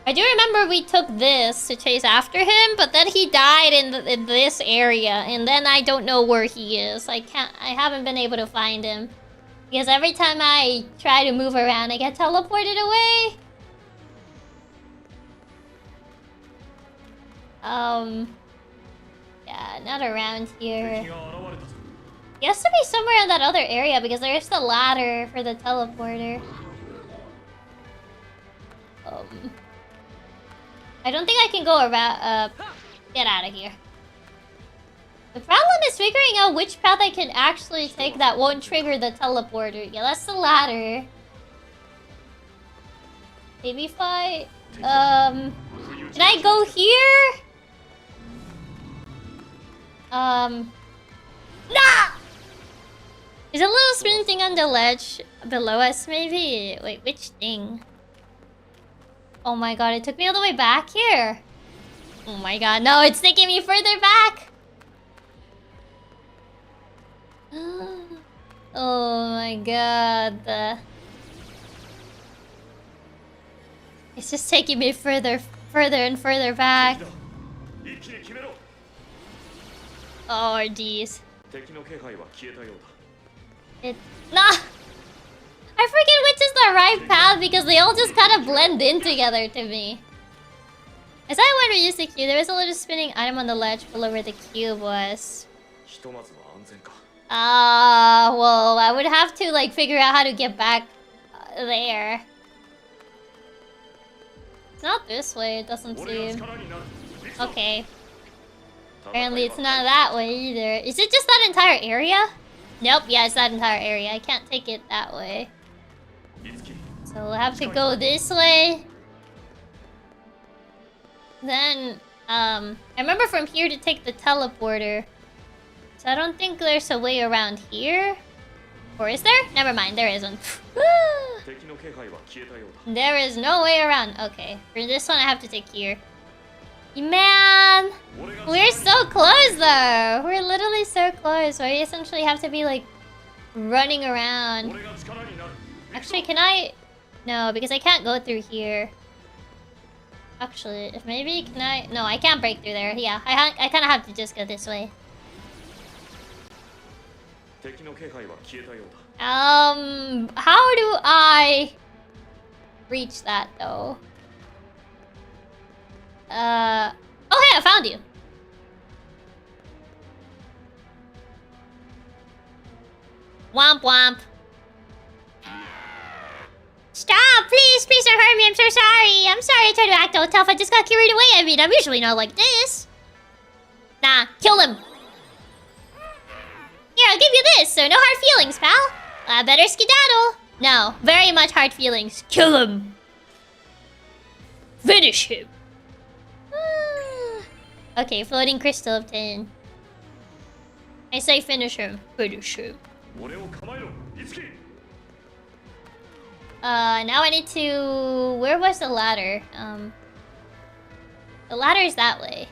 I do remember we took this to chase after him, but then he died in this area, and then I don't know where he is. I haven't been able to find him. Because every time I try to move around, I get teleported away. Yeah, not around here. 敵が現れたぞ。 He has to be somewhere in that other area because there's the ladder for the teleporter. I don't think I can go around. Get out of here. The problem is figuring out which path I can actually take that won't trigger the teleporter. Yeah, that's the ladder. Maybe if I... Can I go here? Nah! Is a little spinning thing on the ledge below us, maybe? Wait, which thing? Oh my god, it took me all the way back here. Oh my god, no, it's taking me further back. Oh my god. It's just taking me further and further back. Oh, geez. Nah! I forget which is the right path because they all just kind of blend in together to me. Is that when we used the cube? There was a little spinning item on the ledge below where the cube was. Well, I would have to like figure out how to get back there. It's not this way, it doesn't seem. Okay. Apparently it's not that way either. Is it just that entire area? Nope, yeah, it's that entire area. I can't take it that way. So we'll have to go this way. Then, I remember from here to take the teleporter. So I don't think there's a way around here. Or is there? Never mind, there isn't. There is no way around. Okay, for this one I have to take here. Man! We're so close though! We're literally so close. So we essentially have to be like running around. Actually, can I? No, because I can't go through here. Actually, if maybe can I? No, I can't break through there. Yeah, I kind of have to just go this way. How do I reach that though? Oh hey, I found you. Womp womp. Stop, please don't hurt me, I'm so sorry. I'm sorry I tried to act all tough, I just got carried away. I mean, I'm usually not like this. Nah, kill him. Here, I'll give you this, so no hard feelings, pal. Better skedaddle. No, very much hard feelings. Kill him. Finish him. Okay, floating crystal obtained. I say finish him. Finish him. Now I need to... Where was the ladder? The ladder is that way.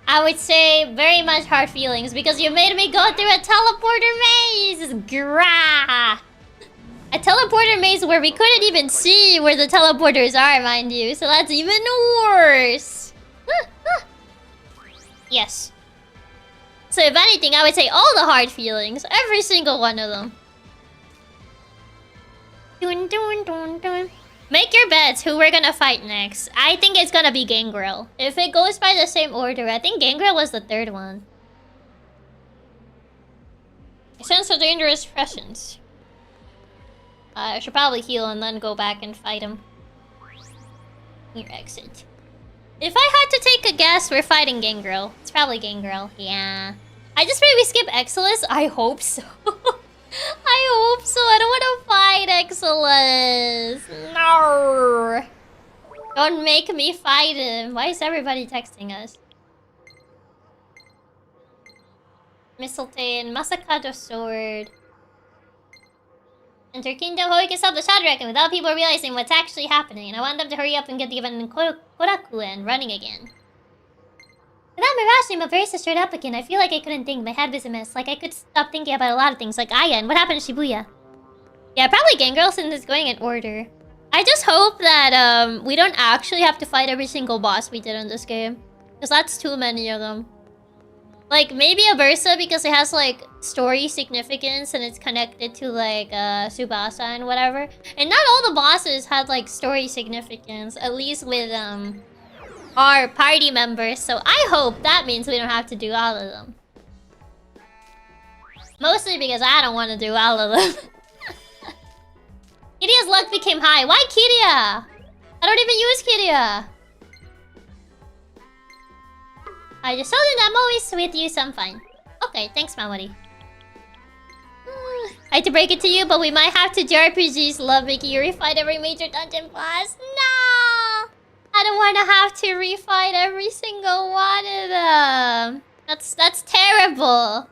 I would say very much hard feelings because you made me go through a teleporter maze! Grah! A teleporter maze where we couldn't even see where the teleporters are, mind you. So that's even worse. Yes. So if anything, I would say all the hard feelings. Every single one of them. Dun, dun, dun, dun. Make your bets who we're gonna fight next. I think it's gonna be Gangrel. If it goes by the same order, I think Gangrel was the third one. I sense a dangerous presence. I should probably heal and then go back and fight him. Your exit. If I had to take a guess, we're fighting Gangrel. It's probably Gangrel. Yeah. I just pray we skip Exilus. I hope so. I hope so. I don't want to fight Exilus. No. Don't make me fight him. Why is everybody texting us? Mistletoe, Masakado sword. Enter Kingdom, how we can stop the Shadow Dragon without people realizing what's actually happening. And I want them to hurry up and get given Koraku and running again. Without Mirage name, my brace is straight up again. I feel like I couldn't think. My head was a mess. Like I could stop thinking about a lot of things, like Aya and what happened to Shibuya. Yeah, probably Gangrel since it's going in order. I just hope that we don't actually have to fight every single boss we did in this game. Because that's too many of them. Like, maybe a Versa because it has, like, story significance and it's connected to, like, Tsubasa and whatever. And not all the bosses had, like, story significance, at least with, our party members. So I hope that means we don't have to do all of them. Mostly because I don't want to do all of them. Kiria's luck became high. Why Kiria? I don't even use Kiria. I just told him I'm always with you, so I'm fine. Okay, thanks, Mamori. I hate to break it to you, but we might have to JRPGs love making you refight every major dungeon boss. No! I don't want to have to refight every single one of them. That's terrible.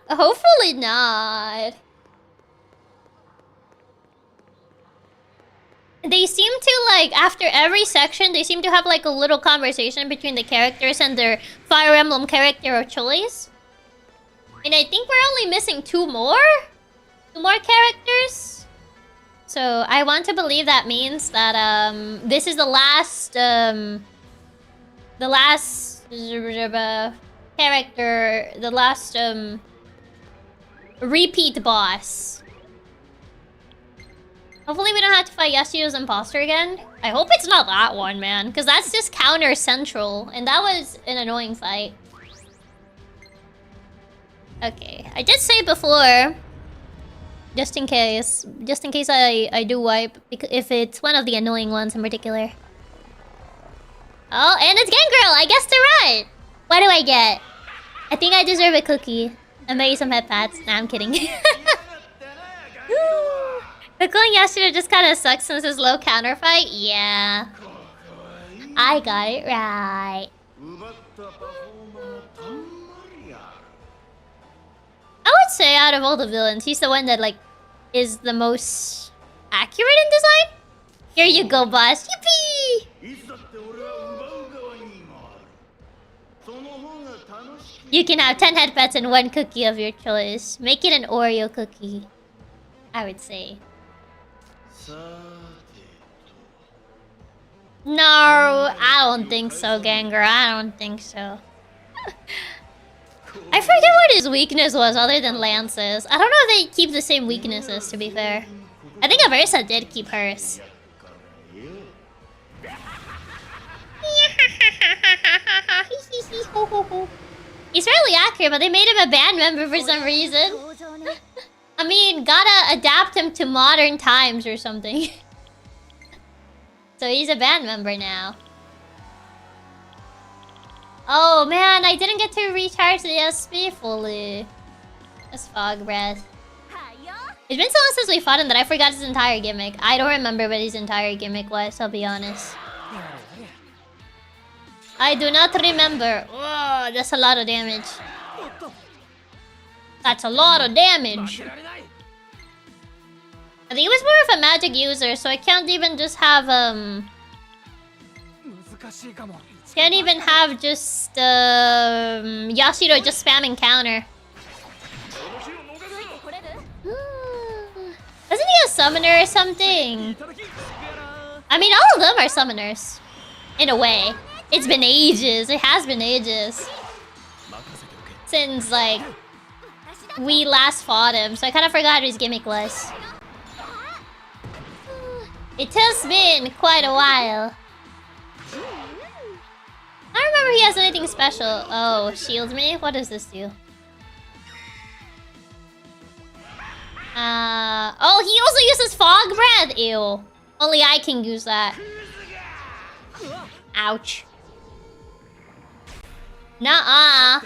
Hopefully not. They seem to, like, after every section, they seem to have, like, a little conversation between the characters and their Fire Emblem character of choice. And I think we're only missing two more? Two more characters? So, I want to believe that means that, this is the last, character, the last, repeat boss. Hopefully we don't have to fight Yashiro's imposter again. I hope it's not that one, man. Because that's just counter central. And that was an annoying fight. Okay. I did say before, just in case I do wipe, if it's one of the annoying ones in particular. Oh, and it's Gangrel! I guessed it right! What do I get? I think I deserve a cookie. And maybe some head pats. Nah, I'm kidding. The Clone Yashiro just kind of sucks since his low counter fight? Yeah. I got it right. I would say out of all the villains, he's the one that, like, is the most accurate in design. Here you go, boss. Yippee! You can have 10 head pets and 1 cookie of your choice. Make it an Oreo cookie, I would say. No, I don't think so, Ganger. I don't think so. I forget what his weakness was other than Lance's. I don't know if they keep the same weaknesses, to be fair. I think Aversa did keep hers. He's fairly accurate, but they made him a band member for some reason. I mean, gotta adapt him to modern times or something. So he's a band member now. Oh man, I didn't get to recharge the SP fully. That's fog breath. It's been so long since we fought him that I forgot his entire gimmick. I don't remember what his entire gimmick was, I'll be honest. I do not remember. Whoa, that's a lot of damage. That's a lot of damage. I think he was more of a magic user, so I can't even just have, can't even have just, Yashiro just spamming counter. Isn't he a summoner or something? I mean, all of them are summoners. In a way. It's been ages. It has been ages. Since, like, we last fought him, so I kind of forgot what his gimmick was. It has been quite a while. I don't remember he has anything special. Oh, shield me? What does this do? Oh, he also uses fog breath. Ew. Only I can use that. Ouch. Nuh-uh.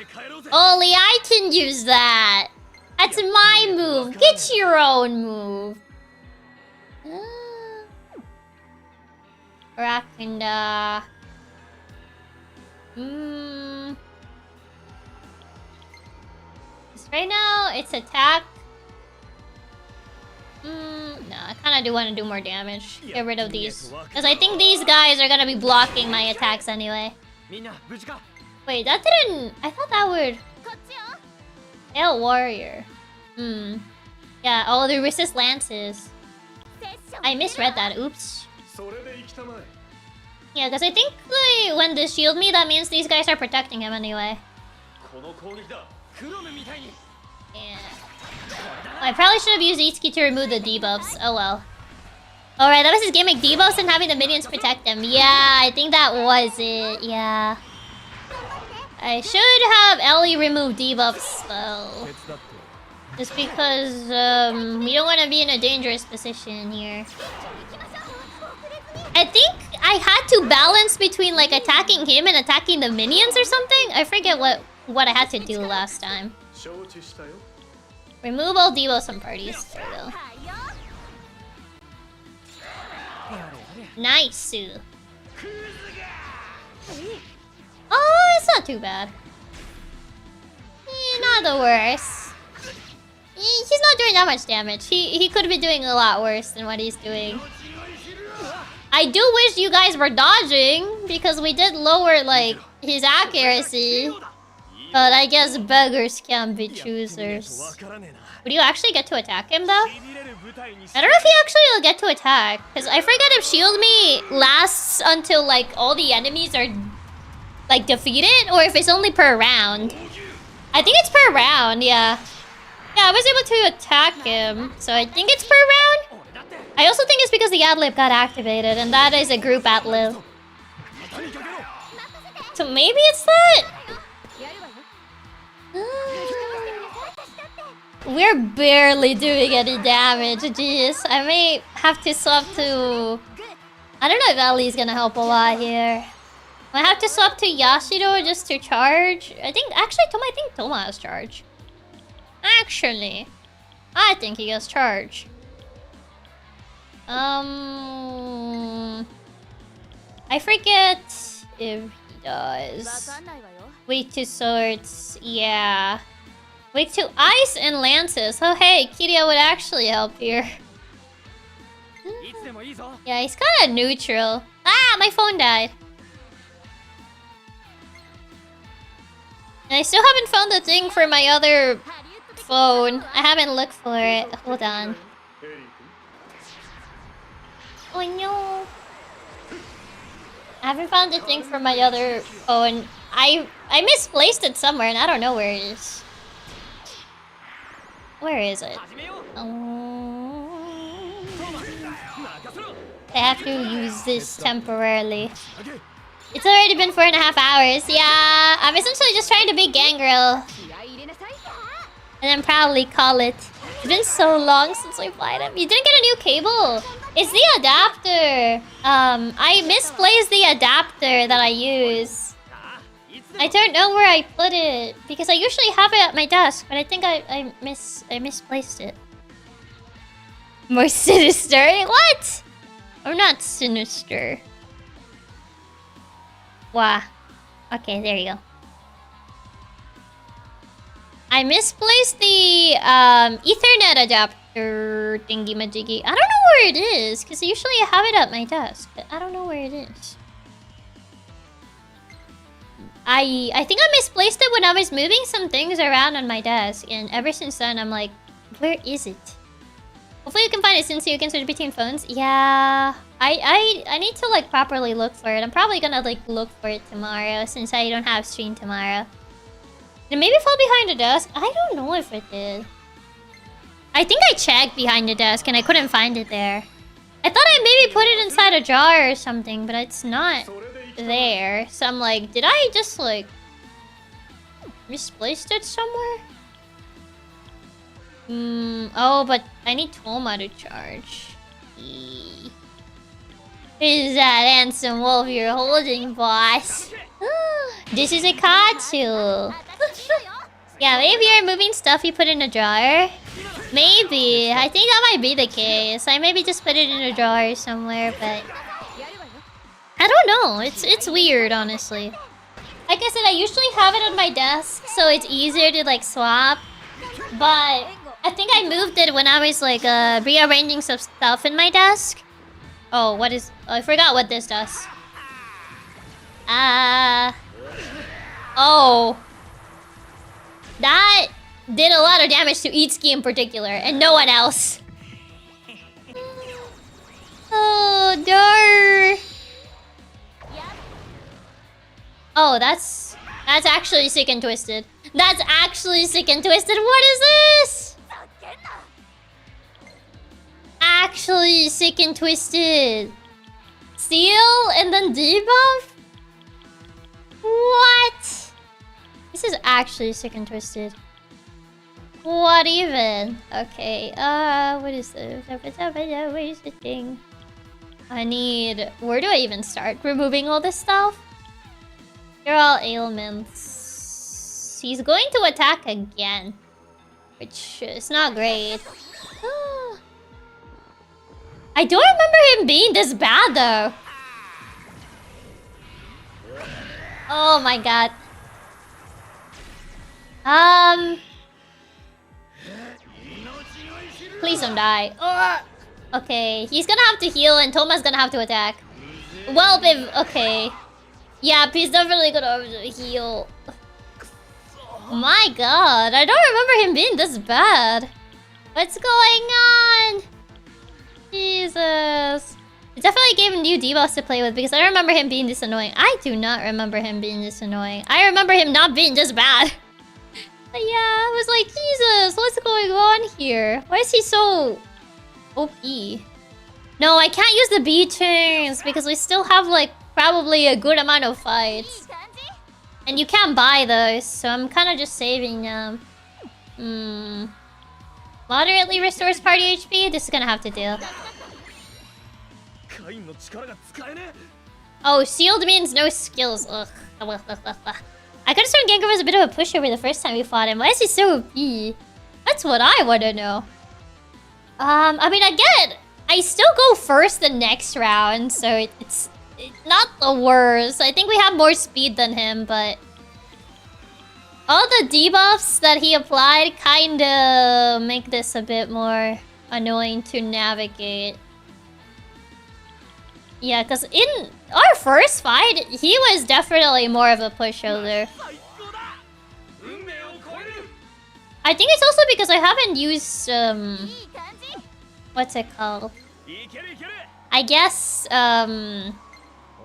Only I can use that. That's my move. Get your own move. Rakunda. Right now, it's attack. No, I kind of do want to do more damage. Get rid of these. Because I think these guys are going to be blocking my attacks anyway. Wait, that didn't... I thought that would... Hail Warrior. Yeah, oh, they resist lances. I misread that. Oops. Yeah, because I think like, when they shield me, that means these guys are protecting him anyway. Yeah. I probably should have used Itsuki to remove the debuffs. Oh well. Alright, that was his gimmick. Debuffs and having the minions protect him. Yeah, I think that was it. Yeah. I should have Ellie remove debuffs though. Just because we don't want to be in a dangerous position here. I think I had to balance between like attacking him and attacking the minions or something. I forget what I had to do last time. Remove all devos from parties. There we go. Nice. Oh, it's not too bad. Not the worst. He's not doing that much damage. He could be doing a lot worse than what he's doing. I do wish you guys were dodging because we did lower like his accuracy. But I guess beggars can't be choosers. Would you actually get to attack him though? I don't know if he actually will get to attack. Because I forget if shield me lasts until like all the enemies are like defeated or if it's only per round. I think it's per round, yeah. Yeah, I was able to attack him. So I think it's per round. I also think it's because the ad-lib got activated and that is a group ad-lib. So maybe it's that? We're barely doing any damage, jeez. I may have to swap to... I don't know if Ellie's gonna help a lot here. I have to swap to Yashiro just to charge. I think Toma has charge. Actually, I think he has charge. I forget if he does. Weak to swords, yeah. Weak to ice and lances. Oh hey, Kiria would actually help here. Yeah, he's kind of neutral. Ah, my phone died. And I still haven't found the thing for my other phone. I haven't looked for it. Hold on. Oh no. I haven't found the thing for my other phone. I misplaced it somewhere and I don't know where it is. Where is it? I have to use this temporarily. It's already been 4.5 hours. Yeah, I'm essentially just trying to beat Gangrel. And then proudly call it. It's been so long since we played him. You didn't get a new cable. It's the adapter. I misplaced the adapter that I use. I don't know where I put it because I usually have it at my desk, but I think I misplaced it. More sinister? What? I'm not sinister. Wow. Okay, there you go. I misplaced the Ethernet adapter thingy majiggy. I don't know where it is because usually I have it at my desk, but I don't know where it is. I think I misplaced it when I was moving some things around on my desk, and ever since then I'm like, where is it? Hopefully you can find it since you can switch between phones. Yeah, I need to like properly look for it. I'm probably gonna like look for it tomorrow since I don't have stream tomorrow. Did it maybe fall behind the desk? I don't know if it did. I think I checked behind the desk and I couldn't find it there. I thought I maybe put it inside a jar or something, but it's not there. So I'm like, did I just like misplaced it somewhere? Oh, but I need Toma to charge. Who's that handsome wolf you're holding, boss? This is a Katsu. Yeah, maybe you're moving stuff you put in a jar. Maybe. I think that might be the case. I maybe just put it in a jar somewhere, but I don't know. It's weird, honestly. Like I said, I usually have it on my desk, so it's easier to like swap. But I think I moved it when I was like rearranging some stuff in my desk. Oh, what is... Oh, I forgot what this does. Oh. That did a lot of damage to Itsuki in particular, and no one else. Oh, darn. Oh, that's actually sick and twisted. That's actually sick and twisted. What is this? Actually sick and twisted. Seal and then debuff? What? This is actually sick and twisted. What even? Okay, what is this? Where's the thing? I need... Where do I even start removing all this stuff? They're all ailments. He's going to attack again. Which is not great. I don't remember him being this bad though. Oh my god. Please don't die. Okay, he's gonna have to heal and Toma's gonna have to attack. Well, if... Okay. Yeah, he's definitely gonna have to heal. My god, I don't remember him being this bad. What's going on? Jesus. It definitely gave him new debuffs to play with because I don't remember him being this annoying. I do not remember him being this annoying. I remember him not being this bad. But yeah, I was like, Jesus, what's going on here? Why is he so OP? No, I can't use the B turns because we still have like probably a good amount of fights. And you can't buy those, so I'm kind of just saving them. Moderately restores party HP? This is gonna have to do. Oh, sealed means no skills. Ugh. I could have sworn Gengar was a bit of a pushover the first time we fought him. Why is he so OP? That's what I want to know. I mean, again, I still go first the next round, so it's not the worst. I think we have more speed than him, but... all the debuffs that he applied kinda make this a bit more annoying to navigate. Yeah, because in our first fight, he was definitely more of a pushover. I think it's also because I haven't used, what's it called? I guess,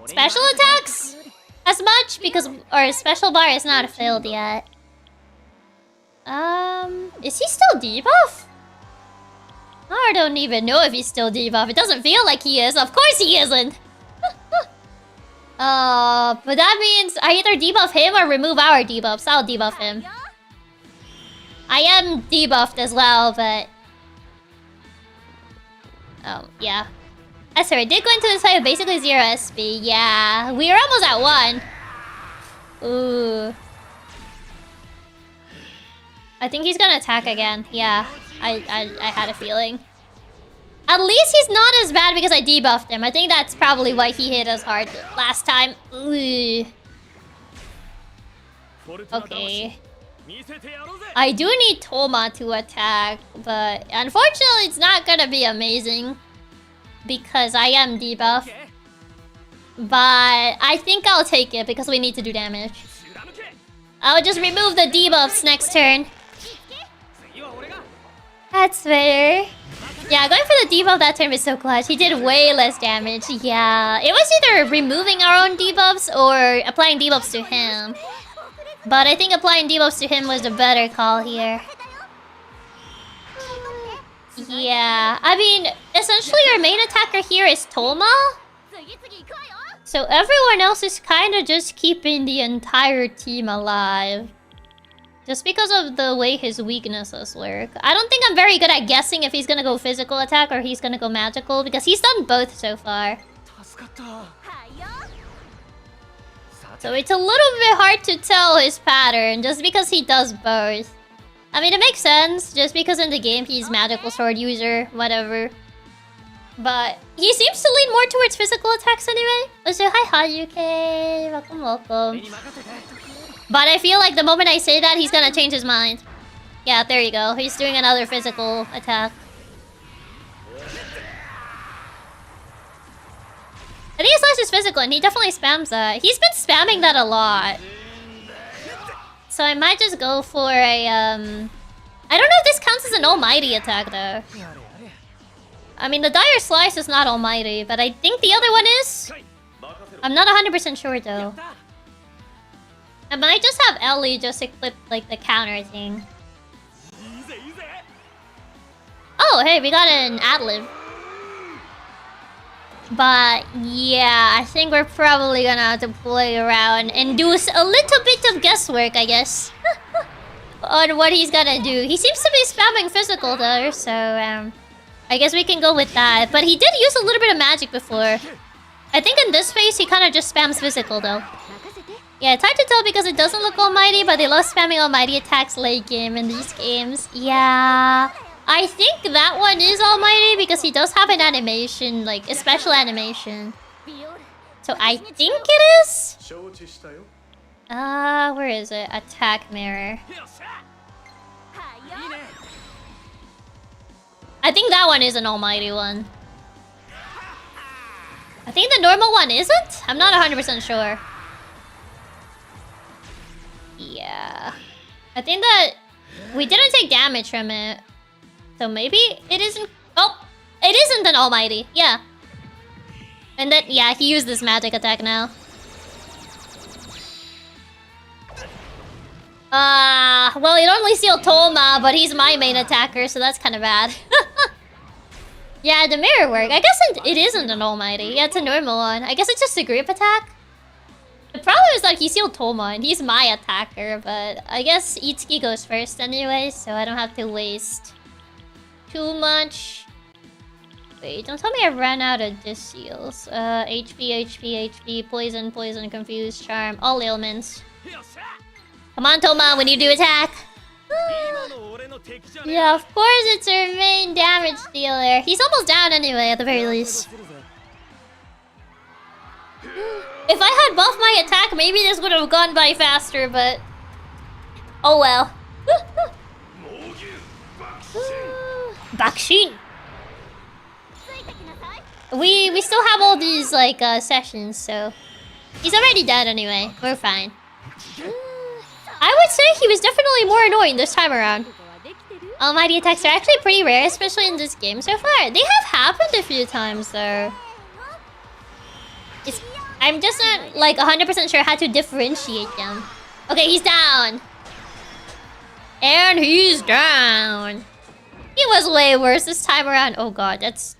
special attacks as much because our special bar is not filled yet. Is he still debuff? I don't even know if he's still debuff. It doesn't feel like he is. Of course he isn't. But that means I either debuff him or remove our debuffs. I'll debuff him. I am debuffed as well, but... oh, yeah. That's right. Did go into this fight with basically 0 SP. Yeah, we were almost at 1. Ooh. I think he's gonna attack again. Yeah, I had a feeling. At least he's not as bad because I debuffed him. I think that's probably why he hit us hard last time. Ooh. Okay. I do need Toma to attack, but unfortunately it's not gonna be amazing. Because I am debuffed. But I think I'll take it because we need to do damage. I'll just remove the debuffs next turn. That's better. Yeah, going for the debuff that turn was so clutch. He did way less damage. Yeah, it was either removing our own debuffs or applying debuffs to him. But I think applying debuffs to him was the better call here. Yeah, I mean, essentially our main attacker here is Toma. So everyone else is kind of just keeping the entire team alive. Just because of the way his weaknesses work. I don't think I'm very good at guessing if he's gonna go physical attack or he's gonna go magical. Because he's done both so far. So it's a little bit hard to tell his pattern just because he does both. I mean, it makes sense just because in the game he's magical sword user, whatever. But he seems to lean more towards physical attacks anyway. So hi UK, welcome. But I feel like the moment I say that, he's gonna change his mind. Yeah, there you go. He's doing another physical attack. I think his slash is physical, and he definitely spams that. He's been spamming that a lot. So I might just go for a, I don't know if this counts as an almighty attack, though. I mean, the Dire Slice is not almighty, but I think the other one is? I'm not 100% sure, though. I might just have Ellie just equip, like, the counter thing. Oh, hey, we got an ad-lib. But, yeah, I think we're probably gonna have to play around and do a little bit of guesswork, I guess. on what he's gonna do. He seems to be spamming physical though, so I guess we can go with that. But he did use a little bit of magic before. I think in this phase he kind of just spams physical though. Yeah, it's hard to tell because it doesn't look almighty, but they love spamming almighty attacks late game in these games. Yeah, I think that one is almighty because he does have an animation, like a special animation. So I think it is. Where is it? Attack mirror. I think that one is an almighty one. I think the normal one isn't? I'm not 100% sure. Yeah. I think that we didn't take damage from it. So maybe it isn't... Oh! It isn't an almighty. Yeah. And then, yeah, he used this magic attack now. Well, it only sealed Toma, but he's my main attacker, so that's kind of bad. Yeah, the mirror work. I guess it isn't an almighty. Yeah, it's a normal one. I guess it's just a group attack. The problem is that he sealed Toma, and he's my attacker, but I guess Itsuki goes first anyway, so I don't have to waste too much. Wait, don't tell me I ran out of disc seals. HP, poison, confuse, charm, all ailments. Come on, Toma, when you do attack. Yeah, of course it's our main damage dealer. He's almost down anyway, at the very least. If I had buffed my attack, maybe this would have gone by faster, but... Oh well. Bakshin! We still have all these, like, sessions, so... He's already dead anyway. We're fine. I would say he was definitely more annoying this time around. Almighty attacks are actually pretty rare, especially in this game so far. They have happened a few times, though. I'm just not, like, 100% sure how to differentiate them. Okay, he's down. And he's down. He was way worse this time around. Oh god, that's...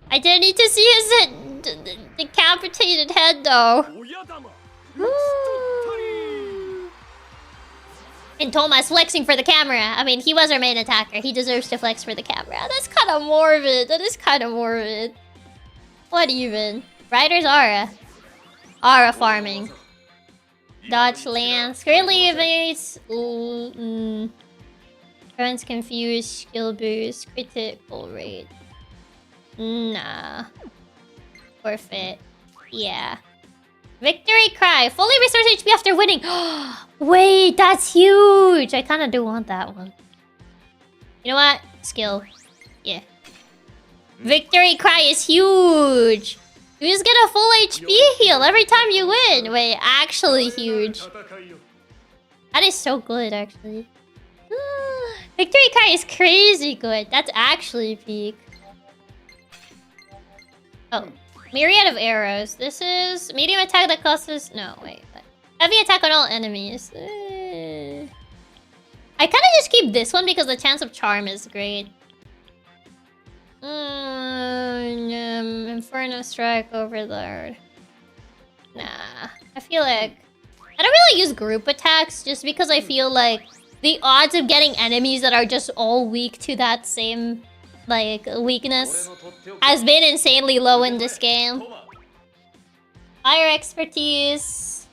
I didn't need to see his decapitated head, though. And Toma's flexing for the camera. I mean, he was our main attacker. He deserves to flex for the camera. That's kind of morbid. That is kind of morbid. What even? Rider's Aura. Aura farming. Dodge Lance. Greatly evades. Prevents confused. Skill boost. Critical rate. Nah. Forfeit. Yeah. Victory Cry. Fully restores HP after winning. Wait, that's huge. I kind of do want that one. You know what? Skill. Yeah. Victory Cry is huge. You just get a full HP heal every time you win. Wait, actually huge. That is so good, actually. Victory Cry is crazy good. That's actually peak. Oh. Myriad of arrows. This is medium attack that costs... No, wait. Heavy attack on all enemies. I kind of just keep this one because the chance of charm is great. Inferno Strike, Overlord. Nah. I feel like... I don't really use group attacks just because I feel like the odds of getting enemies that are just all weak to that same... like, weakness has been insanely low in this game. Fire expertise.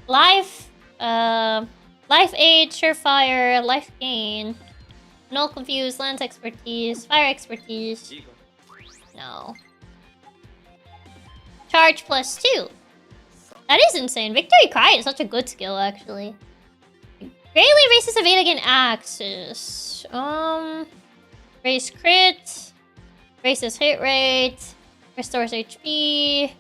Life. Life aid, surefire, life gain. Null confused, lance expertise, fire expertise. No. Charge +2. That is insane. Victory Cry is such a good skill, actually. Greatly raises evade against axes. Raise crit, raises hit rate, restores HP,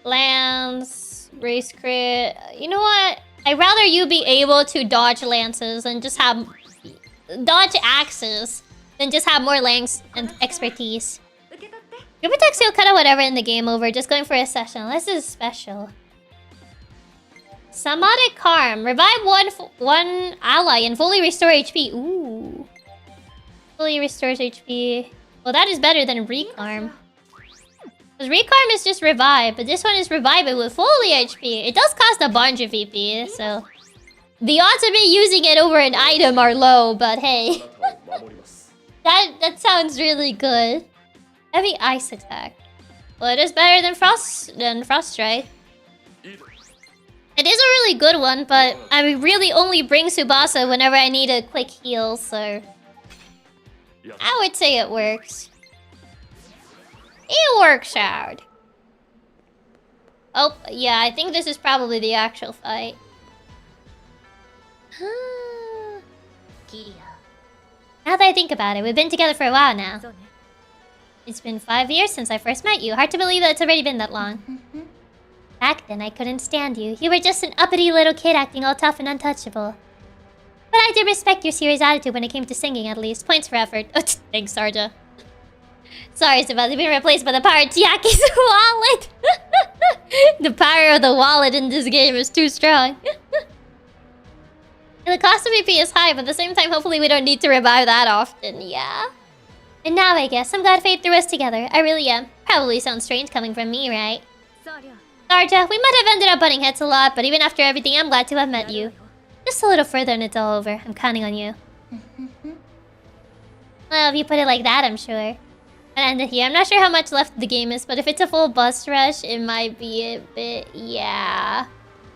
lance, raise crit. You know what? I'd rather you be able to dodge lances and just have... dodge axes than just have more lance and expertise. Group attack still kind of whatever in the game over, just going for a session. This is special. Somatic Harm. Revive one ally and fully restore HP. Ooh. Fully restores HP. Well, that is better than Recarm. Because Recarm is just revive, but this one is reviving with fully HP. It does cost a bunch of VP, so the odds of me using it over an item are low, but hey. That sounds really good. Heavy ice attack. Well, it is better than Frost Strike. It is a really good one, but I really only bring Tsubasa whenever I need a quick heal, so I would say it works. It works out. Oh, yeah, I think this is probably the actual fight. Now that I think about it, we've been together for a while now. It's been 5 years since I first met you. Hard to believe that it's already been that long. Back then, I couldn't stand you. You were just an uppity little kid acting all tough and untouchable. But I did respect your serious attitude when it came to singing, at least. Points for effort. Thanks, Sarja. Sorry, Sabelle. You've been replaced by the power of Chiaki's wallet. The power of the wallet in this game is too strong. The cost of VP is high, but at the same time, hopefully we don't need to revive that often. Yeah. And now, I guess, I'm glad fate threw us together. I really am. Probably sounds strange coming from me, right? Sarja, we might have ended up butting heads a lot, but even after everything, I'm glad to have met you. Just a little further and it's all over. I'm counting on you. Well, if you put it like that, I'm sure. And end it here. I'm not sure how much left of the game is, but if it's a full bus rush, it might be a bit... Yeah.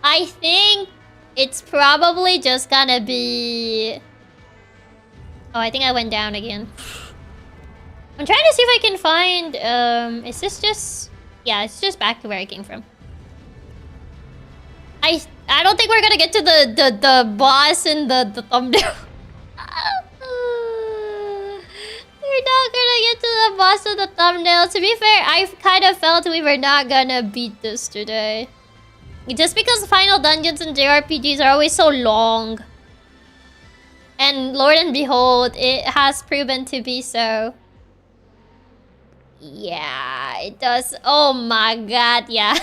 I think it's probably just gonna be... Oh, I think I went down again. I'm trying to see if I can find... Is this just... Yeah, it's just back to where I came from. I don't think we're gonna get to the boss in the thumbnail. We're not gonna get to the boss in the thumbnail. To be fair, I kind of felt we were not gonna beat this today. Just because final dungeons in JRPGs are always so long. And Lord and behold, it has proven to be so. Yeah, it does. Oh my god, yeah.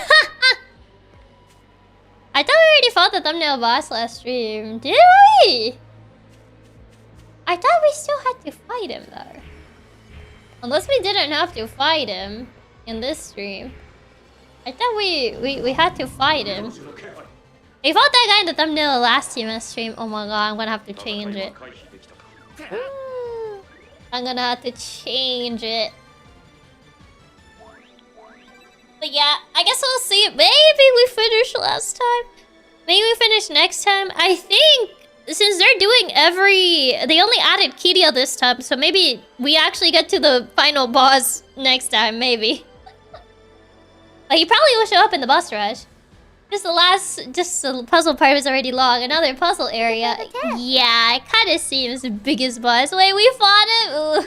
I thought we already fought the thumbnail boss last stream. Did we? I thought we still had to fight him though. Unless we didn't have to fight him in this stream. I thought we had to fight him. We fought that guy in the thumbnail last TMS stream. Oh my god, I'm gonna have to change it. I'm gonna have to change it. But yeah, I guess we'll see. Maybe we finished last time. Maybe we finish next time. I think since they're doing they only added Kiria this time, so maybe we actually get to the final boss next time, maybe. But he probably will show up in the boss rush. Just the puzzle part was already long. Another puzzle area. Yeah, it kind of seems the biggest boss. Wait, we fought him?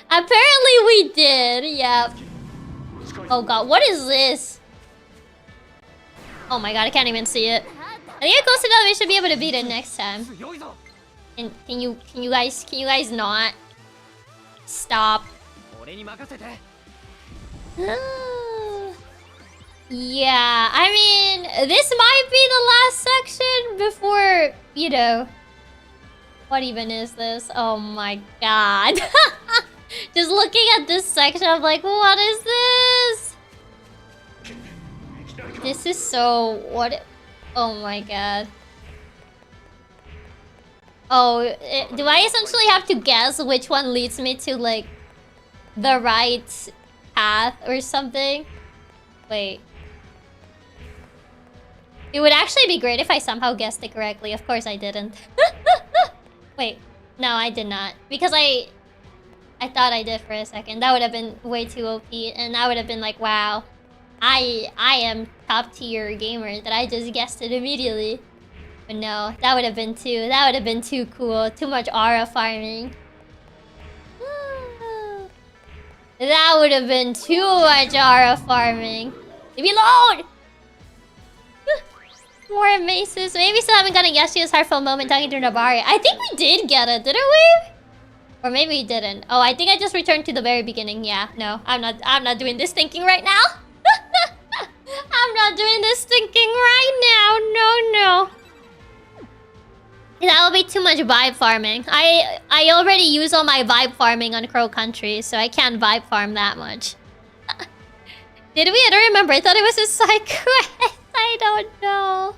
Apparently we did, yeah. Oh god, what is this? Oh my god, I can't even see it. I think it goes to that we should be able to beat it next time. And can you guys not stop? Yeah, I mean, this might be the last section before, you know. What even is this? Oh my god. Just looking at this section, I'm like, what is this? This is so... Oh my god. Oh, do I essentially have to guess which one leads me to, like, the right path or something? Wait. It would actually be great if I somehow guessed it correctly. Of course I didn't. Wait. No, I did not. Because I thought I did for a second. That would have been way too OP. And I would have been like, wow. I am top tier gamer that I just guessed it immediately. But no, that would have been too cool. Too much aura farming. That would have been too much aura farming. Leave me alone! More maces. Maybe still haven't gotten Yashia's heartfelt moment talking to Nabari. I think we did get it, didn't we? Or maybe we didn't. Oh, I think I just returned to the very beginning. Yeah, no, I'm not doing this thinking right now. I'm not doing this thinking right now. No. That will be too much vibe farming. I already use all my vibe farming on Crow Country, so I can't vibe farm that much. Did we? I don't remember. I thought it was a side quest. I don't know.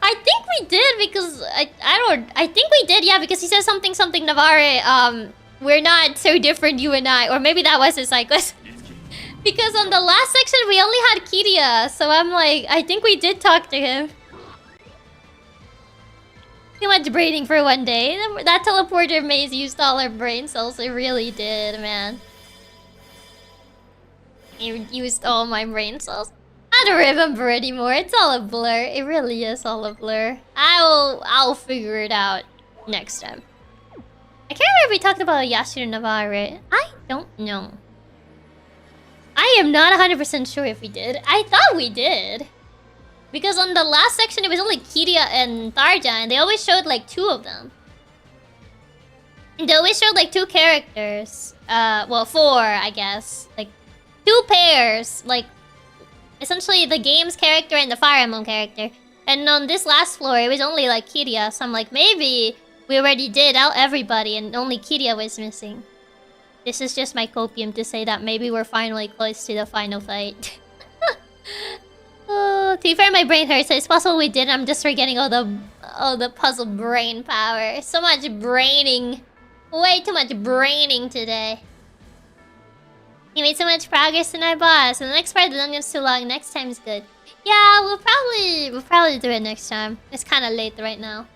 I think we did because I think we did, yeah, because he says something Navarre, we're not so different, you and I. Or maybe that was his side quest. Because on the last section we only had Kiria, so I'm like, I think we did talk to him. Too much braining for one day. That teleporter maze used all our brain cells. It really did, man. It used all my brain cells. I don't remember anymore. It's all a blur. It really is all a blur. I'll figure it out next time. I can't remember if we talked about Yashiro Navarre. I don't know. I am not 100% sure if we did. I thought we did. Because on the last section, it was only Kiria and Tarja, and they always showed like 2 of them. And they always showed like 2 characters. Well, 4, I guess. Like, 2 pairs. Like, essentially the game's character and the Fire Emblem character. And on this last floor, it was only like Kiria. So I'm like, maybe we already did out everybody and only Kiria was missing. This is just my copium to say that maybe we're finally close to the final fight. Oh, to be fair, my brain hurts. It's possible we did. I'm just forgetting all the puzzle brain power. So much braining. Way too much braining today. You made so much progress tonight, boss. And the next part of the dungeon's too long. Next time's good. Yeah, we'll probably do it next time. It's kind of late right now.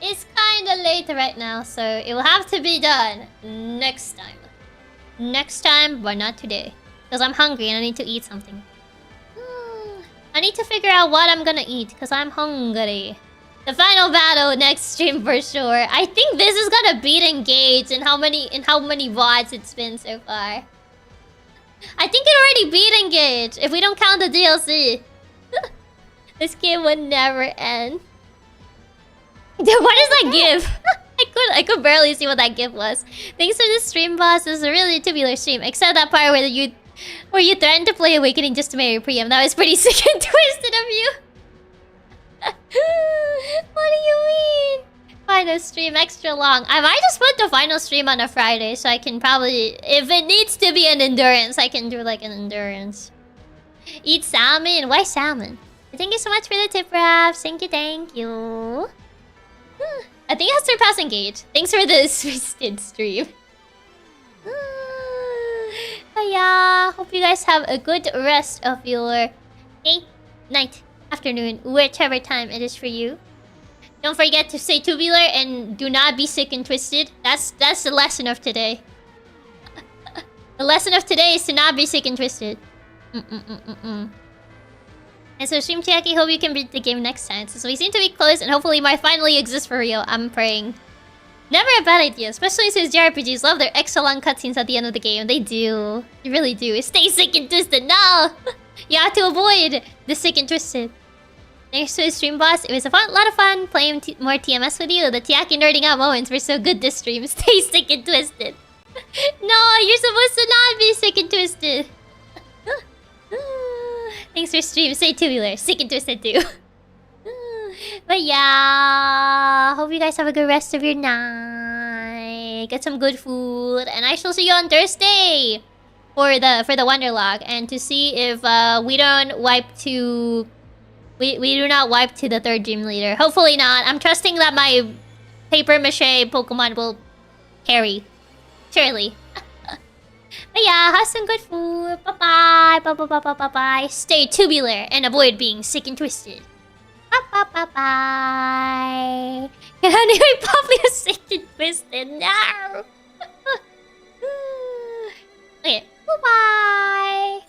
It's kind of late right now, so it will have to be done next time. Next time, but not today. Because I'm hungry and I need to eat something. I need to figure out what I'm gonna eat, because I'm hungry. The final battle next stream for sure. I think this is gonna beat Engage in how many VODs it's been so far. I think it already beat Engage, if we don't count the DLC. This game would never end. Dude, what is that gif? I could barely see what that gif was. Thanks for the stream, boss. This is a really tubular stream, except that part where you threatened to play Awakening just to marry Priam. That was pretty sick and twisted of you. What do you mean? Final stream extra long. I might just put the final stream on a Friday, so I can probably, if it needs to be an endurance, I can do like an endurance. Eat salmon? Why salmon? Thank you so much for the tip wraps. Thank you, thank you. I think I'll surpass Engage. Thanks for the twisted stream. But yeah, hope you guys have a good rest of your day, night, afternoon, whichever time it is for you. Don't forget to stay tubular and do not be sick and twisted. That's the lesson of today. The lesson of today is to not be sick and twisted. And so Stream Chiaki, hope you can beat the game next time. So we seem to be close and hopefully might finally exist for real. I'm praying. Never a bad idea, especially since JRPGs love their extra long cutscenes at the end of the game. They do. They really do. Stay sick and twisted. No! You have to avoid the sick and twisted. Thanks to the stream, boss. It was a lot of fun playing more TMS with you. The Chiaki nerding out moments were so good this stream. Stay sick and twisted. No, you're supposed to not be sick and twisted. Thanks for stream. Stay tubular. Sick and twisted too. But yeah, hope you guys have a good rest of your night. Get some good food, and I shall see you on Thursday for the Wonderlog, and to see if we don't wipe to we do not wipe to the 3rd Dream Leader. Hopefully not. I'm trusting that my paper mache Pokemon will carry. Surely. But yeah, have some good food. Bye bye. Bye. Stay tubular and avoid being sick and twisted. Bye. Anyway, probably a sick and twisted. No. Okay. Bye.